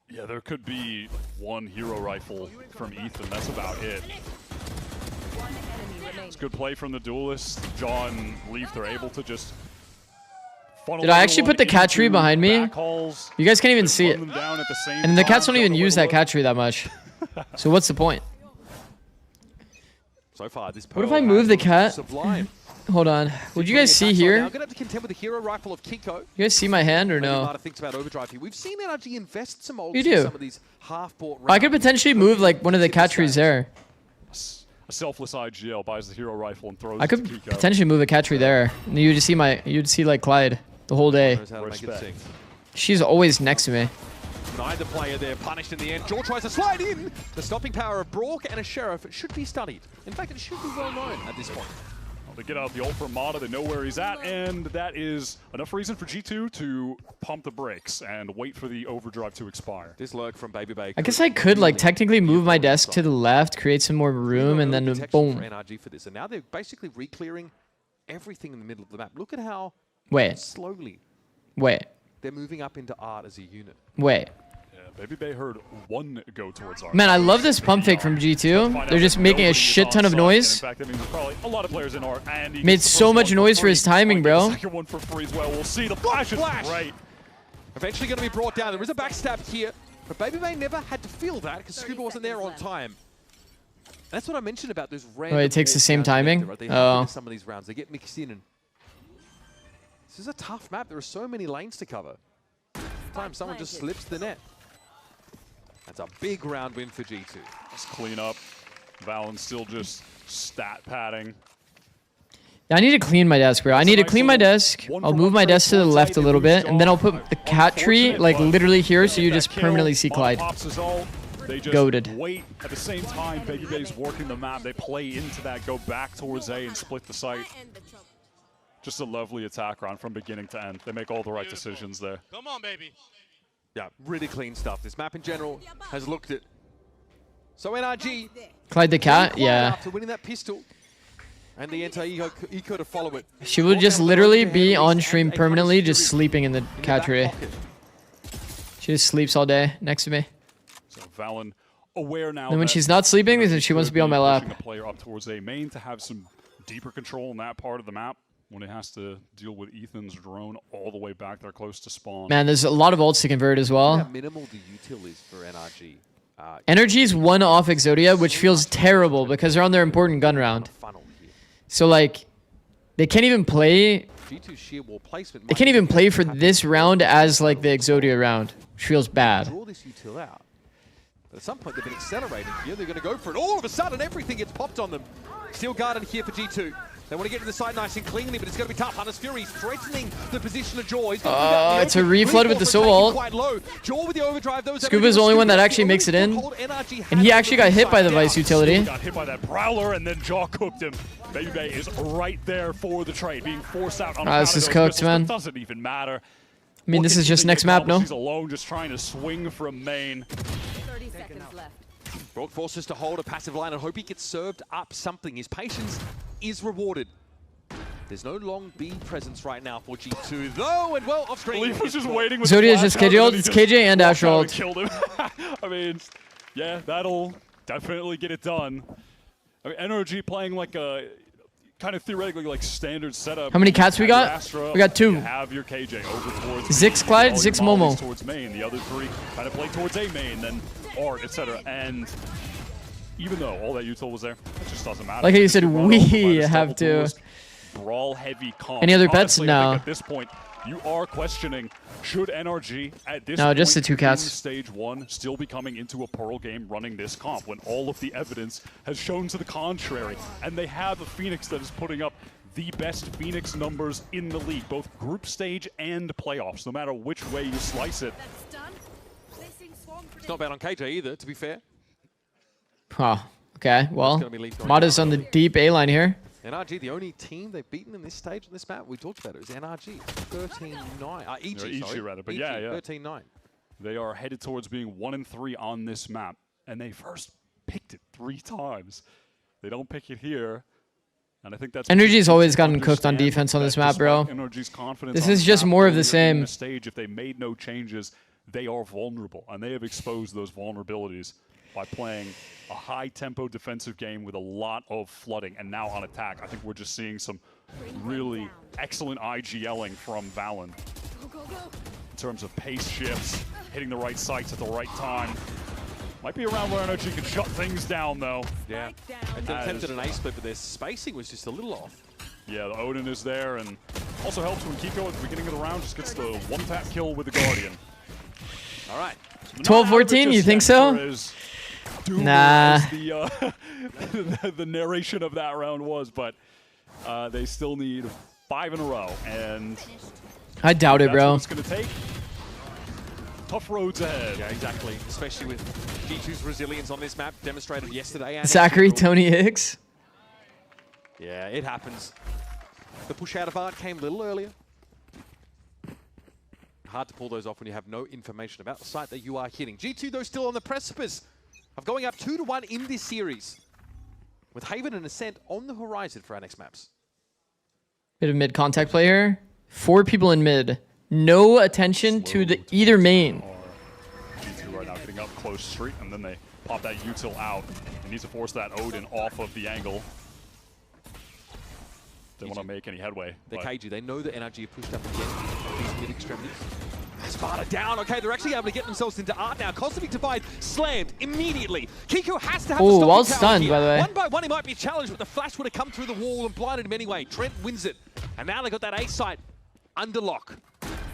[SPEAKER 14] Yeah, there could be one hero rifle from Ethan. That's about it. It's good play from the duelist. Jaw and Leaf, they're able to just funnel.
[SPEAKER 4] Did I actually put the cat tree behind me? You guys can't even see it. And the cats don't even use that cat tree that much. So what's the point?
[SPEAKER 10] So far, this
[SPEAKER 4] What if I move the cat?
[SPEAKER 10] Sublime.
[SPEAKER 4] Hold on. Would you guys see here?
[SPEAKER 10] Now, I'm gonna have to contend with the hero rifle of Kiko.
[SPEAKER 4] You guys see my hand or no?
[SPEAKER 10] Thinks about overdrive here. We've seen NRG invest some ults
[SPEAKER 4] You
[SPEAKER 10] in
[SPEAKER 4] do.
[SPEAKER 10] some of these half-bought
[SPEAKER 4] I could potentially move like one of the cat trees there.
[SPEAKER 14] A selfless IGL buys the hero rifle and throws
[SPEAKER 4] I
[SPEAKER 14] it to
[SPEAKER 4] could
[SPEAKER 14] Kiko.
[SPEAKER 4] potentially move a cat tree there. And you'd see like Clyde the whole day.
[SPEAKER 14] Respect.
[SPEAKER 4] She's always next to me.
[SPEAKER 10] Neither player there punished in the end. Jaw tries to slide in. The stopping power of Brock and a Sheriff should be studied. In fact, it should be well known at this point.
[SPEAKER 14] Well, they get out the ult from Mata, they know where he's at, and that is enough reason for G2 to pump the brakes and wait for the overdrive to expire.
[SPEAKER 10] This lurk from Baby Bay.
[SPEAKER 4] I guess I could like technically move my desk to the left, create some more room, and then boom.
[SPEAKER 10] For NRG for this, and now they're basically re-clearing everything in the middle of the map. Look at how slowly
[SPEAKER 4] Wait.
[SPEAKER 10] they're moving up into art as a unit.
[SPEAKER 4] Wait.
[SPEAKER 14] Baby Bay heard one go towards our.
[SPEAKER 4] Man, I love this pump fake from G2. They're just making a shit ton of noise.
[SPEAKER 14] In fact, that means probably a lot of players in our and he
[SPEAKER 4] Made
[SPEAKER 14] gets the
[SPEAKER 4] so
[SPEAKER 14] first
[SPEAKER 4] much
[SPEAKER 14] one for
[SPEAKER 4] noise for
[SPEAKER 14] free.
[SPEAKER 4] his timing, bro.
[SPEAKER 14] The second one for free as well. We'll see. The flash is great.
[SPEAKER 10] Eventually going to be brought down. There is a backstab here, but Baby Bay never had to feel that because Scuba wasn't there on time. That's what I mentioned about those random.
[SPEAKER 4] Oh, it takes the same timing?
[SPEAKER 10] Right? They
[SPEAKER 4] Oh.
[SPEAKER 10] some of these rounds, they get mixed in. And this is a tough map. There are so many lanes to cover. Sometimes someone just slips the net. That's a big round win for G2.
[SPEAKER 14] Let's clean up. Valen still just stat padding.
[SPEAKER 4] I need to clean my desk, bro. I need to clean my desk. I'll move my desk to the left a little bit, and then I'll put the cat tree like literally here, so you just permanently see Clyde.
[SPEAKER 14] They just
[SPEAKER 4] Goated.
[SPEAKER 14] wait at the same time. Baby Bay's working the map. They play into that, go back towards A and split the site. Just a lovely attack round from beginning to end. They make all the right decisions there.
[SPEAKER 19] Come on, baby.
[SPEAKER 10] Yeah, really clean stuff. This map in general has looked at. So NRG.
[SPEAKER 4] Clyde the cat? Yeah.
[SPEAKER 10] After winning that pistol. And the anti-eco to follow it.
[SPEAKER 4] She would just literally be on stream permanently, just sleeping in the cat tree. She just sleeps all day next to me.
[SPEAKER 14] So Valen aware now.
[SPEAKER 4] And when she's not sleeping, then she wants to be on my lap.
[SPEAKER 14] Pushing a player up towards A main to have some deeper control in that part of the map when it has to deal with Ethan's drone all the way back there close to spawn.
[SPEAKER 4] Man, there's a lot of ults to convert as well.
[SPEAKER 10] How minimal the util is for NRG.
[SPEAKER 4] NRG's one off Exodia, which feels terrible because they're on their important gun round. So like, they can't even play.
[SPEAKER 10] G2 sheer wall placement.
[SPEAKER 4] They can't even play for this round as like the Exodia round, which feels bad.
[SPEAKER 10] Draw this util out. But at some point they've been accelerating here. They're going to go for it. All of a sudden, everything gets popped on them. Steel Garden here for G2. They want to get to the side nice and cleanly, but it's going to be tough. Hunter's Fury threatening the position of Jaw. It's
[SPEAKER 4] a reflood with the soul ult.
[SPEAKER 10] Quite low. Jaw with the overdrive.
[SPEAKER 4] Scuba's the only one that actually makes it in. And he actually got hit by the Vice utility.
[SPEAKER 14] Got hit by that Prowler, and then Jaw cooked him. Baby Bay is right there for the trade, being forced out on
[SPEAKER 4] This is cooked, man.
[SPEAKER 14] It doesn't even matter.
[SPEAKER 4] I mean, this is just next map, no?
[SPEAKER 14] She's alone, just trying to swing from main.
[SPEAKER 17] 30 seconds left.
[SPEAKER 10] Brock forces to hold a passive line and hope he gets served up something. His patience is rewarded. There's no long B presence right now for G2, though, and well, off screen.
[SPEAKER 14] Leaf was just waiting with
[SPEAKER 4] Zodia's just KJ ult. It's KJ and Asher ult.
[SPEAKER 14] Killed him. I mean, yeah, that'll definitely get it done. I mean, NRG playing like a kind of theoretically like standard setup.
[SPEAKER 4] How many cats we got?
[SPEAKER 14] Astra,
[SPEAKER 4] We got 2.
[SPEAKER 14] You have your KJ over towards
[SPEAKER 4] Zix Clyde,
[SPEAKER 14] all your
[SPEAKER 4] Zix
[SPEAKER 14] mollies
[SPEAKER 4] Momo.
[SPEAKER 14] towards main. The other 3 kind of play towards A main, then Art, etc. And even though all that util was there, it just doesn't matter.
[SPEAKER 4] Like how you said, we have to.
[SPEAKER 14] Brawl heavy comp.
[SPEAKER 4] Any other bets?
[SPEAKER 14] Honestly,
[SPEAKER 4] No.
[SPEAKER 14] I think at this point, you are questioning, should NRG at this
[SPEAKER 4] No,
[SPEAKER 14] point
[SPEAKER 4] just the 2 cats.
[SPEAKER 14] in stage 1 still be coming into a Pearl game running this comp when all of the evidence has shown to the contrary, and they have a Phoenix that is putting up the best Phoenix numbers in the league, both group stage and playoffs, no matter which way you slice it.
[SPEAKER 10] It's not bad on KJ either, to be fair.
[SPEAKER 4] Huh. Okay, well, Mata's on the deep A line here.
[SPEAKER 10] NRG, the only team they've beaten in this stage on this map, we talked about it, was NRG. 13-9. EG, sorry.
[SPEAKER 14] rather, but
[SPEAKER 10] EG,
[SPEAKER 14] yeah.
[SPEAKER 10] 13-9.
[SPEAKER 14] They are headed towards being 1-3 on this map, and they first picked it 3 times. They don't pick it here, and I think that's...
[SPEAKER 4] NRG's always gotten cooked on defense on this map, bro.
[SPEAKER 14] NRG's confidence
[SPEAKER 4] This
[SPEAKER 14] on
[SPEAKER 4] is
[SPEAKER 14] the
[SPEAKER 4] just
[SPEAKER 14] map
[SPEAKER 4] more of the
[SPEAKER 14] earlier in
[SPEAKER 4] same.
[SPEAKER 14] the stage, if they made no changes, they are vulnerable, and they have exposed those vulnerabilities by playing a high-tempo defensive game with a lot of flooding, and now on attack. I think we're just seeing some really excellent IGLing from Valen in terms of pace shifts, hitting the right sites at the right time. Might be around where NRG can shut things down, though.
[SPEAKER 10] Yeah. They attempted an A split, but their spacing was just a little off.
[SPEAKER 14] Yeah, the Odin is there, and also helps when Kiko at the beginning of the round just gets the one-tap kill with the Guardian.
[SPEAKER 10] All right.
[SPEAKER 4] 12-14, you think so? Nah.
[SPEAKER 14] The narration of that round was, but they still need 5 in a row, and
[SPEAKER 4] I doubt it, bro.
[SPEAKER 14] That's what it's going to take. Tough roads ahead.
[SPEAKER 10] Yeah, exactly. Especially with G2's resilience on this map demonstrated yesterday. And
[SPEAKER 4] Zachary, Tony Hicks.
[SPEAKER 10] Yeah, it happens. The push out of Art came a little earlier. Hard to pull those off when you have no information about the site that you are hitting. G2, though, still on the precipice of going up 2-1 in this series, with Haven and Ascent on the horizon for our next maps.
[SPEAKER 4] Bit of mid contact play here. 4 people in mid. No attention to the either main.
[SPEAKER 14] G2 right now getting up close street, and then they pop that util out. They need to force that Odin off of the angle. They want to make any headway.
[SPEAKER 10] They KG, they know that NRG have pushed up again these mid extremities. Sparta down. Okay, they're actually able to get themselves into Art now. Cosmic Divide slammed immediately. Kiko has to have the
[SPEAKER 4] well
[SPEAKER 10] stopping
[SPEAKER 4] stunned,
[SPEAKER 10] here.
[SPEAKER 4] by the way.
[SPEAKER 10] One by one, he might be challenged, but the flash would have come through the wall and blinded him anyway. Trent wins it. And now they got that A site under lock.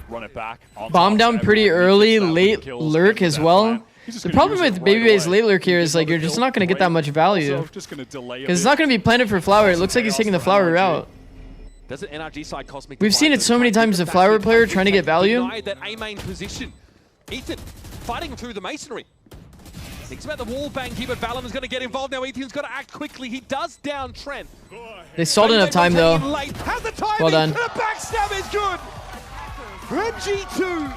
[SPEAKER 14] Run it back.
[SPEAKER 4] Bomb down pretty early, late lurk as well. The problem with Babybay's late lurk here is like you're just not going to get that much value. Because it's not going to be planted for flower. It looks like he's taking the flower route.
[SPEAKER 10] Does an NRG side Cosmic
[SPEAKER 4] We've seen it so many times, the flower player trying to get value.
[SPEAKER 10] That A main position. Ethan fighting through the masonry. Thinks about the wall bang here, but Valen's going to get involved now. Ethan's got to act quickly. He does down Trent.
[SPEAKER 4] They stalled enough time though. Well done.
[SPEAKER 10] And a backstab is good. Red G2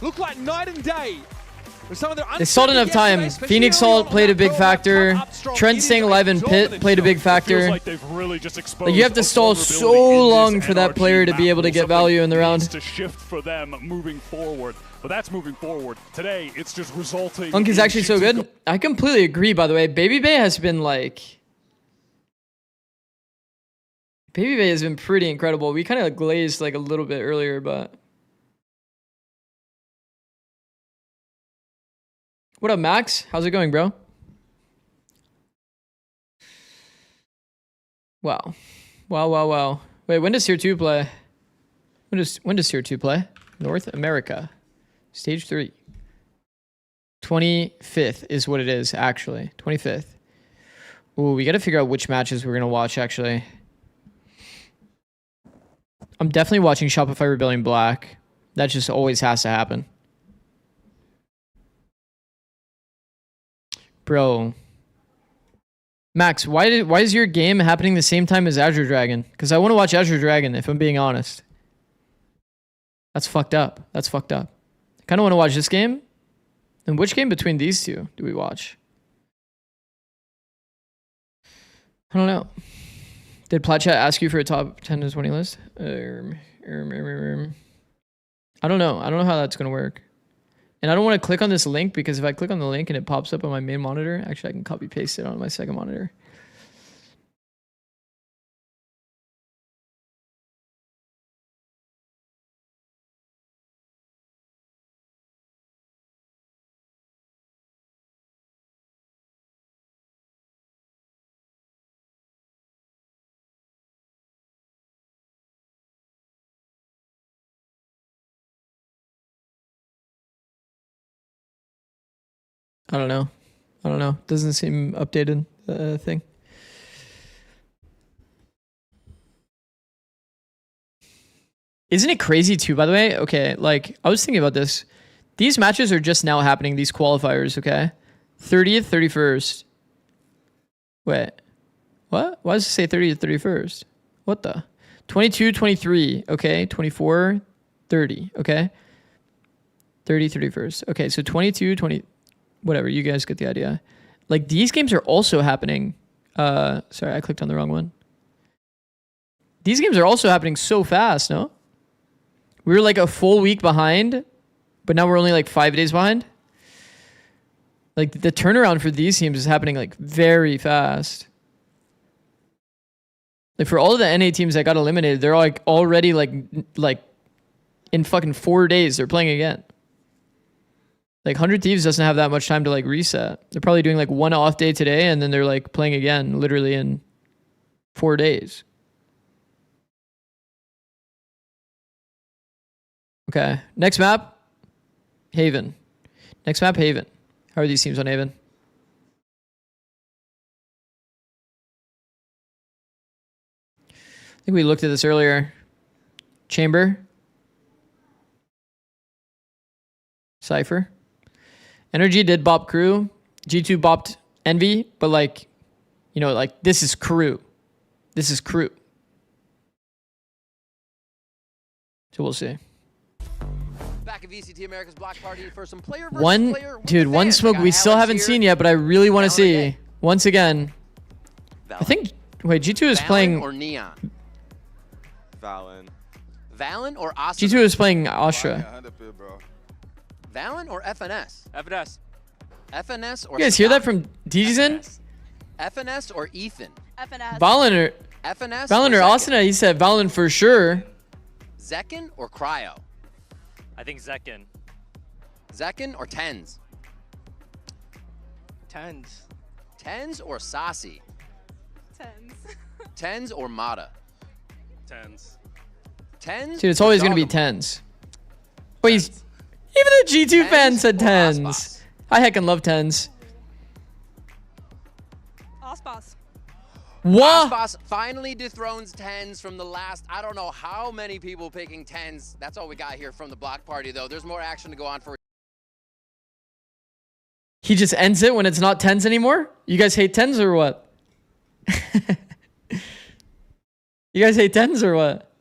[SPEAKER 10] look like night and day.
[SPEAKER 4] They stalled enough time. Phoenix Salt played a big factor. Trent staying alive in pit played a big factor. Like you have to stall so long for that player to be able to get value in the round.
[SPEAKER 14] To shift for them moving forward, but that's moving forward. Today, it's just resulting.
[SPEAKER 4] Unk is actually so good. I completely agree. By the way, Babybay has been like. Babybay has been pretty incredible. We kind of glazed like a little bit earlier, but. What up, Max? How's it going, bro? Wow. Wow. Wait, when does Tier 2 play? When does Tier 2 play? North America. Stage 3. 25th is what it is, actually. 25th. Ooh, we got to figure out which matches we're going to watch, actually. I'm definitely watching Shopify Rebellion Black. That just always has to happen. Bro. Max, why is your game happening the same time as Azure Dragon? Because I want to watch Azure Dragon, if I'm being honest. That's fucked up. I kind of want to watch this game. And which game between these two do we watch? I don't know. Did Platchat ask you for a top 10 to 20 list? I don't know. I don't know how that's going to work. And I don't want to click on this link because if I click on the link and it pops up on my main monitor, actually I can copy paste it on my second monitor. I don't know. Doesn't seem updated, thing. Isn't it crazy too, by the way? Okay, like, I was thinking about this. These matches are just now happening, these qualifiers, okay? 30th, 31st. Wait. What? Why does it say 30th, 31st? What the? 22, 23, okay? 24, 30, okay? 30, 31st. Okay, so 22, 20... Whatever, you guys get the idea. Like, these games are also happening. Sorry, I clicked on the wrong one. These games are also happening so fast, no? We were like a full week behind, but now we're only like 5 days behind. Like, the turnaround for these teams is happening like very fast. Like, for all of the NA teams that got eliminated, they're like already like in fucking 4 days, they're playing again. Like 100 Thieves doesn't have that much time to like reset. They're probably doing like one off day today and then they're like playing again literally in 4 days. Okay, next map, Haven. Next map, Haven. How are these teams on Haven? I think we looked at this earlier. Chamber. Cypher. NRG did bop Crew. G2 bopped Envy, but like, you know, like this is Crew. This is Crew. So we'll see.
[SPEAKER 6] Back at VCT America's Block Party for some player versus
[SPEAKER 4] One,
[SPEAKER 6] player.
[SPEAKER 4] dude, one smoke we still haven't seen yet, but I really want to see. Once again. I think, wait, G2 is playing.
[SPEAKER 6] Or Neon?
[SPEAKER 15] Valen.
[SPEAKER 6] Valen or Astra?
[SPEAKER 4] G2 is playing Astra.
[SPEAKER 6] Valen or FNS?
[SPEAKER 15] FNS.
[SPEAKER 6] FNS or
[SPEAKER 4] You guys hear that from Dzen?
[SPEAKER 6] FNS or Ethan?
[SPEAKER 16] FNS.
[SPEAKER 4] Valen or
[SPEAKER 6] FNS
[SPEAKER 4] Valen or Asuna? He said Valen for sure.
[SPEAKER 6] Zekken or Cryo?
[SPEAKER 15] I think Zekken.
[SPEAKER 6] Zekken or Tens?
[SPEAKER 16] Tens.
[SPEAKER 6] Tens or Sasi?
[SPEAKER 16] Tens.
[SPEAKER 6] Tens or Mata?
[SPEAKER 15] Tens.
[SPEAKER 6] Tens?
[SPEAKER 4] Dude, it's always going to be tens. Wait, even the G2 fan said tens. I heckin' love tens.
[SPEAKER 16] Ospas.
[SPEAKER 4] What?
[SPEAKER 6] Ospas finally dethrones Tens from the last, I don't know how many people picking Tens. That's all we got here from the Block Party, though. There's more action to go on for.
[SPEAKER 4] He just ends it when it's not tens anymore? You guys hate tens or what? You guys hate tens or what?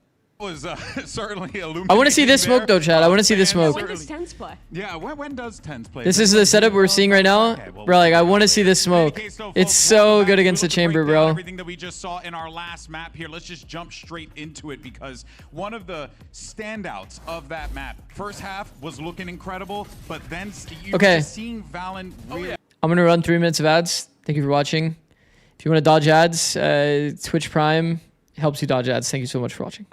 [SPEAKER 5] Was certainly illuminating.
[SPEAKER 4] I want to see this smoke though, Chad. I want to see this smoke.
[SPEAKER 7] When does Tens play?
[SPEAKER 5] Yeah, when does Tens play?
[SPEAKER 4] This is the setup we're seeing right now. Bro, like, I want to see this smoke. It's so good against the chamber, bro.
[SPEAKER 5] Everything that we just saw in our last map here, let's just jump straight into it because one of the standouts of that map, first half was looking incredible, but then you
[SPEAKER 4] Okay.
[SPEAKER 5] were seeing Valen really.
[SPEAKER 4] I'm going to run 3 minutes of ads. Thank you for watching. If you want to dodge ads, Twitch Prime helps you dodge ads. Thank you so much for watching.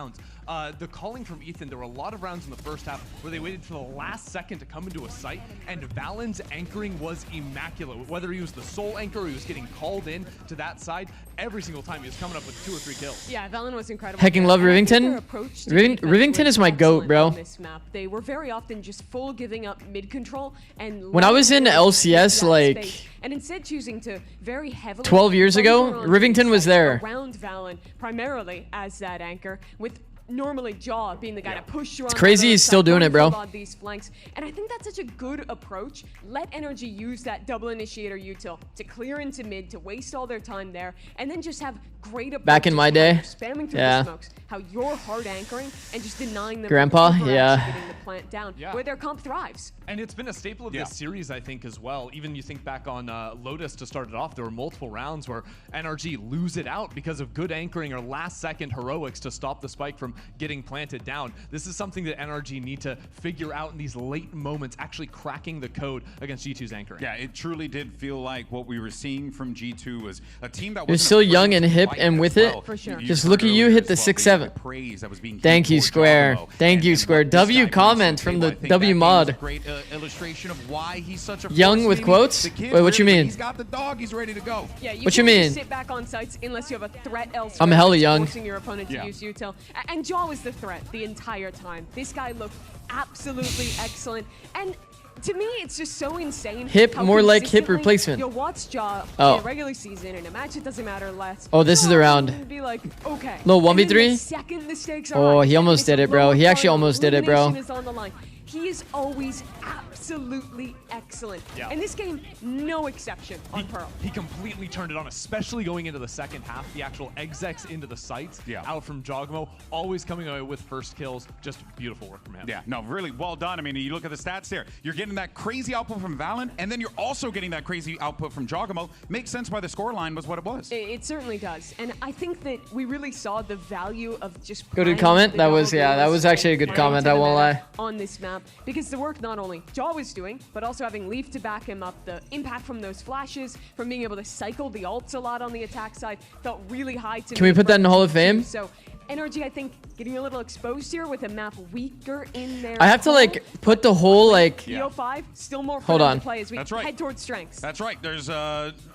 [SPEAKER 3] The calling from Ethan, there were a lot of rounds in the first half where they waited for the last second to come into a site, and Valen's anchoring was immaculate. Whether he was the sole anchor or he was getting called in to that side, every single time he was coming up with 2 or 3 kills.
[SPEAKER 7] Yeah, Valen was incredible.
[SPEAKER 4] Hecking love Rivington. Rivington is my goat, bro.
[SPEAKER 7] This map. They were very often just full giving up mid control and
[SPEAKER 4] When I was in LCS, like,
[SPEAKER 7] space, and instead choosing to very heavily
[SPEAKER 4] 12 years ago,
[SPEAKER 7] bunker on
[SPEAKER 4] Rivington was there.
[SPEAKER 7] around Valen primarily as that anchor, with normally Jaw being the guy to push you on.
[SPEAKER 4] It's crazy he's still doing it, bro.
[SPEAKER 7] These flanks, and I think that's such a good approach. Let NRG use that double initiator util to clear into mid, to waste all their time there, and then just have great approaches.
[SPEAKER 4] Back in my day,
[SPEAKER 7] spamming through
[SPEAKER 4] yeah.
[SPEAKER 7] the smokes, how you're hard anchoring and just denying them.
[SPEAKER 4] Grandpa,
[SPEAKER 7] from
[SPEAKER 4] yeah.
[SPEAKER 7] getting the plant down,
[SPEAKER 3] Yeah.
[SPEAKER 7] where their comp thrives.
[SPEAKER 3] And it's been a staple of this series, I think, as well. Even you think back on Lotus to start it off, there were multiple rounds where NRG lose it out because of good anchoring or last-second heroics to stop the spike from getting planted down. This is something that NRG need to figure out in these late moments, actually cracking the code against G2's anchoring.
[SPEAKER 5] Yeah, it truly did feel like what we were seeing from G2 was a team that
[SPEAKER 4] You're
[SPEAKER 5] was
[SPEAKER 4] still young and hip and with it.
[SPEAKER 7] For sure.
[SPEAKER 4] Just look at you hit the 6-7. Thank you, Square. Thank you, Square. W comment from the W mod.
[SPEAKER 5] Great illustration of why he's such a
[SPEAKER 4] Young with quotes? Wait, what you mean?
[SPEAKER 5] He's got the dog. He's ready to go.
[SPEAKER 7] Yeah, you
[SPEAKER 4] What you
[SPEAKER 7] can't
[SPEAKER 4] mean?
[SPEAKER 7] just sit back on sites unless you have a threat elsewhere.
[SPEAKER 4] I'm hella
[SPEAKER 7] that's
[SPEAKER 4] young.
[SPEAKER 7] Forcing your opponent to use util. And Jaw was the threat the entire time. This guy looked absolutely excellent. And to me, it's just so insane.
[SPEAKER 4] Hip,
[SPEAKER 7] how
[SPEAKER 4] more like hip
[SPEAKER 7] consistently
[SPEAKER 4] replacement.
[SPEAKER 7] You'll watch Jaw
[SPEAKER 4] Oh.
[SPEAKER 7] in a regular season, in a match it doesn't matter less.
[SPEAKER 4] Oh, this is the round.
[SPEAKER 7] And be like, okay.
[SPEAKER 4] Little
[SPEAKER 7] And then
[SPEAKER 4] 1v3?
[SPEAKER 7] the second the stakes are
[SPEAKER 4] Oh,
[SPEAKER 7] high,
[SPEAKER 4] he almost
[SPEAKER 7] and
[SPEAKER 4] did
[SPEAKER 7] it's
[SPEAKER 4] it, bro.
[SPEAKER 7] lower
[SPEAKER 4] He actually
[SPEAKER 7] card,
[SPEAKER 4] almost did it, bro.
[SPEAKER 7] elimination is on the line. He is always absolutely excellent.
[SPEAKER 3] Yeah.
[SPEAKER 7] And this game, no exception on Pearl.
[SPEAKER 3] He completely turned it on, especially going into the second half. The actual execs into the sites, out from Jogmo, always coming away with first kills. Just beautiful work from him.
[SPEAKER 5] Yeah, no, really well done. I mean, you look at the stats there. You're getting that crazy output from Valen, and then you're also getting that crazy output from Jogamo. Makes sense why the scoreline was what it was.
[SPEAKER 7] It certainly does. And I think that we really saw the value of just
[SPEAKER 4] Good
[SPEAKER 7] playing
[SPEAKER 4] comment.
[SPEAKER 7] the
[SPEAKER 4] That was,
[SPEAKER 7] double
[SPEAKER 4] yeah, that
[SPEAKER 7] duels
[SPEAKER 4] was actually a good
[SPEAKER 7] and
[SPEAKER 4] comment. I
[SPEAKER 7] into the
[SPEAKER 4] won't
[SPEAKER 7] meta
[SPEAKER 4] lie.
[SPEAKER 7] on this map, because the work not only Jaw was doing, but also having Leaf to back him up, the impact from those flashes, from being able to cycle the ults a lot on the attack side, felt really high to me.
[SPEAKER 4] Can we put that in the Hall of
[SPEAKER 7] from
[SPEAKER 4] Fame?
[SPEAKER 7] G2. So NRG, I think, getting a little exposed here with a map weaker in there.
[SPEAKER 4] I have to like put the whole like.
[SPEAKER 7] EO5, still more
[SPEAKER 4] Hold
[SPEAKER 7] fun
[SPEAKER 4] on.
[SPEAKER 7] to play as we head towards strengths.
[SPEAKER 5] That's right. There's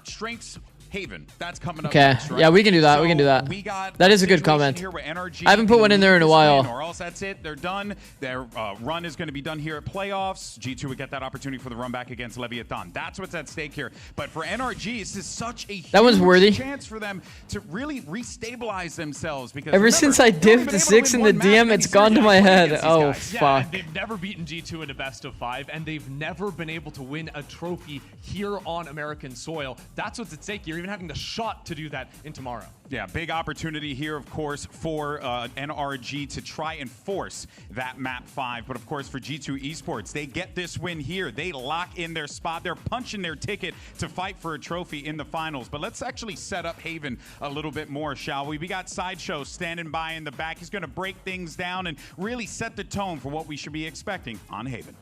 [SPEAKER 5] strengths Haven. That's coming up.
[SPEAKER 4] Okay.
[SPEAKER 5] Next, right?
[SPEAKER 4] Yeah, we can do that. We can do that.
[SPEAKER 5] We got
[SPEAKER 4] That is a good comment.
[SPEAKER 5] here where NRG
[SPEAKER 4] I haven't put one in there in a while.
[SPEAKER 5] Or else that's it. They're done. Their run is going to be done here at playoffs. G2 would get that opportunity for the run back against Leviathan. That's what's at stake here. But for NRG, this is such a huge chance for them to really restabilize themselves. Because
[SPEAKER 4] Ever since I diffed the 6 in the DM, it's gone to my head. Oh,
[SPEAKER 3] Yeah,
[SPEAKER 4] fuck.
[SPEAKER 3] and they've never beaten G2 in a best of 5, and they've never been able to win a trophy here on American soil. That's what's at stake. You're even having the shot to do that in tomorrow.
[SPEAKER 5] Yeah, big opportunity here, of course, for NRG to try and force that map 5. But, of course, for G2 Esports, they get this win here. They lock in their spot. They're punching their ticket to fight for a trophy in the finals. But let's actually set up Haven a little bit more, shall we? We got Sideshow standing by in the back. He's going to break things down and really set the tone for what we should be expecting on Haven.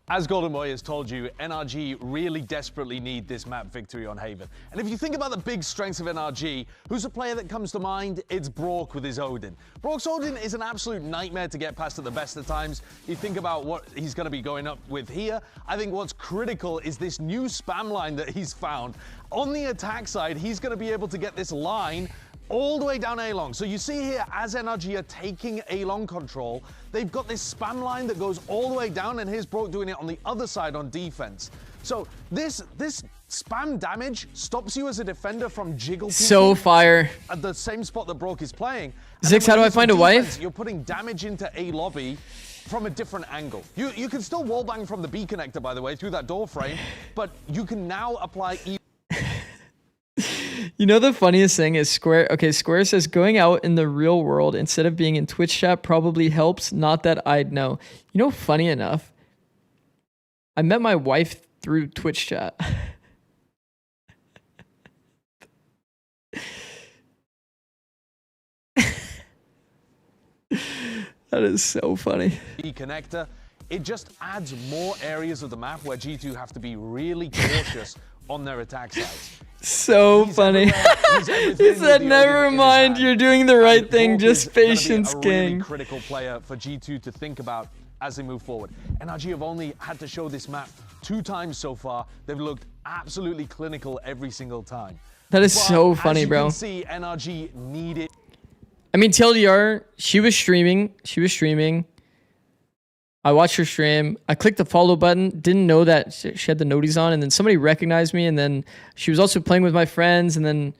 [SPEAKER 1] As Golden Boy has told you, NRG really desperately need this map victory on Haven. And if you think about the big strengths of NRG, who's a player that comes to mind? It's Brock with his Odin. Brock's Odin is an absolute nightmare to get past at the best of times. You think about what he's going to be going up with here. I think what's critical is this new spam line that he's found. On the attack side, he's going to be able to get this line all the way down A-Long. So you see here, as NRG are taking A-Long control, they've got this spam line that goes all the way down, and here's Brock doing it on the other side on defense. So this spam damage stops you as a defender from jiggle
[SPEAKER 4] So fire.
[SPEAKER 1] at the same spot that Brock is playing.
[SPEAKER 4] Zix, how do I find a wife?
[SPEAKER 1] You're putting damage into A lobby from a different angle. You can still wallbang from the B connector, by the way, through that door frame, but you can now apply
[SPEAKER 4] You know the funniest thing is Square. Okay, Square says going out in the real world instead of being in Twitch chat probably helps. Not that I'd know. You know, funny enough, I met my wife through Twitch chat. That is so funny.
[SPEAKER 1] B connector. It just adds more areas of the map where G2 have to be really cautious on their attack sides.
[SPEAKER 4] So funny. He said, never mind, you're doing the right thing, just patience,
[SPEAKER 1] a
[SPEAKER 4] king.
[SPEAKER 1] really critical player for G2 to think about as they move forward. NRG have only had to show this map 2 times so far. They've looked absolutely clinical every single time.
[SPEAKER 4] That is so funny, bro.
[SPEAKER 1] As you can see, NRG needed.
[SPEAKER 4] I mean, TLDR, she was streaming. I watched her stream. I clicked the follow button. Didn't know that she had the noties on. And then somebody recognized me. And then she was also playing with my friends. And then,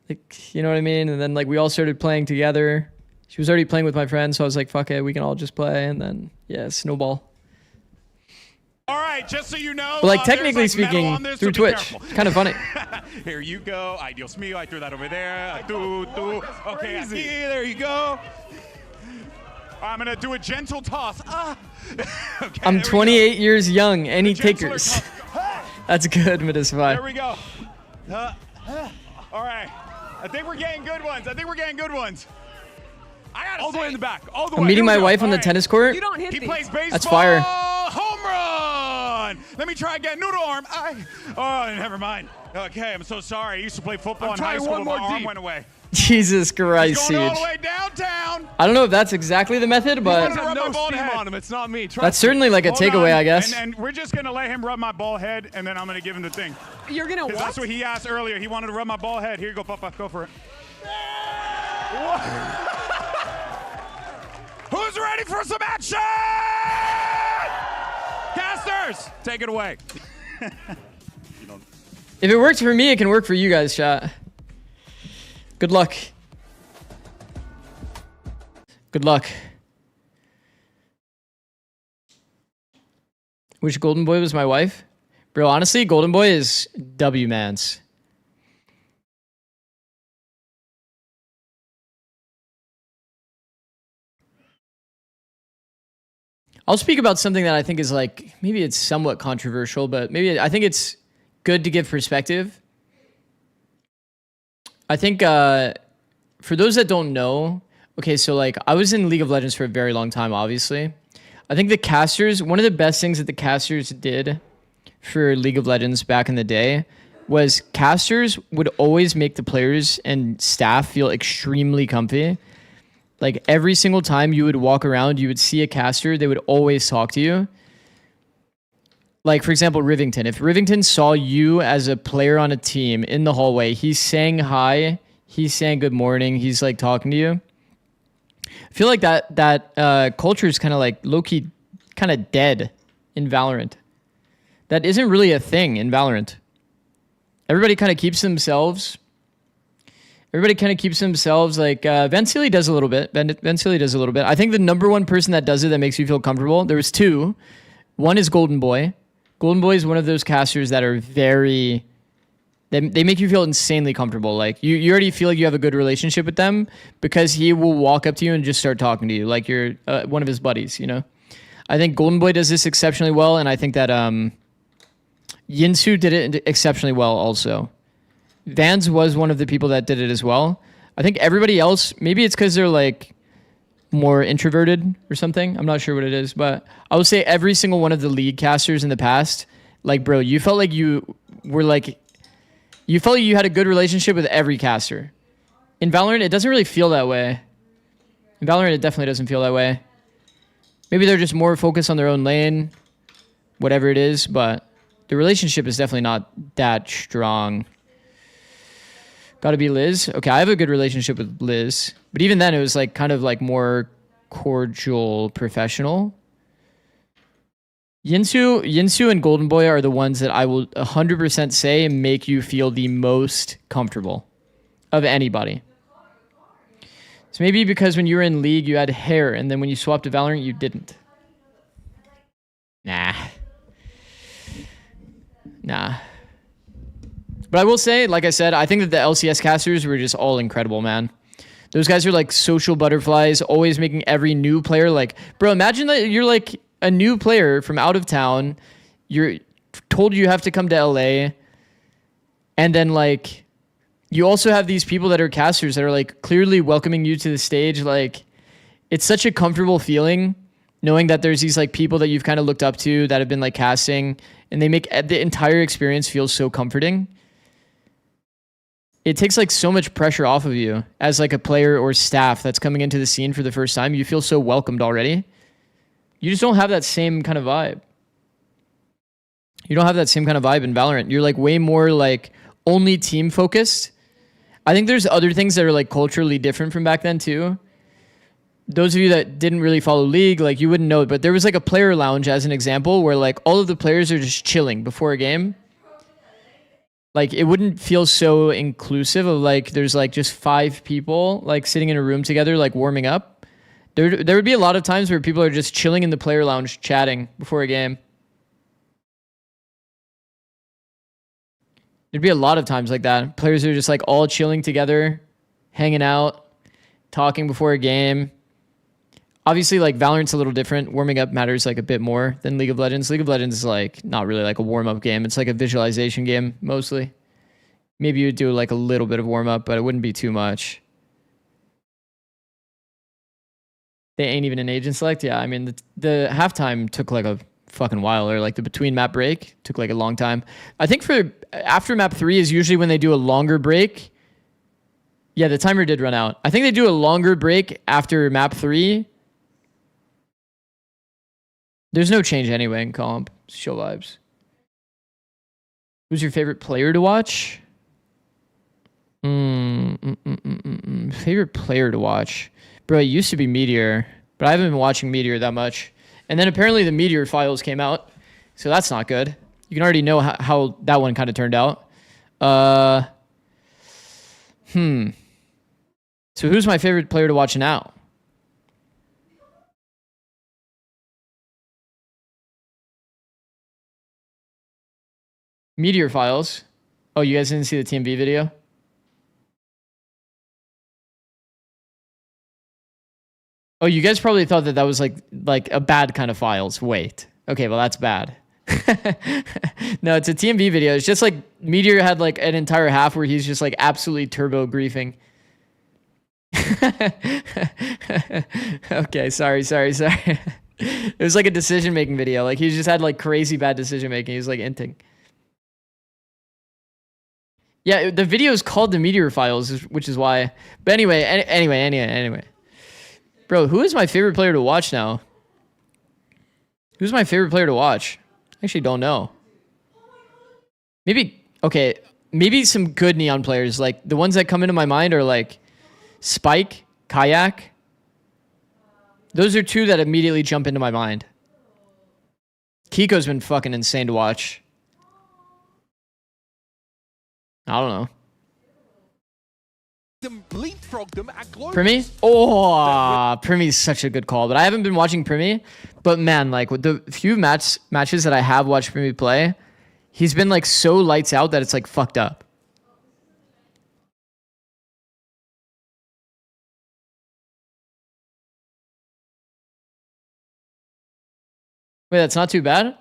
[SPEAKER 4] like, you know what I mean? And then, like, we all started playing together. She was already playing with my friends. So I was like, fuck it, we can all just play. And then, yeah, snowball.
[SPEAKER 5] All right, just so you know.
[SPEAKER 4] But, like, technically speaking, through Twitch. Kind of funny.
[SPEAKER 5] Here you go. Ay, Dios mío. I threw that over there. Okay, aquí, there you go. I'm going to do a gentle toss. Okay,
[SPEAKER 4] I'm 28 years young. Any takers? That's good, Medicify.
[SPEAKER 5] There we go. All right. I think we're getting good ones. I got all the way in the back. All the way.
[SPEAKER 4] I'm meeting my wife on the tennis court.
[SPEAKER 7] You don't hit
[SPEAKER 5] He plays baseball.
[SPEAKER 4] That's fire.
[SPEAKER 5] Home run. Let me try again. Noodle arm. Oh, never mind. Okay, I'm so sorry. I used to play football in high school, but my arm went away.
[SPEAKER 4] Jesus Christ,
[SPEAKER 5] Going all
[SPEAKER 4] Siege.
[SPEAKER 5] the way downtown.
[SPEAKER 4] I don't know if that's exactly the method, but
[SPEAKER 3] No steam on him. It's not me.
[SPEAKER 4] that's certainly like a takeaway, I guess.
[SPEAKER 5] And we're just going to let him rub my ball head, and then I'm going to give him the thing.
[SPEAKER 7] You're going to what?
[SPEAKER 5] That's what he asked earlier. He wanted to rub my ball head. Here you go, Papa. Go for it. Who's ready for some action? Casters, take it away.
[SPEAKER 4] If it works for me, it can work for you guys, chat. Good luck. Good luck. Which Golden Boy was my wife? Bro, honestly, Golden Boy is W-Mans. I'll speak about something that I think is like, maybe it's somewhat controversial, but maybe I think it's good to give perspective. I think for those that don't know, okay, so like I was in League of Legends for a very long time, obviously. I think the casters, one of the best things that the casters did for League of Legends back in the day was casters would always make the players and staff feel extremely comfy. Like every single time you would walk around, you would see a caster, they would always talk to you. Like, for example, Rivington. If Rivington saw you as a player on a team in the hallway, he's saying hi, he's saying good morning, he's like talking to you. I feel like that culture is kind of like low-key kind of dead in Valorant. That isn't really a thing in Valorant. Everybody kind of keeps themselves. Everybody kind of keeps themselves like Vansili does a little bit. Vansili does a little bit. I think the number one person that does it that makes you feel comfortable, there was two. One is Golden Boy. Golden Boy is one of those casters that are very... They make you feel insanely comfortable. Like you already feel like you have a good relationship with them because he will walk up to you and just start talking to you like you're one of his buddies, you know? I think Golden Boy does this exceptionally well, and I think that Yinsu did it exceptionally well also. Vans was one of the people that did it as well. I think everybody else, maybe it's because they're like more introverted or something. I'm not sure what it is, but I would say every single one of the league casters in the past, like, bro, you felt like you were like... You felt like you had a good relationship with every caster. In Valorant, it doesn't really feel that way. In Valorant, it definitely doesn't feel that way. Maybe they're just more focused on their own lane, whatever it is, but the relationship is definitely not that strong. Gotta be Liz. Okay, I have a good relationship with Liz, but even then, it was like kind of like more cordial, professional. Yinsu and Golden Boy are the ones that I will 100% say make you feel the most comfortable of anybody. So maybe because when you were in League, you had hair, and then when you swapped to Valorant, you didn't. Nah. But I will say, like I said, I think that the LCS casters were just all incredible, man. Those guys are like social butterflies, always making every new player like... Bro, imagine that you're like... a new player from out of town, you're told you have to come to LA, and then like you also have these people that are casters that are like clearly welcoming you to the stage. Like it's such a comfortable feeling knowing that there's these like people that you've kind of looked up to that have been like casting, and they make the entire experience feel so comforting. It takes like so much pressure off of you as like a player or staff that's coming into the scene for the first time. You feel so welcomed already. You just don't have that same kind of vibe. You don't have that same kind of vibe in Valorant. You're like way more like only team focused. I think there's other things that are like culturally different from back then too. Those of you that didn't really follow League, like you wouldn't know it, but there was like a player lounge as an example where like all of the players are just chilling before a game. Like it wouldn't feel so inclusive of like there's like just 5 people like sitting in a room together like warming up. There would be a lot of times where people are just chilling in the player lounge chatting before a game. There'd be a lot of times like that. Players are just like all chilling together, hanging out, talking before a game. Obviously, like Valorant's a little different. Warming up matters like a bit more than League of Legends. League of Legends is like not really like a warm-up game. It's like a visualization game mostly. Maybe you'd do like a little bit of warm-up, but it wouldn't be too much. They ain't even an agent select. Yeah, I mean, the halftime took like a fucking while, or like the between map break took like a long time. I think for after map 3 is usually when they do a longer break. Yeah, the timer did run out. I think they do a longer break after map 3. There's no change anyway in comp. Show vibes. Who's your favorite player to watch? Favorite player to watch? Bro, it used to be Meteor, but I haven't been watching Meteor that much. And then apparently the Meteor files came out, so that's not good. You can already know how that one kind of turned out. So who's my favorite player to watch now? Meteor files. Oh, you guys didn't see the TMV video? Oh, you guys probably thought that was like a bad kind of files. Wait. Okay, well that's bad. No, it's a TMV video. It's just like Meteor had like an entire half where he's just like absolutely turbo griefing. Okay, sorry. It was like a decision-making video. Like he just had like crazy bad decision-making. He was like inting. Yeah, the video is called the Meteor Files, which is why. But anyway. Bro, who is my favorite player to watch now? Who's my favorite player to watch? I actually don't know. Maybe some good Neon players. Like, the ones that come into my mind are like Spike, Kayak. Those are two that immediately jump into my mind. Kiko's been fucking insane to watch. I don't know.
[SPEAKER 10] Leapfrog them at Global.
[SPEAKER 4] Primi? Oh, Primi's such a good call. But I haven't been watching Primi. But man, like with the few matches that I have watched Primi play, he's been like so lights out that it's like fucked up. Wait, that's not too bad?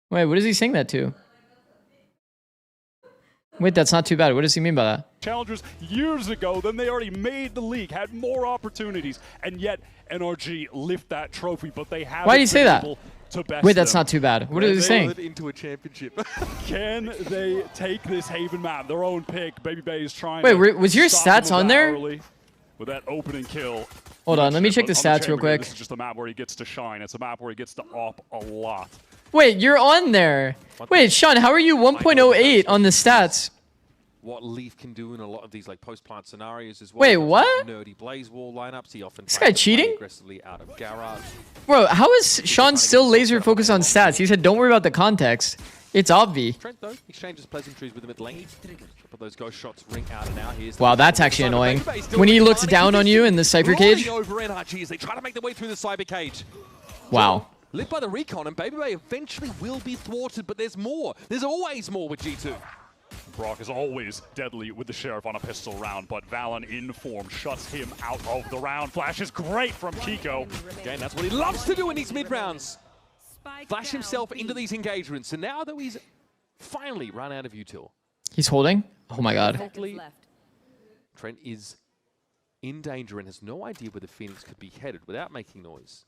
[SPEAKER 4] Wait, what is he saying that to? Wait, that's not too bad. What does he mean by that?
[SPEAKER 14] Challengers years ago, then they already made the league, had more opportunities, and yet NRG lift that trophy, but they haven't.
[SPEAKER 4] Why do you say that? Wait, that's
[SPEAKER 14] them.
[SPEAKER 4] not too bad. What is he saying?
[SPEAKER 10] Into a championship.
[SPEAKER 14] Can they take this Haven map, their own pick? Baby Bay is trying.
[SPEAKER 4] Wait, was your stats on there?
[SPEAKER 14] With that opening kill.
[SPEAKER 4] Hold on, let me check the stats real quick.
[SPEAKER 14] This is just a map where he gets to shine. It's a map where he gets to op a lot.
[SPEAKER 4] Wait, you're on there. Wait, Sean, how are you 1.08 on the stats?
[SPEAKER 10] What Leaf can do in a lot of these like post-plant scenarios as well.
[SPEAKER 4] Wait, what?
[SPEAKER 10] Nerdy Blaze Wall lineups. He often
[SPEAKER 4] this guy cheating?
[SPEAKER 10] Aggressively out of garage.
[SPEAKER 4] Bro, how is Sean still laser focused on stats? He said, don't worry about the context. It's obvi.
[SPEAKER 10] Trent, though, exchanges pleasantries with him at lane. But those ghost shots ring out and out.
[SPEAKER 4] Wow, that's actually annoying. When he looks down on you in the Cypher cage.
[SPEAKER 10] Over NRG as they try to make their way through the Cyber cage.
[SPEAKER 4] Wow.
[SPEAKER 10] Lit by the recon, and Baby Bay eventually will be thwarted, but there's more. There's always more with G2.
[SPEAKER 14] Brock is always deadly with the Sheriff on a pistol round, but Valen in form shuts him out of the round. Flash is great from Kiko.
[SPEAKER 10] Again, that's what he loves to do in these mid-rounds. Flash himself into these engagements, and now that he's finally run out of util.
[SPEAKER 4] He's holding? Oh my god.
[SPEAKER 10] Trent is in danger and has no idea where the Phoenix could be headed without making noise.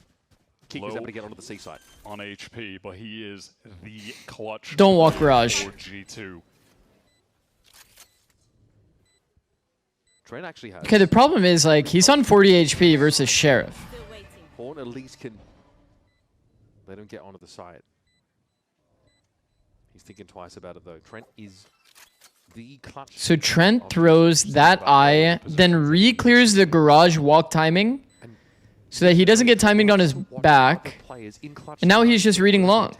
[SPEAKER 10] Kiko's able to get onto the C side.
[SPEAKER 14] On HP, but he is the clutch.
[SPEAKER 4] Don't walk garage.
[SPEAKER 14] For G2.
[SPEAKER 10] Trent actually has.
[SPEAKER 4] Okay, the problem is like he's on 40 HP versus Sheriff.
[SPEAKER 10] Horn at least can let him get onto the side. He's thinking twice about it though. Trent is the clutch.
[SPEAKER 4] So Trent throws that eye, then re-clears the garage walk timing so that he doesn't get timing on his back. And now he's just reading long.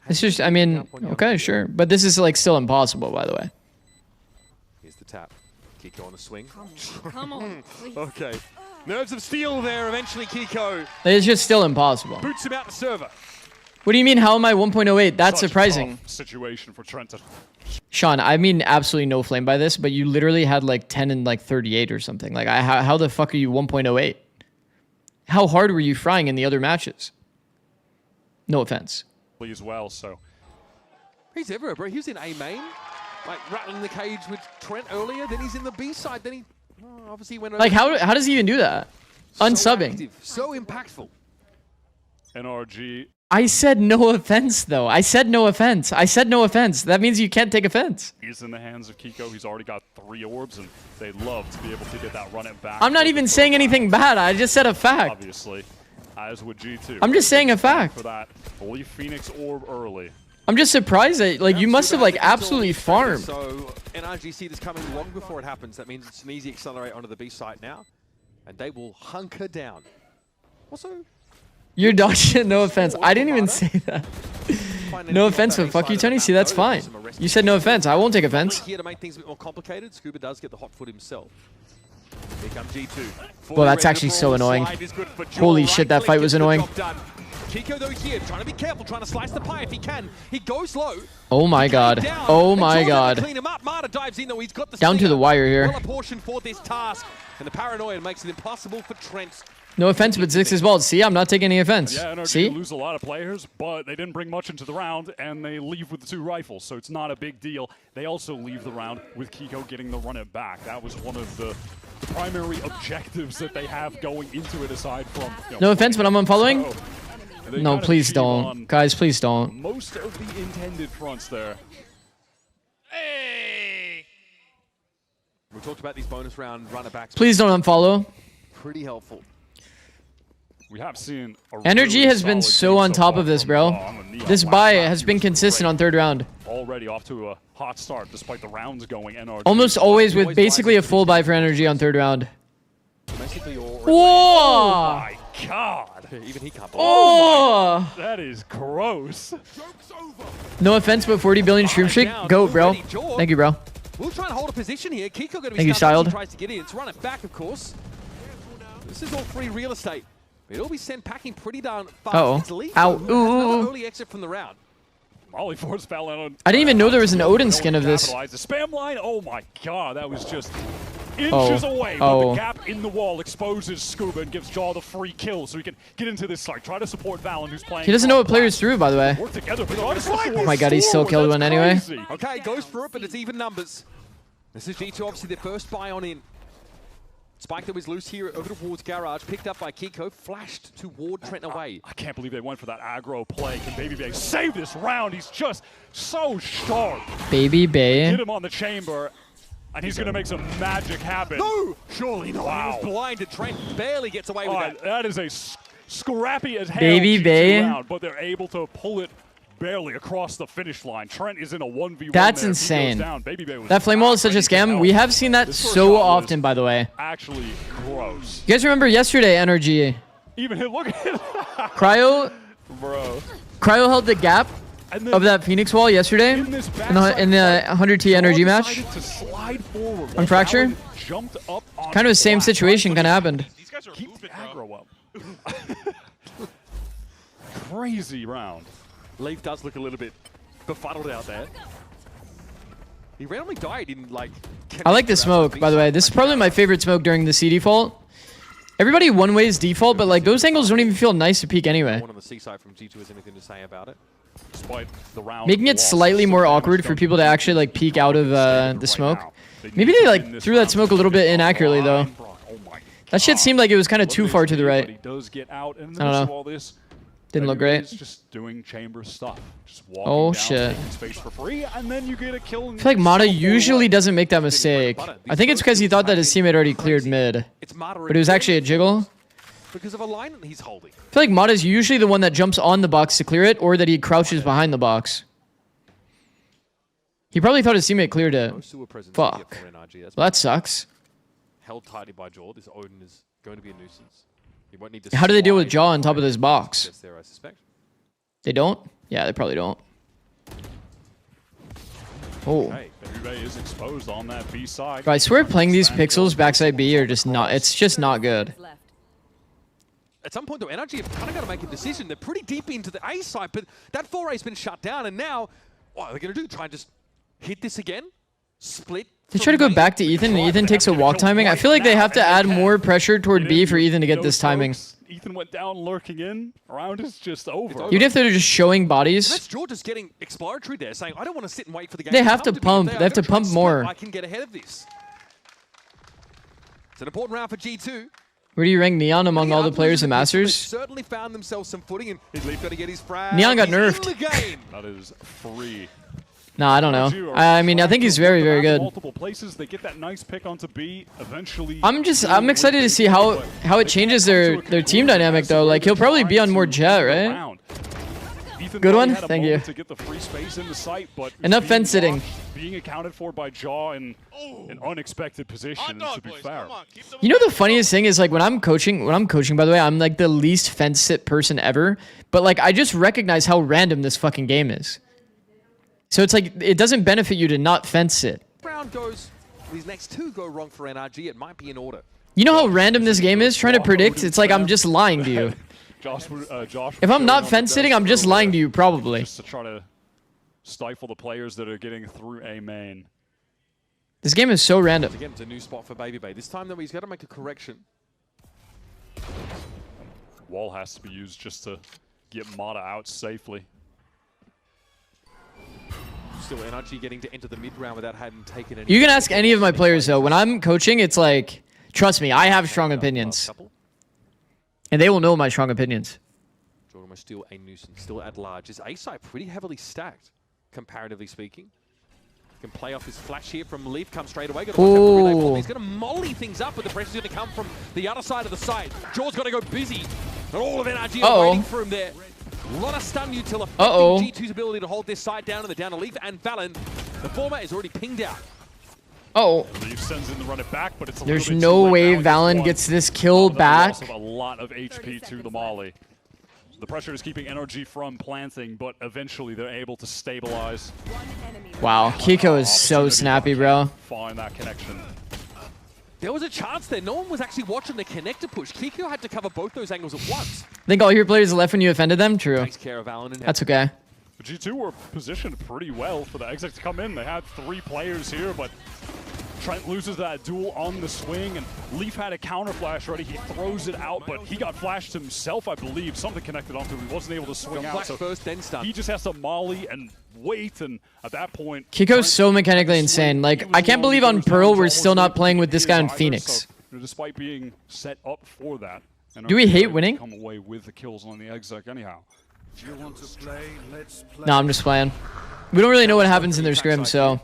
[SPEAKER 4] It's just, I mean, okay, sure. But this is like still impossible, by the way.
[SPEAKER 10] Here's the tap. Kiko on the swing.
[SPEAKER 16] Come on, please.
[SPEAKER 10] Okay. Nerves of steel there. Eventually, Kiko.
[SPEAKER 4] It's just still impossible.
[SPEAKER 10] Boots him out the server.
[SPEAKER 4] What do you mean, how am I 1.08? That's surprising.
[SPEAKER 14] Situation for Trent.
[SPEAKER 4] Sean, I mean absolutely no flame by this, but you literally had like 10 and like 38 or something. Like, how the fuck are you 1.08? How hard were you frying in the other matches? No offense.
[SPEAKER 14] As well, so.
[SPEAKER 10] He's everywhere, bro. He was in A main. Like rattling the cage with Trent earlier, then he's in the B side, then he obviously went over.
[SPEAKER 4] Like how does he even do that? Unsubbing.
[SPEAKER 10] Active, so impactful.
[SPEAKER 14] NRG.
[SPEAKER 4] I said no offense though. I said no offense. I said no offense. That means you can't take offense.
[SPEAKER 14] He's in the hands of Kiko. He's already got 3 orbs, and they'd love to be able to get that run it back.
[SPEAKER 4] I'm not even saying anything bad. I just said a fact.
[SPEAKER 14] Obviously, as with G2.
[SPEAKER 4] I'm just saying a fact.
[SPEAKER 14] For that, leave Phoenix orb early.
[SPEAKER 4] I'm just surprised that like you must have like absolutely farmed.
[SPEAKER 10] So NRG see this coming long before it happens. That means it's an easy accelerate onto the B site now, and they will hunker down. Also,
[SPEAKER 4] you're dodging. No offense. I didn't even say that. No offense, but fuck you, Tony. See, that's fine. You said no offense. I won't take offense.
[SPEAKER 10] Here to make things a bit more complicated, Scuba does get the hot foot himself. Here comes G2.
[SPEAKER 4] Well, that's actually so annoying. Holy shit, that fight was annoying.
[SPEAKER 10] Kiko though here, trying to be careful, trying to slice the pie if he can. He goes low.
[SPEAKER 4] Oh my god. Oh my god.
[SPEAKER 10] Clean him up. Marta dives in though. He's got the
[SPEAKER 4] down to the wire here.
[SPEAKER 10] Well apportioned for this task, and the paranoia makes it impossible for Trent.
[SPEAKER 4] No offense, but Zix is bald. See, I'm not taking any offense.
[SPEAKER 14] Yeah, NRG
[SPEAKER 4] See?
[SPEAKER 14] lose a lot of players, but they didn't bring much into the round, and they leave with the 2 rifles, so it's not a big deal. They also leave the round with Kiko getting the run it back. That was one of the primary objectives that they have going into it, aside from...
[SPEAKER 4] No offense, but I'm unfollowing.
[SPEAKER 14] They
[SPEAKER 4] please
[SPEAKER 14] achieve
[SPEAKER 4] don't.
[SPEAKER 14] on
[SPEAKER 4] Guys, please don't.
[SPEAKER 14] most of the intended fronts there.
[SPEAKER 10] We talked about these bonus round runner backs.
[SPEAKER 4] Please don't unfollow.
[SPEAKER 10] Pretty helpful.
[SPEAKER 14] We have seen a
[SPEAKER 4] NRG
[SPEAKER 14] really
[SPEAKER 4] has been
[SPEAKER 14] solid
[SPEAKER 4] so
[SPEAKER 14] game
[SPEAKER 4] on
[SPEAKER 14] so
[SPEAKER 4] top
[SPEAKER 14] far
[SPEAKER 4] of this,
[SPEAKER 14] from
[SPEAKER 4] bro.
[SPEAKER 14] Jaw on the Neon
[SPEAKER 4] This
[SPEAKER 14] last
[SPEAKER 4] buy
[SPEAKER 14] round.
[SPEAKER 4] has
[SPEAKER 14] He
[SPEAKER 4] been
[SPEAKER 14] was
[SPEAKER 4] consistent
[SPEAKER 14] great.
[SPEAKER 4] on third round.
[SPEAKER 14] Already off to a hot start despite the rounds going. NRG
[SPEAKER 4] Almost always with basically a full buy for NRG on third round.
[SPEAKER 10] Basically all
[SPEAKER 4] Whoa!
[SPEAKER 14] My God.
[SPEAKER 10] Even he can't.
[SPEAKER 4] Oh!
[SPEAKER 14] That is gross.
[SPEAKER 4] No offense, but 40 billion stream streak. Go, bro. Thank you, bro.
[SPEAKER 10] We'll try and hold a position here. Kiko going to be
[SPEAKER 4] Thank you,
[SPEAKER 10] stunned as
[SPEAKER 4] Styled.
[SPEAKER 10] he tries to get in. It's run it back, of course. This is all free real estate. It'll be sent packing pretty darn fast.
[SPEAKER 4] Uh-oh.
[SPEAKER 10] It's Leaf
[SPEAKER 4] Ow.
[SPEAKER 10] who has
[SPEAKER 4] Ooh.
[SPEAKER 10] another early exit from the round.
[SPEAKER 14] Molly Force fell on.
[SPEAKER 4] I didn't even know there was an Odin skin of this.
[SPEAKER 14] The spam line, oh my God, that was just inches away. But the gap in the wall exposes Scuba and gives Jaw the free kill so he can get into this site. Try to support Valen, who's playing.
[SPEAKER 4] He doesn't know what players through, by the way.
[SPEAKER 14] Work together, but
[SPEAKER 4] Oh my God, he still killed one anyway.
[SPEAKER 10] Okay, goes for it, but it's even numbers. This is G2, obviously their first buy on in. Spike that was loose here over towards Garage, picked up by Kiko, flashed to ward Trent away.
[SPEAKER 14] I can't believe they went for that aggro play. Can Baby Bay save this round? He's just so sharp.
[SPEAKER 4] Baby Bay.
[SPEAKER 14] Hit him on the chamber, and he's going to make some magic happen.
[SPEAKER 10] No! Surely not.
[SPEAKER 14] Wow.
[SPEAKER 10] He was blinded. Trent barely gets away with that.
[SPEAKER 14] That is a scrappy as hell
[SPEAKER 4] Baby
[SPEAKER 14] G2
[SPEAKER 4] Bay.
[SPEAKER 14] round, but they're able to pull it barely across the finish line. Trent is in a 1v1
[SPEAKER 4] That's
[SPEAKER 14] there. If he goes
[SPEAKER 4] insane.
[SPEAKER 14] down, Baby Bay was
[SPEAKER 4] That flame wall is such a scam. We have seen that so often, by the way.
[SPEAKER 14] actually gross.
[SPEAKER 4] You guys remember yesterday, NRG?
[SPEAKER 14] Even hit, look at it.
[SPEAKER 4] Cryo
[SPEAKER 14] Bro.
[SPEAKER 4] held the gap of that Phoenix wall yesterday in the 100T NRG match.
[SPEAKER 14] To slide forward
[SPEAKER 4] On Fracture.
[SPEAKER 14] Jumped up on
[SPEAKER 4] Kind of the same situation kind of happened.
[SPEAKER 14] Keep the aggro up. Crazy round.
[SPEAKER 10] Leaf does look a little bit befuddled out there. He randomly died in like...
[SPEAKER 4] I like the smoke, by the way. This is probably my favorite smoke during the C default. Everybody one ways default, but like those angles don't even feel nice to peek anyway.
[SPEAKER 10] One on the C side from G2 has anything to say about it.
[SPEAKER 14] Despite the round
[SPEAKER 4] Making it slightly more awkward for people to actually like peek out of the smoke. Maybe they like threw that smoke a little bit inaccurately though. That shit seemed like it was kind of too far to the right.
[SPEAKER 14] He does get out in the
[SPEAKER 4] I don't
[SPEAKER 14] midst of
[SPEAKER 4] know.
[SPEAKER 14] all this.
[SPEAKER 4] Didn't look great.
[SPEAKER 14] He's just doing chamber stuff. Just walking
[SPEAKER 4] Oh,
[SPEAKER 14] down,
[SPEAKER 4] shit.
[SPEAKER 14] taking space for free, and then you get a kill.
[SPEAKER 4] I feel like Mata usually doesn't make that mistake. I think it's because he thought that his teammate already cleared mid. But it was actually a jiggle.
[SPEAKER 10] Because of a line that he's holding.
[SPEAKER 4] I feel like Mata's usually the one that jumps on the box to clear it, or that he crouches behind the box. He probably thought his teammate cleared it. Fuck. Well, that sucks.
[SPEAKER 10] Held tightly by Jaw. This Odin is going to be a nuisance. He won't need to
[SPEAKER 4] How do they deal with
[SPEAKER 10] slide
[SPEAKER 4] Jaw on top of this box?
[SPEAKER 10] Gets there, I suspect.
[SPEAKER 4] They don't? Yeah, they probably don't. Oh.
[SPEAKER 14] Okay, Baby Bay is exposed on that B side.
[SPEAKER 4] Bro, I swear playing these pixels backside B are just not, it's just not good.
[SPEAKER 10] At some point, though, NRG have kind of got to make a decision. They're pretty deep into the A side, but that foray's been shut down, and now, what are they going to do? Try and just hit this again? Split?
[SPEAKER 4] They try to go back to Ethan, and Ethan takes a walk timing. I feel like they have to add more pressure toward B for Ethan to get this timing.
[SPEAKER 14] Ethan went down, lurking in. Round is just over.
[SPEAKER 4] Even if they're just showing bodies,
[SPEAKER 10] That's Jaw just getting exploratory there, saying, I don't want to sit and wait for the game.
[SPEAKER 4] they have to
[SPEAKER 10] come me.
[SPEAKER 4] pump.
[SPEAKER 10] If
[SPEAKER 4] They have to
[SPEAKER 10] are gonna try and
[SPEAKER 4] pump
[SPEAKER 10] split,
[SPEAKER 4] more.
[SPEAKER 10] I can get ahead of this. It's an important round for G2.
[SPEAKER 4] Where do you rank Neon among all the players in
[SPEAKER 10] They
[SPEAKER 4] Masters?
[SPEAKER 10] certainly found themselves some footing, and he's got to get his frag.
[SPEAKER 4] Neon got
[SPEAKER 10] He's in
[SPEAKER 4] nerfed.
[SPEAKER 10] the game.
[SPEAKER 14] That is free.
[SPEAKER 4] Nah, I don't know. I mean, I think he's very, very good.
[SPEAKER 14] Multiple places, they get that nice pick onto B. Eventually,
[SPEAKER 4] I'm excited to see how it changes their team dynamic though. Like he'll probably be on more Jet, right? Good one, thank you.
[SPEAKER 14] To get the free space in the site, but
[SPEAKER 4] Enough fence sitting.
[SPEAKER 14] Being accounted for by Jaw in an unexpected position. To be fair,
[SPEAKER 4] You know the funniest thing is like when I'm coaching by the way, I'm like the least fence sit person ever. But like I just recognize how random this fucking game is. So it's like it doesn't benefit you to not fence sit.
[SPEAKER 10] Round goes, these next two go wrong for NRG. It might be in order.
[SPEAKER 4] You know how random this game is? Trying to predict, it's like I'm just lying to you.
[SPEAKER 14] Josh
[SPEAKER 4] If I'm not fence sitting, I'm just lying to you probably.
[SPEAKER 14] Just to try to stifle the players that are getting through A main.
[SPEAKER 4] This game is so random.
[SPEAKER 10] Again, it's a new spot for Baby Bay. This time though, he's got to make a correction.
[SPEAKER 14] Wall has to be used just to get Mata out safely.
[SPEAKER 10] Still, NRG getting to enter the mid round without having taken any.
[SPEAKER 4] You can ask any of my players though. When I'm coaching, it's like, trust me, I have strong opinions. And they will know my strong opinions.
[SPEAKER 10] Jordan almost still a nuisance, still at large. Is A-side pretty heavily stacked, comparatively speaking? Can play off his flash here from Leaf, come straight away. Got to watch out for relay bomb. He's going to molly things up, but the pressure's going to come from the other side of the site. Jaw's got to go busy. And all of NRG are waiting for him there. A lot of stun util affecting G2's ability to hold this side down, and they're down to Leaf and Valen. The former is already pinged out.
[SPEAKER 14] Leaf sends in the run it back, but it's a
[SPEAKER 4] There's
[SPEAKER 14] little bit
[SPEAKER 4] no
[SPEAKER 14] too
[SPEAKER 4] way
[SPEAKER 14] late.
[SPEAKER 4] Valen gets this kill back.
[SPEAKER 14] A lot of HP to the Molly. The pressure is keeping NRG from planting, but eventually they're able to stabilize.
[SPEAKER 4] Wow, Kiko is so snappy, bro.
[SPEAKER 14] Find that connection.
[SPEAKER 10] There was a chance there. No one was actually watching the connector push. Kiko had to cover both those angles at once.
[SPEAKER 4] I think all your players left when you offended them? True.
[SPEAKER 10] Takes care of Valen.
[SPEAKER 4] That's okay.
[SPEAKER 14] The G2 were positioned pretty well for the exit to come in. They had 3 players here, but Trent loses that duel on the swing, and Leaf had a counter flash ready. He throws it out, but he got flashed himself, I believe. Something connected onto him. He wasn't able to swing out. So
[SPEAKER 10] first, then stun.
[SPEAKER 14] He just has to molly and wait, and at that point,
[SPEAKER 4] Kiko's so mechanically insane. Like, I can't believe on Pearl we're still not playing with this guy on Phoenix.
[SPEAKER 14] So, despite being set up for that,
[SPEAKER 4] Do we hate winning?
[SPEAKER 14] Come away with the kills on the exec anyhow.
[SPEAKER 18] If you want to play, let's play.
[SPEAKER 4] No, I'm just playing. We don't really know what happens in their scrim, so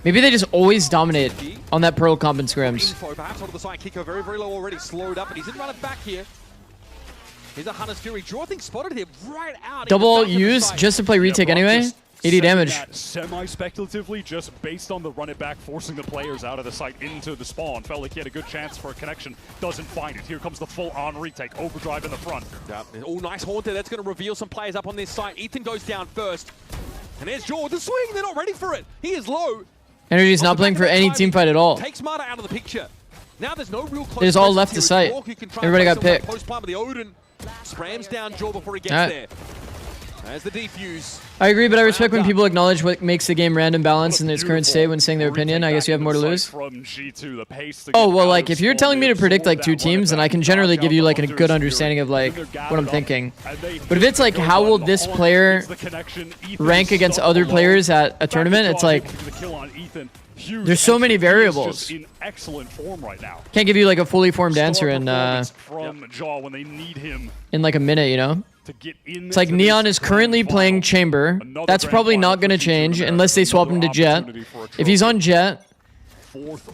[SPEAKER 4] maybe they just always dominate on that Pearl comp and scrims.
[SPEAKER 10] Info, perhaps onto the side. Kiko very, very low already, slowed up, and he's in run it back here. Here's a Hunter's Fury. Draw thing spotted him right out.
[SPEAKER 4] Double use just to play retake anyway. 80 damage.
[SPEAKER 14] Semi-speculatively, just based on the run it back, forcing the players out of the site into the spawn. Felt like he had a good chance for a connection. Doesn't find it. Here comes the full-on retake. Overdrive in the front.
[SPEAKER 10] Yep. Oh, nice haunt there. That's going to reveal some players up on this site. Ethan goes down first. And there's Jaw with the swing. They're not ready for it. He is low.
[SPEAKER 4] NRG's not playing for any team fight at all.
[SPEAKER 10] Takes Marta out of the picture. Now there's no real close.
[SPEAKER 4] There's all left to site. Everybody got picked.
[SPEAKER 10] Post-plant, but the Odin sprams down Jaw before he gets there. There's the defuse.
[SPEAKER 4] I agree, but I respect when people acknowledge what makes the game random balanced in its current state when saying their opinion. I guess you have more to lose. Oh, well, like, if you're telling me to predict, like, 2 teams, then I can generally give you, like, a good understanding of, like, what I'm thinking. But if it's, like, how will this player rank against other players at a tournament, it's, like, there's so many variables.
[SPEAKER 14] In excellent form right now.
[SPEAKER 4] Can't give you, like, a fully formed answer in,
[SPEAKER 14] from Jaw when they need him
[SPEAKER 4] in, like, a minute, you know? It's like Neon is currently playing Chamber. That's probably not going to change unless they swap him to Jet. If he's on Jet,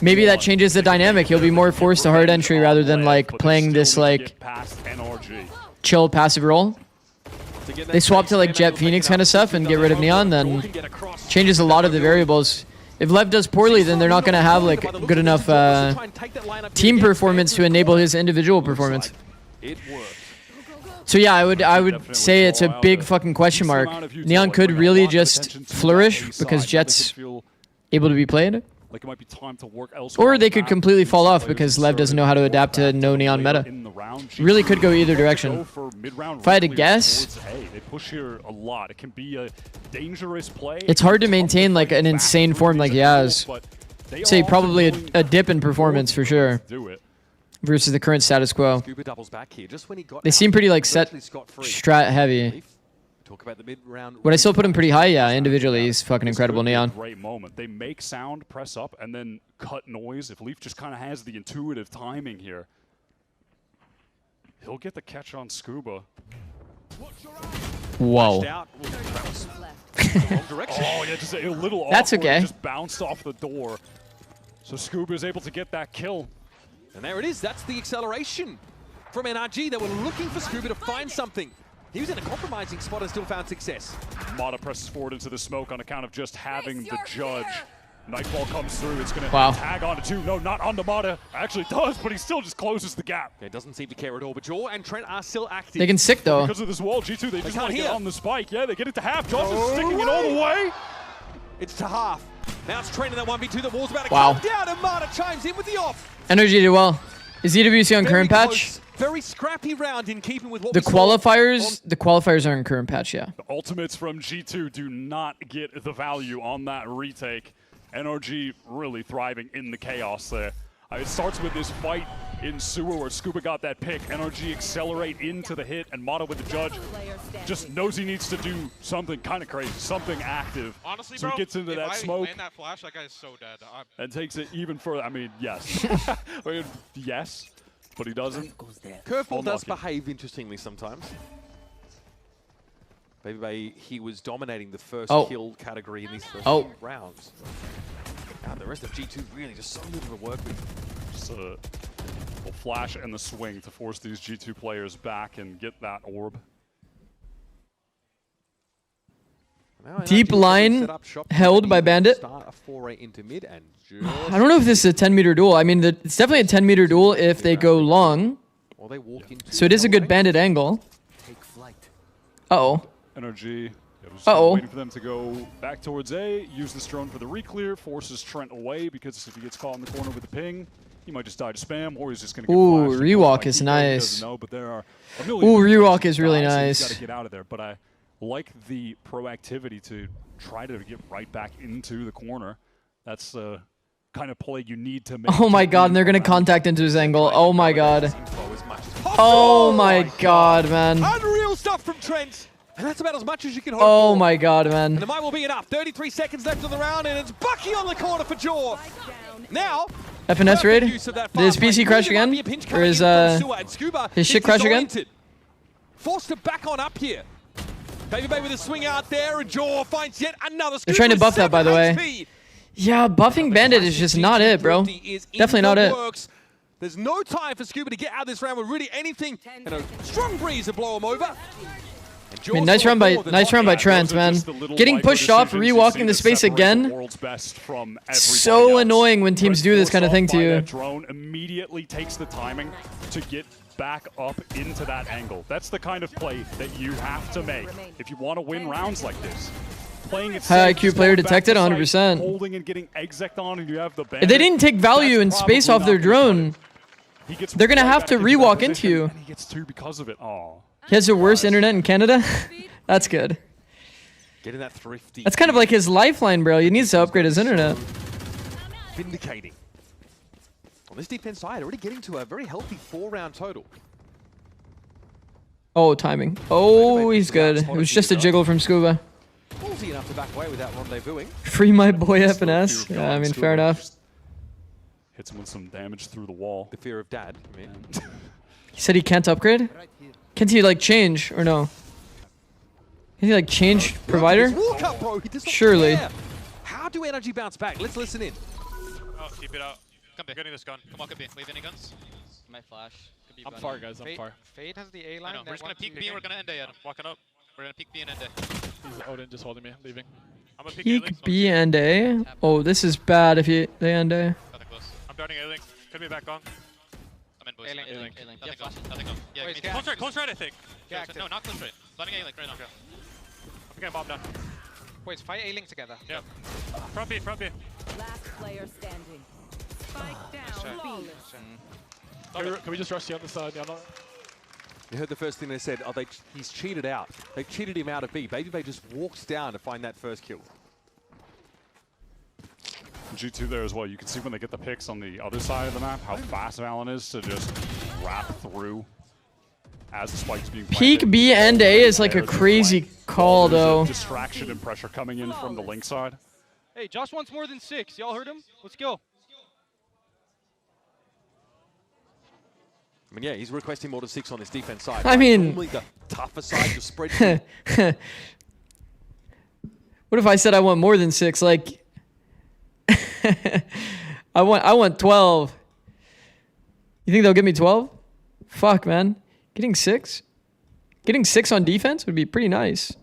[SPEAKER 4] maybe that changes the dynamic. He'll be more forced to hard entry rather than like playing this like chill passive role. They swap to like Jet Phoenix kind of stuff and get rid of Neon, then changes a lot of the variables. If Lev does poorly, then they're not going to have like good enough team performance to enable his individual performance. So yeah, I would say it's a big fucking question mark. Neon could really just flourish because Jet's able to be played.
[SPEAKER 14] Like it might be time to work elsewhere.
[SPEAKER 4] Or they could completely fall off because Lev doesn't know how to adapt to no Neon meta. Really could go either direction. If I had to guess,
[SPEAKER 14] they push here a lot. It can be a dangerous play.
[SPEAKER 4] It's hard to maintain like an insane form like he has. Say probably a dip in performance for sure. Versus the current status quo. They seem pretty like set strat heavy. Would I still put him pretty high? Yeah, individually he's fucking incredible, Neon.
[SPEAKER 14] Great moment. They make sound, press up, and then cut noise. If Leaf just kind of has the intuitive timing here, he'll get the catch on Scuba.
[SPEAKER 4] Whoa.
[SPEAKER 14] Oh yeah, just a little
[SPEAKER 4] That's
[SPEAKER 14] awkward.
[SPEAKER 4] okay.
[SPEAKER 14] Just bounced off the door. So Scuba is able to get that kill.
[SPEAKER 10] And there it is. That's the acceleration from NRG. They were looking for Scuba to find something. He was in a compromising spot and still found success.
[SPEAKER 14] Mata presses forward into the smoke on account of just having the judge. Nightfall comes through. It's going to tag onto 2. No, not onto Mata. Actually does, but he still just closes the gap.
[SPEAKER 10] It doesn't seem to care at all. But Jaw and Trent are still active.
[SPEAKER 4] They can stick though.
[SPEAKER 14] Because of this wall, G2, they just want to get on the spike. Yeah, they get it to half. Johnson's sticking it all the way.
[SPEAKER 10] It's to half. Now it's Trent in that 1v2. The wall's about to
[SPEAKER 4] come
[SPEAKER 10] down, and Mata chimes in with the off.
[SPEAKER 4] NRG did well. Is EWC on current patch?
[SPEAKER 10] Very scrappy round in keeping with what
[SPEAKER 4] the qualifiers are in current patch, yeah.
[SPEAKER 14] The ultimates from G2 do not get the value on that retake. NRG really thriving in the chaos there. It starts with this fight in sewer where Scuba got that pick. NRG accelerate into the hit, and Mata with the judge just knows he needs to do something kind of crazy, something active.
[SPEAKER 20] Honestly,
[SPEAKER 14] so
[SPEAKER 20] bro,
[SPEAKER 14] he gets into
[SPEAKER 20] if
[SPEAKER 14] that
[SPEAKER 20] I
[SPEAKER 14] smoke
[SPEAKER 20] land that flash, that guy is so dead.
[SPEAKER 14] and takes it even further. I mean, yes. I mean, yes. but he doesn't.
[SPEAKER 10] Curveball does
[SPEAKER 14] Unlucky.
[SPEAKER 10] behave interestingly sometimes. Baby Bay, he was dominating the first kill category in these first few rounds. Now the rest of G2 really just so little to work with.
[SPEAKER 14] Just a flash and the swing to force these G2 players back and get that orb.
[SPEAKER 4] Deep line held by Bandit.
[SPEAKER 10] Start a foray into mid and
[SPEAKER 4] I don't know if this is a 10-meter duel. I mean, it's definitely a 10-meter duel if they go long.
[SPEAKER 10] Or they walk into
[SPEAKER 4] So it is a good Bandit angle. Uh-oh.
[SPEAKER 14] NRG. Waiting for them to go back towards A, use this drone for the reclear, forces Trent away because if he gets caught in the corner with a ping, he might just die to spam, or he's just going to get
[SPEAKER 4] Ooh,
[SPEAKER 14] flashed.
[SPEAKER 4] rewalk is nice.
[SPEAKER 14] Know, but there are a
[SPEAKER 4] Ooh,
[SPEAKER 14] million
[SPEAKER 4] rewalk is really
[SPEAKER 14] He's
[SPEAKER 4] nice.
[SPEAKER 14] got to get out of there, but I like the proactivity to try to get right back into the corner. That's the kind of play you need to make.
[SPEAKER 4] Oh my god, and they're going to contact into his angle. Oh my god. Oh my god, man.
[SPEAKER 10] Unreal stuff from Trent. And that's about as much as you can hope
[SPEAKER 4] Oh
[SPEAKER 10] for.
[SPEAKER 4] my god, man.
[SPEAKER 10] And it might well be enough. 33 seconds left of the round, and it's Bucky on the corner for Jaw. Now,
[SPEAKER 4] FNS raid? Did his PC crash again? Or his shit crash again?
[SPEAKER 10] Forced to back on up here. Baby Bay with a swing out there, and Jaw finds yet another
[SPEAKER 4] They're trying to buff that, by the way. Yeah, buffing Bandit is just not it, bro. Definitely not it.
[SPEAKER 10] There's no time for Scuba to get out of this round with really anything, and a strong breeze to blow him over.
[SPEAKER 4] I mean, nice run by Trent, man. Getting pushed off, rewalking the space again. So annoying when teams do this kind of thing to you.
[SPEAKER 14] Drone immediately takes the timing to get back up into that angle. That's the kind of play that you have to make if you want to win rounds like this. Playing it
[SPEAKER 4] High
[SPEAKER 14] safe,
[SPEAKER 4] IQ
[SPEAKER 14] just
[SPEAKER 4] player
[SPEAKER 14] going back
[SPEAKER 4] detected,
[SPEAKER 14] to site,
[SPEAKER 4] 100%.
[SPEAKER 14] holding and getting exec on, and you have the
[SPEAKER 4] If they didn't take value and space off their drone, they're going to have to rewalk into you.
[SPEAKER 14] And he gets two because of it. Oh.
[SPEAKER 4] He has the worst internet in Canada? That's good.
[SPEAKER 10] Getting that thrifty.
[SPEAKER 4] That's kind of like his lifeline, bro. He needs to upgrade his internet.
[SPEAKER 10] Vindicating. On this defense side, already getting to a very healthy 4-round total.
[SPEAKER 4] Oh, timing. Oh, he's good. It was just a jiggle from Scuba.
[SPEAKER 10] Ballsy enough to back away without rendezvousing.
[SPEAKER 4] Free my boy FNS. Yeah, I mean, fair enough.
[SPEAKER 14] Hits him with some damage through the wall.
[SPEAKER 10] The fear of dad. I mean.
[SPEAKER 4] He said he can't upgrade? Can't he, like, change, or no? Can he, like, change provider?
[SPEAKER 10] Walk up, bro. He does not
[SPEAKER 4] Surely.
[SPEAKER 10] care. How do NRG bounce back? Let's listen in.
[SPEAKER 19] Oh, keep it out. Come back. Getting this gun. Come on, could be. We have any guns?
[SPEAKER 15] My flash. Could be
[SPEAKER 20] I'm far, guys. I'm far.
[SPEAKER 9] Fade has the A line.
[SPEAKER 19] I know. We're just gonna peek B and we're gonna end A at him. Walking up. We're gonna peek B and end A.
[SPEAKER 20] He's Odin just holding me, leaving.
[SPEAKER 19] I'm gonna
[SPEAKER 4] Peek B and A. Oh, this is bad if they end A.
[SPEAKER 19] Nothing close. I'm darting A-link. Could be back on. I'm in, boys.
[SPEAKER 15] A-link.
[SPEAKER 19] Nothing go. Nothing go. Yeah, close right, I think. No, not close right. Landing A-link right now. I'm getting bombed down.
[SPEAKER 9] Wait, fight A-link together.
[SPEAKER 19] Yeah. Front B, front B.
[SPEAKER 17] Last player standing. Spike down. Flawless.
[SPEAKER 20] Can we just rush the other side? Yeah,
[SPEAKER 10] You heard the first thing they said. Oh, he's cheated out. They cheated him out of B. Baby Bay just walks down to find that first kill.
[SPEAKER 14] G2 there as well. You can see when they get the picks on the other side of the map how fast Valen is to just wrap through as the spike's being planted.
[SPEAKER 4] Peek B and A is like a crazy call, though.
[SPEAKER 14] Distraction and pressure coming in from the link side.
[SPEAKER 21] Hey, Josh wants more than 6. Y'all heard him? Let's go.
[SPEAKER 10] I mean, yeah, he's requesting more than 6 on this defense side.
[SPEAKER 4] I mean...
[SPEAKER 10] Normally the tougher side to spread.
[SPEAKER 4] What if I said I want more than 6? Like... I want 12. You think they'll give me 12? Fuck, man. Getting 6? Getting 6 on defense would be pretty nice.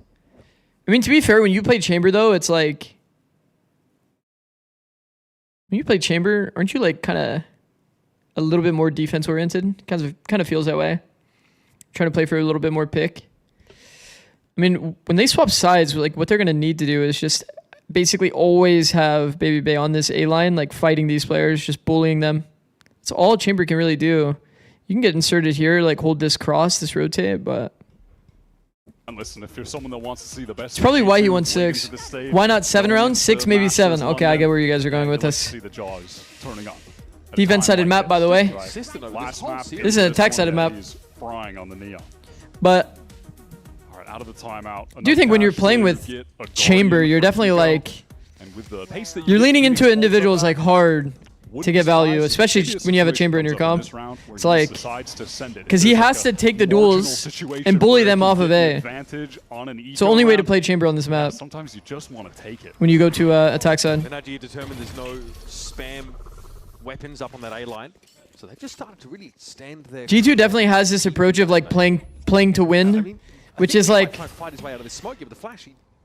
[SPEAKER 4] I mean, to be fair, when you play Chamber, though, it's like... When you play Chamber, aren't you, like, kind of a little bit more defense-oriented? Kind of feels that way. Trying to play for a little bit more pick. I mean, when they swap sides, like, what they're going to need to do is just basically always have Baby Bay on this A-line, like, fighting these players, just bullying them. That's all Chamber can really do. You can get inserted here, like, hold this cross, this rotate, but...
[SPEAKER 14] And listen, if you're someone that wants to see the best...
[SPEAKER 4] It's probably why he won 6. Why not 7 rounds? 6, maybe 7. Okay, I get where you guys are going with this.
[SPEAKER 14] See the jaws turning up.
[SPEAKER 4] Defense-sided map, by the way.
[SPEAKER 14] Last map.
[SPEAKER 4] This is an attack-sided map.
[SPEAKER 14] He's frying on the Neon.
[SPEAKER 4] But...
[SPEAKER 14] Alright, out of the timeout.
[SPEAKER 4] I do think when you're playing with Chamber, you're definitely like...
[SPEAKER 14] And with the pace that
[SPEAKER 4] you're leaning into individuals like hard. to get value, especially when you have a chamber in your comp. It's like, because he has to take the duels and bully them off of A. It's the only way to play chamber on this map.
[SPEAKER 14] Sometimes you just want to take it.
[SPEAKER 4] When you go to attack side.
[SPEAKER 10] NRG determined there's no spam weapons up on that A line. So they've just started to really stand there.
[SPEAKER 4] G2 definitely has this approach of like playing to win, which is like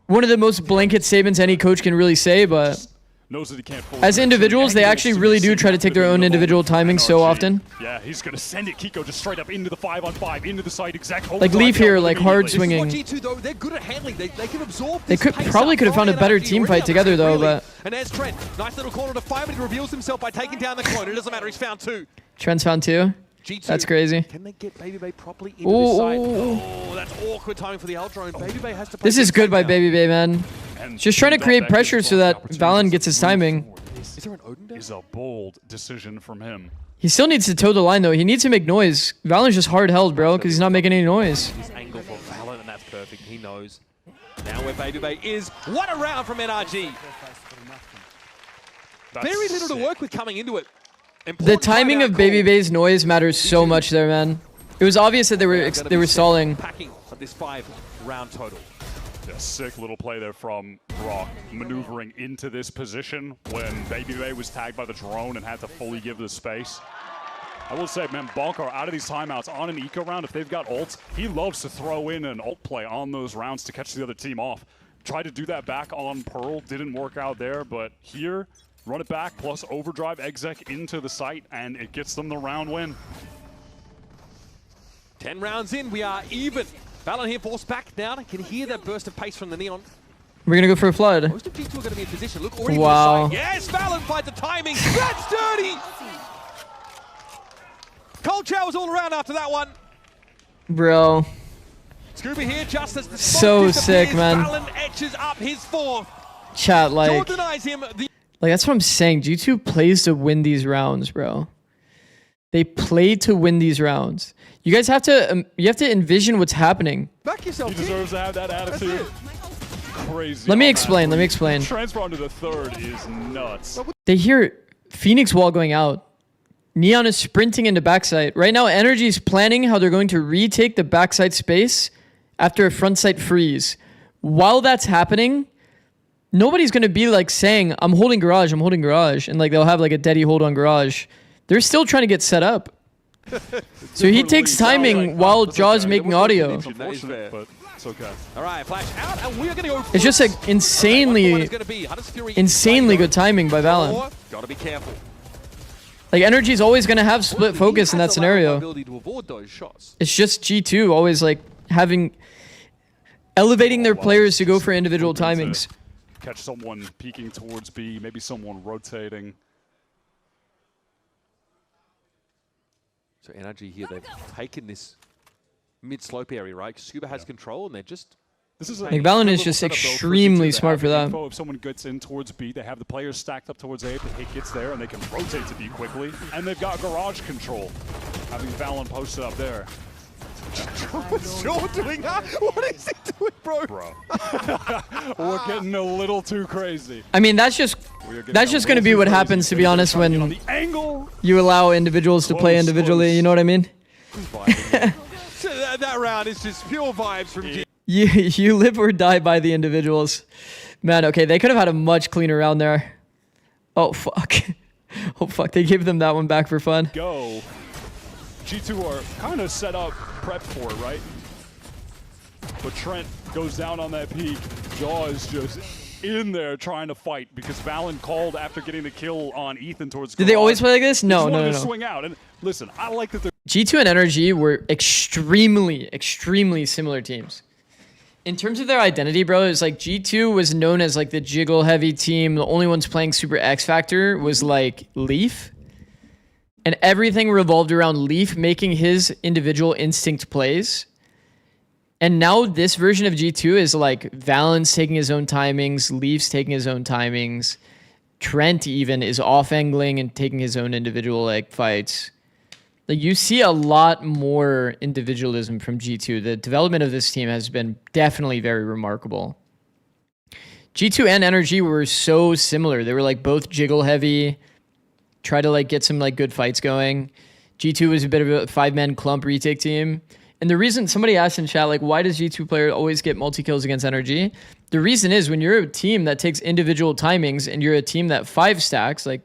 [SPEAKER 4] one of the most blanket statements any coach can really say, but
[SPEAKER 14] knows that he can't
[SPEAKER 4] as individuals, they actually really do try to take their own individual timing so often.
[SPEAKER 14] Yeah, he's going to send it, Kiko, just straight up into the 5-on-5, into the side, exact
[SPEAKER 4] like Leaf here, like hard swinging.
[SPEAKER 10] G2 though, they're good at handling. They can absorb.
[SPEAKER 4] They probably could have found a better team fight together though, but.
[SPEAKER 10] And there's Trent, nice little corner to find, but he reveals himself by taking down the clone. It doesn't matter, he's found 2.
[SPEAKER 4] Trent's found 2.
[SPEAKER 10] G2.
[SPEAKER 4] That's crazy.
[SPEAKER 10] Can they get Baby Bay properly into this side? Oh, that's awkward timing for the L drone. Baby Bay has to play.
[SPEAKER 4] This is good by Baby Bay, man. Just trying to create pressure so that Valen gets his timing.
[SPEAKER 14] Is there an Odin deck? Is a bold decision from him.
[SPEAKER 4] He still needs to toe the line though. He needs to make noise. Valen's just hard held, bro, because he's not making any noise.
[SPEAKER 10] His angle for Valen, and that's perfect. He knows. Now where Baby Bay is. What a round from NRG. Very little to work with coming into it.
[SPEAKER 4] The timing of Baby Bay's noise matters so much there, man. It was obvious that they were stalling.
[SPEAKER 10] Packing of this 5-round total.
[SPEAKER 14] Yeah, sick little play there from Brock, maneuvering into this position when Baby Bay was tagged by the drone and had to fully give the space. I will say, man, Bonko out of these timeouts on an eco round, if they've got ults, he loves to throw in an ult play on those rounds to catch the other team off. Tried to do that back on Pearl, didn't work out there, but here, run it back, plus overdrive exec into the site, and it gets them the round win.
[SPEAKER 10] 10 rounds in, we are even. Valen here forced back down. Can hear that burst of pace from the Neon.
[SPEAKER 4] We're gonna go for a flood.
[SPEAKER 10] Most of G2 are gonna be in position. Look, already
[SPEAKER 4] wow.
[SPEAKER 10] Yes, Valen finds the timing. That's dirty! Cold showers all around after that one.
[SPEAKER 4] Bro.
[SPEAKER 10] Scuba here just as the
[SPEAKER 4] so sick, man.
[SPEAKER 10] Valen etches up his 4th.
[SPEAKER 4] Chat, like
[SPEAKER 10] him
[SPEAKER 4] that's what I'm saying. G2 plays to win these rounds, bro. They play to win these rounds. You guys have to envision what's happening.
[SPEAKER 10] Back yourself.
[SPEAKER 14] He deserves to have that attitude. Crazy.
[SPEAKER 4] Let me explain. Let me explain.
[SPEAKER 14] Transfer onto the 3rd is nuts.
[SPEAKER 4] They hear Phoenix wall going out. Neon is sprinting into backside. Right now, NRG is planning how they're going to retake the backside space after a front side freeze. While that's happening, nobody's going to be like saying, I'm holding garage, and like they'll have like a deady hold on garage. They're still trying to get set up. So he takes timing while Jaw's making audio.
[SPEAKER 14] That is fair. But it's okay.
[SPEAKER 10] All right, flash out, and we're gonna go.
[SPEAKER 4] It's just like insanely good timing by Valen.
[SPEAKER 10] Gotta be careful.
[SPEAKER 4] Like NRG is always gonna have split focus in that scenario. It's just G2 always like elevating their players to go for individual timings.
[SPEAKER 14] Catch someone peeking towards B, maybe someone rotating.
[SPEAKER 10] So NRG here, they've taken this mid-slope area, right? Scuba has control, and they're just...
[SPEAKER 4] Like Valen is just extremely smart for that.
[SPEAKER 14] If someone gets in towards B, they have the players stacked up towards A. If the hit gets there, and they can rotate to B quickly. And they've got garage control, having Valen posted up there.
[SPEAKER 10] What's Shaw doing? What is he doing, bro?
[SPEAKER 14] We're getting a little too crazy.
[SPEAKER 4] I mean, that's just going to be what happens, to be honest, when you allow individuals to play individually. You know what I mean?
[SPEAKER 10] So that round is just pure vibes from G.
[SPEAKER 4] You live or die by the individuals. Man, okay, they could have had a much cleaner round there. Oh, fuck. Oh, fuck. They gave them that one back for fun.
[SPEAKER 14] Go. G2 are kind of set up, prepped for it, right? But Trent goes down on that peak. Jaw is just in there trying to fight because Valen called after getting the kill on Ethan towards.
[SPEAKER 4] Did they always play like this? No, no.
[SPEAKER 14] Swing out. And listen, I like that.
[SPEAKER 4] G2 and NRG were extremely similar teams. In terms of their identity, bro, it's like G2 was known as like the jiggle heavy team. The only ones playing Super X Factor was like Leaf. And everything revolved around Leaf making his individual instinct plays. And now this version of G2 is like Valen's taking his own timings, Leaf's taking his own timings. Trent even is off-angling and taking his own individual like fights. Like you see a lot more individualism from G2. The development of this team has been definitely very remarkable. G2 and NRG were so similar. They were like both jiggle heavy, try to like get some like good fights going. G2 was a bit of a 5-man clump retake team. And the reason, somebody asked in chat, like, why does G2 player always get multi-kills against NRG? The reason is when you're a team that takes individual timings and you're a team that 5 stacks, like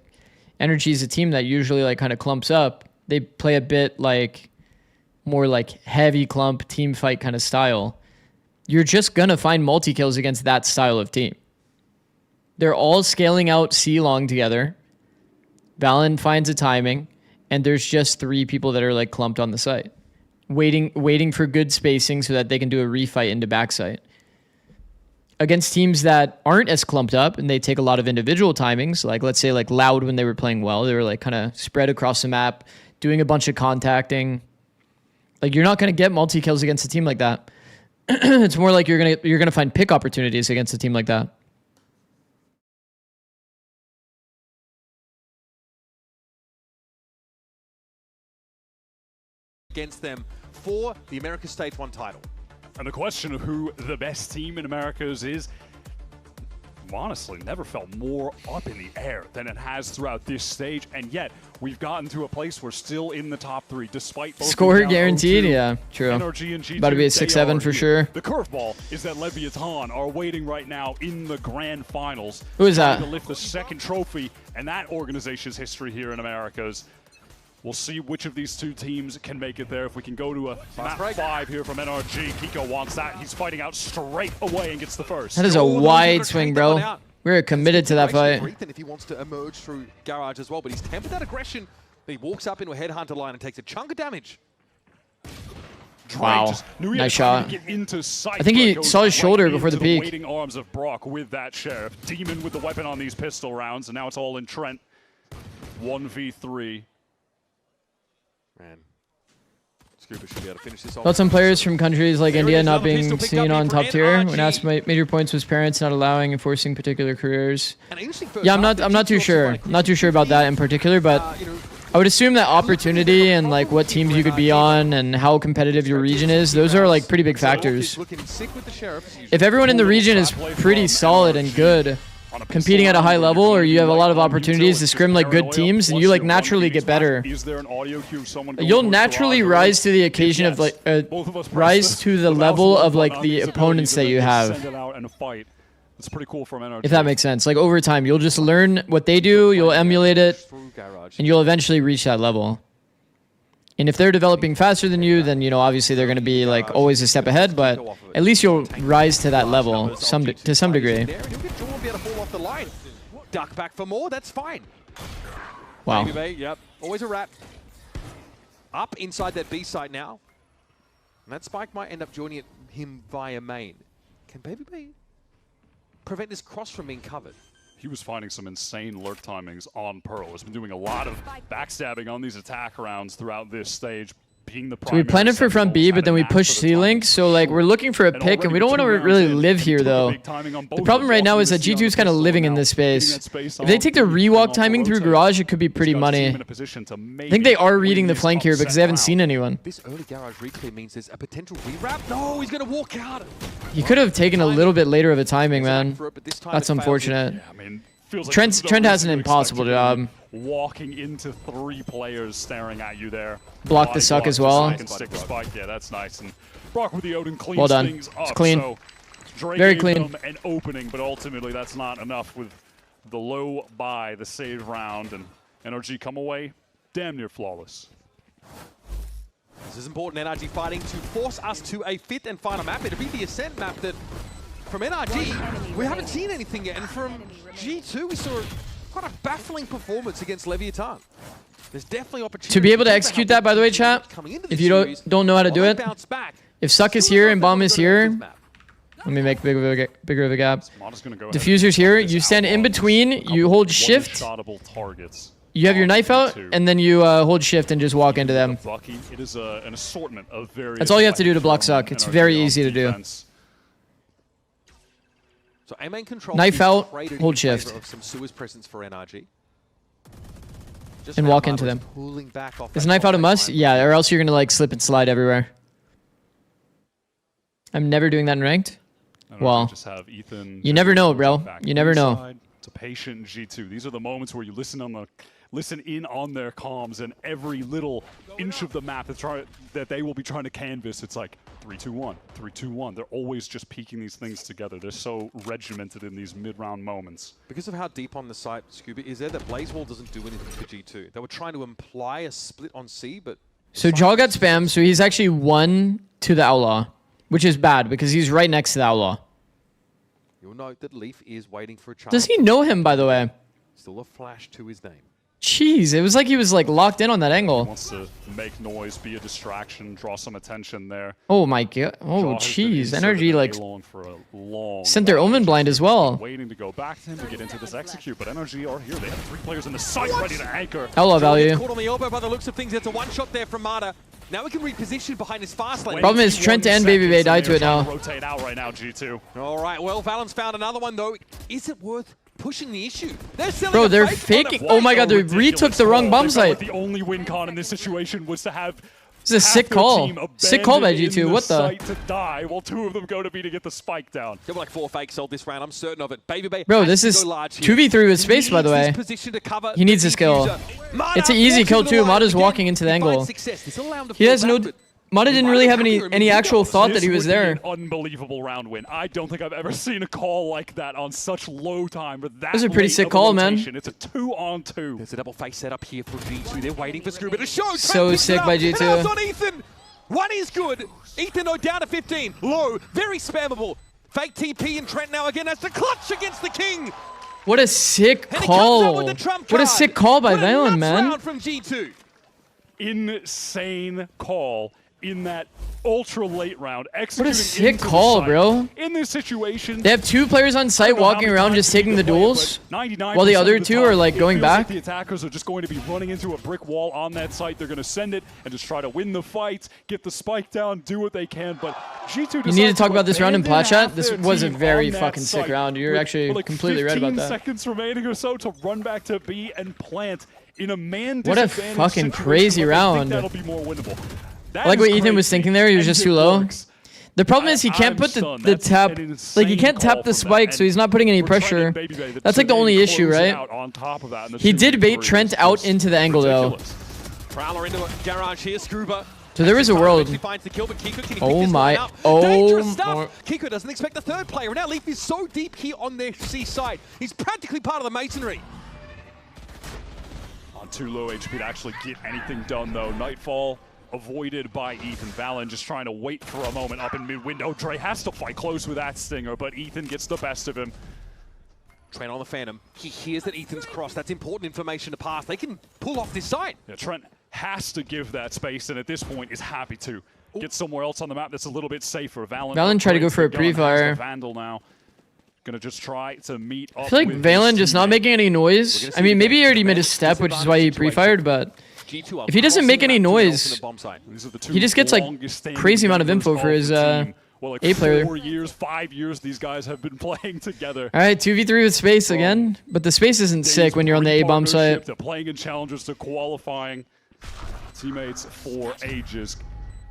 [SPEAKER 4] NRG is a team that usually like kind of clumps up. They play a bit like more like heavy clump team fight kind of style. You're just going to find multi-kills against that style of team. They're all scaling out C-long together. Valen finds a timing, and there's just 3 people that are like clumped on the site, waiting for good spacing so that they can do a refight into backside. Against teams that aren't as clumped up and they take a lot of individual timings, like let's say like Loud when they were playing well, they were like kind of spread across the map, doing a bunch of contacting. Like you're not going to get multi-kills against a team like that. It's more like you're gonna find pick opportunities against a team like that.
[SPEAKER 10] Against them for the America Stage 1 title.
[SPEAKER 14] And the question of who the best team in Americas is, honestly, never felt more up in the air than it has throughout this stage, and yet we've gotten to a place where still in the top 3, despite both
[SPEAKER 4] score guaranteed. Yeah, true.
[SPEAKER 14] NRG and G2,
[SPEAKER 4] about to be a 6-7 for sure.
[SPEAKER 14] The curveball is that Leviathan are waiting right now in the grand finals.
[SPEAKER 4] Who is that?
[SPEAKER 14] To lift the 2nd trophy, and that organization's history here in Americas. We'll see which of these 2 teams can make it there. If we can go to a map 5 here from NRG, Kiko wants that. He's fighting out straight away and gets the first.
[SPEAKER 4] That is a wide swing, bro. We're committed to that fight.
[SPEAKER 10] If he wants to emerge through Garage as well, but he's tempered that aggression. He walks up into a headhunter line and takes a chunk of damage.
[SPEAKER 4] Wow, nice shot. I think he saw his shoulder before the peak.
[SPEAKER 14] Waiting arms of Brock with that Sheriff. Demon with the weapon on these pistol rounds, and now it's all in Trent. 1v3.
[SPEAKER 10] Man. Scuba should be able to finish this off.
[SPEAKER 4] Got some players from countries like India not being seen on top tier. When asked major points was parents not allowing and forcing particular careers. Yeah, I'm not too sure. I'm not too sure about that in particular, but I would assume that opportunity and like what teams you could be on and how competitive your region is, those are like pretty big factors. If everyone in the region is pretty solid and good, competing at a high level, or you have a lot of opportunities to scrim like good teams, and you like naturally get better. You'll naturally rise to the occasion of like rise to the level of like the opponents that you have.
[SPEAKER 14] It's pretty cool from NRG.
[SPEAKER 4] If that makes sense. Like over time, you'll just learn what they do, you'll emulate it, and you'll eventually reach that level. And if they're developing faster than you, then, you know, obviously they're going to be like always a step ahead, but at least you'll rise to that level to some degree.
[SPEAKER 10] The line. Duck back for more, that's fine.
[SPEAKER 4] Wow.
[SPEAKER 10] Baby Bay, yep, always a rat. Up inside that B site now. And that spike might end up joining him via main. Can Baby Bay prevent this cross from being covered?
[SPEAKER 14] He was finding some insane lurk timings on Pearl. He's been doing a lot of backstabbing on these attack rounds throughout this stage. So
[SPEAKER 4] we planned it for front B, but then we pushed C-Link, so like we're looking for a pick, and we don't want to really live here though. The problem right now is that G2 is kind of living in this space. If they take the rewalk timing through Garage, it could be pretty money. I think they are reading the flank here because they haven't seen anyone.
[SPEAKER 10] This early Garage reclaim means there's a potential rewrap. No, he's going to walk out.
[SPEAKER 4] He could have taken a little bit later of a timing, man. That's unfortunate. Trent has an impossible job.
[SPEAKER 14] Walking into 3 players staring at you there.
[SPEAKER 4] Block the suck as well.
[SPEAKER 14] Yeah, that's nice. And Brock with the Odin cleans
[SPEAKER 4] well done.
[SPEAKER 14] things up.
[SPEAKER 4] It's clean.
[SPEAKER 14] So
[SPEAKER 4] very clean.
[SPEAKER 14] An opening, but ultimately that's not enough with the low buy, the save round, and NRG come away damn near flawless.
[SPEAKER 10] This is important. NRG fighting to force us to a 5th and final map. It'll be the Ascent map that from NRG we haven't seen anything yet, and from G2 we saw quite a baffling performance against Leviathan. There's definitely opportunity
[SPEAKER 4] to be able to execute that, by the way, chat. If you don't know how to do it, if Suck is here and Bomb is here, let me make bigger of a gap. Diffuser's here. You stand in between. You hold shift. You have your knife out, and then you hold shift and just walk into them.
[SPEAKER 14] It is an assortment of very.
[SPEAKER 4] That's all you have to do to block Suck. It's very easy to do.
[SPEAKER 10] So A-main control
[SPEAKER 4] knife out, hold shift.
[SPEAKER 10] Some Suez presence for NRG.
[SPEAKER 4] And walk into them. Is knife out a must? Yeah, or else you're gonna like slip and slide everywhere. I'm never doing that in ranked. Well,
[SPEAKER 14] just have Ethan,
[SPEAKER 4] you never know, bro. You never know.
[SPEAKER 14] It's a patient G2. These are the moments where you listen on the listen in on their comms, and every little inch of the map that they will be trying to canvas, it's like 3-2-1, 3-2-1. They're always just piecing these things together. They're so regimented in these mid-round moments.
[SPEAKER 10] Because of how deep on the site Scuba is there, that Blaze Wall doesn't do anything for G2. They were trying to imply a split on C, but...
[SPEAKER 4] So Jaw got spammed, so he's actually 1 to the Outlaw, which is bad because he's right next to the Outlaw.
[SPEAKER 10] You'll note that Leaf is waiting for a charge.
[SPEAKER 4] Does he know him, by the way?
[SPEAKER 10] Still a flash to his name.
[SPEAKER 4] Jeez, it was like he was like locked in on that angle.
[SPEAKER 14] He wants to make noise, be a distraction, draw some attention there.
[SPEAKER 4] Oh my god. Oh jeez. NRG like
[SPEAKER 14] for a long
[SPEAKER 4] sent their Omen blind as well.
[SPEAKER 14] Waiting to go back to him to get into this execute, but NRG are here. They have 3 players in the site ready to anchor.
[SPEAKER 4] Hello, value.
[SPEAKER 10] Caught on the elbow by the looks of things. It's a one-shot there from Mata. Now we can reposition behind his fast lane.
[SPEAKER 4] Problem is Trent and Baby Bay died to it now.
[SPEAKER 14] Rotate out right now, G2.
[SPEAKER 10] All right, well, Valen's found another one though. Is it worth pushing the issue?
[SPEAKER 4] Bro, they're faking. Oh my god, they retook the wrong bomb site.
[SPEAKER 14] The only win con in this situation was to have
[SPEAKER 4] This is a sick call. Sick call by G2. What the?
[SPEAKER 14] To die while 2 of them go to B to get the spike down.
[SPEAKER 10] There were like 4 fakes sold this round. I'm certain of it. Baby Bay.
[SPEAKER 4] Bro, this is 2v3 with space, by the way. He needs this kill. It's an easy kill too. Mata's walking into the angle. He has no. Mata didn't really have any actual thought that he was there.
[SPEAKER 14] An unbelievable round win. I don't think I've ever seen a call like that on such low time. That
[SPEAKER 4] was a pretty sick call, man.
[SPEAKER 14] It's a 2-on-2.
[SPEAKER 10] There's a double face set up here for G2. They're waiting for Scuba to show.
[SPEAKER 4] So sick by G2.
[SPEAKER 10] And on Ethan. One is good. Ethan, though, down to 15. Low, very spammable. Fake TP and Trent now again has to clutch against the King.
[SPEAKER 4] What a sick call. What a sick call by Valen, man.
[SPEAKER 10] From G2.
[SPEAKER 14] Insane call in that ultra late round.
[SPEAKER 4] What a sick call, bro.
[SPEAKER 14] In this situation,
[SPEAKER 4] they have 2 players on site walking around just taking the duels, while the other 2 are like going back.
[SPEAKER 14] Like the attackers are just going to be running into a brick wall on that site. They're going to send it and just try to win the fight, get the spike down, do what they can. But G2
[SPEAKER 4] you need to talk about this round in plat chat. This was a very fucking sick round. You're actually
[SPEAKER 14] like
[SPEAKER 4] completely right about that.
[SPEAKER 14] 15 seconds remaining or so to run back to B and plant in a man
[SPEAKER 4] What a
[SPEAKER 14] disadvantage
[SPEAKER 4] fucking
[SPEAKER 14] situation.
[SPEAKER 4] crazy round.
[SPEAKER 14] That'll be more winnable.
[SPEAKER 4] I like what Ethan was thinking there. He was just too low. The problem is he can't put the tap, like he can't tap the spike, so he's not putting any pressure. That's like the only issue, right? He did bait Trent out into the angle though.
[SPEAKER 10] Prowler into a garage here, Scuba.
[SPEAKER 4] So there is a world. Oh my,
[SPEAKER 10] Dangerous stuff. Kiko doesn't expect the 3rd player. Now Leaf is so deep here on their C side. He's practically part of the masonry.
[SPEAKER 14] On too low HP to actually get anything done though. Nightfall avoided by Ethan. Valen just trying to wait for a moment up in mid-window. Dre has to fight close with that stinger, but Ethan gets the best of him.
[SPEAKER 10] Trent on the Phantom. He hears that Ethan's crossed. That's important information to pass. They can pull off this side.
[SPEAKER 14] Yeah, Trent has to give that space, and at this point is happy to get somewhere else on the map that's a little bit safer.
[SPEAKER 4] Valen tried to go for a pre-fire.
[SPEAKER 14] Vandal now. Gonna just try to meet up.
[SPEAKER 4] I feel like Valen just not making any noise. I mean, maybe he already made a step, which is why he pre-fired, but if he doesn't make any noise, he just gets like crazy amount of info for his A player.
[SPEAKER 14] 4 years, 5 years, these guys have been playing together.
[SPEAKER 4] All right, 2v3 with space again, but the space isn't sick when you're on the A-bomb site.
[SPEAKER 14] To playing in challengers to qualifying teammates for ages.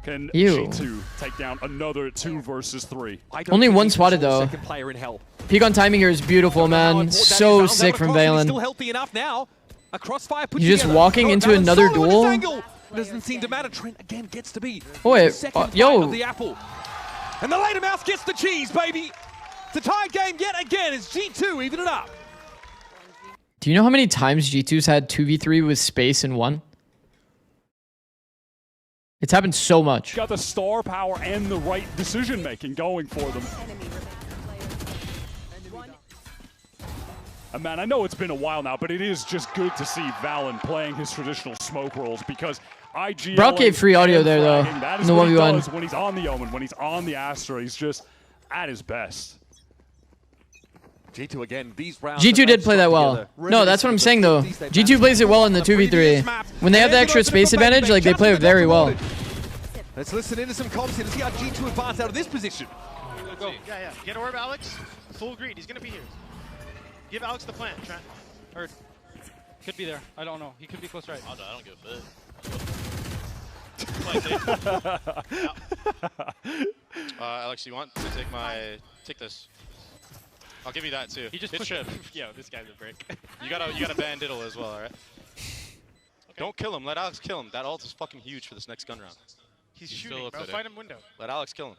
[SPEAKER 14] Can G2 take down another 2 versus 3?
[SPEAKER 4] Only 1 spotted though.
[SPEAKER 10] Player in hell.
[SPEAKER 4] Peek on timing here is beautiful, man. So sick from Valen.
[SPEAKER 10] Still healthy enough now. A crossfire put
[SPEAKER 4] He's just walking into another duel.
[SPEAKER 10] Doesn't seem to matter. Trent again gets to be.
[SPEAKER 4] Oh wait, yo.
[SPEAKER 10] The apple. And the later mouse gets the cheese, baby. It's a tie game yet again. It's G2 even it up.
[SPEAKER 4] Do you know how many times G2's had 2v3 with space in 1? It's happened so much.
[SPEAKER 14] Got the star power and the right decision making going for them. And man, I know it's been a while now, but it is just good to see Valen playing his traditional smoke rolls because IG.
[SPEAKER 4] Brock gave free audio there though.
[SPEAKER 14] That
[SPEAKER 4] in
[SPEAKER 14] is
[SPEAKER 4] the
[SPEAKER 14] what
[SPEAKER 4] 1v1.
[SPEAKER 14] he does when he's on the Omen, when he's on the Astra, he's just at his best.
[SPEAKER 10] G2 again, these rounds.
[SPEAKER 4] G2 did play that well. No, that's what I'm saying though. G2 plays it well in the 2v3. When they have the extra space advantage, like they play it very well.
[SPEAKER 10] Let's listen into some comms here to see how G2 advance out of this position.
[SPEAKER 2] Go. Yeah. Get orb, Alex. Full greed. He's gonna be here. Give Alex the plant, Trent.
[SPEAKER 21] Or could be there. I don't know. He could be close right.
[SPEAKER 19] I don't give a fit. Alex, you want to take this? I'll give you that too.
[SPEAKER 21] He just
[SPEAKER 19] pushed
[SPEAKER 21] pushed
[SPEAKER 19] it.
[SPEAKER 21] Yo, this guy's a brick.
[SPEAKER 19] You got a ban diddle as well, alright? Don't kill him. Let Alex kill him. That ult is fucking huge for this next gun round.
[SPEAKER 2] He's
[SPEAKER 19] still
[SPEAKER 2] shooting,
[SPEAKER 19] up
[SPEAKER 2] bro.
[SPEAKER 19] there.
[SPEAKER 2] Fight him window.
[SPEAKER 19] Let Alex kill him.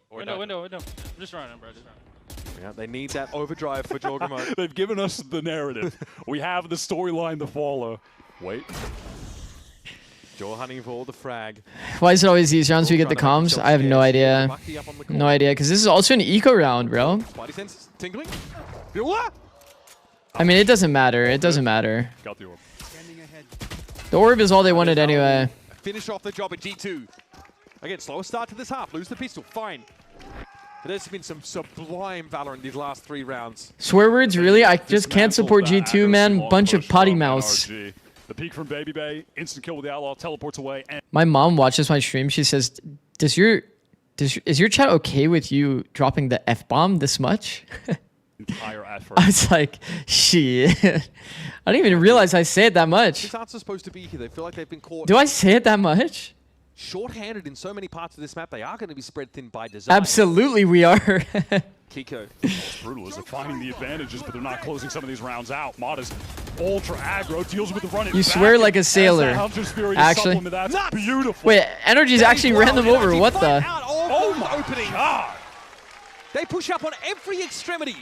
[SPEAKER 19] Or
[SPEAKER 21] Window,
[SPEAKER 19] die.
[SPEAKER 21] window, window. I'm just running, bro. Just running.
[SPEAKER 10] Yeah, they need that overdrive for Jorgamo.
[SPEAKER 14] They've given us the narrative. We have the storyline to follow. Wait.
[SPEAKER 10] Jaw hunting for the frag.
[SPEAKER 4] Why is it always these rounds we get the comms? I have no idea. No idea, because this is also an eco round, bro.
[SPEAKER 10] Spidey sense tingling.
[SPEAKER 4] I mean, it doesn't matter. It doesn't matter.
[SPEAKER 14] Got the orb.
[SPEAKER 4] The orb is all they wanted anyway.
[SPEAKER 10] Finish off the job at G2. Again, slower start to this half. Lose the pistol. Fine. But there's been some sublime valor in these last 3 rounds.
[SPEAKER 4] Swear words, really? I just can't support G2, man. Bunch of potty mouths.
[SPEAKER 14] NRG. The peek from Baby Bay, instant kill with the Outlaw, teleports away. And
[SPEAKER 4] My mom watches my stream. She says, is your chat okay with you dropping the F-bomb this much?
[SPEAKER 14] entire effort.
[SPEAKER 4] I was like, shit. I didn't even realize I say it that much.
[SPEAKER 10] These aren't supposed to be here. They feel like they've been caught.
[SPEAKER 4] Do I say it that much?
[SPEAKER 10] Short-handed in so many parts of this map. They are going to be spread thin by design.
[SPEAKER 4] Absolutely, we are.
[SPEAKER 10] Kiko.
[SPEAKER 14] It's brutal as they're finding the advantages, but they're not closing some of these rounds out. Mata's ultra aggro, deals with the run.
[SPEAKER 4] You swear like a sailor. Actually.
[SPEAKER 14] That's beautiful.
[SPEAKER 4] Wait, NRG's actually ran them over. What the?
[SPEAKER 10] Oh my opening. God. They push up on every extremity.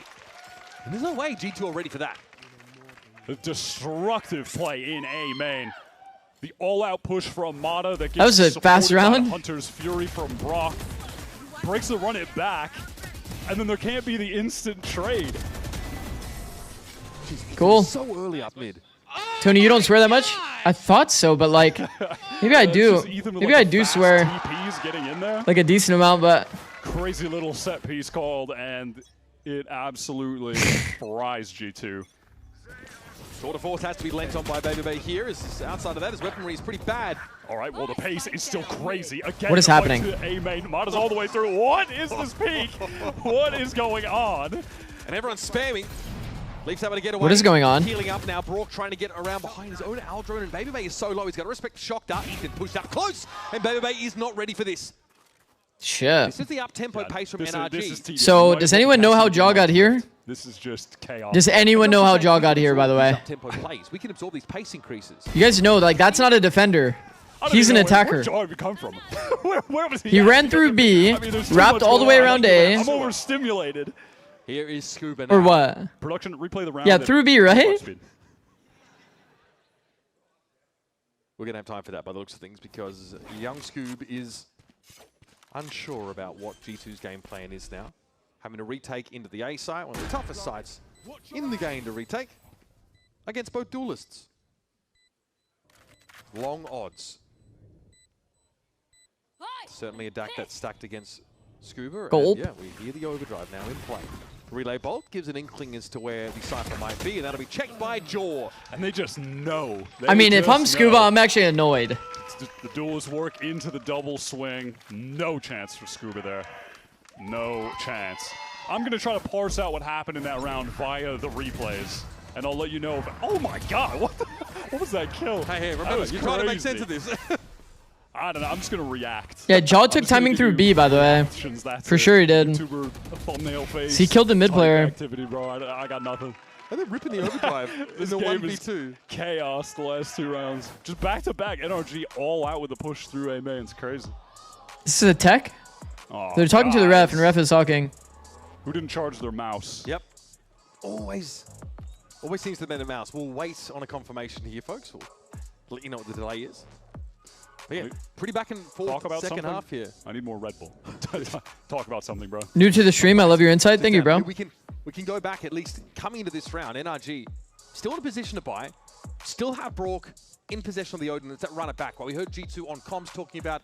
[SPEAKER 10] And there's no way G2 are ready for that.
[SPEAKER 14] The destructive play in A main. The all-out push from Mata that
[SPEAKER 4] was
[SPEAKER 14] gets
[SPEAKER 4] a fast
[SPEAKER 14] supported by
[SPEAKER 4] round.
[SPEAKER 14] Hunter's Fury from Brock. Breaks the run it back. And then there can't be the instant trade.
[SPEAKER 4] Cool.
[SPEAKER 10] So early up mid.
[SPEAKER 4] Tony, you don't swear that much? I thought so, but like, maybe I do. Maybe I do swear.
[SPEAKER 14] TPs getting in there.
[SPEAKER 4] Like a decent amount, but.
[SPEAKER 14] Crazy little set piece called, and it absolutely fries G2.
[SPEAKER 10] Tour de force has to be lent on by Baby Bay here. Outside of that, his weaponry is pretty bad.
[SPEAKER 14] All right, well, the pace is still crazy. Again,
[SPEAKER 4] what is happening?
[SPEAKER 14] A main. Mata's all the way through. What is this peak? What is going on?
[SPEAKER 10] And everyone's spamming. Leafs able to get away.
[SPEAKER 4] What is going on?
[SPEAKER 10] Healing up now. Brock trying to get around behind his own Aldrone, and Baby Bay is so low. He's got to respect the shock dart. Ethan pushed up close, and Baby Bay is not ready for this.
[SPEAKER 4] Shit.
[SPEAKER 10] This is the up-tempo pace from NRG.
[SPEAKER 4] So, does anyone know how Jaw got here?
[SPEAKER 14] This is just chaos.
[SPEAKER 4] Does anyone know how Jaw got here, by the way?
[SPEAKER 10] Up-tempo plays. We can absorb these pace increases.
[SPEAKER 4] You guys know, like, that's not a defender. He's an attacker.
[SPEAKER 14] Where Jaw come from? where was
[SPEAKER 4] He ran through B, wrapped all the way around A.
[SPEAKER 14] I'm overstimulated.
[SPEAKER 10] Here is Scuba now.
[SPEAKER 4] Or what?
[SPEAKER 14] Production, replay the round.
[SPEAKER 4] Yeah, through B, right?
[SPEAKER 10] We're going to have time for that by the looks of things, because young Scoob is unsure about what G2's game plan is now. Having to retake into the A site, one of the toughest sites in the game to retake, against both duelists. Long odds. Certainly a deck that's stacked against Scuba.
[SPEAKER 4] Gold.
[SPEAKER 10] And yeah, we hear the overdrive now in play. Relay Bolt gives an inkling as to where the Cypher might be, and that'll be checked by Jaw.
[SPEAKER 14] And they just know.
[SPEAKER 4] I mean, if I'm Scuba, I'm actually annoyed.
[SPEAKER 14] The duelist work into the double swing. No chance for Scuba there. No chance. I'm going to try to parse out what happened in that round via the replays. And I'll let you know. Oh my god, what was that kill?
[SPEAKER 10] Hey, remember, you're trying to make sense of this.
[SPEAKER 14] I don't know, I'm just going to react.
[SPEAKER 4] Yeah, Jaw took timing through B, by the way. For sure he did.
[SPEAKER 14] YouTuber, thumbnail face,
[SPEAKER 4] So he killed the mid player.
[SPEAKER 14] Activity, bro. I got nothing.
[SPEAKER 10] And they're ripping the overdrive in the 1v2.
[SPEAKER 14] Chaos the last 2 rounds. Just back-to-back NRG all out with the push through A main. It's crazy.
[SPEAKER 4] This is a tech?
[SPEAKER 14] Oh,
[SPEAKER 4] They're talking to the ref, and ref is talking.
[SPEAKER 14] Who didn't charge their mouse?
[SPEAKER 10] Yep. Always seems to be the mouse. We'll wait on a confirmation here, folks. We'll let you know what the delay is. But yeah, pretty back and forth
[SPEAKER 14] Talk about
[SPEAKER 10] second
[SPEAKER 14] something?
[SPEAKER 10] half here.
[SPEAKER 14] I need more Red Bull. Talk about something, bro.
[SPEAKER 4] New to the stream, I love your insight. Thank you, bro.
[SPEAKER 10] We can go back, at least coming into this round. NRG still in a position to buy. Still have Brock in possession of the Odin. It's that run it back. While we heard G2 on comms talking about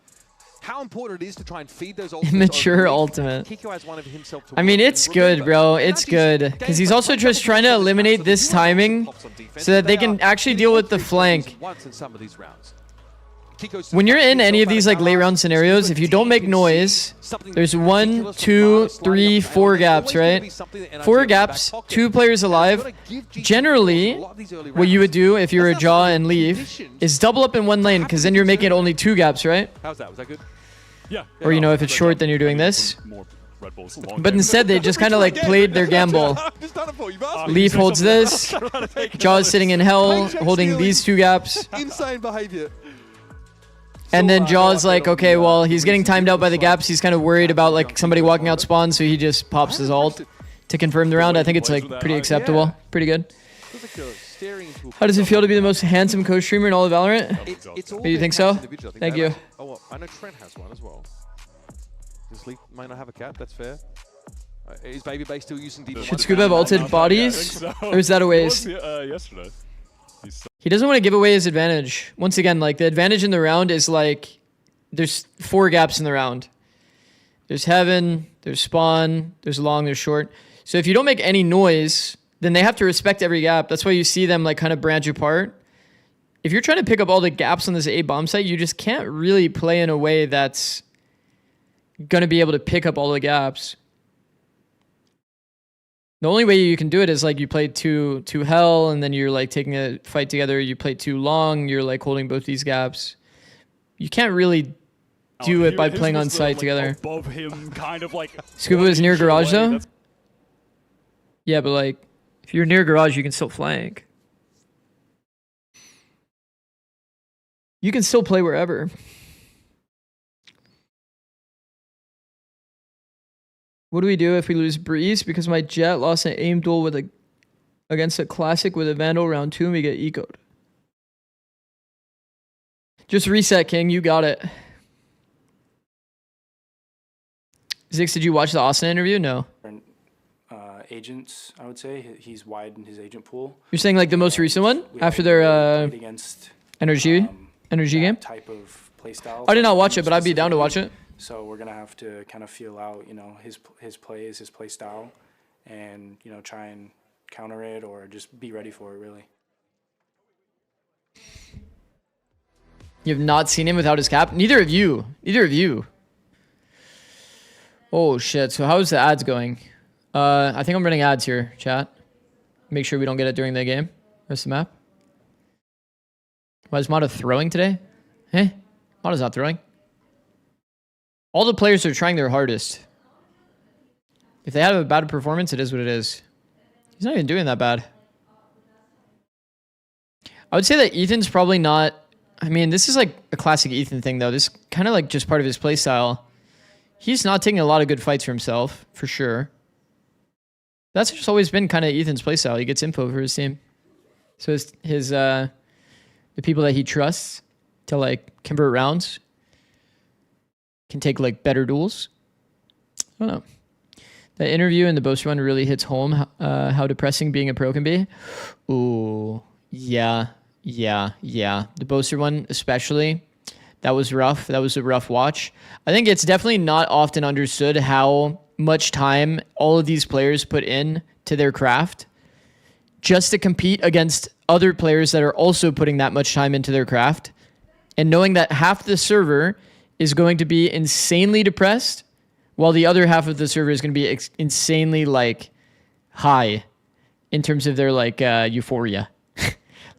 [SPEAKER 10] how important it is to try and feed those ultimates.
[SPEAKER 4] Immature ultimate.
[SPEAKER 10] Kiko has one of himself to
[SPEAKER 4] I mean, it's good, bro. It's good. Because he's also just trying to eliminate this timing so that they can actually deal with the flank.
[SPEAKER 10] Once in some of these rounds.
[SPEAKER 4] When you're in any of these like late round scenarios, if you don't make noise, there's 1, 2, 3, 4 gaps, right? 4 gaps, 2 players alive. Generally, what you would do if you're a Jaw and leave is double up in one lane, because then you're making it only 2 gaps, right?
[SPEAKER 10] How's that? Was that good?
[SPEAKER 14] Yeah.
[SPEAKER 4] Or, you know, if it's short, then you're doing this.
[SPEAKER 14] Red Bull's a long
[SPEAKER 4] But
[SPEAKER 14] game.
[SPEAKER 4] instead, they just kind of like played their gamble.
[SPEAKER 13] Just done it for you, Buzz.
[SPEAKER 4] Leaf holds this. Jaw's sitting in hell, holding these two gaps.
[SPEAKER 13] Insane behavior.
[SPEAKER 4] And then Jaw's like, okay, well, he's getting timed out by the gaps. He's kind of worried about like somebody walking out spawn, so he just pops his ult to confirm the round. I think it's like pretty acceptable. Pretty good. How does it feel to be the most handsome co-streamer in all of Valorant? Do you think so? Thank you.
[SPEAKER 13] Oh, well, I know Trent has one as well. This Leaf may not have a cap, that's fair. Is Baby Bay still using deep?
[SPEAKER 4] Should Scuba have ulted bodies? Or is that a waste?
[SPEAKER 14] Yesterday.
[SPEAKER 4] He doesn't want to give away his advantage. Once again, like the advantage in the round is like there's 4 gaps in the round. There's heaven, there's spawn, there's long, there's short. So if you don't make any noise, then they have to respect every gap. That's why you see them like kind of branch apart. If you're trying to pick up all the gaps on this A bomb site, you just can't really play in a way that's going to be able to pick up all the gaps. The only way you can do it is like you play two hell, and then you're like taking a fight together. You play too long, you're like holding both these gaps. You can't really do it by playing on site together.
[SPEAKER 14] Above him, kind of like.
[SPEAKER 4] Scuba is near garage though. Yeah, but like if you're near garage, you can still flank. You can still play wherever. What do we do if we lose Breeze? Because my Jet lost an aim duel with against a classic with a Vandal round 2 and we get ecoed. Just reset, King. You got it. Zix, did you watch the Austin interview? No.
[SPEAKER 8] Agents, I would say. He's widened his agent pool.
[SPEAKER 4] You're saying like the most recent one? After their NRG game?
[SPEAKER 8] Type of playstyle.
[SPEAKER 4] I did not watch it, but I'd be down to watch it.
[SPEAKER 8] So we're gonna have to kind of feel out, you know, his plays, his play style, and you know, try and counter it or just be ready for it. Really.
[SPEAKER 4] You have not seen him without his cap? Neither of you. Neither of you. Oh shit! So how's the ads going? I think I'm running ads here, chat. Make sure we don't get it during the game. Rest of the map. Why is Mata throwing today? Eh? Mata's not throwing. All the players are trying their hardest. If they have a bad performance, it is what it is. He's not even doing that bad. I would say that Ethan's probably not... I mean, this is like a classic Ethan thing, though. This is kind of like just part of his playstyle. He's not taking a lot of good fights for himself, for sure. That's just always been kind of Ethan's playstyle. He gets info for his team. So the people that he trusts to like convert rounds can take like better duels. I don't know. That interview in the Boaster one really hits home how depressing being a pro can be. Ooh, yeah. The Boaster one especially. That was rough. That was a rough watch. I think it's definitely not often understood how much time all of these players put in to their craft just to compete against other players that are also putting that much time into their craft, and knowing that half the server is going to be insanely depressed while the other half of the server is going to be insanely like high in terms of their like euphoria.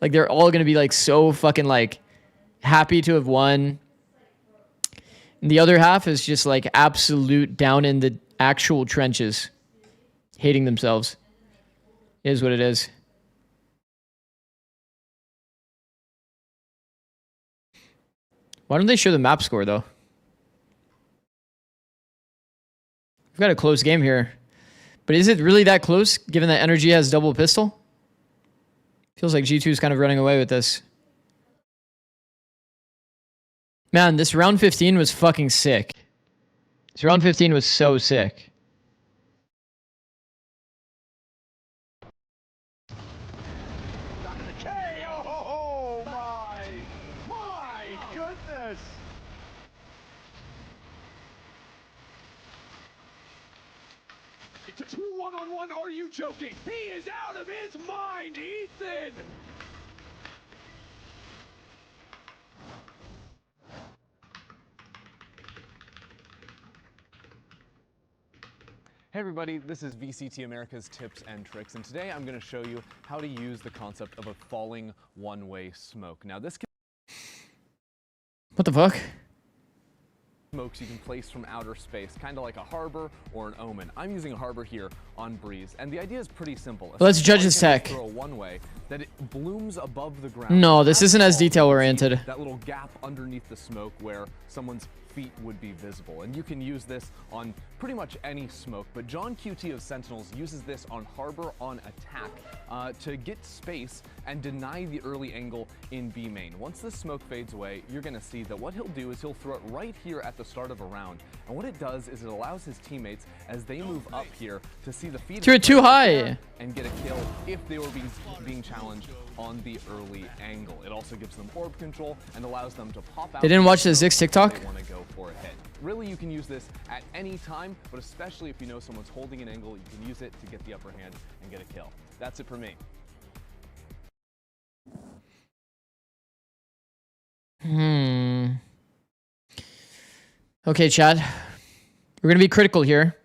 [SPEAKER 4] Like they're all going to be like so fucking like happy to have won. And the other half is just like absolute down in the actual trenches, hating themselves. It is what it is. Why don't they show the map score though? We've got a close game here. But is it really that close given that NRG has double pistol? Feels like G2 is kind of running away with this. Man, this round 15 was fucking sick. This round 15 was so sick.
[SPEAKER 18] Oh my goodness! It's a 2-1-on-1. Are you joking? He is out of his mind, Ethan!
[SPEAKER 22] Hey everybody, this is VCT America's Tips and Tricks, and today I'm going to show you how to use the concept of a falling one-way smoke. Now this
[SPEAKER 4] What the fuck?
[SPEAKER 22] smoke smokes you can place from outer space, kind of like a harbor or an omen. I'm using a harbor here on Breeze, and the idea is pretty simple.
[SPEAKER 4] Let's judge his tech.
[SPEAKER 22] Throw one way that it blooms above the ground.
[SPEAKER 4] No, this isn't as detail oriented.
[SPEAKER 22] That little gap underneath the smoke where someone's feet would be visible, and you can use this on pretty much any smoke, but John QT of Sentinels uses this on harbor on attack to get space and deny the early angle in B main. Once the smoke fades away, you're gonna see that what he'll do is he'll throw it right here at the start of a round, and what it does is it allows his teammates as they move up here to see the feed
[SPEAKER 4] threw it too high
[SPEAKER 22] and get a kill if they were being challenged on the early angle. It also gives them orb control and allows them to pop out.
[SPEAKER 4] They didn't watch the Zix TikTok?
[SPEAKER 22] They want to go for a hit. Really, you can use this at any time, but especially if you know someone's holding an angle, you can use it to get the upper hand and get a kill. That's it for me.
[SPEAKER 4] Okay, chat. We're gonna be critical here.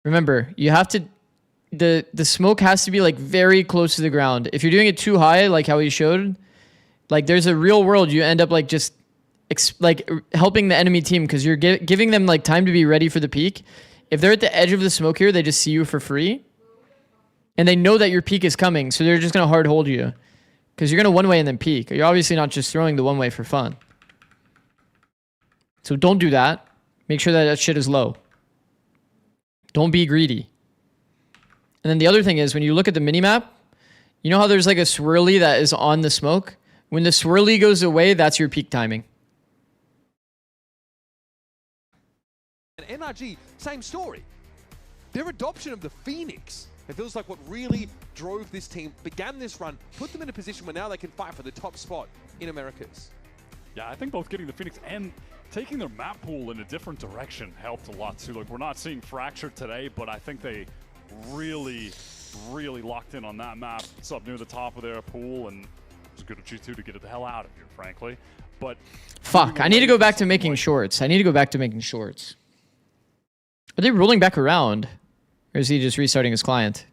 [SPEAKER 4] Remember, you have to. The smoke has to be like very close to the ground. If you're doing it too high, like how he showed, like there's a real world you end up like just like helping the enemy team because you're giving them like time to be ready for the peak. If they're at the edge of the smoke here, they just see you for free, and they know that your peak is coming, so they're just gonna hard hold you because you're gonna one way and then peak. You're obviously not just throwing the one way for fun. So don't do that. Make sure that shit is low. Don't be greedy. And then the other thing is, when you look at the minimap, you know how there's like a swirly that is on the smoke? When the swirly goes away, that's your peak timing.
[SPEAKER 13] And NRG, same story. Their adoption of the Phoenix, it feels like what really drove this team, began this run, put them in a position where now they can fight for the top spot in Americas.
[SPEAKER 14] Yeah, I think both getting the Phoenix and taking their map pool in a different direction helped a lot too. Like, we're not seeing Fracture today, but I think they really locked in on that map. It's up near the top of their pool, and it's good of G2 to get it the hell out of here, frankly. But
[SPEAKER 4] fuck, I need to go back to making shorts. I need to go back to making shorts. Are they rolling back around? Or is he just restarting his client?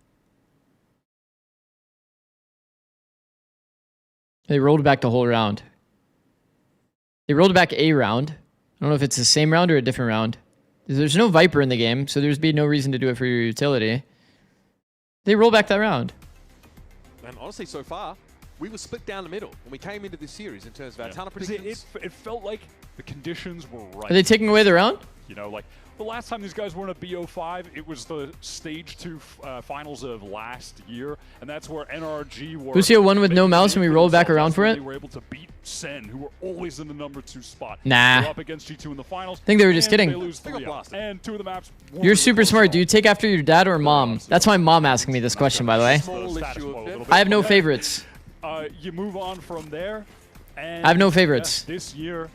[SPEAKER 4] They rolled back the whole round. They rolled back a round. I don't know if it's the same round or a different round. There's no Viper in the game, so there's be no reason to do it for your utility. They roll back that round.
[SPEAKER 13] And honestly, so far, we were split down the middle when we came into this series in terms of our talent predictions.
[SPEAKER 14] It felt like the conditions were right.
[SPEAKER 4] Are they taking away the round?
[SPEAKER 14] You know, like the last time these guys were in a BO5, it was the Stage 2 finals of last year, and that's where NRG were.
[SPEAKER 4] Lucio won with no mouse and we rolled back around for it?
[SPEAKER 14] They were able to beat Sen, who were always in the #2 spot.
[SPEAKER 4] Nah.
[SPEAKER 14] They were up against G2 in the finals.
[SPEAKER 4] I think they were just kidding.
[SPEAKER 14] They lose 3-0. And 2 of the maps.
[SPEAKER 4] You're super smart. Do you take after your dad or mom? That's my mom asking me this question, by the way. I have no favorites.
[SPEAKER 14] You move on from there. And
[SPEAKER 4] I have no favorites.
[SPEAKER 14] This year,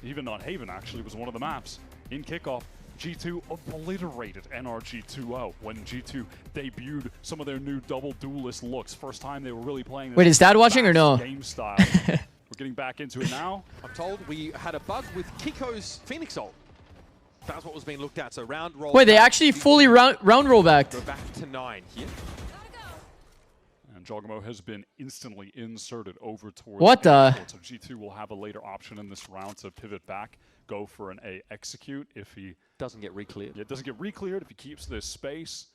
[SPEAKER 14] even on Haven actually was one of the maps. In kickoff, G2 obliterated NRG 2-0 when G2 debuted some of their new double duelist looks. First time they were really playing this.
[SPEAKER 4] Wait, is Dad watching or no?
[SPEAKER 14] Game style. We're getting back into it now.
[SPEAKER 13] I'm told we had a bug with Kiko's Phoenix ult. That's what was being looked at. So round roll.
[SPEAKER 4] Wait, they actually fully round roll back.
[SPEAKER 13] Go back to 9 here.
[SPEAKER 14] And Jogamo has been instantly inserted over towards
[SPEAKER 4] what the?
[SPEAKER 14] So G2 will have a later option in this round to pivot back, go for an A execute if he
[SPEAKER 13] doesn't get re-cleared.
[SPEAKER 14] Yeah, it doesn't get re-cleared if he keeps this space.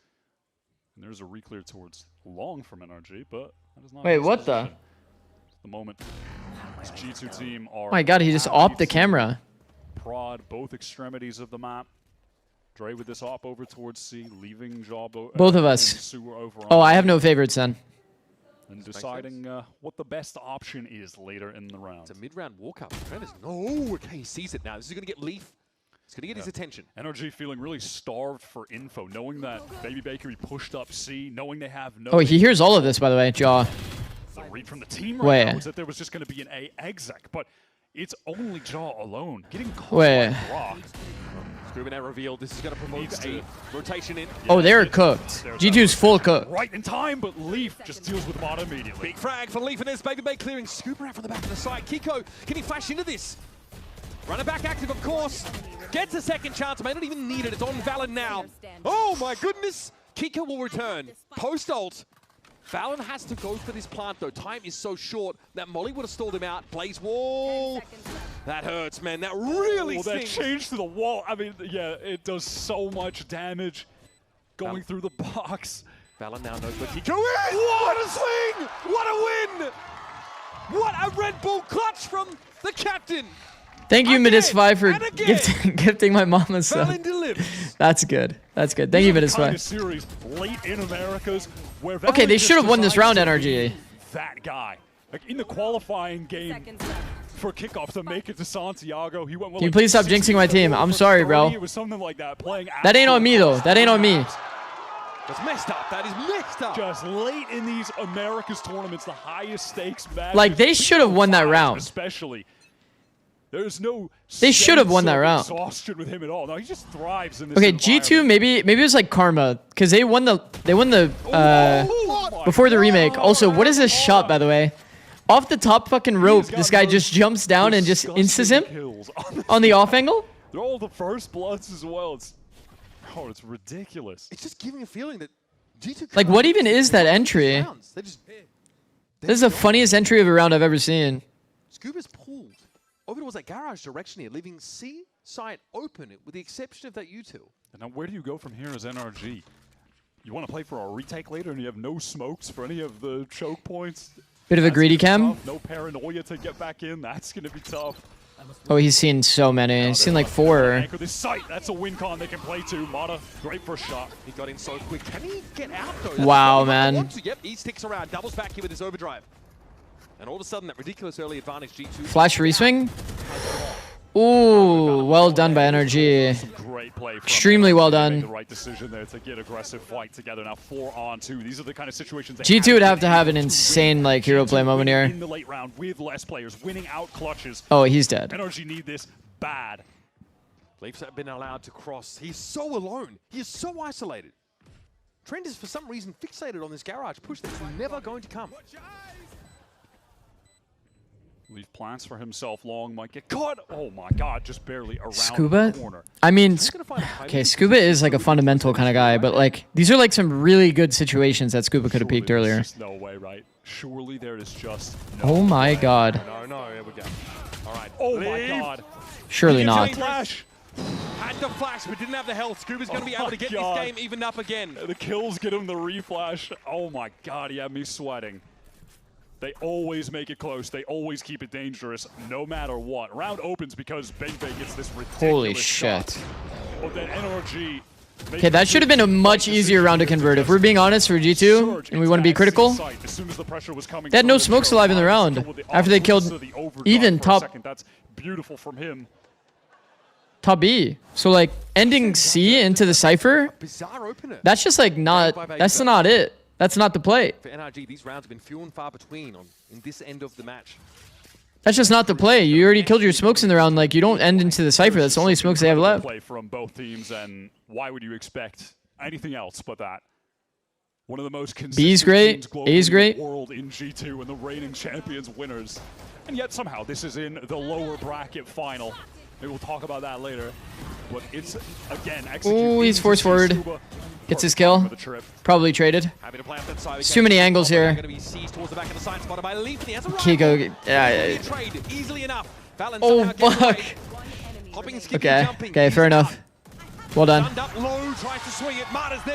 [SPEAKER 14] And there's a re-clear towards long from NRG, but that is not.
[SPEAKER 4] Wait, what the?
[SPEAKER 14] The moment this G2 team are.
[SPEAKER 4] Oh my god, he just opped the camera.
[SPEAKER 14] Prod both extremities of the map. Dre with this op over towards C, leaving Job.
[SPEAKER 4] Both of us. Oh, I have no favorites then.
[SPEAKER 14] And deciding what the best option is later in the round.
[SPEAKER 13] It's a mid-round walk-up. No, okay, he sees it now. This is going to get Leaf. It's going to get his attention.
[SPEAKER 14] NRG feeling really starved for info, knowing that Baby Bakery pushed up C, knowing they have no...
[SPEAKER 4] Oh, he hears all of this, by the way, Jaw.
[SPEAKER 14] The read from the team right now was that there was just going to be an A exec, but it's only Jaw alone. Getting caught by Brock.
[SPEAKER 13] Scrivener revealed this is going to promote a rotation in.
[SPEAKER 4] Oh, they're cooked. G2's full cooked.
[SPEAKER 14] Right in time, but Leaf just deals with bot immediately.
[SPEAKER 13] Big frag for Leaf and there's Baby Bay clearing Scooper out from the back of the side. Kiko, can he flash into this? Runner back active, of course. Gets a second chance, may not even need it. It's on Valen now. Oh my goodness. Kiko will return. Post-ult. Valen has to go for this plant though. Time is so short that Molly would have stalled him out. Blaze wall.
[SPEAKER 10] That hurts, man. That really
[SPEAKER 14] that
[SPEAKER 10] stings.
[SPEAKER 14] change to the wall. I mean, yeah, it does so much damage going through the box.
[SPEAKER 10] Valen now knows where Kiko is. What a swing! What a win! What a Red Bull clutch from the captain.
[SPEAKER 4] Thank you, Midis5, for gifting my mom a sub.
[SPEAKER 10] Valen delivers.
[SPEAKER 4] That's good. That's good. Thank you, Midis5.
[SPEAKER 14] Series late in Americas where
[SPEAKER 4] Okay, they
[SPEAKER 14] Valen
[SPEAKER 4] should have won this round,
[SPEAKER 14] decides to
[SPEAKER 4] NRG.
[SPEAKER 14] be that guy. Like in the qualifying game for kickoff to make it to Santiago, he went.
[SPEAKER 4] Can you please stop jinxing my team? I'm sorry, bro.
[SPEAKER 14] It was something like that. Playing
[SPEAKER 4] That ain't on me, though. That ain't on me.
[SPEAKER 10] That's messed up. That is messed up.
[SPEAKER 14] Just late in these Americas tournaments, the highest stakes matches.
[SPEAKER 4] Like, they should have won that round.
[SPEAKER 14] Especially. There's no.
[SPEAKER 4] They should have won that round.
[SPEAKER 14] Exhaustion with him at all. No, he just thrives in this.
[SPEAKER 4] Okay, G2 maybe it was like karma because they won the before the remake. Also, what is this shot, by the way? Off the top fucking rope, this guy just jumps down and just instas him on the off angle.
[SPEAKER 14] They're all the first bloods as well. It's ridiculous.
[SPEAKER 10] It's just giving a feeling that G2.
[SPEAKER 4] Like, what even is that entry? This is the funniest entry of a round I've ever seen.
[SPEAKER 10] Scuba's pulled over towards that garage direction here, leaving C site open, with the exception of that U2.
[SPEAKER 14] And now where do you go from here as NRG? You want to play for a retake later and you have no smokes for any of the choke points?
[SPEAKER 4] Bit of a greedy cam.
[SPEAKER 14] No paranoia to get back in. That's going to be tough.
[SPEAKER 4] Oh, he's seen so many. He's seen like 4.
[SPEAKER 14] Anchor this site. That's a win con they can play to. Mata, great first shot.
[SPEAKER 10] He got in so quick. Can he get out though?
[SPEAKER 4] Wow, man.
[SPEAKER 10] Yep, he sticks around, doubles back here with his overdrive. And all of a sudden, that ridiculous early advantage G2.
[SPEAKER 4] Flash reswing. Ooh, well done by NRG.
[SPEAKER 14] Great play.
[SPEAKER 4] Extremely well done.
[SPEAKER 14] The right decision there to get aggressive fight together. Now 4-on-2. These are the kind of situations
[SPEAKER 4] G2 would have to have an insane like hero play moment here.
[SPEAKER 14] In the late round with less players, winning out clutches.
[SPEAKER 4] Oh, he's dead.
[SPEAKER 14] NRG need this bad.
[SPEAKER 10] Leafs have been allowed to cross. He's so alone. He is so isolated. Trent is for some reason fixated on this garage push that's never going to come.
[SPEAKER 14] Leave plans for himself long, might get caught. Oh my god, just barely around
[SPEAKER 4] Scuba?
[SPEAKER 14] the corner.
[SPEAKER 4] I mean, okay, Scuba is like a fundamental kind of guy, but like these are like some really good situations that Scuba could have peaked earlier.
[SPEAKER 14] There's just no way, right? Surely there is just no
[SPEAKER 4] Oh my
[SPEAKER 14] way.
[SPEAKER 4] god.
[SPEAKER 10] No, here we go. All right.
[SPEAKER 14] Oh my god.
[SPEAKER 4] Surely not.
[SPEAKER 14] Flash.
[SPEAKER 10] Had the flash, but didn't have the health. Scuba's going to be able to get this game evened up again.
[SPEAKER 14] The kills get him the reflash. Oh my god, he had me sweating. They always make it close. They always keep it dangerous, no matter what. Round opens because Bang Bang gets this ridiculous
[SPEAKER 4] Holy
[SPEAKER 14] shot.
[SPEAKER 4] shit.
[SPEAKER 14] But then NRG.
[SPEAKER 4] Okay, that should have been a much easier round to convert. If we're being honest for G2 and we want to be critical, they had no smokes alive in the round after they killed even top
[SPEAKER 14] That's beautiful from him.
[SPEAKER 4] Top B. So like ending C into the Cypher,
[SPEAKER 10] Bizarre opener.
[SPEAKER 4] that's just like not, that's not it. That's not the play.
[SPEAKER 10] For NRG, these rounds have been few and far between in this end of the match.
[SPEAKER 4] That's just not the play. You already killed your smokes in the round. Like, you don't end into the Cypher. That's the only smokes they have left.
[SPEAKER 14] Play from both teams, and why would you expect anything else but that? One of the most consistent
[SPEAKER 4] B's great.
[SPEAKER 14] teams
[SPEAKER 4] A's
[SPEAKER 14] globally
[SPEAKER 4] great.
[SPEAKER 14] in the world in G2 and the reigning champions winners. And yet somehow this is in the lower bracket final. Maybe we'll talk about that later. But it's, again,
[SPEAKER 4] Ooh, he's force forward. Gets his kill. Probably traded. There's too many angles here. Kiko. Oh, fuck. Okay. Okay, fair enough. Well done.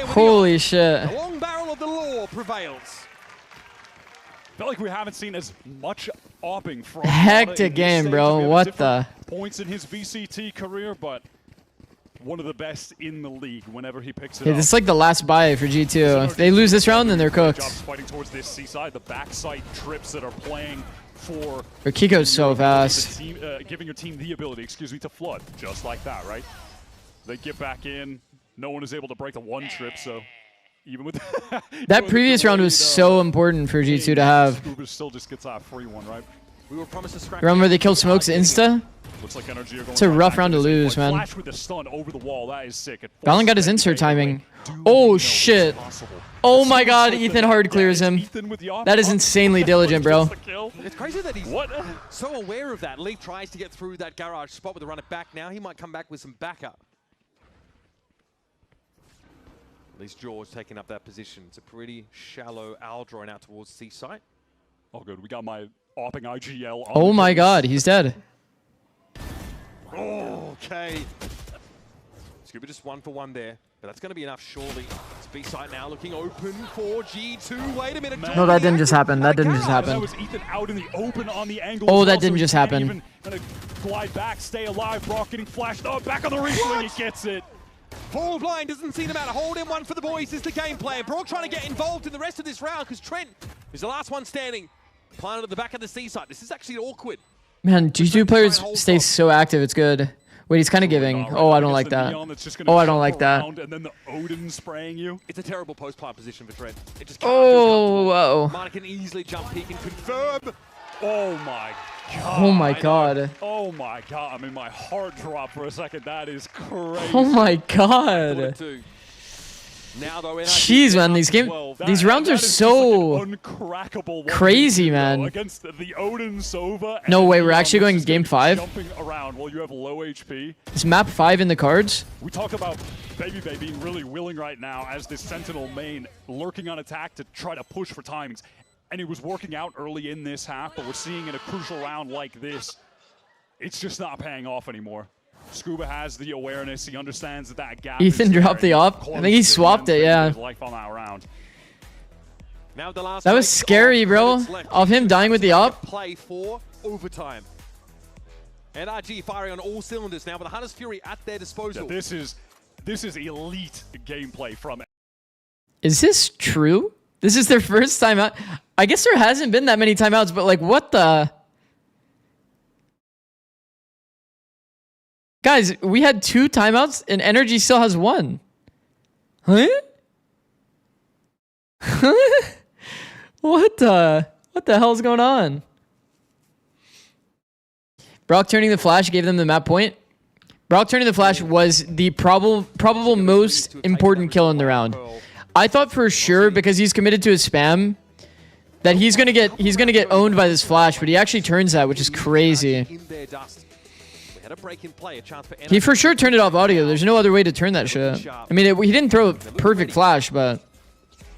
[SPEAKER 4] Holy shit.
[SPEAKER 10] The long barrel of the law prevails.
[SPEAKER 14] Felt like we haven't seen as much opping from
[SPEAKER 4] Hectic game, bro. What the?
[SPEAKER 14] Points in his VCT career, but one of the best in the league whenever he picks it
[SPEAKER 4] Yeah,
[SPEAKER 14] up.
[SPEAKER 4] this is like the last buy for G2. If they lose this round, then they're cooked.
[SPEAKER 14] Fighting towards this seaside, the backside trips that are playing for
[SPEAKER 4] Kiko's so fast.
[SPEAKER 14] team, giving your team the ability, to flood, just like that, right? They get back in. No one is able to break the one trip, so even with
[SPEAKER 4] that previous round was so important for G2 to have.
[SPEAKER 14] Scuba still just gets that free one, right?
[SPEAKER 10] We were promised a scrap.
[SPEAKER 4] Remember they killed smokes insta?
[SPEAKER 14] Looks like NRG are going
[SPEAKER 4] It's a rough round to lose, man.
[SPEAKER 14] Flash with the stun over the wall. That is sick.
[SPEAKER 4] Valen got his insert timing. Oh shit. Oh my god, Ethan hard clears him. That is insanely diligent, bro.
[SPEAKER 10] It's crazy that he's so aware of that. Leaf tries to get through that garage spot with the run it back now. He might come back with some backup. At least George taking up that position. It's a pretty shallow owl drawing out towards C-site.
[SPEAKER 14] Oh good, we got my opping IGL on
[SPEAKER 4] Oh
[SPEAKER 14] the
[SPEAKER 4] my
[SPEAKER 14] case.
[SPEAKER 4] god, he's dead.
[SPEAKER 10] Oh, okay. Scuba just 1 for 1 there, but that's going to be enough, surely. It's B-side now looking open for G2. Wait a minute.
[SPEAKER 4] No, that didn't just happen. That didn't just happen.
[SPEAKER 14] That was Ethan out in the open on the angle.
[SPEAKER 4] Oh,
[SPEAKER 14] as
[SPEAKER 4] that
[SPEAKER 14] well,
[SPEAKER 4] didn't
[SPEAKER 14] so
[SPEAKER 4] just
[SPEAKER 14] he can't
[SPEAKER 4] happen.
[SPEAKER 14] Even gonna glide back, stay alive. Brock getting flashed up. Back on the reswing, he gets it.
[SPEAKER 10] Fall blind doesn't see them out. Hold in 1 for the boys is the game plan. Brock trying to get involved in the rest of this round because Trent is the last one standing. Planted at the back of the C-side. This is actually awkward.
[SPEAKER 4] Man, G2 players stay so active. It's good. Wait, he's kind of giving. Oh, I don't like that. Oh, I don't like that.
[SPEAKER 14] And then the Odin spraying you.
[SPEAKER 10] It's a terrible post-plant position for Trent. It just
[SPEAKER 4] Oh, whoa.
[SPEAKER 10] Mana can easily jump peek and confirm.
[SPEAKER 14] Oh my god.
[SPEAKER 4] Oh my god.
[SPEAKER 14] Oh my god. I mean, my heart dropped for a second. That is crazy.
[SPEAKER 4] Oh my god.
[SPEAKER 10] Now, though,
[SPEAKER 4] Jeez, man, these rounds are so crazy, man.
[SPEAKER 14] Against the Odin Sova.
[SPEAKER 4] No way, we're actually going game 5.
[SPEAKER 14] Jumping around while you have low HP.
[SPEAKER 4] Is map 5 in the cards?
[SPEAKER 14] We talk about Baby being really willing right now as this Sentinel main lurking on attack to try to push for timings. And it was working out early in this half, but we're seeing in a crucial round like this, it's just not paying off anymore. Scuba has the awareness. He understands that gap.
[SPEAKER 4] Ethan dropped the op. I think he swapped it, yeah.
[SPEAKER 14] Life on that round.
[SPEAKER 10] Now the last
[SPEAKER 4] that was scary, bro. Of him dying with the op.
[SPEAKER 10] Play for overtime. NRG firing on all cylinders now with the Hunter's Fury at their disposal.
[SPEAKER 14] Yeah, this is elite gameplay from.
[SPEAKER 4] Is this true? This is their first time out. I guess there hasn't been that many timeouts, but like, what the? Guys, we had 2 timeouts and NRG still has 1. Huh? What the hell is going on? Brock turning the flash gave them the map point. Brock turning the flash was the probable most important kill in the round. I thought for sure, because he's committed to his spam, that he's gonna get owned by this flash, but he actually turns that, which is crazy. He for sure turned it off audio. There's no other way to turn that shit. I mean, he didn't throw a perfect flash, but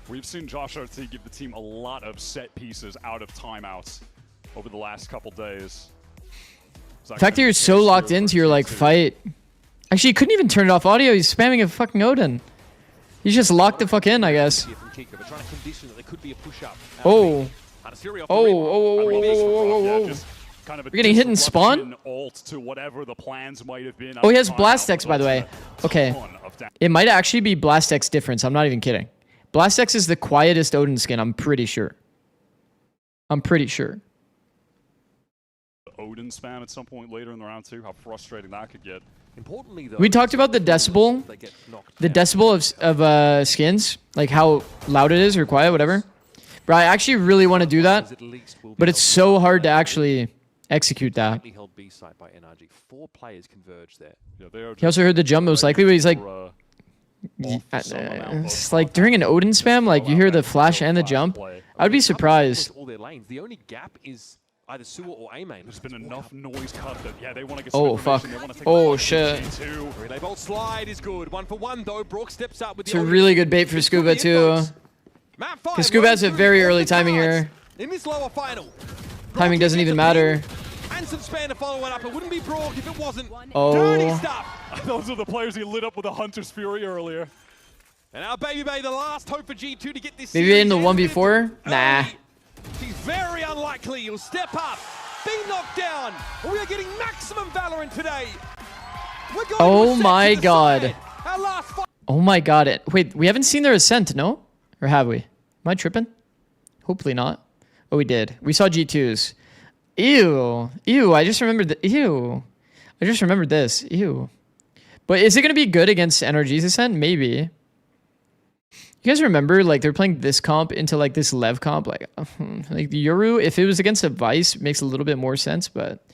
[SPEAKER 14] we've seen Josh RT give the team a lot of set pieces out of timeouts over the last couple days.
[SPEAKER 4] The fact that you're so locked into your like fight. Actually, he couldn't even turn it off audio. He's spamming a fucking Odin. He's just locked the fuck in, I guess. Oh. Oh. We're getting hit in spawn?
[SPEAKER 14] Oh,
[SPEAKER 4] he has Blast X, by the way. Okay. It might actually be Blast X difference. I'm not even kidding. Blast X is the quietest Odin skin, I'm pretty sure. I'm pretty sure.
[SPEAKER 14] Odin spam at some point later in the round 2, how frustrating that could get.
[SPEAKER 10] Importantly, though,
[SPEAKER 4] we talked about the decibel. The decibel of skins, like how loud it is or quiet, whatever. Bro, I actually really want to do that, but it's so hard to actually execute that.
[SPEAKER 10] Held B site by NRG. 4 players converge there.
[SPEAKER 14] Yeah,
[SPEAKER 4] he also heard the jump most likely, but he's like, it's like during an Odin spam, like you hear the flash and the jump. I would be surprised.
[SPEAKER 10] All their lanes. The only gap is either sewer or A main.
[SPEAKER 14] There's been enough noise cut that yeah, they want to get.
[SPEAKER 4] Oh fuck! Oh shit!
[SPEAKER 10] Relay bolt slide is good. 1 for 1 though. Brook steps up with
[SPEAKER 4] it's a really good bait for Scuba too. Because Scuba has a very early timing here.
[SPEAKER 10] In this lower final.
[SPEAKER 4] Timing doesn't even matter.
[SPEAKER 10] And some span to follow it up. It wouldn't be Brook if it wasn't.
[SPEAKER 4] Oh.
[SPEAKER 10] Dirty stuff.
[SPEAKER 14] Those are the players he lit up with a Hunter's Fury earlier.
[SPEAKER 10] And our Baby Bay, the last hope for G2 to get this.
[SPEAKER 4] Maybe in the 1v4? Nah.
[SPEAKER 10] He's very unlikely. He'll step up. Being knocked down. We are getting maximum Valorant today. We're going
[SPEAKER 4] oh my god. Oh my god. Wait, we haven't seen their ascent, no? Or have we? Am I tripping? Hopefully not. Oh, we did. We saw G2s. Ew. Ew, I just remembered the ew. I just remembered this. Ew. But is it going to be good against NRG's ascent? Maybe. You guys remember, like, they're playing this comp into, like, this Lev comp? Like the Yoru, if it was against a Vice, it makes a little bit more sense, but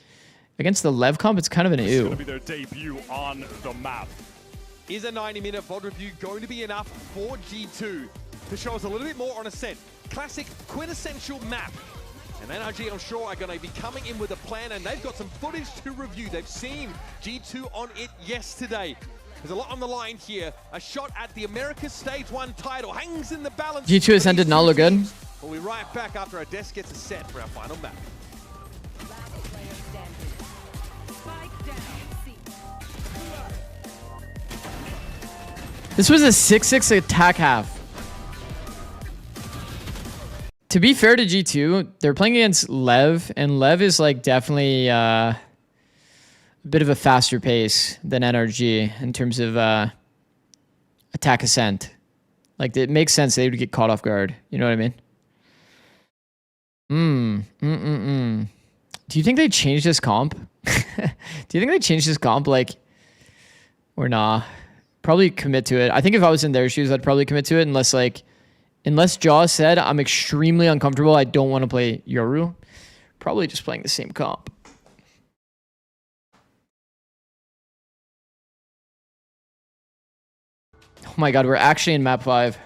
[SPEAKER 4] against the Lev comp, it's kind of an ew.
[SPEAKER 14] It's going to be their debut on the map.
[SPEAKER 10] Is a 90-minute VOD review going to be enough for G2 to show us a little bit more on Ascent? Classic, quintessential map. And NRG, I'm sure, are going to be coming in with a plan, and they've got some footage to review. They've seen G2 on it yesterday. There's a lot on the line here. A shot at the America's Stage 1 title hangs in the balance.
[SPEAKER 4] G2 Ascent did not look good.
[SPEAKER 10] We'll be right back after our desk gets a set for our final map.
[SPEAKER 4] This was a 6-6 attack half. To be fair to G2, they're playing against Lev, and Lev is like definitely a bit of a faster pace than NRG in terms of attack ascent. Like, it makes sense they would get caught off guard. You know what I mean? Do you think they changed this comp? Do you think they changed this comp, like, or nah? Probably commit to it. I think if I was in their shoes, I'd probably commit to it unless Jaw said, I'm extremely uncomfortable, I don't want to play Yoru. Probably just playing the same comp. Oh my god, we're actually in map 5.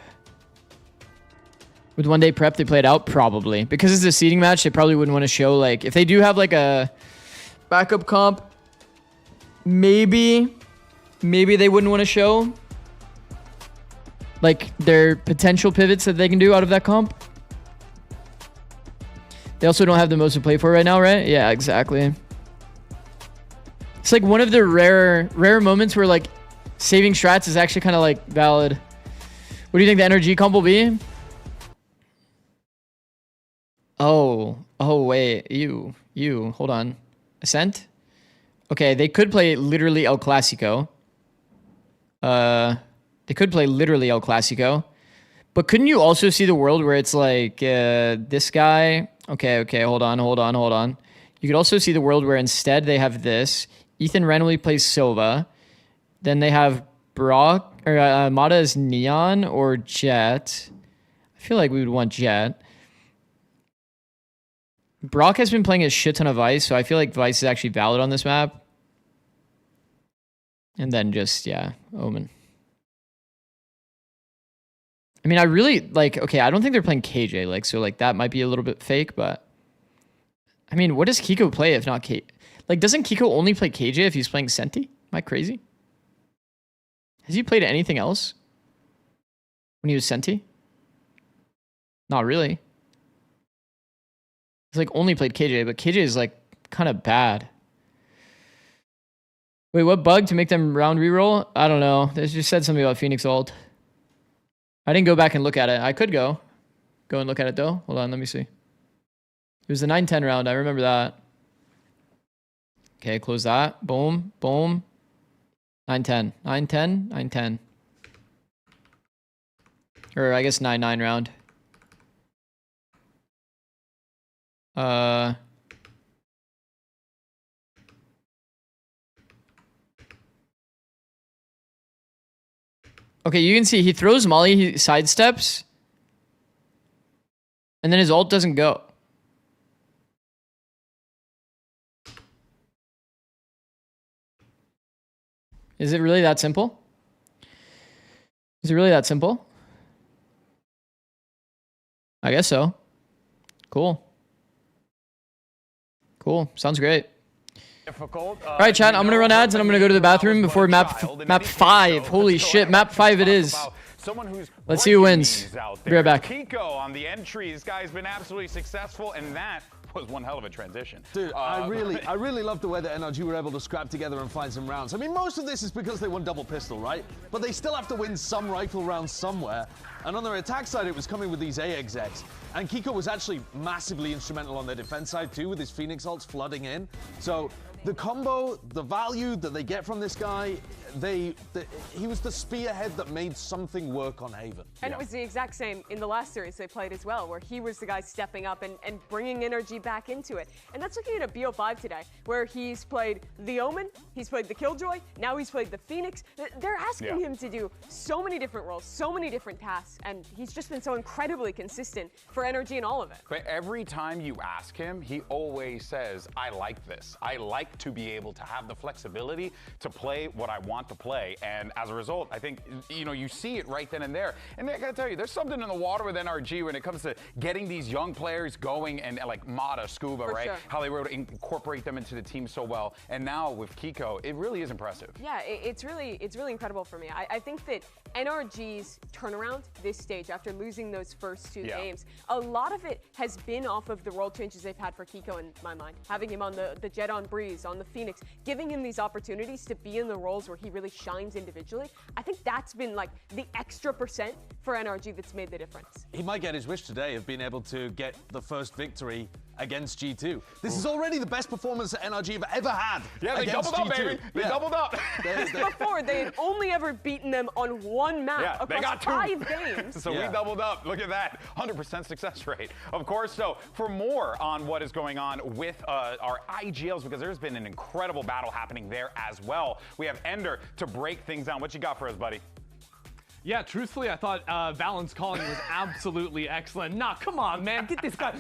[SPEAKER 4] With 1 day prep, they play it out? Probably. Because it's a seeding match, they probably wouldn't want to show, like, if they do have, like, a backup comp, maybe they wouldn't want to show, like, their potential pivots that they can do out of that comp. They also don't have the most to play for right now, right? Yeah, exactly. It's like one of the rare moments where, like, saving strats is actually kind of, like, valid. What do you think the NRG comp will be? Oh, wait, you, hold on. Ascent? Okay, they could play literally El Clasico. They could play literally El Clasico. But couldn't you also see the world where it's like, this guy... Okay, hold on. You could also see the world where instead they have this. Ethan randomly plays Silva. Then they have Brock, or Mata is Neon or Jet. I feel like we would want Jet. Brock has been playing a shit ton of Vice, so I feel like Vice is actually valid on this map. And then just, yeah, Omen. I mean, I really, like, okay, I don't think they're playing KJ, like, so, like, that might be a little bit fake, but... I mean, what does Kiko play if not K... Like, doesn't Kiko only play KJ if he's playing Senti? Am I crazy? Has he played anything else? When he was Senti? Not really. He's, like, only played KJ, but KJ is, like, kind of bad. Wait, what bug to make them round reroll? I don't know. They just said something about Phoenix ult. I didn't go back and look at it. I could go and look at it, though. Hold on, let me see. It was the 9-10 round. I remember that. Okay, close that. Boom, boom. 9-10. 9-10, 9-10. Or I guess 9-9 round. Okay, you can see he throws Molly, he sidesteps, and then his ult doesn't go. Is it really that simple? Is it really that simple? I guess so. Cool. Cool. Sounds great. All right, chat. I'm gonna run ads and I'm gonna go to the bathroom before map 5. Holy shit, map 5 it is. Let's see who wins. Be right back.
[SPEAKER 5] Kiko on the entry. This guy's been absolutely successful, and that was one hell of a transition.
[SPEAKER 1] Dude, I really love the way that NRG were able to scrap together and find some rounds. I mean, most of this is because they won double pistol, right? But they still have to win some rifle rounds somewhere. And on their attack side, it was coming with these AXX. And Kiko was actually massively instrumental on their defense side too, with his Phoenix ults flooding in. So the combo, the value that they get from this guy, he was the spearhead that made something work on Haven.
[SPEAKER 7] And it was the exact same in the last series they played as well, where he was the guy stepping up and bringing NRG back into it. And that's looking at a BO5 today, where he's played the Omen, he's played the Killjoy, now he's played the Phoenix. They're asking him to do so many different roles, so many different tasks, and he's just been so incredibly consistent for NRG in all of it.
[SPEAKER 5] But every time you ask him, he always says, I like this. I like to be able to have the flexibility to play what I want to play. And as a result, I think, you see it right then and there. And I gotta tell you, there's something in the water with NRG when it comes to getting these young players going, and like Mata, Scuba, right? Sure. How they were able to incorporate them into the team so well. And now with Kiko, it really is impressive.
[SPEAKER 7] Yeah, it's really incredible for me. I think that NRG's turnaround this stage after losing those first two games, a lot of it has been off of the role changes they've had for Kiko in my mind. Having him on the Jet on Breeze, on the Phoenix, giving him these opportunities to be in the roles where he he really shines individually. I think that's been like the extra % for NRG that's made the difference.
[SPEAKER 1] He might get his wish today of being able to get the first victory against G2. This is already the best performance that NRG have ever had.
[SPEAKER 11] Yeah, they doubled up, baby. They doubled up.
[SPEAKER 7] Before, they had only ever beaten them on one map across 5 games.
[SPEAKER 11] So we doubled up. Look at that. 100% success rate. Of course, so for more on what is going on with our IGLs, because there's been an incredible battle happening there as well, we have Ender to break things down. What you got for us, buddy?
[SPEAKER 3] Yeah, truthfully, I thought Valen's calling was absolutely excellent. Nah, come on, man. Get this guy.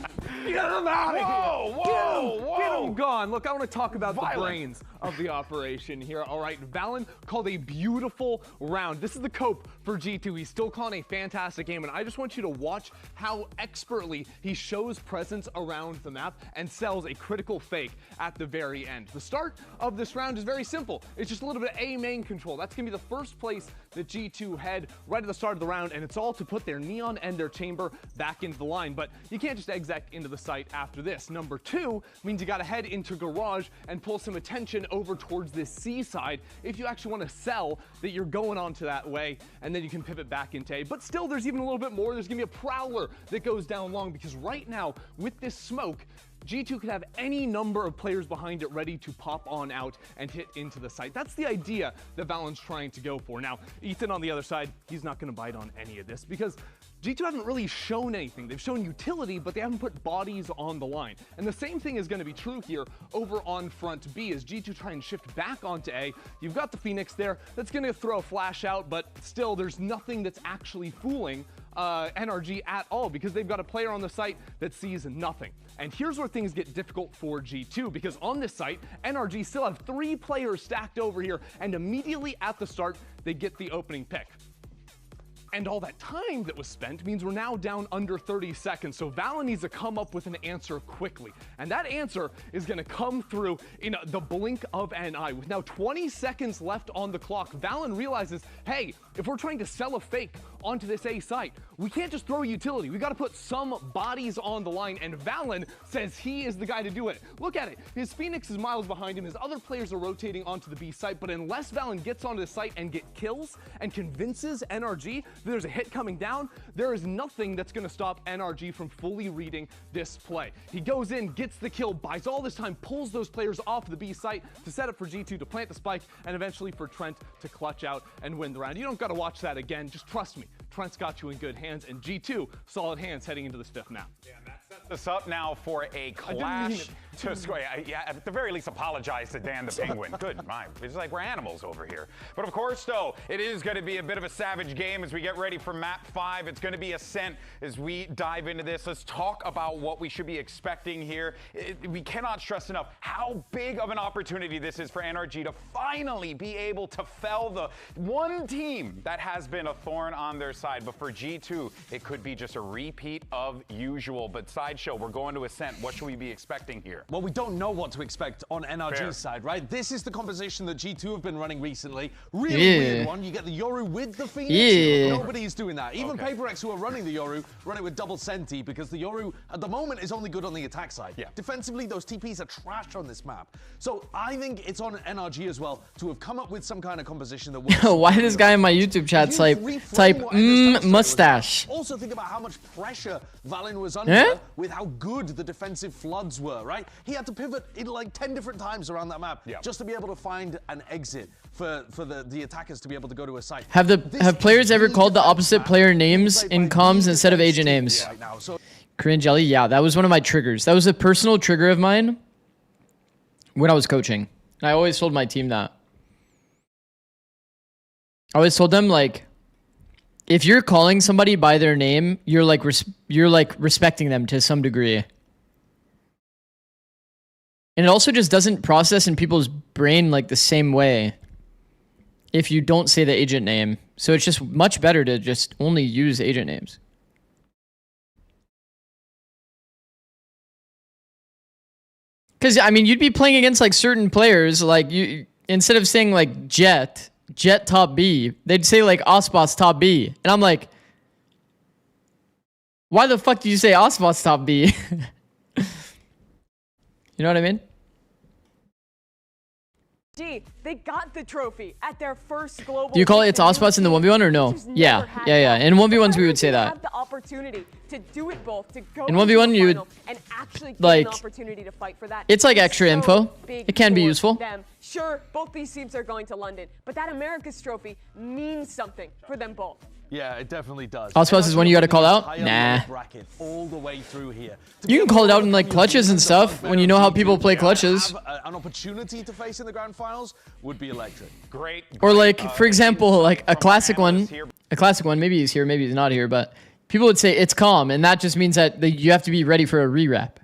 [SPEAKER 3] Get him out of here.
[SPEAKER 11] Whoa.
[SPEAKER 3] Get him gone. Look, I want to talk about the brains of the operation here. All right, Valen called a beautiful round. This is the cope for G2. He's still calling a fantastic game, and I just want you to watch how expertly he shows presence around the map and sells a critical fake at the very end. The start of this round is very simple. It's just a little bit of A main control. That's going to be the first place that G2 head right at the start of the round, and it's all to put their Neon and their Chamber back into the line. But you can't just exec into the site after this. Number 2 means you got to head into Garage and pull some attention over towards this C side if you actually want to sell that you're going onto that way, and then you can pivot back into A. But still, there's even a little bit more. There's going to be a Prowler that goes down long, because right now, with this smoke, G2 could have any number of players behind it ready to pop on out and hit into the site. That's the idea that Valen's trying to go for. Now, Ethan on the other side, he's not going to bite on any of this, because G2 haven't really shown anything. They've shown utility, but they haven't put bodies on the line. And the same thing is going to be true here over on front B as G2 try and shift back onto A. You've got the Phoenix there. That's going to throw a flash out, but still there's nothing that's actually fooling NRG at all, because they've got a player on the site that sees nothing. And here's where things get difficult for G2, because on this site, NRG still have 3 players stacked over here, and immediately at the start, they get the opening pick. And all that time that was spent means we're now down under 30 seconds. So Valen needs to come up with an answer quickly. And that answer is going to come through in the blink of an eye. With now 20 seconds left on the clock, Valen realizes, hey, if we're trying to sell a fake onto this A site, we can't just throw utility. We got to put some bodies on the line. And Valen says he is the guy to do it. Look at it. His Phoenix is miles behind him. His other players are rotating onto the B site. But unless Valen gets onto the site and get kills and convinces NRG there's a hit coming down, there is nothing that's going to stop NRG from fully reading this play. He goes in, gets the kill, buys all this time, pulls those players off the B site to set up for G2 to plant the spike, and eventually for Trent to clutch out and win the round. You don't got to watch that again. Just trust me. Trent's got you in good hands, and G2, solid hands heading into this 5th map.
[SPEAKER 11] Yeah, that sets us up now for a clash to score. Yeah, at the very least, apologize to Dan the Penguin. Good, my, it's like we're animals over here. But of course, though, it is going to be a bit of a savage game as we get ready for map 5. It's going to be Ascent as we dive into this. Let's talk about what we should be expecting here. We cannot stress enough how big of an opportunity this is for NRG to finally be able to fell the one team that has been a thorn on their side. But for G2, it could be just a repeat of usual. But Sideshow, we're going to Ascent. What should we be expecting here?
[SPEAKER 1] Well, we don't know what to expect on NRG's side, right? This is the composition that G2 have been running recently. Really weird one. You get the Yoru with the Phoenix. Nobody's doing that. Even PaperX, who are running the Yoru, run it with double Senti, because the Yoru, at the moment, is only good on the attack side. Defensively, those TPs are trash on this map. So I think it's on NRG as well to have come up with some kind of composition that works.
[SPEAKER 4] Why does this guy in my YouTube chat type mustache?
[SPEAKER 1] Also think about how much pressure Valen was under with how good the defensive floods were, right? He had to pivot in like 10 different times around that map just to be able to find an exit for the attackers to be able to go to a site.
[SPEAKER 4] Have players ever called the opposite player names in comms instead of agent names? Korean Jelly, yeah, that was one of my triggers. That was a personal trigger of mine when I was coaching. I always told my team that. I always told them, like, if you're calling somebody by their name, you're like respecting them to some degree. And it also just doesn't process in people's brain like the same way if you don't say the agent name. So it's just much better to just only use agent names. Because, I mean, you'd be playing against, like, certain players, like, you instead of saying, like, Jet top B, they'd say, like, Osbots top B. And I'm like, why the fuck do you say Osbots top B? You know what I mean?
[SPEAKER 7] NRG, they got the trophy at their first global.
[SPEAKER 4] Do you call it it's Ospots in the 1v1 or no? Yeah. In 1v1s we would say that.
[SPEAKER 7] Have the opportunity to do it both, to go
[SPEAKER 4] In 1v1 you would
[SPEAKER 7] and actually get
[SPEAKER 4] like
[SPEAKER 7] an opportunity to fight for that.
[SPEAKER 4] it's like extra info. It can be useful.
[SPEAKER 7] Them. Sure, both these teams are going to London, but that America's trophy means something for them both.
[SPEAKER 1] Yeah, it definitely does.
[SPEAKER 4] Ospots is one you got to call out? Nah.
[SPEAKER 1] All the way through here.
[SPEAKER 4] You can call it out in like clutches and stuff when you know how people play clutches.
[SPEAKER 1] An opportunity to face in the grand finals would be electric.
[SPEAKER 11] Great.
[SPEAKER 4] Or like, for example, like a classic one. A classic one. Maybe he's here, maybe he's not here, but people would say it's calm, and that just means that you have to be ready for a re-rap.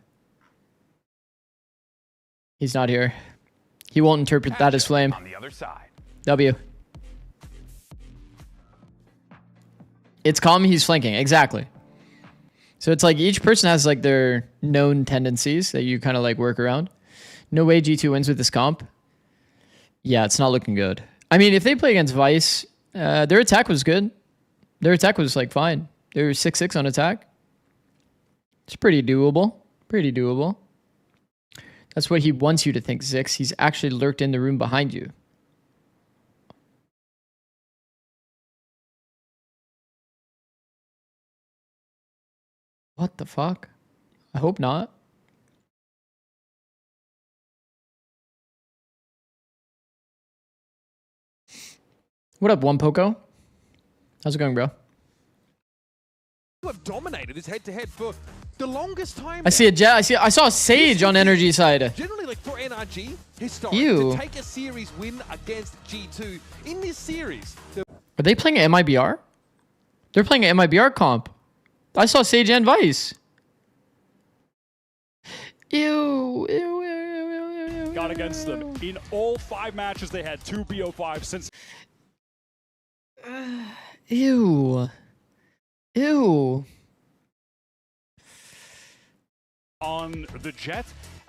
[SPEAKER 4] He's not here. He won't interpret that as flame.
[SPEAKER 11] On the other side.
[SPEAKER 4] W. It's calm, he's flanking. Exactly. So it's like each person has like their known tendencies that you kind of like work around. No way G2 wins with this comp. Yeah, it's not looking good. I mean, if they play against Vice, their attack was good. Their attack was like fine. They were 6-6 on attack. It's pretty doable. Pretty doable. That's what he wants you to think, Zix. He's actually lurked in the room behind you. What the fuck? I hope not. What up, One Poco? How's it going, bro?
[SPEAKER 13] You have dominated this head-to-head for the longest time.
[SPEAKER 4] I see a Jet. I saw a Sage on NRG side.
[SPEAKER 13] Generally, like for NRG, historic
[SPEAKER 4] Ew.
[SPEAKER 13] to take a series win against G2 in this series.
[SPEAKER 4] Are they playing an MIBR? They're playing an MIBR comp. I saw Sage and Vice. Ew.
[SPEAKER 14] Got against them. In all 5 matches, they had 2 BO5 since.
[SPEAKER 4] Ew. Ew.
[SPEAKER 14] On the Jet.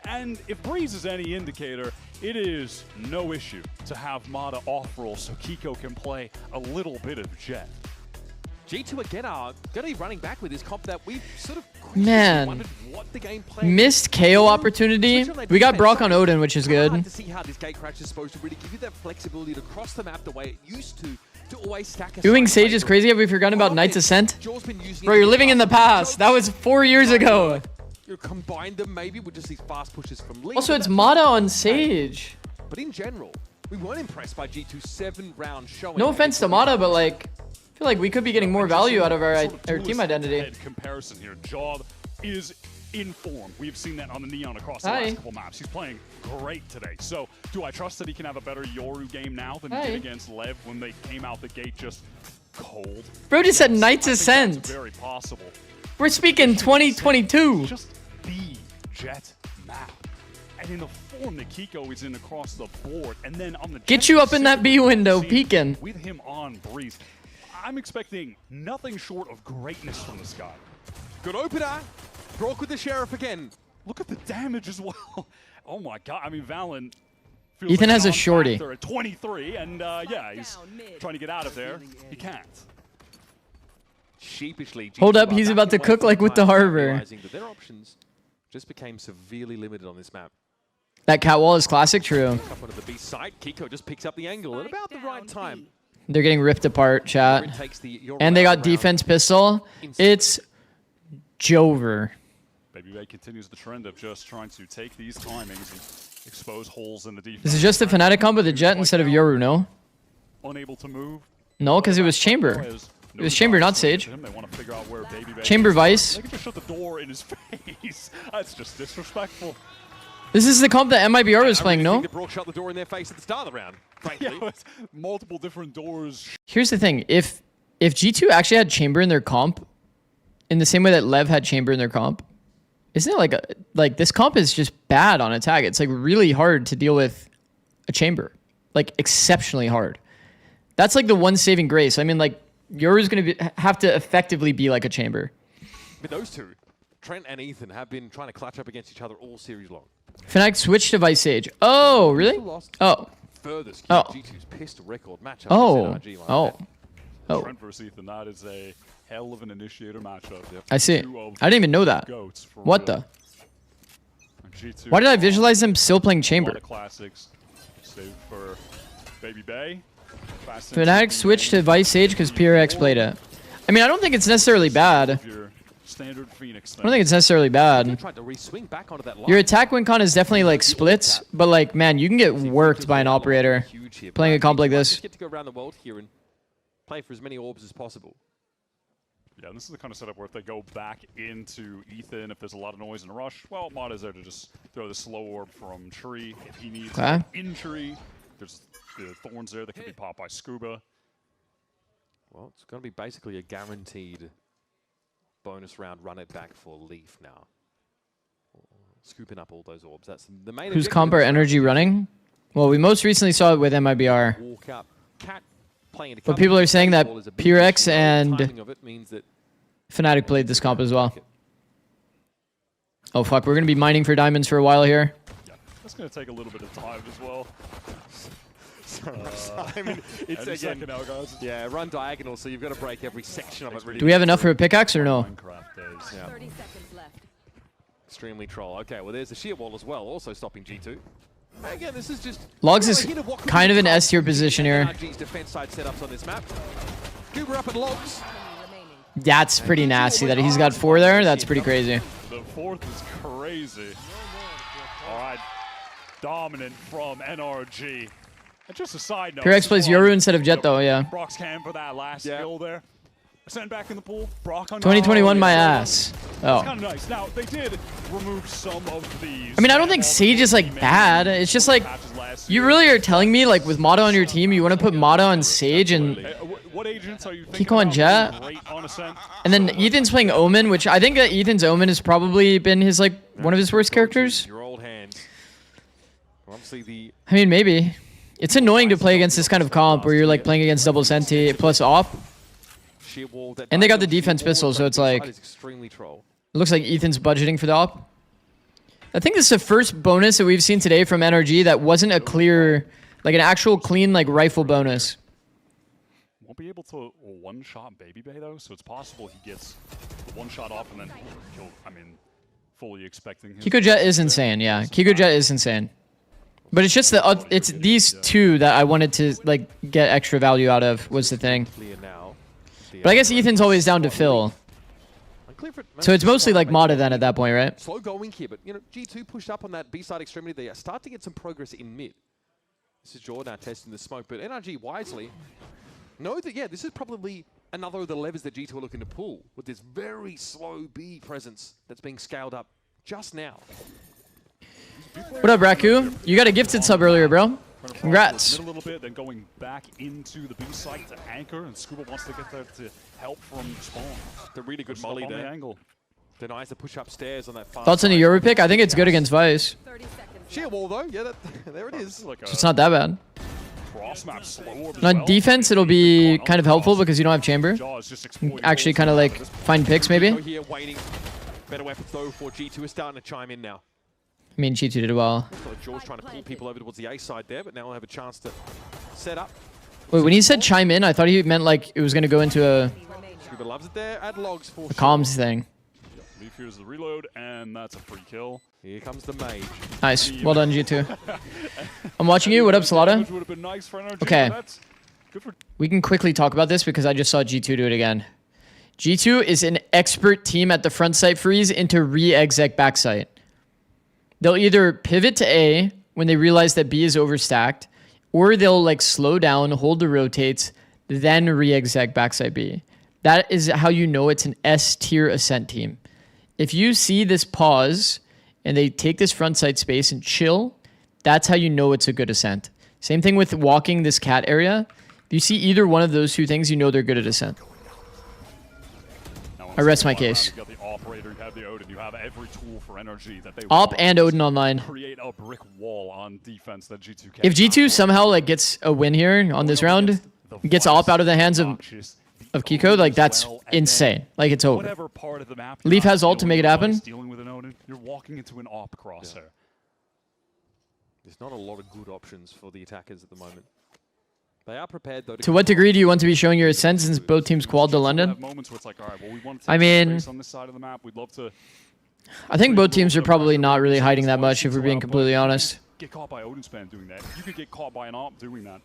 [SPEAKER 14] And if Breeze is any indicator, it is no issue to have Mata off-roll so Kiko can play a little bit of Jet.
[SPEAKER 13] G2 again are going to be running back with this comp that we've sort of wondered what the game plan
[SPEAKER 4] Missed KO opportunity. We got Brock on Odin, which is good.
[SPEAKER 13] to see how this gate crash is supposed to really give you that flexibility to cross the map the way it used to always stack a
[SPEAKER 4] Doing Sage is crazy. Have we forgotten about Knight's Ascent? Bro, you're living in the past. That was 4 years ago.
[SPEAKER 13] You combine them maybe with just these fast pushes from Lee.
[SPEAKER 4] Also, it's Mata on Sage.
[SPEAKER 13] But in general, we weren't impressed by G2's 7-round showing.
[SPEAKER 4] No offense to Mata, but like, I feel like we could be getting more value out of our team identity.
[SPEAKER 14] Comparison here. Job is in form. We've seen that on the Neon across the
[SPEAKER 4] Hi.
[SPEAKER 14] last couple maps. He's playing great today. So, do I trust that he can have a better Yoru game now than he
[SPEAKER 4] Hi.
[SPEAKER 14] did against Lev when they came out the gate just cold?
[SPEAKER 4] Bro just said Knight's
[SPEAKER 14] I think
[SPEAKER 4] Ascent.
[SPEAKER 14] that's very possible.
[SPEAKER 4] We're speaking 2022.
[SPEAKER 14] Just the Jet map. And in the form that Kiko is in across the board, and then on the
[SPEAKER 4] Get
[SPEAKER 14] Jet
[SPEAKER 4] you up in that B
[SPEAKER 14] specifically,
[SPEAKER 4] window,
[SPEAKER 14] see,
[SPEAKER 4] peeking.
[SPEAKER 14] with him on Breeze, I'm expecting nothing short of greatness from this guy.
[SPEAKER 13] Good opener. Brock with the Sheriff again.
[SPEAKER 14] Look at the damage as well. Oh my god. I mean, Valen feels
[SPEAKER 4] Ethan
[SPEAKER 14] like
[SPEAKER 4] has a
[SPEAKER 14] an
[SPEAKER 4] shorty.
[SPEAKER 14] factor at 23, and yeah, he's trying to get out of there. He can't.
[SPEAKER 13] Sheepishly.
[SPEAKER 4] Hold
[SPEAKER 13] G2
[SPEAKER 4] up,
[SPEAKER 13] are
[SPEAKER 4] he's
[SPEAKER 13] back
[SPEAKER 4] about to
[SPEAKER 13] away
[SPEAKER 4] cook
[SPEAKER 13] from
[SPEAKER 4] like with the
[SPEAKER 13] time,
[SPEAKER 4] harbor.
[SPEAKER 13] realizing that their options just became severely limited on this map.
[SPEAKER 4] That catwall is classic, true.
[SPEAKER 13] Up onto the B side, Kiko just picks up the angle at about the right time.
[SPEAKER 4] They're getting ripped apart, chat.
[SPEAKER 13] Rin takes the Yoru
[SPEAKER 4] And they got
[SPEAKER 13] around.
[SPEAKER 4] defense pistol. It's Jover.
[SPEAKER 14] Baby Bay continues the trend of just trying to take these timings and expose holes in the defense.
[SPEAKER 4] This is just the Fnatic combo, the Jet instead of Yoru, no?
[SPEAKER 14] Unable to move.
[SPEAKER 4] No, because it was Chamber. It was Chamber, not Sage.
[SPEAKER 14] They want to figure out where Baby Bay
[SPEAKER 4] Chamber
[SPEAKER 14] is.
[SPEAKER 4] Vice.
[SPEAKER 14] They can just shut the door in his face. That's just disrespectful.
[SPEAKER 4] This is the comp that MIBR was playing, no?
[SPEAKER 13] Brock shut the door in their face at the start of the round, frankly.
[SPEAKER 14] Yeah, it's multiple different doors.
[SPEAKER 4] Here's the thing. If G2 actually had Chamber in their comp, in the same way that Lev had Chamber in their comp, isn't it like this comp is just bad on attack? It's like really hard to deal with a Chamber. Like exceptionally hard. That's like the one saving grace. I mean, like, Yoru's going to have to effectively be like a Chamber.
[SPEAKER 13] But those two, Trent and Ethan, have been trying to clutch up against each other all series long.
[SPEAKER 4] Fnatic switched to Vice Sage. Oh, really? Oh.
[SPEAKER 13] Furthest
[SPEAKER 4] Oh.
[SPEAKER 13] G2's pistol record matchup.
[SPEAKER 4] Oh.
[SPEAKER 13] against NRG like
[SPEAKER 4] Oh.
[SPEAKER 13] that.
[SPEAKER 4] Oh.
[SPEAKER 14] Trent versus Ethan, that is a hell of an initiator matchup.
[SPEAKER 4] I see.
[SPEAKER 14] Two of
[SPEAKER 4] I didn't even know that.
[SPEAKER 14] goats for
[SPEAKER 4] What
[SPEAKER 14] real.
[SPEAKER 4] the?
[SPEAKER 14] G2
[SPEAKER 4] Why did I visualize them still playing Chamber?
[SPEAKER 14] A lot of classics. Save for Baby Bay.
[SPEAKER 4] Fnatic switched to Vice Sage because PRX played it. I mean, I don't think it's necessarily bad. I
[SPEAKER 14] Standard Phoenix
[SPEAKER 4] don't think it's necessarily bad.
[SPEAKER 10] Tried to re-swing back onto that line.
[SPEAKER 4] Your attack win con is definitely like splits, but like, man, you can get worked by an operator playing a comp like this.
[SPEAKER 10] Just get to go around the world here and play for as many orbs as possible.
[SPEAKER 14] Yeah, this is the kind of setup where if they go back into Ethan, if there's a lot of noise and a rush, well, Mod is there to just throw the slow orb from Tree. If he needs in Tree, there's the thorns there that can be popped by Scuba.
[SPEAKER 10] Well, it's going to be basically a guaranteed bonus round run it back for Leaf now. Scooping up all those orbs. That's the main
[SPEAKER 4] Who's comp or NRG running? Well, we most recently saw it with MIBR.
[SPEAKER 10] Walk up. Cat playing
[SPEAKER 4] But people are saying that PRX and
[SPEAKER 10] that
[SPEAKER 4] Fnatic played this comp as well. Oh fuck, we're gonna be mining for diamonds for a while here.
[SPEAKER 14] Yeah, that's going to take a little bit of time as well.
[SPEAKER 10] I mean, it's again, yeah, run diagonal, so you've got to break every section of it. Really.
[SPEAKER 4] Do we have enough for a pickaxe or no?
[SPEAKER 10] Yeah. 30 seconds left. Extremely troll. Okay, well, there's the sheer wall as well, also stopping G2. Again, this is just
[SPEAKER 4] Logs is kind of an S tier position here.
[SPEAKER 10] NRG's defense side setups on this map. Goober up at Logs.
[SPEAKER 4] That's pretty nasty that he's got 4 there. That's pretty crazy.
[SPEAKER 14] The fourth is crazy. All right, dominant from NRG. And just a side note.
[SPEAKER 4] PRX plays Yoru instead of Jet though, yeah.
[SPEAKER 14] Brock's cam for that last skill there. Send back in the pool. Brock on
[SPEAKER 4] 2021 my ass. Oh.
[SPEAKER 14] It's kind of nice. Now, they did remove some of these.
[SPEAKER 4] I mean, I don't think Sage is like bad. It's just like, you really are telling me like with Mata on your team, you want to put Mata on Sage and
[SPEAKER 14] what agents are you thinking
[SPEAKER 4] Kiko on Jet? And then Ethan's playing Omen, which I think that Ethan's Omen has probably been his like one of his worst characters.
[SPEAKER 10] Your old hands. Obviously the.
[SPEAKER 4] I mean, maybe. It's annoying to play against this kind of comp where you're like playing against double Senti plus op. And they got the defense pistol, so it's like, it looks like Ethan's budgeting for the op. I think this is the first bonus that we've seen today from NRG that wasn't a clear, like an actual clean like rifle bonus.
[SPEAKER 14] Won't be able to one-shot Baby Bay though, so it's possible he gets one shot off and then he'll, I mean, fully expecting him.
[SPEAKER 4] Kiko Jet is insane, yeah. Kiko Jet is insane. But it's just it's these two that I wanted to like get extra value out of was the thing. But I guess Ethan's always down to fill. So it's mostly like Mata then at that point, right?
[SPEAKER 10] Slow going here, but you know, G2 pushed up on that B-side extremity. They start to get some progress in mid. This is Jordan now testing the smoke, but NRG wisely know that, yeah, this is probably another of the levers that G2 are looking to pull with this very slow B presence that's being scaled up just now.
[SPEAKER 4] What up, Raku? You got a gifted sub earlier, bro. Congrats.
[SPEAKER 14] A little bit, then going back into the B site to anchor, and Scuba wants to get there to help from spawn.
[SPEAKER 10] The really good molly there.
[SPEAKER 14] The angle.
[SPEAKER 10] Denies the push upstairs on that far
[SPEAKER 4] Thoughts on the Euro pick? I think it's good against Vice.
[SPEAKER 10] Sheer wall though, yeah, there it is.
[SPEAKER 4] So it's not that bad.
[SPEAKER 14] Cross-map slow
[SPEAKER 4] On defense, it'll be kind of helpful because you don't have chamber. Actually, kind of like find picks maybe.
[SPEAKER 10] Here waiting. Better weapons though for G2 is starting to chime in now.
[SPEAKER 4] I mean, G2 did well.
[SPEAKER 10] Jaws trying to pull people over towards the A side there, but now we'll have a chance to set up.
[SPEAKER 4] Wait, when he said chime in, I thought he meant like it was going to go into a
[SPEAKER 10] Scuba loves it there. Add logs for
[SPEAKER 4] comms thing.
[SPEAKER 14] Leaf here's the reload, and that's a free kill.
[SPEAKER 10] Here comes the mage.
[SPEAKER 4] Nice. Well done, G2. I'm watching you. What up, Salada? Okay. We can quickly talk about this because I just saw G2 do it again. G2 is an expert team at the front site freeze into re-exec backside. They'll either pivot to A when they realize that B is overstacked, or they'll like slow down, hold the rotates, then re-exec backside B. That is how you know it's an S tier ascent team. If you see this pause and they take this front side space and chill, that's how you know it's a good ascent. Same thing with walking this cat area. If you see either one of those two things, you know they're good at ascent. I rest my case.
[SPEAKER 14] You have the operator, you have the Odin, you have every tool for NRG that they
[SPEAKER 4] Op and Odin online.
[SPEAKER 14] Create a brick wall on defense that G2 can.
[SPEAKER 4] If G2 somehow like gets a win here on this round, gets Op out of the hands of Kiko, like that's insane. Like it's over.
[SPEAKER 14] Whatever part of the map
[SPEAKER 4] Leaf has ult to make it happen.
[SPEAKER 14] Dealing with an Odin, you're walking into an op crosshair.
[SPEAKER 10] Yeah. There's not a lot of good options for the attackers at the moment. They are prepared though.
[SPEAKER 4] To what degree do you want to be showing your ascent since both teams qualled to London? I mean, I think both teams are probably not really hiding that much if we're being completely honest.
[SPEAKER 14] get caught by Odin spam doing that. You could get caught by an AWP doing that.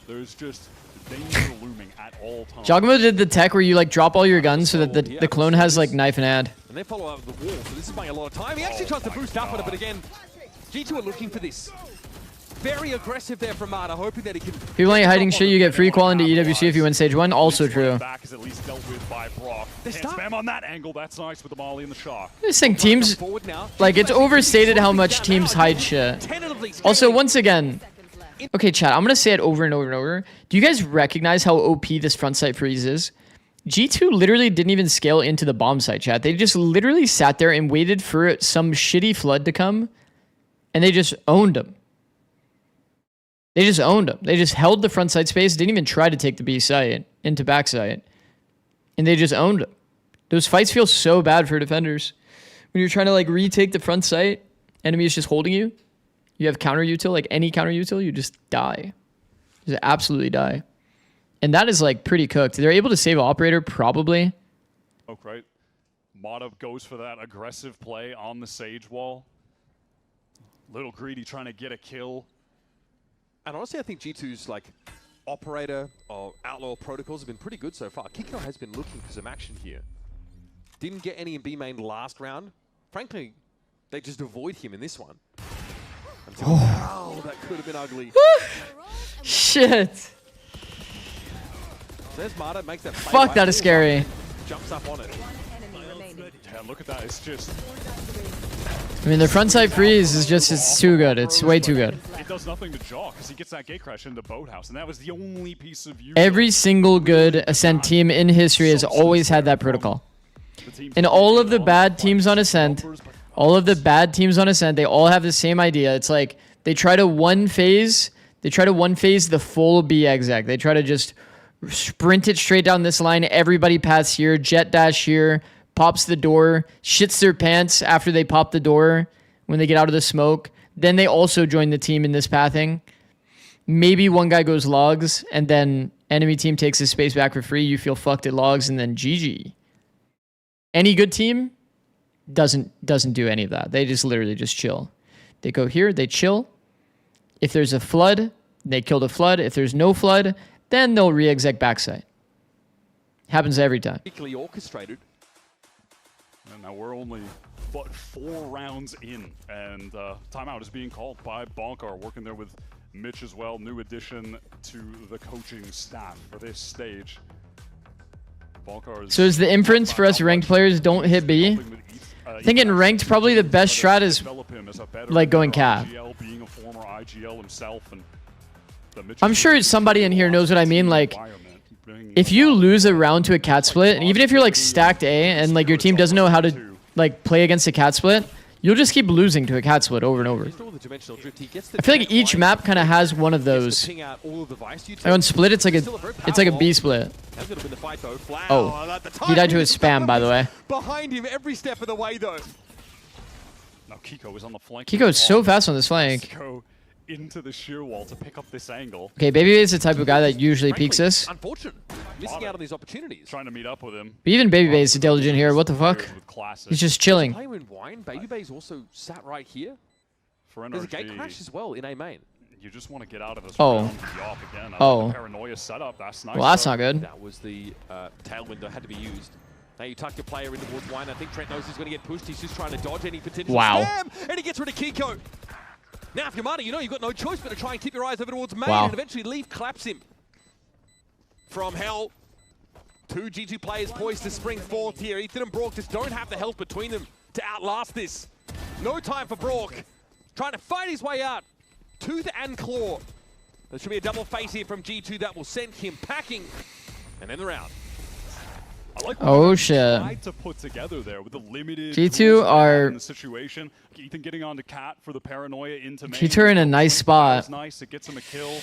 [SPEAKER 14] There's just danger looming at all times.
[SPEAKER 4] Jogmo did the tech where you like drop all your guns so that the clone has like knife and ad.
[SPEAKER 13] And they follow up the wall, so this is buying a lot of time. He actually tries to boost up on it, but again, G2 are looking for this. Very aggressive there from Mata, hoping that he can...
[SPEAKER 4] People ain't hiding shit, you get free qual into EWC if you win stage 1. Also true.
[SPEAKER 14] Back is at least dealt with by Brock. Can't spam on that angle. That's nice with the molly and the shock.
[SPEAKER 4] I just think teams, like, it's overstated how much teams hide shit. Also, once again, okay, chat, I'm gonna say it over and over and over. Do you guys recognize how OP this front site freeze is? G2 literally didn't even scale into the bomb site, chat. They just literally sat there and waited for some shitty flood to come, and they just owned them. They just owned them. They just held the front side space, didn't even try to take the B site into back site. And they just owned them. Those fights feel so bad for defenders. When you're trying to like retake the front site, enemy is just holding you. You have counter util, like any counter util, you just die. You just absolutely die. And that is like pretty cooked. They're able to save operator, probably.
[SPEAKER 14] Oh, right. Mata goes for that aggressive play on the Sage wall. Little greedy trying to get a kill.
[SPEAKER 13] And honestly, I think G2's like operator or outlaw protocols have been pretty good so far. Kiko has been looking for some action here. Didn't get any in B main last round. Frankly, they just avoid him in this one. Until wow, that could have been ugly.
[SPEAKER 4] Shit.
[SPEAKER 13] There's Mata, makes that play.
[SPEAKER 4] Fuck,
[SPEAKER 13] right
[SPEAKER 4] that is scary.
[SPEAKER 13] Jumps up on it.
[SPEAKER 14] Yeah, look at that. It's just...
[SPEAKER 4] I mean, the front side freeze is just, it's too good. It's way too good.
[SPEAKER 14] It does nothing to jaw because he gets that gate crash into Boathouse, and that was the only piece of use.
[SPEAKER 4] Every single good Ascent team in history has always had that protocol. And all of the bad teams on Ascent, they all have the same idea. It's like they try to one phase the full B exec. They try to just sprint it straight down this line. Everybody pass here, jet dash here, pops the door, shits their pants after they pop the door when they get out of the smoke. Then they also join the team in this pathing. Maybe one guy goes logs, and then enemy team takes his space back for free. You feel fucked at logs, and then GG. Any good team doesn't do any of that. They just literally just chill. They go here, they chill. If there's a flood, they kill the flood. If there's no flood, then they'll re-exec backside. Happens every time.
[SPEAKER 13] Particularly orchestrated.
[SPEAKER 14] And now we're only but 4 rounds in, and timeout is being called by Bonkar, working there with Mitch as well. New addition to the coaching staff for this stage. Bonkar is...
[SPEAKER 4] So is the inference for us ranked players don't hit B? I think in ranked, probably the best strat is like going cap.
[SPEAKER 14] Being a former IGL himself, and
[SPEAKER 4] I'm sure somebody in here knows what I mean. Like, if you lose a round to a cat split, and even if you're like stacked A and like your team doesn't know how to like play against a cat split, you'll just keep losing to a cat split over and over. I feel like each map kind of has one of those. Like on split, it's like a B split. Oh, he died to his spam, by the way.
[SPEAKER 13] Behind him every step of the way, though.
[SPEAKER 14] Now Kiko is on the flank.
[SPEAKER 4] Kiko is so fast on this flank.
[SPEAKER 14] Go into the shear wall to pick up this angle.
[SPEAKER 4] Okay, Baby is the type of guy that usually peeks this.
[SPEAKER 13] Unfortunate. Missing out on these opportunities.
[SPEAKER 14] Trying to meet up with him.
[SPEAKER 4] But even Baby is diligent here. What the fuck? He's just chilling.
[SPEAKER 13] Player in wine. Baby Bay's also sat right here.
[SPEAKER 14] For NRG,
[SPEAKER 13] there's a gate crash as well in A main.
[SPEAKER 14] You just want to get out of this.
[SPEAKER 4] Oh.
[SPEAKER 14] Again.
[SPEAKER 4] Oh.
[SPEAKER 14] Paranoia setup. That's nice.
[SPEAKER 4] Well, that's not good.
[SPEAKER 13] That was the tailwind that had to be used. Now you tuck your player in towards wine. I think Trent knows he's going to get pushed. He's just trying to dodge any potential spam. And he gets rid of Kiko. Now, if you're Mata, you know you've got no choice but to try and keep your eyes over towards main and eventually leave claps him. From hell, 2 G2 players poised to spring forth here. Ethan and Brock just don't have the health between them to outlast this. No time for Brock. Trying to fight his way out. Tooth and claw. There should be a double face here from G2 that will send him packing. And end the round.
[SPEAKER 14] I like
[SPEAKER 4] oh shit.
[SPEAKER 14] Tried to put together there with the limited
[SPEAKER 4] G2 are
[SPEAKER 14] in the situation. Ethan getting on to Cat for the paranoia into main.
[SPEAKER 4] G2 are in a nice spot.
[SPEAKER 14] Nice, it gets him a kill.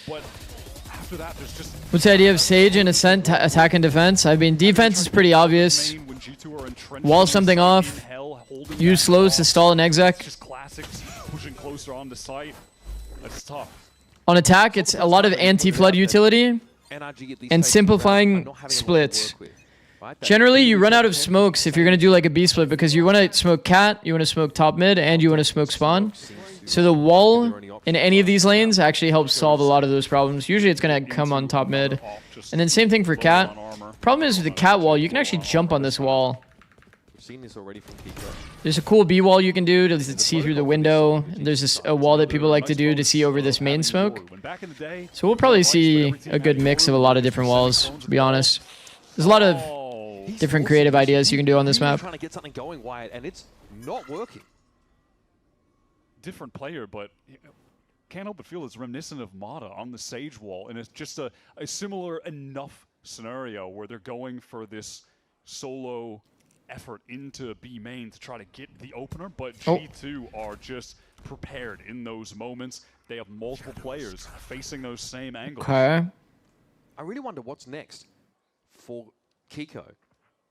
[SPEAKER 14] But after that, there's just
[SPEAKER 4] what's the idea of Sage and Ascent attack and defense? I mean, defense is pretty obvious. Wall something off. Use slows to stall an exec.
[SPEAKER 14] Just classics pushing closer on the site. That's tough.
[SPEAKER 4] On attack, it's a lot of anti-flood utility and simplifying splits. Generally, you run out of smokes if you're going to do like a B split because you want to smoke cat, you want to smoke top mid, and you want to smoke spawn. So the wall in any of these lanes actually helps solve a lot of those problems. Usually it's going to come on top mid. And then same thing for Cat. Problem is with the Cat wall, you can actually jump on this wall.
[SPEAKER 10] We've seen this already from Kiko.
[SPEAKER 4] There's a cool B wall you can do to see through the window. There's a wall that people like to do to see over this main smoke. So we'll probably see a good mix of a lot of different walls, to be honest. There's a lot of different creative ideas you can do on this map.
[SPEAKER 10] Trying to get something going, Wyatt, and it's not working.
[SPEAKER 14] Different player, but can't help but feel it's reminiscent of Mata on the Sage wall, and it's just a similar enough scenario where they're going for this solo effort into B main to try to get the opener, but G2 are just prepared in those moments. They have multiple players facing those same angles.
[SPEAKER 4] Okay.
[SPEAKER 10] I really wonder what's next for Kiko.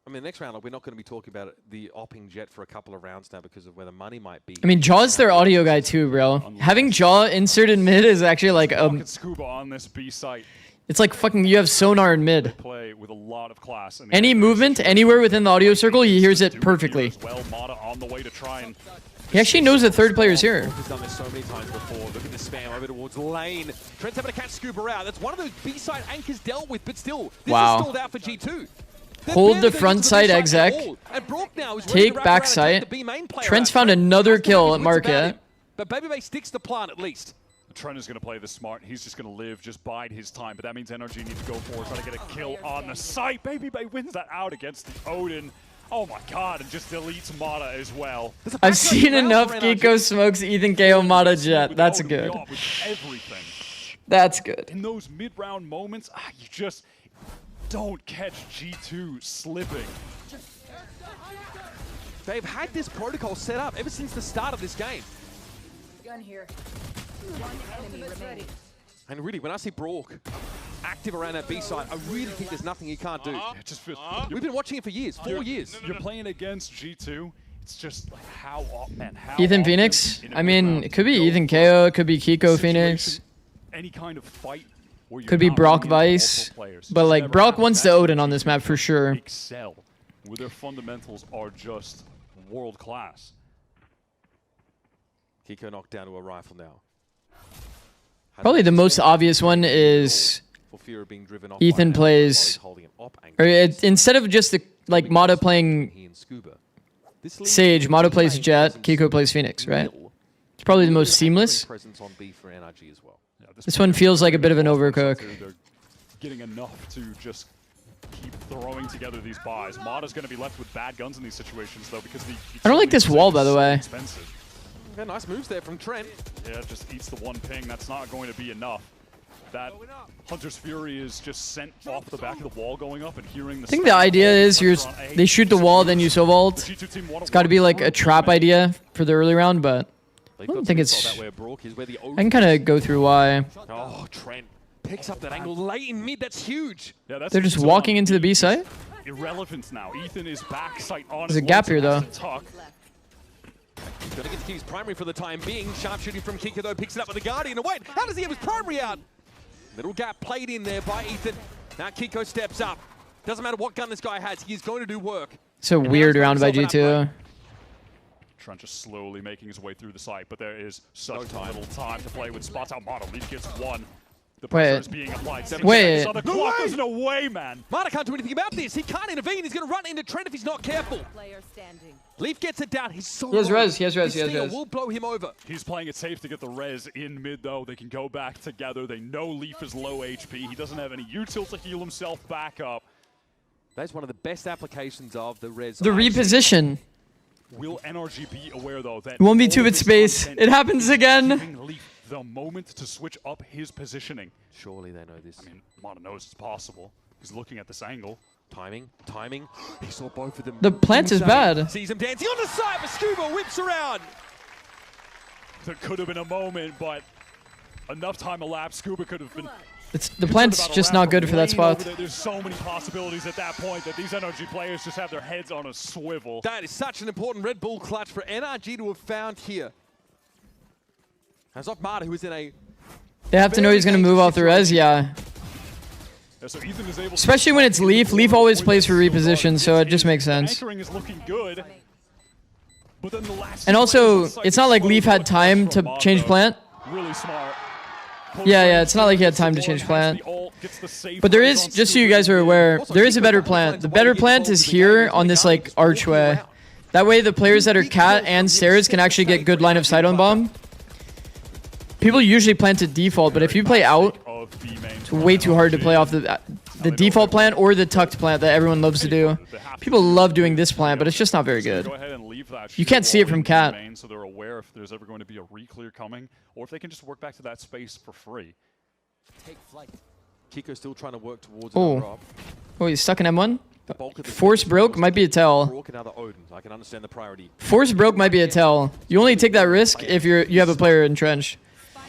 [SPEAKER 10] I mean, next round, we're not going to be talking about the opping Jet for a couple of rounds now because of where the money might be.
[SPEAKER 4] I mean, Jaw's their audio guy too, bro. Having Jaw inserted mid is actually like
[SPEAKER 14] Scuba on this B site.
[SPEAKER 4] It's like fucking you have sonar in mid.
[SPEAKER 14] Play with a lot of class.
[SPEAKER 4] Any movement anywhere within the audio circle, he hears it perfectly.
[SPEAKER 14] Well, Mata on the way to try and
[SPEAKER 4] He actually knows the third player's here.
[SPEAKER 10] He's done this so many times before. Look at the spam over towards lane. Trent's having to catch Scuba out. That's one of those B-side anchors dealt with, but still, this is stalled out for G2.
[SPEAKER 4] Hold the front side exec. Take back site. Trent's found another kill at market.
[SPEAKER 10] But Babybay sticks the plan at least.
[SPEAKER 14] Trent is going to play this smart. He's just going to live, just bide his time. But that means NRG needs to go for it, try to get a kill on the site. Babybay wins that out against the Odin. Oh my god, and just deletes Mata as well.
[SPEAKER 4] I've seen enough Kiko smokes Ethan KO Mata Jet. That's good.
[SPEAKER 14] Everything.
[SPEAKER 4] That's good.
[SPEAKER 14] In those mid-round moments, you just don't catch G2 slipping.
[SPEAKER 10] They've had this protocol set up ever since the start of this game.
[SPEAKER 17] Gun here. One enemy remaining.
[SPEAKER 10] And really, when I see Brock active around that B side, I really think there's nothing he can't do.
[SPEAKER 14] It just feels,
[SPEAKER 10] we've been watching it for years, 4 years.
[SPEAKER 14] You're playing against G2. It's just like how
[SPEAKER 4] Ethan Phoenix? I mean, it could be Ethan KO, it could be Kiko Phoenix.
[SPEAKER 14] Any kind of fight
[SPEAKER 4] could be Brock Vice. But like Brock wants the Odin on this map for sure.
[SPEAKER 14] Excel, where their fundamentals are just world class.
[SPEAKER 10] Kiko knocked down to a rifle now.
[SPEAKER 4] Probably the most obvious one is Ethan plays, or instead of just the like Mata playing Sage, Mata plays Jet, Kiko plays Phoenix, right? It's probably the most seamless. This one feels like a bit of an overcook.
[SPEAKER 14] They're getting enough to just keep throwing together these buys. Mata's going to be left with bad guns in these situations though because
[SPEAKER 4] I don't like this wall, by the way.
[SPEAKER 14] Expensive.
[SPEAKER 10] Yeah, nice moves there from Trent.
[SPEAKER 14] Yeah, just eats the one ping. That's not going to be enough. That Hunter's Fury is just sent off the back of the wall going up and hearing the...
[SPEAKER 4] I think the idea is they shoot the wall, then you so vault. It's got to be like a trap idea for the early round, but I don't think it's... I can kind of go through why.
[SPEAKER 10] Oh, Trent picks up that angle late in mid. That's huge.
[SPEAKER 14] Yeah, that's
[SPEAKER 4] they're just walking into the B site?
[SPEAKER 14] Irrelevant now. Ethan is back sight on.
[SPEAKER 4] There's a gap here, though.
[SPEAKER 10] Gonna get to his primary for the time being. Sharpshooting from Kiko though picks it up with the Guardian. And wait, how does he have his primary out? Little gap played in there by Ethan. Now Kiko steps up. Doesn't matter what gun this guy has, he's going to do work.
[SPEAKER 4] It's a weird round by G2.
[SPEAKER 14] Trent just slowly making his way through the site, but there is such little time to play with spots out. Mata Leaf gets one. The pressure is being applied.
[SPEAKER 4] Wait.
[SPEAKER 14] On the clock. There's no way, man.
[SPEAKER 10] Mata can't do anything about this. He can't intervene. He's going to run into Trent if he's not careful. Leaf gets it down. He's so
[SPEAKER 4] He has res. He has res. He has
[SPEAKER 10] res.
[SPEAKER 4] res.
[SPEAKER 10] Will blow him over.
[SPEAKER 14] He's playing it safe to get the res in mid, though. They can go back together. They know Leaf is low HP. He doesn't have any util to heal himself back up.
[SPEAKER 10] That's one of the best applications of the res.
[SPEAKER 4] The reposition.
[SPEAKER 14] Will NRG be aware, though, that
[SPEAKER 4] 1v2 space. It happens again.
[SPEAKER 14] The moment to switch up his positioning.
[SPEAKER 10] Surely they know this.
[SPEAKER 14] I mean, Mata knows it's possible. He's looking at this angle.
[SPEAKER 10] Timing. He saw both of them.
[SPEAKER 4] The plant is bad.
[SPEAKER 10] Sees him dancing on the side, but Scuba whips around.
[SPEAKER 14] There could have been a moment, but enough time elapsed. Scuba could have been...
[SPEAKER 4] The plant's just not good for that spot.
[SPEAKER 14] There's so many possibilities at that point that these NRG players just have their heads on a swivel.
[SPEAKER 10] That is such an important Red Bull clutch for NRG to have found here. As of Mata, who is in a...
[SPEAKER 4] They have to know he's going to move off the res, yeah.
[SPEAKER 14] So Ethan is able
[SPEAKER 4] especially when it's Leaf. Leaf always plays for reposition, so it just makes sense.
[SPEAKER 14] Anchoring is looking good. But then the last
[SPEAKER 4] And also, it's not like Leaf had time to change plant.
[SPEAKER 14] Really smart.
[SPEAKER 4] Yeah, it's not like he had time to change plant. But there is, just so you guys are aware, there is a better plant. The better plant is here on this like archway. That way the players that are cat and stairs can actually get good line of sight on bomb. People usually plant at default, but if you play out, it's way too hard to play off the default plant or the tucked plant that everyone loves to do. People love doing this plant, but it's just not very good. You can't see it from cat.
[SPEAKER 14] So they're aware if there's ever going to be a re-clear coming, or if they can just work back to that space for free.
[SPEAKER 10] Take flight. Kiko still trying to work towards
[SPEAKER 4] Oh, he's stuck in M1? Force broke might be a tell.
[SPEAKER 10] Brock and now the Odin. I can understand the priority.
[SPEAKER 4] Force broke might be a tell. You only take that risk if you have a player entrenched.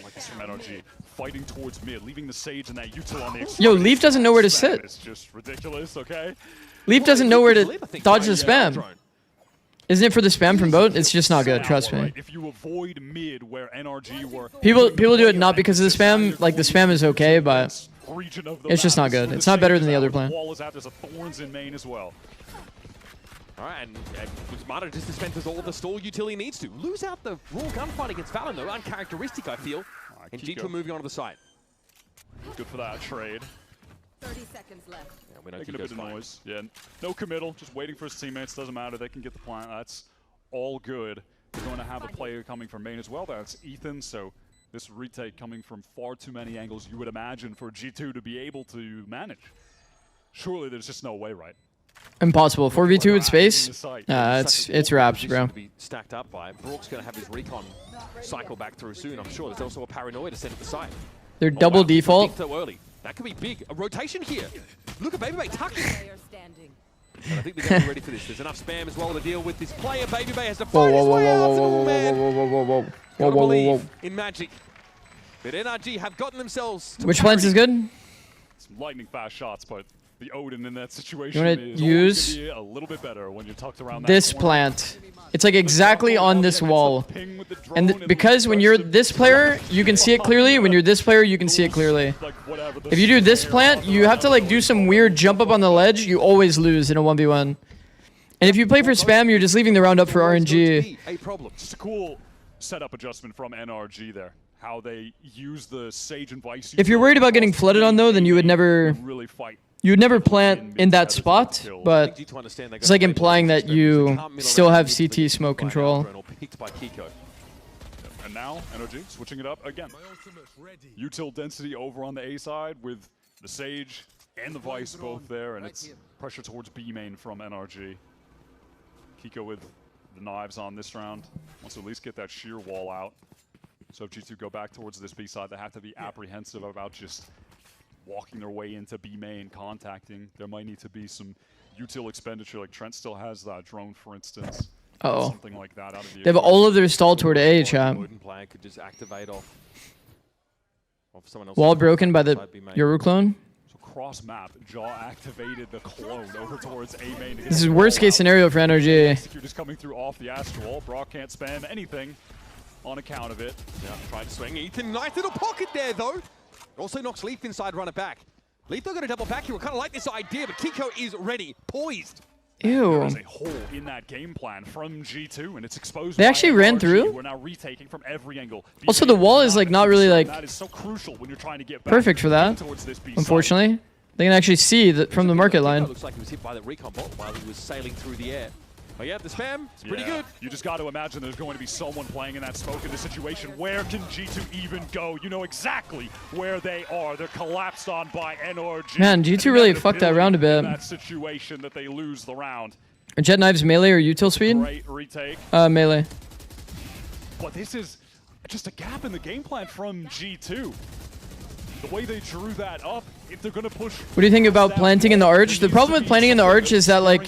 [SPEAKER 14] Like this from NRG. Fighting towards mid, leaving the Sage and that util on the
[SPEAKER 4] Yo, Leaf doesn't know where to sit.
[SPEAKER 14] It's just ridiculous, okay?
[SPEAKER 4] Leaf doesn't know where to dodge the spam. Isn't it for the spam from boat? It's just not good, trust me.
[SPEAKER 14] If you avoid mid where NRG were
[SPEAKER 4] People do it not because of the spam. Like, the spam is okay, but it's just not good. It's not better than the other plan.
[SPEAKER 14] Wall is out. There's a Thorns in main as well.
[SPEAKER 10] All right, and Mata just dispenses all the stall utility needs to. Lose out the raw gunfight against Valen, though. Uncharacteristic, I feel. And G2 moving on to the side.
[SPEAKER 14] Good for that trade.
[SPEAKER 17] 30 seconds left.
[SPEAKER 14] Yeah, we know making a bit of noise. Yeah, no committal, just waiting for his teammates. Doesn't matter. They can get the plant. That's all good. They're going to have a player coming from main as well. That's Ethan. So this retake coming from far too many angles, you would imagine, for G2 to be able to manage. Surely there's just no way, right?
[SPEAKER 4] Impossible. 4v2 with space? It's wraps, bro.
[SPEAKER 10] To be stacked up by. Brock's going to have his recon cycle back through soon, I'm sure. There's also a paranoia to send at the side.
[SPEAKER 4] They're double default.
[SPEAKER 10] So early. That could be big. A rotation here. Look at BabyBay tucking. And I think they're going to be ready for this. There's enough spam as well to deal with this player. BabyBay has to fight his way out. Gotta believe in magic. But NRG have gotten themselves to
[SPEAKER 4] Which plans is good?
[SPEAKER 14] Some lightning fast shots, but the Odin in that situation is
[SPEAKER 4] use
[SPEAKER 14] be a little bit better when you're tucked around
[SPEAKER 4] this plant. It's like exactly on this wall. And because when you're this player, you can see it clearly. When you're this player, you can see it clearly. If you do this plant, you have to like do some weird jump up on the ledge. You always lose in a 1v1. And if you play for spam, you're just leaving the round up for RNG.
[SPEAKER 14] It's a cool setup adjustment from NRG there. How they use the Sage and Vice.
[SPEAKER 4] If you're worried about getting flooded on though, then you would never
[SPEAKER 14] really fight.
[SPEAKER 4] You would never plant in that spot, but it's like implying that you still have CT smoke control.
[SPEAKER 14] And now, NRG switching it up again. Util density over on the A side with the Sage and the Vice both there, and it's pressure towards B main from NRG. Kiko with the knives on this round. Wants to at least get that sheer wall out. So if G2 go back towards this B side, they have to be apprehensive about just walking their way into B main, contacting. There might need to be some util expenditure, like Trent still has that drone, for instance. Something like that out of the
[SPEAKER 4] They have all of their stall toward A, chat.
[SPEAKER 10] Could just activate off someone else.
[SPEAKER 4] Wall broken by the Yoru clone.
[SPEAKER 14] So cross map, Jaw activated the clone over towards A main.
[SPEAKER 4] This is worst case scenario for NRG.
[SPEAKER 14] Execute coming through off the Astral. Brock can't spam anything on account of it.
[SPEAKER 10] Yeah, trying to swing. Ethan, nice little pocket there though. Also knocks Leaf inside, run it back. Leaf though got a double back here. We kind of like this idea, but Kiko is ready, poised.
[SPEAKER 4] Ew.
[SPEAKER 14] There's a hole in that game plan from G2, and it's exposed.
[SPEAKER 4] They actually ran through?
[SPEAKER 14] We're now retaking from every angle.
[SPEAKER 4] Also, the wall is like not really like
[SPEAKER 14] that is so crucial when you're trying to get back
[SPEAKER 4] perfect for that. Unfortunately, they can actually see that from the market line.
[SPEAKER 10] Looks like he was hit by the recon bot while he was sailing through the air. But yeah, the spam, it's pretty good.
[SPEAKER 14] You just got to imagine there's going to be someone playing in that smoke in this situation. Where can G2 even go? You know exactly where they are. They're collapsed on by NRG.
[SPEAKER 4] Man, G2 really fucked that round a bit.
[SPEAKER 14] That situation that they lose the round.
[SPEAKER 4] Are Jet Knives melee or util speed?
[SPEAKER 14] Great retake.
[SPEAKER 4] Melee.
[SPEAKER 14] But this is just a gap in the game plan from G2. The way they drew that up, if they're going to push...
[SPEAKER 4] What do you think about planting in the arch? The problem with planting in the arch is that, like,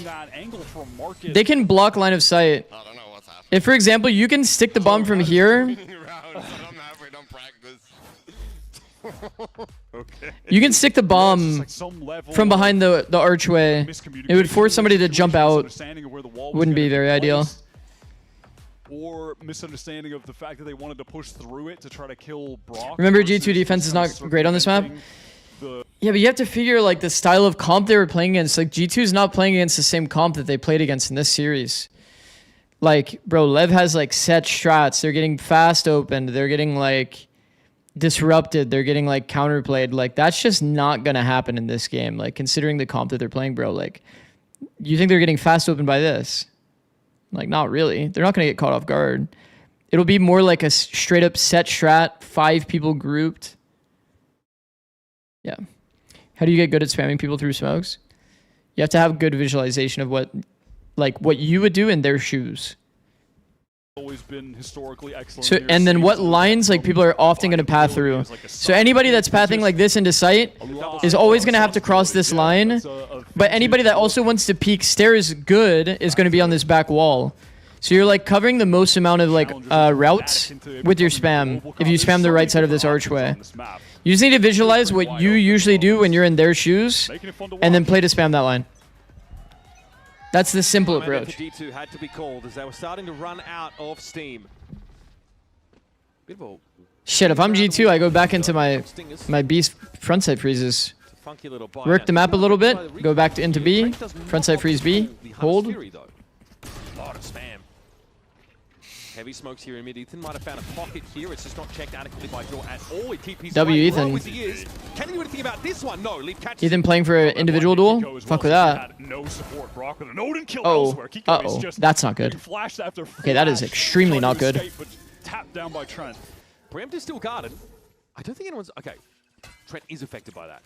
[SPEAKER 4] they can block line of sight.
[SPEAKER 6] I don't know what's happening.
[SPEAKER 4] If, for example, you can stick the bomb from here... You can stick the bomb from behind the archway. It would force somebody to jump out. Wouldn't be very ideal.
[SPEAKER 14] Or misunderstanding of the fact that they wanted to push through it to try to kill Brock.
[SPEAKER 4] Remember, G2 defense is not great on this map? Yeah, but you have to figure, like, the style of comp they were playing against. Like, G2's not playing against the same comp that they played against in this series. Like, bro, Lev has like set strats. They're getting fast opened. They're getting like disrupted. They're getting like counterplayed. Like, that's just not gonna happen in this game. Like, considering the comp that they're playing, bro. Like, you think they're getting fast opened by this? Like, not really. They're not gonna get caught off guard. It'll be more like a straight up set strat, 5 people grouped. Yeah. How do you get good at spamming people through smokes? You have to have good visualization of what you would do in their shoes.
[SPEAKER 14] Always been historically excellent.
[SPEAKER 4] So, and then what lines like people are often going to path through. So anybody that's pathing like this into sight is always going to have to cross this line. But anybody that also wants to peek stairs good is going to be on this back wall. So you're like covering the most amount of like routes with your spam if you spam the right side of this archway. You just need to visualize what you usually do when you're in their shoes and then play to spam that line. That's the simple approach.
[SPEAKER 10] G2 had to be called as they were starting to run out of steam.
[SPEAKER 4] Shit, if I'm G2, I go back into my beast frontside freezes. Work the map a little bit, go back into B, frontside freeze B, hold.
[SPEAKER 10] A lot of spam. Heavy smokes here in mid. Ethan might have found a pocket here. It's just not checked adequately by Jaw at all. He TP's
[SPEAKER 4] W, Ethan.
[SPEAKER 10] Can he do anything about this one? No. Leaf catches
[SPEAKER 4] Ethan playing for an individual duel? Fuck with that.
[SPEAKER 14] No support. Brock with an Odin kill
[SPEAKER 4] Oh,
[SPEAKER 14] elsewhere. Kiko is just
[SPEAKER 4] that's not good.
[SPEAKER 14] flash after
[SPEAKER 4] Okay, that is
[SPEAKER 14] flash,
[SPEAKER 4] extremely
[SPEAKER 14] trying
[SPEAKER 4] not
[SPEAKER 14] to
[SPEAKER 4] good.
[SPEAKER 14] escape, but tapped down by Trent.
[SPEAKER 10] Preempt is still guarded. I don't think anyone's... Okay. Trent is affected by that.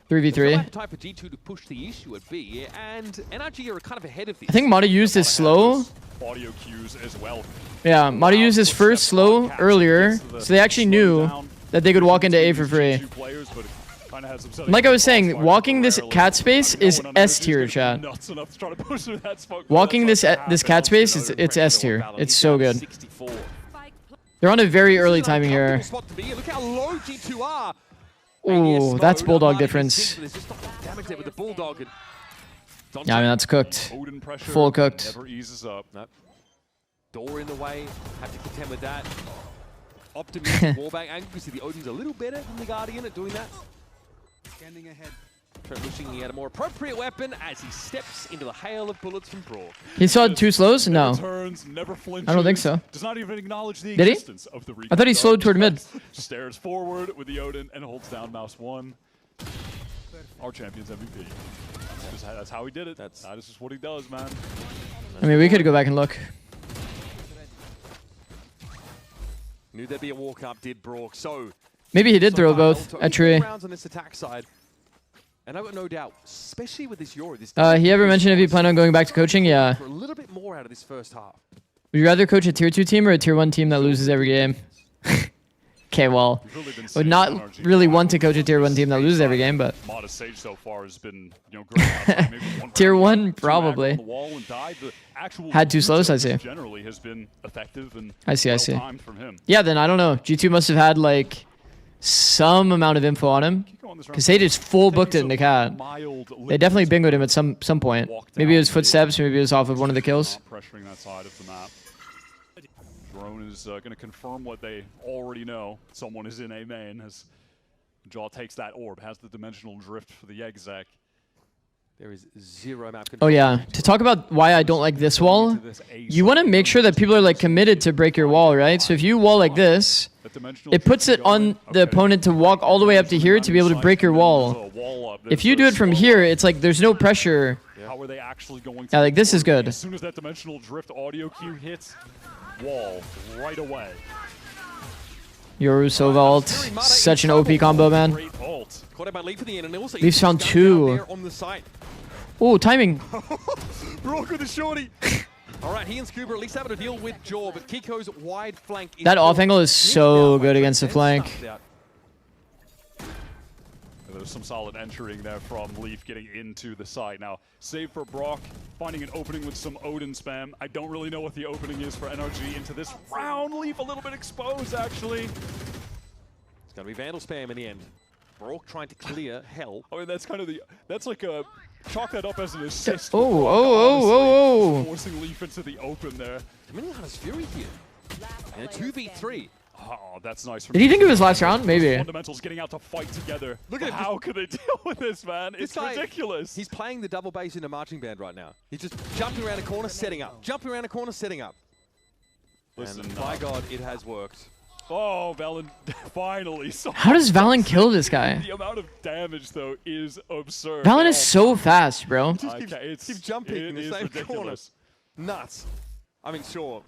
[SPEAKER 4] 3v3.
[SPEAKER 10] There's no appetite for G2 to push the issue at B, and NRG are kind of ahead of this.
[SPEAKER 4] I think Mata used his slow.
[SPEAKER 14] Audio cues as well.
[SPEAKER 4] Yeah, Mata used his first slow earlier, so they actually knew that they could walk into A for free. Like I was saying, walking this cat space is S tier, chat. Walking this cat space, it's S tier. It's so good. They're on a very early timing here.
[SPEAKER 10] Look how low G2 are.
[SPEAKER 4] Ooh, that's bulldog difference. Yeah, I mean, that's cooked. Full cooked.
[SPEAKER 14] Never eases up.
[SPEAKER 10] Nope. Door in the way. Have to contend with that. Optimistic wallbang angle. You see the Odin's a little better than the Guardian at doing that.
[SPEAKER 18] Scanning ahead.
[SPEAKER 10] Trent wishing he had a more appropriate weapon as he steps into the hail of bullets from Brock.
[SPEAKER 4] He saw 2 slows? No.
[SPEAKER 14] Turns, never flinches,
[SPEAKER 4] I don't think so.
[SPEAKER 14] Does not even acknowledge the
[SPEAKER 4] Did he?
[SPEAKER 14] existence of the
[SPEAKER 4] I thought he slowed toward mid.
[SPEAKER 14] Stares forward with the Odin and holds down mouse 1. Our champion's MVP. That's how he did it. That is just what he does, man.
[SPEAKER 4] I mean, we could go back and look.
[SPEAKER 10] Knew there'd be a walk up, did Brock. So
[SPEAKER 4] maybe he did throw both at tree.
[SPEAKER 10] Rounds on this attack side. And I've got no doubt, especially with this Yori.
[SPEAKER 4] He ever mentioned if he planned on going back to coaching? Yeah.
[SPEAKER 10] For a little bit more out of this first half.
[SPEAKER 4] Would you rather coach a tier 2 team or a tier 1 team that loses every game? Okay, well, would not really want to coach a tier 1 team that loses every game, but
[SPEAKER 14] Modest Sage so far has been, great.
[SPEAKER 4] tier 1 probably. Had 2 slows, I see.
[SPEAKER 14] Generally has been effective and
[SPEAKER 4] I see.
[SPEAKER 14] well-timed from him.
[SPEAKER 4] Yeah, then I don't know. G2 must have had like some amount of info on him because they just full booked it in the cat. They definitely bingoed him at some point. Maybe it was footsteps, maybe it was off of one of the kills.
[SPEAKER 14] Pressuring that side of the map. Drone is going to confirm what they already know. Someone is in A main as Jaw takes that orb, has the dimensional drift for the exec.
[SPEAKER 10] There is zero map control.
[SPEAKER 4] Oh yeah, to talk about why I don't like this wall, you want to make sure that people are like committed to break your wall, right? So if you wall like this, it puts it on the opponent to walk all the way up to here to be able to break your wall. If you do it from here, it's like there's no pressure.
[SPEAKER 14] How are they actually going to?
[SPEAKER 4] Yeah, like this is good.
[SPEAKER 14] As soon as that dimensional drift audio cue hits, wall right away.
[SPEAKER 4] Yoru Sova ult, such an OP combo, man. Leafs found 2. Oh, timing.
[SPEAKER 10] Brock with the shorty. All right, he and Scuba at least having to deal with Jaw, but Kiko's wide flank.
[SPEAKER 4] That off angle is so good against the flank.
[SPEAKER 14] There's some solid entering there from Leaf getting into the site. Now, save for Brock, finding an opening with some Odin spam. I don't really know what the opening is for NRG into this round. Leaf a little bit exposed, actually.
[SPEAKER 10] It's going to be Vandal spam in the end. Brock trying to clear hell.
[SPEAKER 14] I mean, that's kind of the... That's like a... Chalk that up as an assist.
[SPEAKER 4] Oh.
[SPEAKER 14] Forcing Leaf into the open there.
[SPEAKER 10] Dominion Hunter's Fury here. And a 2v3.
[SPEAKER 14] Oh, that's nice.
[SPEAKER 4] Did he think it was last round? Maybe.
[SPEAKER 14] Fundamentals getting out to fight together. Look at how could they deal with this, man? It's ridiculous.
[SPEAKER 13] He's playing the double bass in a marching band right now. He's just jumping around a corner, setting up. Jumping around a corner, setting up.
[SPEAKER 14] Listen,
[SPEAKER 13] and by God, it has worked.
[SPEAKER 14] Oh, Valen finally.
[SPEAKER 4] How does Valen kill this guy?
[SPEAKER 14] The amount of damage, though, is absurd.
[SPEAKER 4] Valen is so fast, bro.
[SPEAKER 13] Just keeps jumping in the same corner. Nuts. I mean, sure.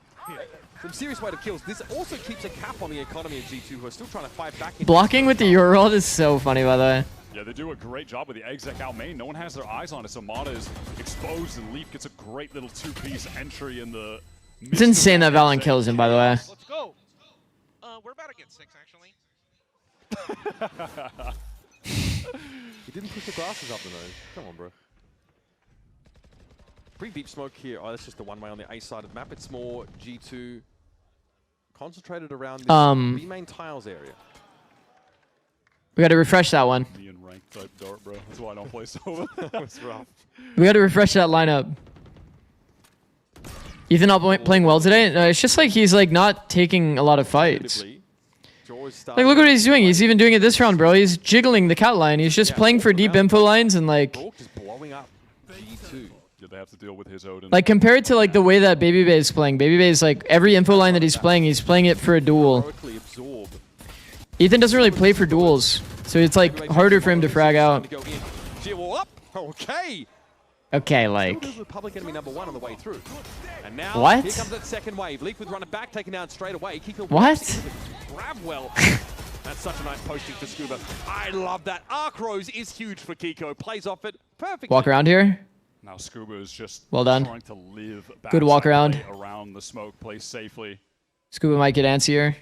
[SPEAKER 13] Some serious weight of kills. This also keeps a cap on the economy of G2, who are still trying to fight back.
[SPEAKER 4] Blocking with the Euro is so funny, by the way.
[SPEAKER 14] Yeah, they do a great job with the exec out main. No one has their eyes on it, so Mata is exposed, and Leaf gets a great little two-piece entry in the...
[SPEAKER 4] It's insane that Valen kills him, by the way.
[SPEAKER 19] Let's go. We're about to get 6, actually.
[SPEAKER 13] He didn't push the glasses up the nose. Come on, bro. Pretty deep smoke here. Oh, that's just the one way on the A side of the map. It's more G2 concentrated around this B main tiles area.
[SPEAKER 4] We got to refresh that one.
[SPEAKER 14] Me and rank type dart, bro. That's why I don't play solo. That was rough.
[SPEAKER 4] We got to refresh that lineup. Ethan not playing well today. It's just like he's like not taking a lot of fights. Like look what he's doing. He's even doing it this round, bro. He's jiggling the cat line. He's just playing for deep info lines and like.
[SPEAKER 13] Just blowing up G2.
[SPEAKER 14] Yeah, they have to deal with his Odin.
[SPEAKER 4] Like compared to like the way that Baby Bay is playing. Baby Bay is like every info line that he's playing it for a duel. Ethan doesn't really play for duels, so it's like harder for him to frag out.
[SPEAKER 13] Okay.
[SPEAKER 4] Okay, like.
[SPEAKER 13] Public enemy number 1 on the way through. And now
[SPEAKER 4] what?
[SPEAKER 13] Here comes that second wave. Leaf with runner back, taken down straight away.
[SPEAKER 4] What?
[SPEAKER 13] Grab well. That's such a nice posting for Scuba. I love that. Arc Rose is huge for Kiko. Plays off it perfectly.
[SPEAKER 4] Walk around here.
[SPEAKER 14] Now Scuba is just
[SPEAKER 4] well done.
[SPEAKER 14] trying to live
[SPEAKER 4] good walk around.
[SPEAKER 14] Around the smoke, play safely.
[SPEAKER 4] Scuba might get antsier.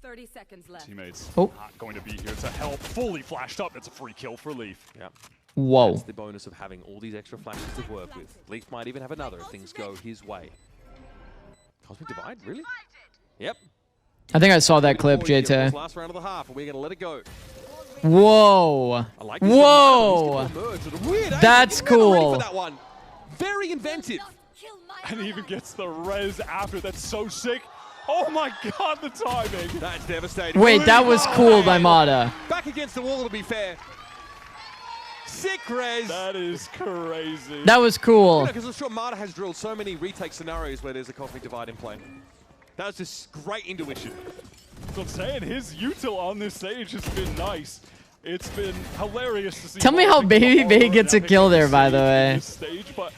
[SPEAKER 17] 30 seconds left.
[SPEAKER 14] Teammates
[SPEAKER 4] not
[SPEAKER 14] going to be here to help. Fully flashed up. It's a free kill for Leaf.
[SPEAKER 13] Yeah.
[SPEAKER 4] Whoa.
[SPEAKER 13] That's the bonus of having all these extra flashes to work with. Leaf might even have another if things go his way. Cosmic Divide, really? Yep.
[SPEAKER 4] I think I saw that clip, JT.
[SPEAKER 13] Last round of the half, and we're going to let it go.
[SPEAKER 4] Whoa.
[SPEAKER 13] I like
[SPEAKER 4] whoa. That's cool.
[SPEAKER 13] For that one. Very inventive.
[SPEAKER 14] And he even gets the res after. That's so sick. Oh my God, the timing.
[SPEAKER 13] That's devastating.
[SPEAKER 4] Wait, that was cool by Mata.
[SPEAKER 13] Back against the wall, to be fair. Sick res.
[SPEAKER 14] That is crazy.
[SPEAKER 4] That was cool.
[SPEAKER 13] Because I'm sure Mata has drilled so many retake scenarios where there's a Cosmic Divide in play. That was just great intuition.
[SPEAKER 14] So I'm saying his util on this stage has been nice. It's been hilarious to see.
[SPEAKER 4] Tell me how Baby Bay gets a kill there, by the way.
[SPEAKER 14] Stage, but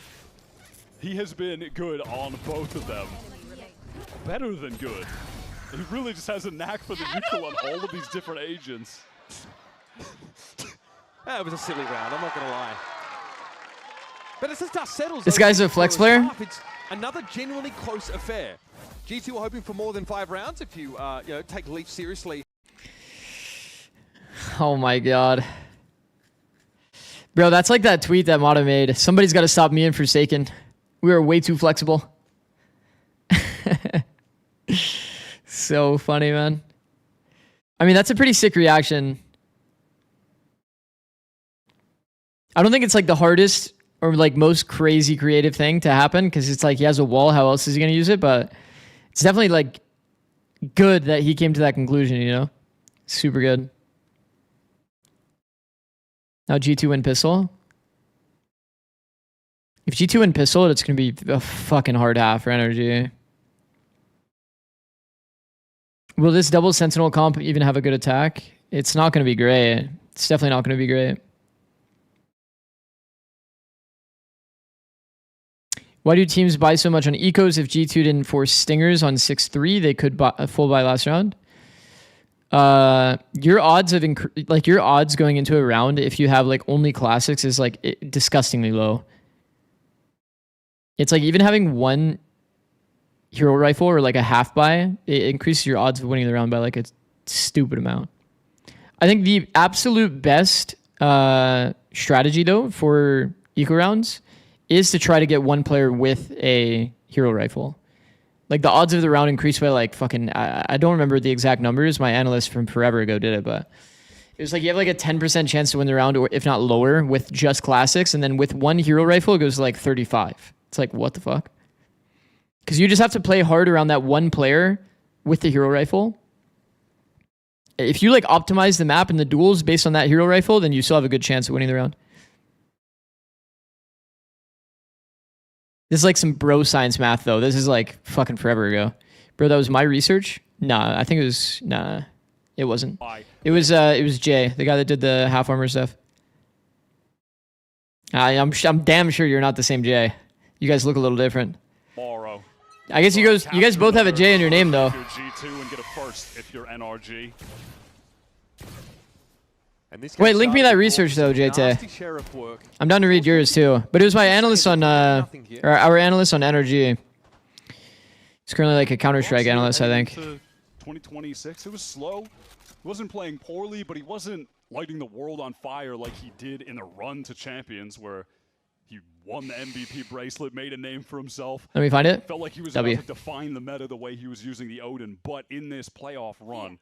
[SPEAKER 14] he has been good on both of them. Better than good. He really just has a knack for the util on all of these different agents.
[SPEAKER 13] That was a silly round, I'm not going to lie. But it's just dust settles.
[SPEAKER 4] This guy's a flex player?
[SPEAKER 13] It's another genuinely close affair. G2 are hoping for more than 5 rounds if you, take Leaf seriously.
[SPEAKER 4] Oh my God. Bro, that's like that tweet that Mata made. Somebody's got to stop me and Forsaken. We are way too flexible. So funny, man. I mean, that's a pretty sick reaction. I don't think it's like the hardest or like most crazy creative thing to happen because it's like he has a wall. How else is he going to use it? But it's definitely like good that he came to that conclusion, you know? Super good. Now G2 win pistol. If G2 win pistol, it's going to be a fucking hard half for NRG. Will this double Sentinel comp even have a good attack? It's not going to be great. It's definitely not going to be great. Why do teams buy so much on ecos? If G2 didn't force stingers on 6-3, they could buy a full buy last round. Your odds of your odds going into a round if you have like only classics is like disgustingly low. It's like even having one hero rifle or like a half buy, it increases your odds of winning the round by like a stupid amount. I think the absolute best strategy though for eco rounds is to try to get one player with a hero rifle. Like the odds of the round increase by like fucking, I don't remember the exact numbers. My analyst from forever ago did it, but it was like you have like a 10% chance to win the round, or if not lower, with just classics. And then with one hero rifle, it goes to like 35. It's like, what the fuck? Because you just have to play hard around that one player with the hero rifle. If you like optimize the map and the duels based on that hero rifle, then you still have a good chance of winning the round. This is like some bro science math though. This is like fucking forever ago. Bro, that was my research? Nah, I think it was, nah, it wasn't. It was Jay, the guy that did the half armor stuff. I'm damn sure you're not the same Jay. You guys look a little different. I guess you guys both have a J in your name though.
[SPEAKER 14] G2 and get a first if you're NRG.
[SPEAKER 4] Wait, link me that research though, JT. I'm down to read yours too. But it was my analyst on, or our analyst on NRG. He's currently like a Counter-Strike analyst, I think.
[SPEAKER 14] 2026, it was slow. He wasn't playing poorly, but he wasn't lighting the world on fire like he did in the run to Champions, where he won the MVP bracelet, made a name for himself.
[SPEAKER 4] Let me find it.
[SPEAKER 14] Felt like he was
[SPEAKER 4] W.
[SPEAKER 14] about to define the meta the way he was using the Odin, but in this playoff run,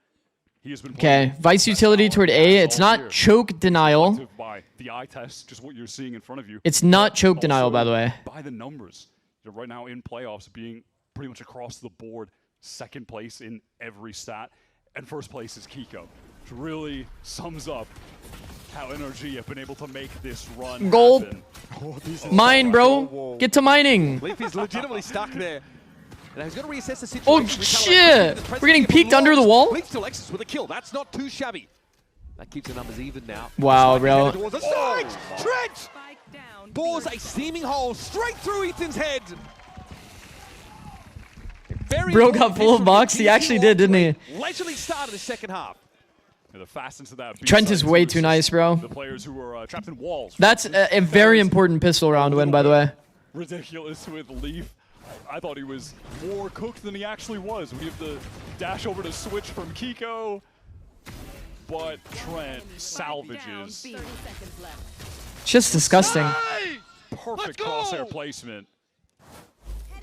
[SPEAKER 14] he has been
[SPEAKER 4] okay, Vice utility toward A. It's not choke denial.
[SPEAKER 14] by the eye test, just what you're seeing in front of you.
[SPEAKER 4] It's not choke denial, by the way.
[SPEAKER 14] By the numbers, you're right now in playoffs, being pretty much across the board, second place in every stat, and first place is Kiko, which really sums up how NRG have been able to make this run
[SPEAKER 4] Gold.
[SPEAKER 14] happen.
[SPEAKER 4] Mine, bro. Get to mining.
[SPEAKER 13] Leaf is legitimately stuck there. And he's going to reassess the situation.
[SPEAKER 4] Oh, shit. We're getting peeked under the wall?
[SPEAKER 13] Leaf still Lexus with a kill. That's not too shabby. That keeps the numbers even now.
[SPEAKER 4] Wow, bro.
[SPEAKER 13] Trench! Bores a steaming hole straight through Ethan's head.
[SPEAKER 4] Bro got full of box. He actually did, didn't he?
[SPEAKER 13] Leisurely started the second half.
[SPEAKER 14] They're fast into that
[SPEAKER 4] Trent is way too nice, bro.
[SPEAKER 14] The players who were trapped in walls.
[SPEAKER 4] That's a very important pistol round win, by the way.
[SPEAKER 14] Ridiculous with Leaf. I thought he was more cooked than he actually was. We have the dash over to switch from Kiko, but Trent salvages.
[SPEAKER 4] Just disgusting.
[SPEAKER 14] Perfect crosshair placement.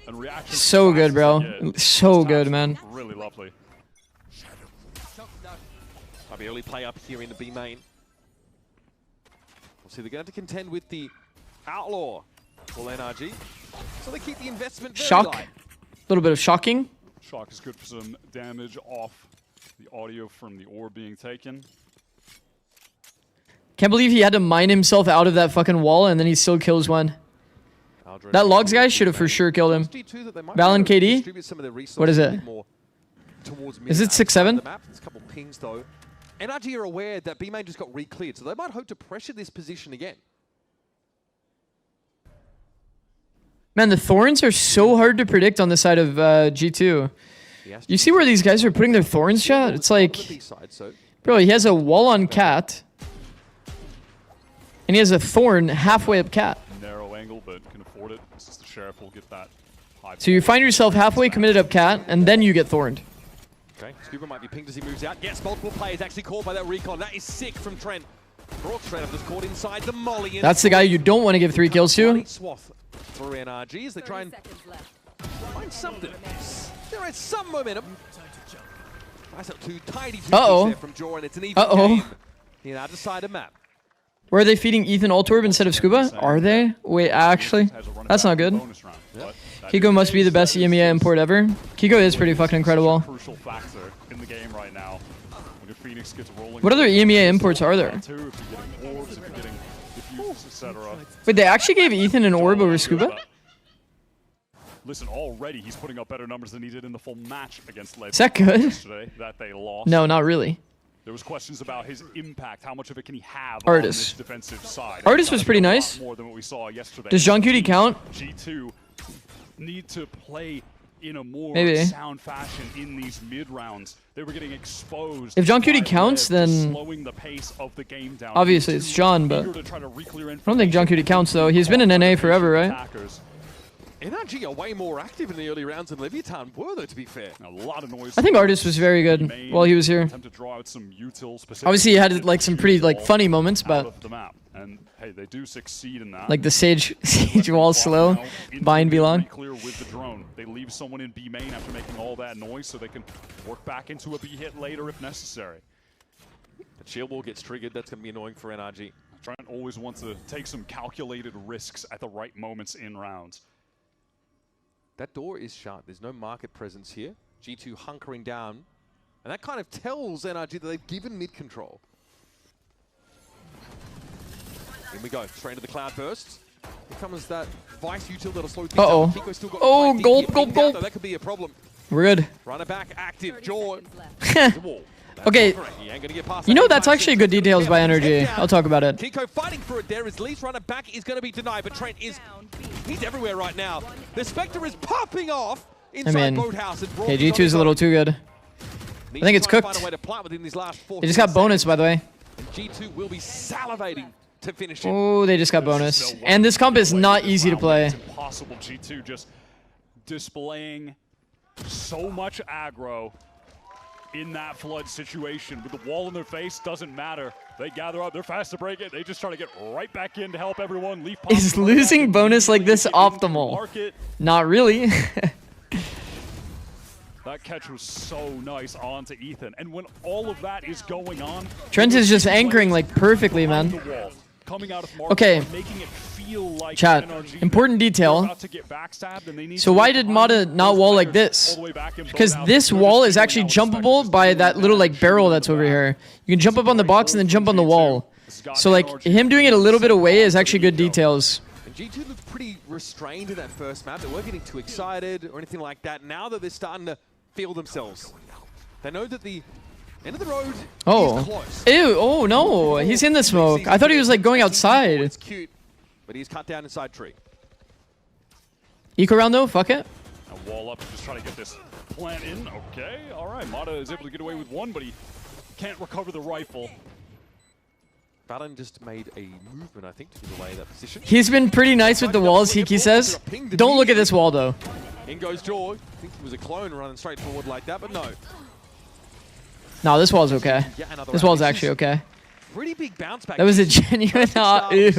[SPEAKER 14] And reaction.
[SPEAKER 4] So good, bro. So good, man.
[SPEAKER 14] Really lovely.
[SPEAKER 13] Might be early play up here in the B main. We'll see they're going to contend with the Outlaw for NRG. So they keep the investment very
[SPEAKER 4] Shock.
[SPEAKER 13] light.
[SPEAKER 4] A little bit of shocking.
[SPEAKER 14] Shock is good for some damage off the audio from the orb being taken.
[SPEAKER 4] Can't believe he had to mine himself out of that fucking wall and then he still kills one. That Logs guy should have for sure killed him. Valen KD? What is it? Is it 6-7?
[SPEAKER 13] There's a couple pings though. NRG are aware that B main just got re-cleared, so they might hope to pressure this position again.
[SPEAKER 4] Man, the Thorns are so hard to predict on the side of G2. You see where these guys are putting their Thorns, chat? It's like, bro, he has a wall on Cat. And he has a Thorn halfway up Cat.
[SPEAKER 14] Narrow angle, but can afford it. Since the Sheriff will get that high.
[SPEAKER 4] So you find yourself halfway committed up Cat, and then you get Thorned.
[SPEAKER 13] Okay, Scuba might be pinged as he moves out. Yes, multiple players actually caught by that recon. That is sick from Trent. Brooks Trent just caught inside the molly.
[SPEAKER 4] That's the guy you don't want to give 3 kills to.
[SPEAKER 13] Swath through NRG as they try and find something. There is some momentum. Nice up two tidy there from Jaw, and it's an even game in our decided map.
[SPEAKER 4] Where are they feeding Ethan Altorb instead of Scuba? Are they? Wait, actually, that's not good. Kiko must be the best EMEA import ever. Kiko is pretty fucking incredible.
[SPEAKER 14] Crucial factor in the game right now. When Phoenix gets rolling.
[SPEAKER 4] What other EMEA imports are there?
[SPEAKER 14] If you're getting orbs, if you're getting diffuse, etc.
[SPEAKER 4] Wait, they actually gave Ethan an orb over Scuba?
[SPEAKER 14] Listen, already he's putting up better numbers than he did in the full match against Lead.
[SPEAKER 4] Is that good?
[SPEAKER 14] Yesterday that they lost.
[SPEAKER 4] No, not really.
[SPEAKER 14] There was questions about his impact. How much of it can he have
[SPEAKER 4] Artis.
[SPEAKER 14] on this defensive side?
[SPEAKER 4] Artis was pretty nice.
[SPEAKER 14] More than what we saw yesterday.
[SPEAKER 4] Does John Cutie count?
[SPEAKER 14] G2 need to play in a more sound fashion in these mid rounds. They were getting exposed.
[SPEAKER 4] If John Cutie counts, then
[SPEAKER 14] slowing the pace of the game down.
[SPEAKER 4] Obviously it's John, but I don't think John Cutie counts though. He's been in NA forever, right?
[SPEAKER 13] NRG are way more active in the early rounds than Leviathan were, though, to be fair.
[SPEAKER 14] A lot of noise.
[SPEAKER 4] I think Artis was very good while he was here. Obviously, he had like some pretty like funny moments, but
[SPEAKER 14] and hey, they do succeed in that.
[SPEAKER 4] Like the Sage wall slow, bind belong.
[SPEAKER 14] Clear with the drone. They leave someone in B main after making all that noise, so they can work back into a B hit later if necessary.
[SPEAKER 13] The shield wall gets triggered. That's going to be annoying for NRG.
[SPEAKER 14] Trent always wants to take some calculated risks at the right moments in rounds.
[SPEAKER 13] That door is shut. There's no market presence here. G2 hunkering down. And that kind of tells NRG that they've given mid control. In we go, straight into the cloud burst. Here comes that Vice util that'll slow things
[SPEAKER 4] Uh-oh.
[SPEAKER 13] up. Kiko's still got
[SPEAKER 4] Oh,
[SPEAKER 13] quite
[SPEAKER 4] gulp,
[SPEAKER 13] deep
[SPEAKER 4] gulp,
[SPEAKER 13] ping down,
[SPEAKER 4] gulp.
[SPEAKER 13] though. That could be a problem.
[SPEAKER 4] We're good.
[SPEAKER 13] Runner back, active, Jaw.
[SPEAKER 4] Okay.
[SPEAKER 13] He ain't gonna get past
[SPEAKER 4] You
[SPEAKER 13] that
[SPEAKER 4] know,
[SPEAKER 13] anytime
[SPEAKER 4] that's actually
[SPEAKER 13] soon.
[SPEAKER 4] good details by
[SPEAKER 13] Head
[SPEAKER 4] NRG.
[SPEAKER 13] down.
[SPEAKER 4] I'll talk about it.
[SPEAKER 13] Kiko fighting for it there. His least runner back is going to be denied, but Trent is, he's everywhere right now. The Spectre is popping off
[SPEAKER 4] I
[SPEAKER 13] inside
[SPEAKER 4] mean,
[SPEAKER 13] Boathouse. And
[SPEAKER 4] okay, G2's a little too good. I think it's cooked. They just got bonus, by the way.
[SPEAKER 13] And G2 will be salivating to finish it.
[SPEAKER 4] Oh, they just got bonus. And this comp is not easy to play.
[SPEAKER 14] It's impossible. G2 just displaying so much aggro in that flood situation. With the wall in their face, doesn't matter. They gather up, they're fast to break it. They just try to get right back in to help everyone. Leaf
[SPEAKER 4] Is losing bonus like this optimal? Not really.
[SPEAKER 14] That catch was so nice onto Ethan. And when all of that is going on,
[SPEAKER 4] Trent is just anchoring like perfectly, man.
[SPEAKER 14] coming out of
[SPEAKER 4] Okay.
[SPEAKER 14] making it feel like
[SPEAKER 4] Chat,
[SPEAKER 14] NRG
[SPEAKER 4] important detail.
[SPEAKER 14] about to get backstabbed and they need
[SPEAKER 4] So why did Mata not wall like this? Because this wall is actually jumpable by that little like barrel that's over here. You can jump up on the box and then jump on the wall. So like him doing it a little bit away is actually good details.
[SPEAKER 13] And G2 looked pretty restrained in that first map. They weren't getting too excited or anything like that. Now that they're starting to feel themselves, they know that the end of the road is close.
[SPEAKER 4] Ew, oh no, he's in the smoke. I thought he was like going outside.
[SPEAKER 13] It's cute, but he's cut down inside tree.
[SPEAKER 4] Eco round though, fuck it.
[SPEAKER 14] A wall up, just trying to get this plant in. Okay, all right. Mata is able to get away with one, but he can't recover the rifle.
[SPEAKER 13] Balan just made a movement, I think, to get away that position.
[SPEAKER 4] He's been pretty nice with the walls, Hiki says. Don't look at this wall though.
[SPEAKER 13] In goes Jaw. I think he was a clone running straight forward like that, but no.
[SPEAKER 4] No, this wall's okay. This wall's actually okay.
[SPEAKER 13] Pretty big bounce back.
[SPEAKER 4] That was a genuine ew.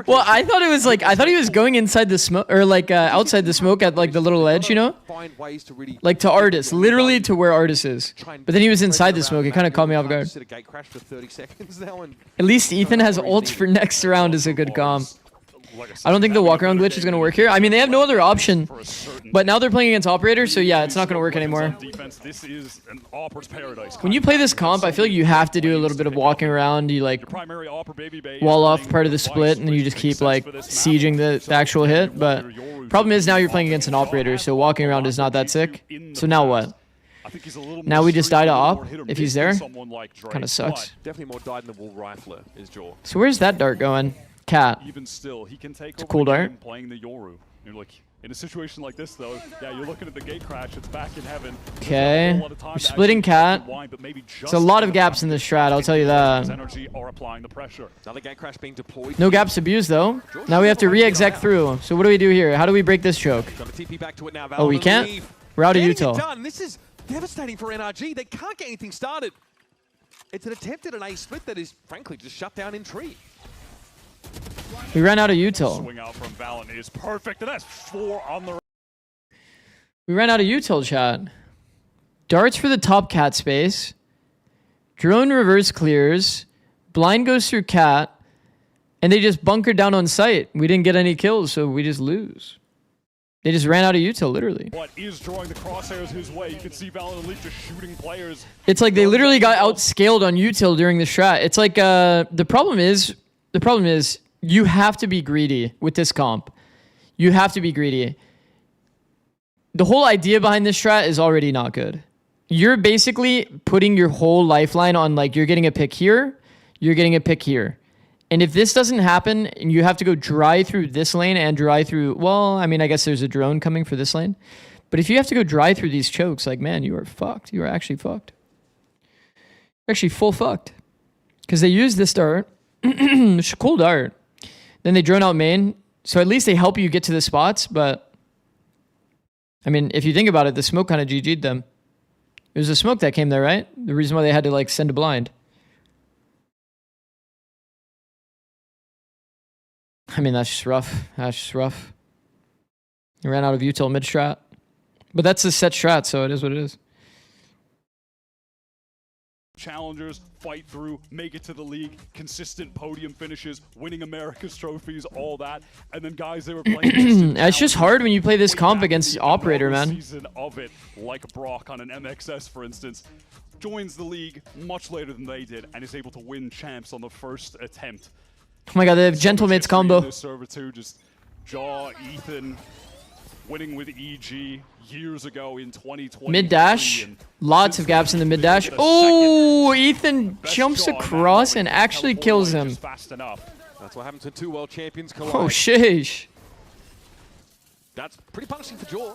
[SPEAKER 4] Well, I thought it was like, I thought he was going inside the smoke, or like outside the smoke at like the little edge, you know?
[SPEAKER 13] Find ways to really
[SPEAKER 4] Like to Artis, literally to where Artis is. But then he was inside the smoke, it kind of caught me off guard.
[SPEAKER 13] Set a gate crash for 30 seconds now, and
[SPEAKER 4] At least Ethan has ult for next round is a good comp. I don't think the walk around glitch is going to work here. I mean, they have no other option. But now they're playing against Operator, so yeah, it's not going to work anymore.
[SPEAKER 14] This is an Opera's paradise.
[SPEAKER 4] When you play this comp, I feel like you have to do a little bit of walking around. You like wall off part of the split, and then you just keep like sieging the actual hit. But problem is now you're playing against an Operator, so walking around is not that sick. So now what? Now we just die to Op if he's there. Kind of sucks.
[SPEAKER 13] definitely more died in the wall rifler is Jaw.
[SPEAKER 4] So where's that dart going? Cat.
[SPEAKER 14] Even still, he can take
[SPEAKER 4] It's a cool
[SPEAKER 14] over the
[SPEAKER 4] dart.
[SPEAKER 14] game playing the Yoru. You're like, in a situation like this, though, yeah, you're looking at the gate crash. It's back in heaven.
[SPEAKER 4] Okay. We're splitting Cat. There's a lot of gaps in this strat, I'll tell you that.
[SPEAKER 14] NRG are applying the pressure.
[SPEAKER 13] Another gate crash being deployed.
[SPEAKER 4] No gaps abused though. Now we have to re-exec through. So what do we do here? How do we break this choke?
[SPEAKER 13] Got to TP back to it now.
[SPEAKER 4] Oh, we can't? We're out of util.
[SPEAKER 13] Done. This is devastating for NRG. They can't get anything started. It's an attempt at an A split that is, frankly, just shut down in tree.
[SPEAKER 4] We ran out of util.
[SPEAKER 14] Swing out from Valen is perfect, and that's 4 on the.
[SPEAKER 4] We ran out of util, chat. Darts for the top cat space. Drone reverse clears. Blind goes through cat. And they just bunkered down on site. We didn't get any kills, so we just lose. They just ran out of util, literally.
[SPEAKER 14] What is drawing the crosshairs his way? You can see Valen and Leaf just shooting players.
[SPEAKER 4] It's like they literally got outscaled on util during the strat. It's like the problem is you have to be greedy with this comp. You have to be greedy. The whole idea behind this strat is already not good. You're basically putting your whole lifeline on like you're getting a pick here, you're getting a pick here. And if this doesn't happen and you have to go dry through this lane and dry through, well, I mean, I guess there's a drone coming for this lane. But if you have to go dry through these chokes, like, man, you are fucked. You are actually fucked. You're actually full fucked. Because they use this dart. It's a cool dart. Then they drone out main. So at least they help you get to the spots. But, I mean, if you think about it, the smoke kind of GG'd them. It was the smoke that came there, right? The reason why they had to, like, send a blind. I mean, that's just rough. That's just rough. He ran out of util mid-strat. But that's a set strat, so it is what it is.
[SPEAKER 14] challengers, fight through, make it to the league, consistent podium finishes, winning America's trophies, all that. And then guys they were playing
[SPEAKER 4] It's just hard when you play this comp against Operator, man.
[SPEAKER 14] Season of it, like Brock on an MXS, for instance, joins the league much later than they did and is able to win champs on the first attempt.
[SPEAKER 4] Oh my god, they have Gentlemates combo.
[SPEAKER 14] This server too, just Jaw, Ethan, winning with EG years ago in 2020.
[SPEAKER 4] Mid dash, lots of gaps in the mid dash. Oh, Ethan jumps across and actually kills him.
[SPEAKER 14] Fast enough.
[SPEAKER 13] That's what happens when two world champions collide.
[SPEAKER 4] Oh, sheesh.
[SPEAKER 13] That's pretty punishing for Jaw.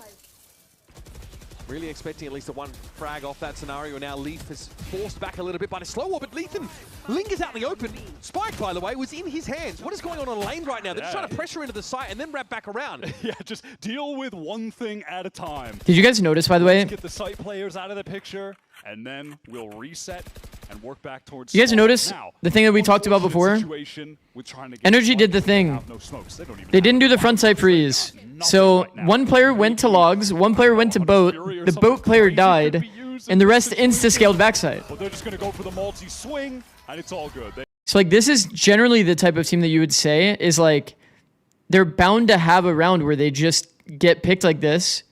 [SPEAKER 13] Really expecting at least a one frag off that scenario. Now Leaf is forced back a little bit by the slow orbit. Ethan lingers out in the open. Spike, by the way, was in his hands. What is going on lane right now? They're just trying to pressure into the site and then wrap back around.
[SPEAKER 14] Yeah, just deal with one thing at a time.
[SPEAKER 4] Did you guys notice, by the way?
[SPEAKER 14] Let's get the site players out of the picture, and then we'll reset and work back towards.
[SPEAKER 4] You guys notice the thing that we talked about before? NRG did the thing. They didn't do the front side freeze. So one player went to logs, one player went to boat, the boat player died, and the rest insta-scaled backside.
[SPEAKER 14] But they're just going to go for the multi-swing, and it's all good.
[SPEAKER 4] So like this is generally the type of team that you would say is like they're bound to have a round where they just get picked like this.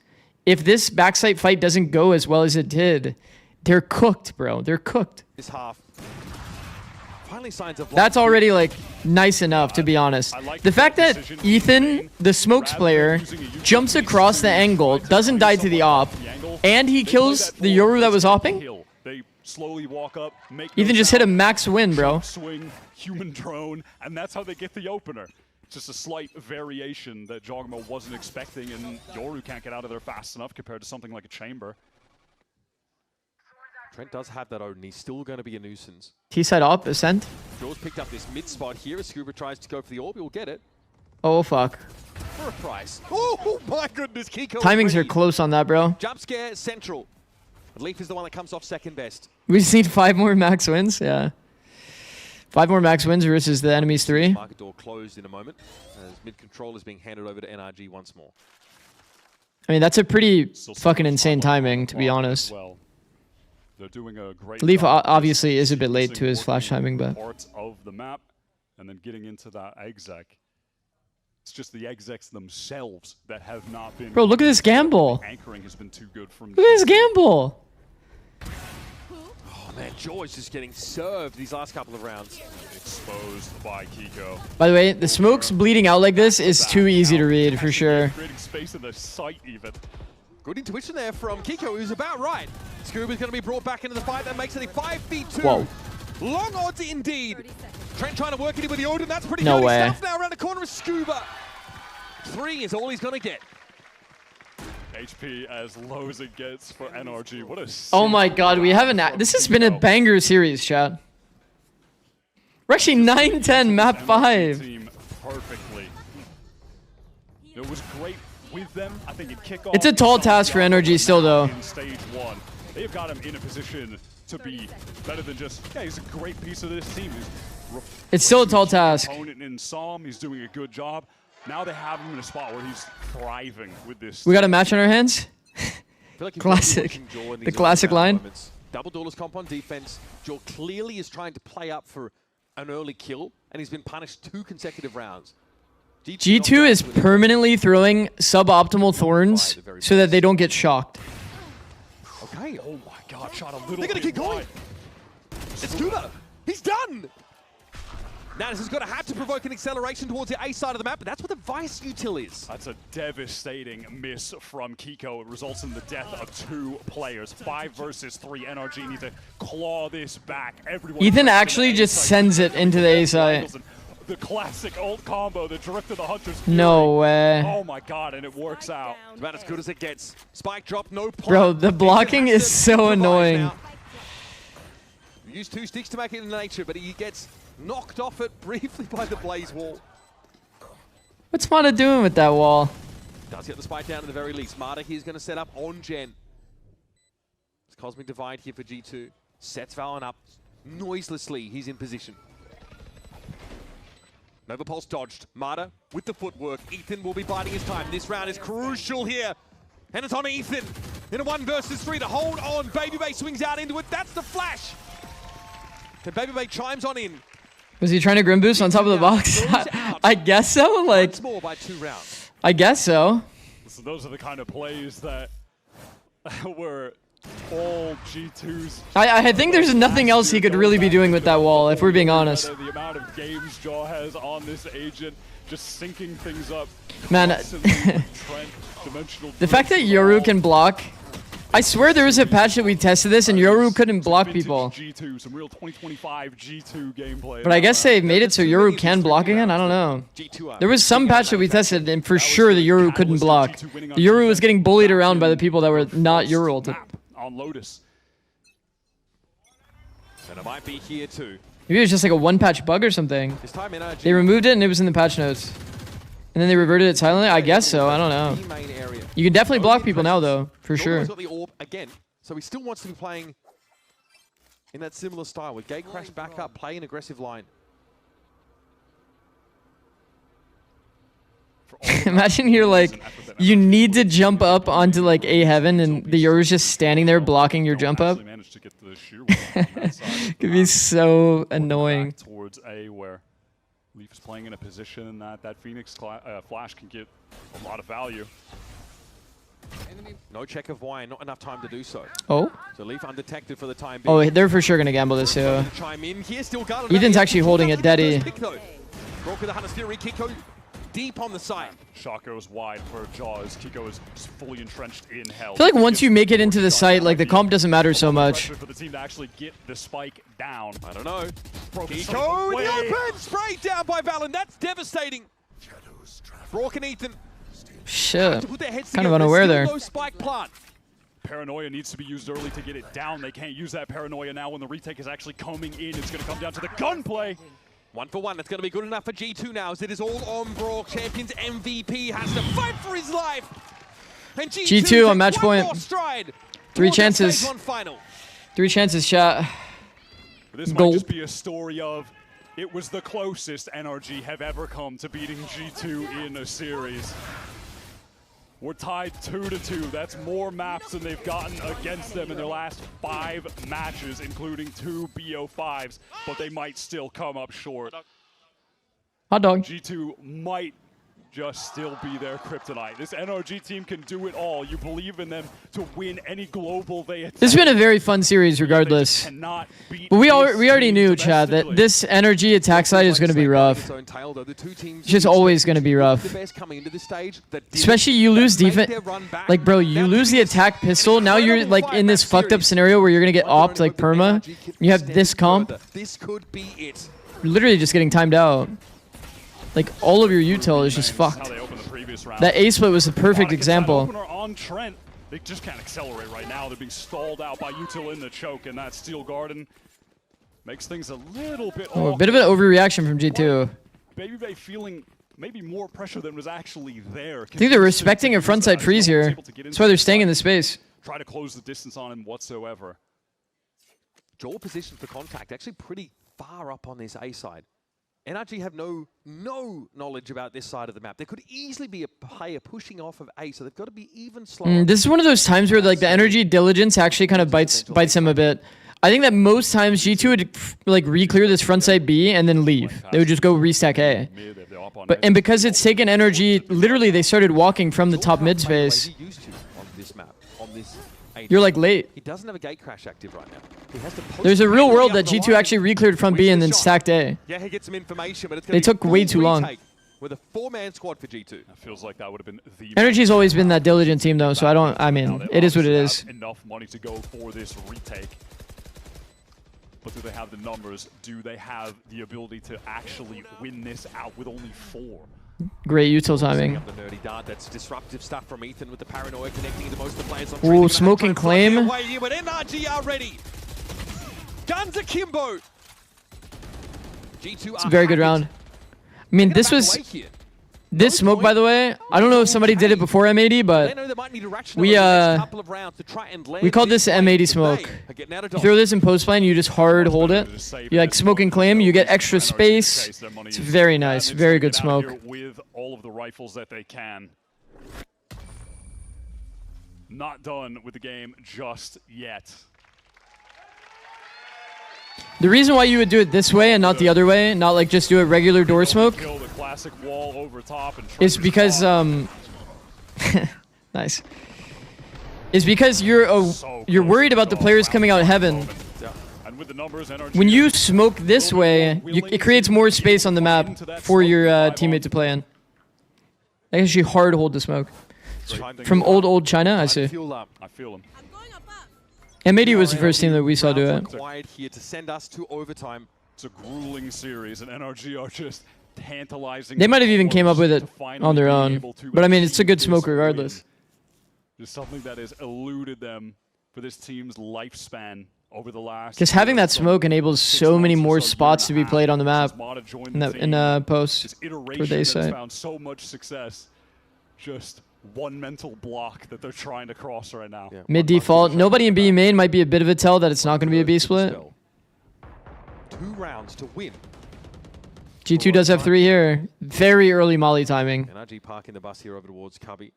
[SPEAKER 4] If this backside fight doesn't go as well as it did, they're cooked, bro. They're cooked.
[SPEAKER 13] This half. Finally signs of
[SPEAKER 4] That's already like nice enough, to be honest. The fact that Ethan, the smokes player, jumps across the angle, doesn't die to the op, and he kills the Yoru that was opping.
[SPEAKER 14] They slowly walk up, make
[SPEAKER 4] Ethan just hit a max win, bro.
[SPEAKER 14] Swing, human drone, and that's how they get the opener. Just a slight variation that Jogma wasn't expecting, and Yoru can't get out of there fast enough compared to something like a chamber.
[SPEAKER 13] Trent does have that Odin. He's still going to be a nuisance.
[SPEAKER 4] T-side op, ascent.
[SPEAKER 13] Jaw's picked up this mid spot here. As Scuba tries to go for the orb, he'll get it.
[SPEAKER 4] Oh, fuck.
[SPEAKER 13] For a price. Oh, my goodness. Kiko
[SPEAKER 4] Timings are close on that, bro.
[SPEAKER 13] Jump scare, central. Leaf is the one that comes off second best.
[SPEAKER 4] We just need 5 more max wins, yeah. 5 more max wins versus the enemy's 3.
[SPEAKER 13] Market door closed in a moment as mid control is being handed over to NRG once more.
[SPEAKER 4] I mean, that's a pretty fucking insane timing, to be honest.
[SPEAKER 14] Well, they're doing a great
[SPEAKER 4] Leaf
[SPEAKER 14] job
[SPEAKER 4] obviously is a bit late to his flash timing, but
[SPEAKER 14] parts of the map and then getting into that exec. It's just the execs themselves that have not been.
[SPEAKER 4] Bro, look at this gamble.
[SPEAKER 14] Anchoring has been too good from.
[SPEAKER 4] Look at this gamble.
[SPEAKER 13] Oh man, Jaw is just getting served these last couple of rounds.
[SPEAKER 14] Exposed by Kiko.
[SPEAKER 4] By the way, the smokes bleeding out like this is too easy to read for sure.
[SPEAKER 14] Creating space in the site even.
[SPEAKER 13] Good intuition there from Kiko, who's about right. Scuba's going to be brought back into the fight. That makes it a 5v2.
[SPEAKER 4] Whoa.
[SPEAKER 13] Long odds indeed. Trent trying to work it in with the Odin. That's pretty
[SPEAKER 4] no
[SPEAKER 13] dirty
[SPEAKER 4] way.
[SPEAKER 13] stuff now around the corner of Scuba. 3 is all he's going to get.
[SPEAKER 14] HP as low as it gets for NRG. What a
[SPEAKER 4] oh my god, we haven't. This has been a banger series, chat. We're actually 9-10 map 5.
[SPEAKER 14] Team perfectly. It was great with them. I think it kick off.
[SPEAKER 4] It's a tall task for NRG still, though.
[SPEAKER 14] In stage 1, they've got him in a position to be better than just. Yeah, he's a great piece of this team.
[SPEAKER 4] It's still a tall task.
[SPEAKER 14] Opponent in Psalm, he's doing a good job. Now they have him in a spot where he's thriving with this.
[SPEAKER 4] We got a match on our hands.
[SPEAKER 13] Like
[SPEAKER 4] Classic. The classic line.
[SPEAKER 13] Moments. Double doorless comp on defense. Jaw clearly is trying to play up for an early kill, and he's been punished 2 consecutive rounds.
[SPEAKER 4] G2 is permanently throwing suboptimal thorns so that they don't get shocked.
[SPEAKER 14] Okay. Oh my god, shot a little
[SPEAKER 13] They're going to keep going. It's Scuba. He's done. Now this has got to have to provoke an acceleration towards the A side of the map, but that's what the Vice util is.
[SPEAKER 14] That's a devastating miss from Kiko. It results in the death of 2 players. 5 versus 3. NRG need to claw this back. Everyone
[SPEAKER 4] Ethan actually just sends it into the A side.
[SPEAKER 14] The classic old combo, the Drift of the Hunter's
[SPEAKER 4] Fury. No way.
[SPEAKER 14] Oh my god, and it works out.
[SPEAKER 13] About as good as it gets. Spike drop, no point.
[SPEAKER 4] Bro, the blocking is so annoying.
[SPEAKER 13] Now. Use 2 sticks to make it in nature, but he gets knocked off it briefly by the Blaze Wall.
[SPEAKER 4] What's Mata doing with that wall?
[SPEAKER 13] Does get the spike down at the very least. Mata here's going to set up on Gen. It's Cosmic Divide here for G2. Sets Valen up noiselessly. He's in position. Nova Pulse dodged. Mata with the footwork. Ethan will be biding his time. This round is crucial here. And it's on Ethan in a 1 versus 3 to hold on. Baby Bay swings out into it. That's the flash. Baby chimes on in.
[SPEAKER 4] Was he trying to Grim Boost on top of the box? I guess so. Like,
[SPEAKER 13] Once more by 2 rounds.
[SPEAKER 4] I guess so.
[SPEAKER 14] So those are the kind of plays that were all G2's.
[SPEAKER 4] I think there's nothing else he could really be doing with that wall, if we're being honest.
[SPEAKER 14] The amount of games Jaw has on this agent, just syncing things up.
[SPEAKER 4] Man, the fact that Yoru can block, I swear there was a patch that we tested this and Yoru couldn't block people.
[SPEAKER 14] G2, some real 2025 G2 gameplay.
[SPEAKER 4] But I guess they made it so Yoru can block again. I don't know. There was some patch that we tested and for sure the Yoru couldn't block. The Yoru was getting bullied around by the people that were not Yoru ulted.
[SPEAKER 14] On Lotus.
[SPEAKER 13] And it might be here too.
[SPEAKER 4] Maybe it was just like a one-patch bug or something.
[SPEAKER 13] This time NRG.
[SPEAKER 4] They removed it and it was in the patch notes. And then they reverted it silently? I guess so. I don't know. You can definitely block people now, though, for sure.
[SPEAKER 13] He's got the orb again, so he still wants to be playing in that similar style with Gate Crash back up, play an aggressive line.
[SPEAKER 4] Imagine you're like, you need to jump up onto like A heaven and the Yoru's just standing there blocking your jump up. Could be so annoying.
[SPEAKER 14] Towards A where Leaf is playing in a position that Phoenix Flash can get a lot of value.
[SPEAKER 13] No check of why, not enough time to do so.
[SPEAKER 4] Oh?
[SPEAKER 13] So Leaf undetected for the time being.
[SPEAKER 4] Oh, they're for sure going to gamble this, too.
[SPEAKER 13] Chime in here, still got
[SPEAKER 4] Ethan's actually holding it deady.
[SPEAKER 13] Broke with the Hunter's Fury, Kiko deep on the side.
[SPEAKER 14] Shot goes wide for Jaws. Kiko is fully entrenched in hell.
[SPEAKER 4] I feel like once you make it into the site, like the comp doesn't matter so much.
[SPEAKER 14] For the team to actually get the spike down.
[SPEAKER 13] I don't know. Kiko in the open, sprayed down by Valen. That's devastating. Brock and Ethan.
[SPEAKER 4] Shit. Kind of unaware there.
[SPEAKER 13] No spike plant.
[SPEAKER 14] Paranoia needs to be used early to get it down. They can't use that paranoia now when the retake is actually coming in. It's going to come down to the gunplay.
[SPEAKER 13] 1 for 1. That's going to be good enough for G2 now, as it is all on Brock. Champions MVP has to fight for his life. And
[SPEAKER 4] G2 on match point. 3 chances. 3 chances, chat.
[SPEAKER 14] This might just be a story of it was the closest NRG have ever come to beating G2 in a series. We're tied 2-2. That's more maps than they've gotten against them in their last 5 matches, including 2 BO5s, but they might still come up short.
[SPEAKER 4] Hot dog.
[SPEAKER 14] G2 might just still be their kryptonite. This NRG team can do it all. You believe in them to win any global they attempt.
[SPEAKER 4] This has been a very fun series regardless. But we already knew, Chad, that this NRG attack side is going to be rough. It's just always going to be rough. Especially you lose defense. Like, bro, you lose the attack pistol. Now you're like in this fucked up scenario where you're going to get opt like perma. You have this comp.
[SPEAKER 13] This could be it.
[SPEAKER 4] You're literally just getting timed out. Like, all of your util is just fucked. That A-split was the perfect example.
[SPEAKER 14] On Trent, they just can't accelerate right now. They're being stalled out by util in the choke, and that Steel Garden makes things a little bit
[SPEAKER 4] Oh, a bit of an overreaction from G2.
[SPEAKER 14] Baby Bay feeling maybe more pressure than was actually there.
[SPEAKER 4] I think they're respecting a frontside freeze here. That's why they're staying in the space.
[SPEAKER 14] Try to close the distance on him whatsoever.
[SPEAKER 13] Jaw position for contact, actually pretty far up on this A side. NRG have no knowledge about this side of the map. There could easily be a player pushing off of A, so they've got to be even slower.
[SPEAKER 4] This is one of those times where like the energy diligence actually kind of bites them a bit. I think that most times G2 would like re-clear this front side B and then leave. They would just go restack A. And because it's taken energy, literally they started walking from the top mid space. You're like late.
[SPEAKER 13] He doesn't have a gate crash active right now. He has to
[SPEAKER 4] There's a real world that G2 actually re-cleared front B and then stacked A.
[SPEAKER 13] Yeah, he gets some information, but it's
[SPEAKER 4] They took way too long.
[SPEAKER 13] With a 4-man squad for G2.
[SPEAKER 14] That feels like that would have been the
[SPEAKER 4] Energy's always been that diligent team though, so I mean, it is what it is.
[SPEAKER 14] Enough money to go for this retake. But do they have the numbers? Do they have the ability to actually win this out with only 4?
[SPEAKER 4] Great util timing.
[SPEAKER 13] The nerdy dart, that's disruptive stuff from Ethan with the paranoia connecting to most of the players on
[SPEAKER 4] Ooh, smoking claim.
[SPEAKER 13] But NRG are ready. Guns akimbo. G2
[SPEAKER 4] It's a very good round. I mean, this was... This smoke, by the way, I don't know if somebody did it before M80, but we called this M80 smoke. You throw this in post lane, you just hard hold it. You like smoke and claim, you get extra space. It's very nice, very good smoke.
[SPEAKER 14] With all of the rifles that they can. Not done with the game just yet.
[SPEAKER 4] The reason why you would do it this way and not the other way, not like just do a regular door smoke,
[SPEAKER 14] Kill the classic wall over top and
[SPEAKER 4] is because nice. Is because you're worried about the players coming out of heaven.
[SPEAKER 14] and with the numbers, NRG
[SPEAKER 4] When you smoke this way, it creates more space on the map for your teammate to play in. That's actually hard to hold the smoke. From old China, I see.
[SPEAKER 14] I feel him.
[SPEAKER 4] MAD was the first team that we saw do it.
[SPEAKER 13] Required here to send us to overtime.
[SPEAKER 14] It's a grueling series, and NRG are just tantalizing.
[SPEAKER 4] They might have even came up with it on their own. But I mean, it's a good smoke regardless.
[SPEAKER 14] Just something that has eluded them for this team's lifespan over the last.
[SPEAKER 4] Because having that smoke enables so many more spots to be played on the map in post for day site.
[SPEAKER 14] Found so much success. Just one mental block that they're trying to cross right now.
[SPEAKER 4] Mid default, nobody in B main might be a bit of a tell that it's not going to be a B split.
[SPEAKER 13] 2 rounds to win.
[SPEAKER 4] G2 does have 3 here. Very early molly timing.
[SPEAKER 13] NRG parking the bus here over towards Cubby.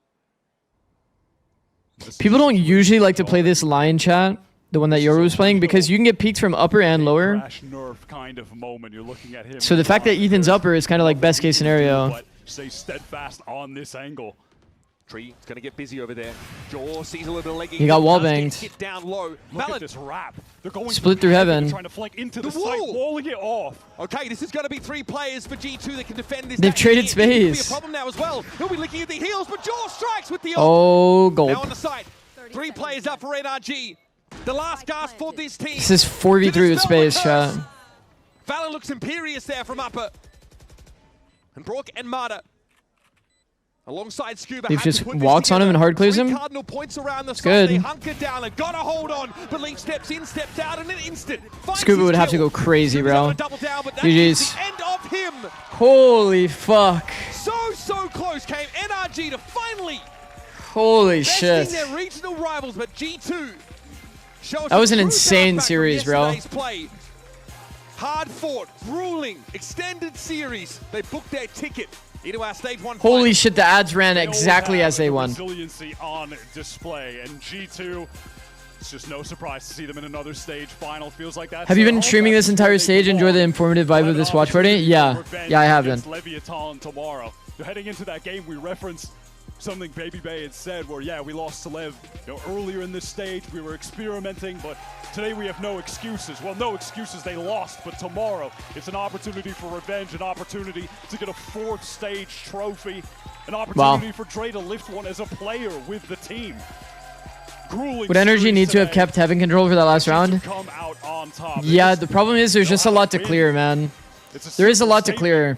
[SPEAKER 4] People don't usually like to play this line chat, the one that Yoru was playing, because you can get peeked from upper and lower.
[SPEAKER 14] Kind of moment. You're looking at him.
[SPEAKER 4] So the fact that Ethan's upper is kind of like best case scenario.
[SPEAKER 14] But stay steadfast on this angle.
[SPEAKER 13] Tree is going to get busy over there. Jaw sees a little bit of legging.
[SPEAKER 4] He got wall banged.
[SPEAKER 13] Hit down low.
[SPEAKER 14] Look at this wrap. They're going
[SPEAKER 4] Split through heaven.
[SPEAKER 14] Trying to flank into the site, walling it off.
[SPEAKER 13] Okay, this is going to be 3 players for G2 that can defend this.
[SPEAKER 4] They've traded space.
[SPEAKER 13] Be a problem now as well. He'll be licking at the heels, but Jaw strikes with the
[SPEAKER 4] oh, gold.
[SPEAKER 13] Now on the side, 3 players up for NRG. The last gasp for this team.
[SPEAKER 4] This is 4v3 with space, chat.
[SPEAKER 13] Valor looks imperious there from upper. And Brock and Marta. Alongside Scuba,
[SPEAKER 4] Leaf just walks on him and hard clears him.
[SPEAKER 13] It's
[SPEAKER 4] good.
[SPEAKER 13] They hunker down and got a hold on, but Leaf steps in, steps out in an instant.
[SPEAKER 4] Scuba would have to go crazy, bro. GG's.
[SPEAKER 13] The end of him.
[SPEAKER 4] Holy fuck.
[SPEAKER 13] So close came NRG to finally
[SPEAKER 4] holy shit.
[SPEAKER 13] their regional rivals, but G2 shows
[SPEAKER 4] that was an insane series, bro.
[SPEAKER 13] Play. Hard fought, grueling, extended series. They booked their ticket into our stage 1.
[SPEAKER 4] Holy shit, the ads ran exactly as they won.
[SPEAKER 14] Resiliency on display, and G2, it's just no surprise to see them in another stage final. Feels like that.
[SPEAKER 4] Have you been streaming this entire stage? Enjoy the informative vibe of this watch party? Yeah, I have been.
[SPEAKER 14] Leviathan tomorrow. Heading into that game, we referenced something Baby Bay had said where, yeah, we lost to Lev. Earlier in this stage, we were experimenting, but today we have no excuses. Well, no excuses, they lost, but tomorrow it's an opportunity for revenge, an opportunity to get a 4th stage trophy, an opportunity for Dre to lift one as a player with the team. Grueling
[SPEAKER 4] would NRG need to have kept heaven control for that last round? Yeah, the problem is there's just a lot to clear, man. There is a lot to clear.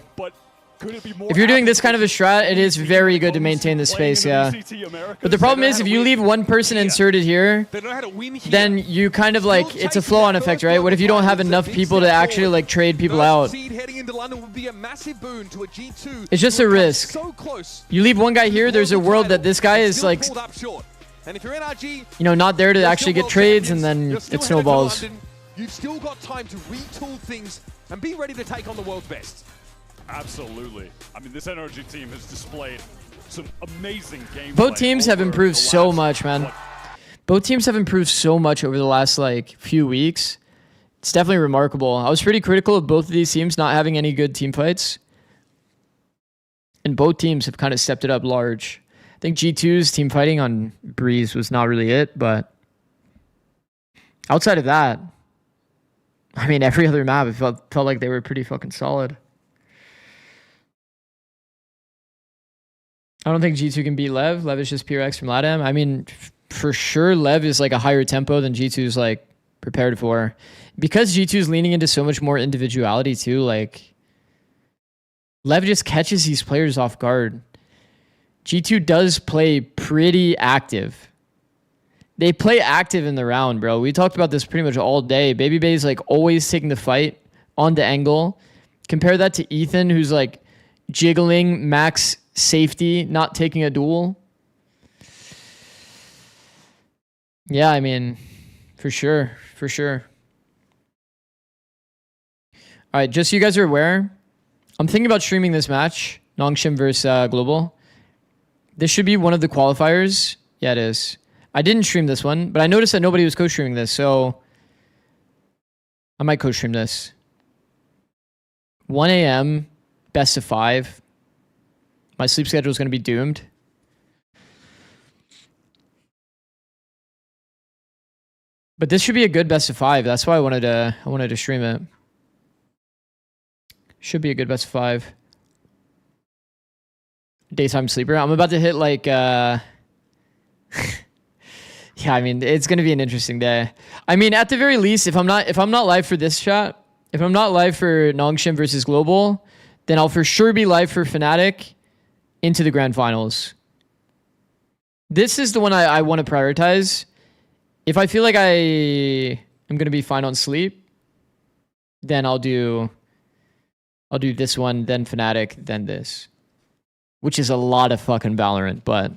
[SPEAKER 4] If you're doing this kind of a strat, it is very good to maintain the space, yeah. But the problem is, if you leave one person inserted here, then you kind of like, it's a flow-on effect, right? What if you don't have enough people to actually like trade people out? It's just a risk. You leave one guy here, there's a world that this guy is like, you know, not there to actually get trades, and then it snowballs.
[SPEAKER 13] You've still got time to retool things and be ready to take on the world's best.
[SPEAKER 14] Absolutely. I mean, this NRG team has displayed some amazing gameplay.
[SPEAKER 4] Both teams have improved so much, man. Both teams have improved so much over the last, like, few weeks. It's definitely remarkable. I was pretty critical of both of these teams not having any good team fights. And both teams have kind of stepped it up large. I think G2's team fighting on Breeze was not really it, but outside of that, I mean, every other map, it felt like they were pretty fucking solid. I don't think G2 can beat Lev. Lev is just pure X from LATAM. I mean, for sure, Lev is like a higher tempo than G2's like prepared for. Because G2's leaning into so much more individuality too, like Lev just catches these players off guard. G2 does play pretty active. They play active in the round, bro. We talked about this pretty much all day. Baby Bay's like always taking the fight on the angle. Compare that to Ethan, who's like jiggling max safety, not taking a duel. Yeah, I mean, for sure. All right, just so you guys are aware, I'm thinking about streaming this match, Nongshim versus Global. This should be one of the qualifiers. Yeah, it is. I didn't stream this one, but I noticed that nobody was co-streaming this, so I might co-stream this. 1 a.m. best of 5. My sleep schedule is going to be doomed. But this should be a good best of 5. That's why I wanted to stream it. Should be a good best of 5. Daytime sleeper. I'm about to hit like yeah, I mean, it's going to be an interesting day. I mean, at the very least, if I'm not live for this chat, if I'm not live for Nongshim versus Global, then I'll for sure be live for Fnatic into the grand finals. This is the one I want to prioritize. If I feel like I am going to be fine on sleep, then I'll do this one, then Fnatic, then this. Which is a lot of fucking Valorant, but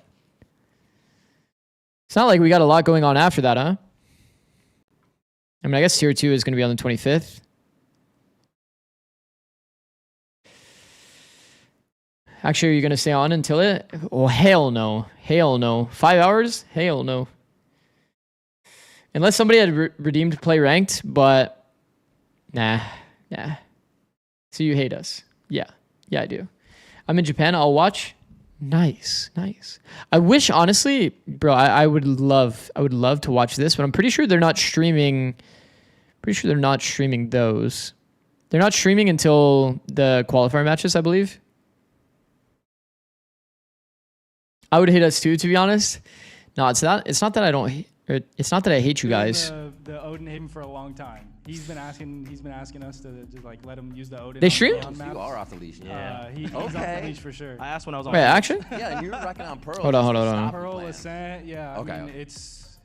[SPEAKER 4] it's not like we got a lot going on after that, huh? I mean, I guess tier 2 is going to be on the 25th. Actually, are you going to stay on until it? Oh, hell no. Hell no. 5 hours? Hell no. Unless somebody had redeemed play ranked, but nah. So you hate us. Yeah, I do. I'm in Japan. I'll watch. Nice. I wish, honestly, bro, I would love to watch this, but I'm pretty sure they're not streaming. Pretty sure they're not streaming those. They're not streaming until the qualifier matches, I believe. I would hate us too, to be honest. No, it's not that I don't hate. It's not that I hate you guys.
[SPEAKER 6] The Odin hate him for a long time. He's been asking us to just like let him use the Odin.
[SPEAKER 4] They streamed?
[SPEAKER 12] You are off the leash. Yeah.
[SPEAKER 6] He's off the leash for sure.
[SPEAKER 12] I asked when I was on.
[SPEAKER 4] Wait, actually?
[SPEAKER 12] Yeah, and you were rocking on Pearl.
[SPEAKER 4] Hold on.
[SPEAKER 6] Pearl, Ascent, yeah.
[SPEAKER 12] Okay.
[SPEAKER 6] I mean, it's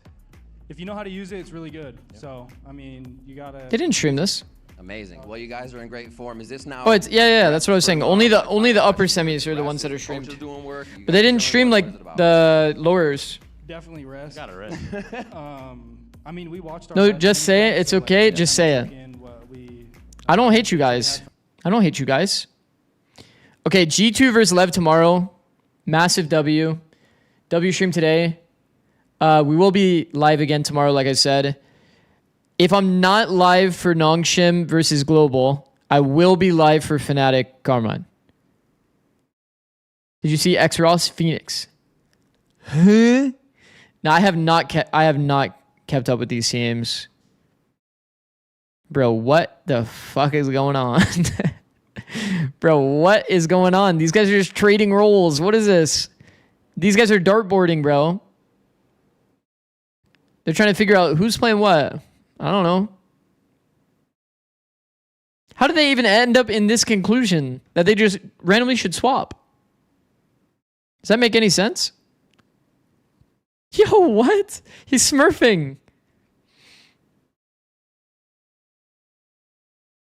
[SPEAKER 6] if you know how to use it, it's really good. Yeah. So I mean, you gotta.
[SPEAKER 4] They didn't stream this.
[SPEAKER 12] Amazing. Well, you guys are in great form. Is this now?
[SPEAKER 4] Oh, it's yeah. That's what I was saying. Only the upper semis are the ones that are streamed. But they didn't stream like the lowers.
[SPEAKER 6] Definitely rest.
[SPEAKER 12] Gotta rest.
[SPEAKER 6] I mean, we watched.
[SPEAKER 4] No, just say it. It's okay. Just say it. I don't hate you guys. Okay, G2 versus Lev tomorrow. Massive W. W stream today. We will be live again tomorrow, like I said. If I'm not live for Nongshim versus Global, I will be live for Fnatic Carmine. Did you see X Ross Phoenix? Huh? No, I have not kept up with these teams. Bro, what the fuck is going on? Bro, what is going on? These guys are just trading roles. What is this? These guys are dartboarding, bro. They're trying to figure out who's playing what. I don't know. How did they even end up in this conclusion that they just randomly should swap? Does that make any sense? Yo, what? He's smurfing.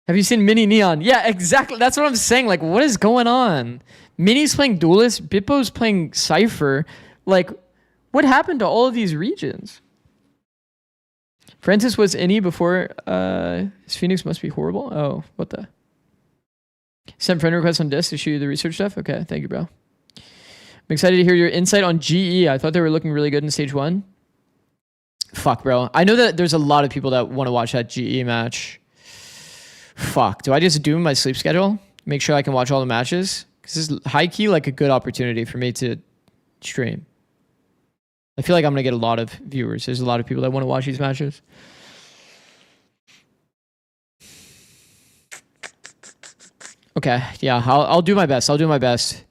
[SPEAKER 4] Have you seen Mini Neon? Yeah, exactly. That's what I'm saying. Like, what is going on? Mini's playing Duelist. Bippo's playing Cypher. Like, what happened to all of these regions? Francis was any before his Phoenix must be horrible. Oh, what the? Sent friend request on disc to show you the research stuff. Okay, thank you, bro. I'm excited to hear your insight on GE. I thought they were looking really good in stage 1. Fuck, bro. I know that there's a lot of people that want to watch that GE match. Fuck. Do I just doom my sleep schedule? Make sure I can watch all the matches? Because this is high-key like a good opportunity for me to stream. I feel like I'm going to get a lot of viewers. There's a lot of people that want to watch these matches. Okay, yeah, I'll do my best. I'll do my best.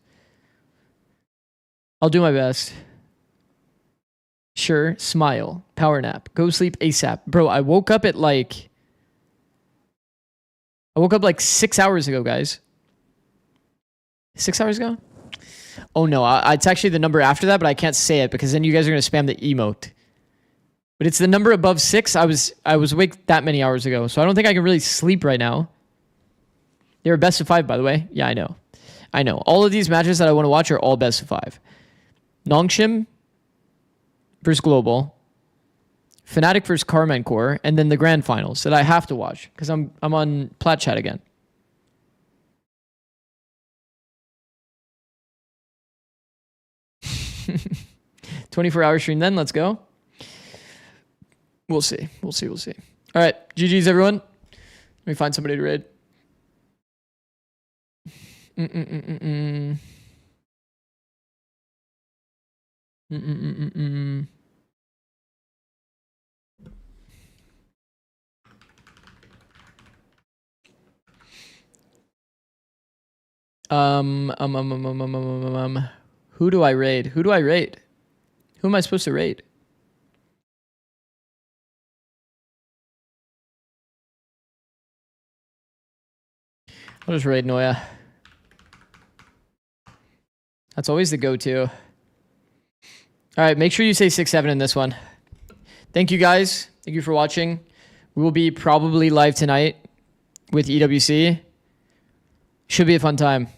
[SPEAKER 4] Sure, smile, power nap, go sleep ASAP. Bro, I woke up like 6 hours ago, guys. 6 hours ago? Oh no, it's actually the number after that, but I can't say it because then you guys are going to spam the emote. But it's the number above 6. I was awake that many hours ago, so I don't think I can really sleep right now. They were best of 5, by the way. Yeah, I know. All of these matches that I want to watch are all best of 5. Nongshim versus Global, Fnatic versus Carmine Core, and then the grand finals that I have to watch because I'm on Plat Chat again. "24-hour stream then, let's go." We'll see. All right, GG's everyone. Let me find somebody to raid. Who do I raid? Who do I raid? Who am I supposed to raid? I'll just raid Noya. That's always the go-to. All right, make sure you say 6-7 in this one. Thank you guys. Thank you for watching. We will be probably live tonight with EWC. Should be a fun time.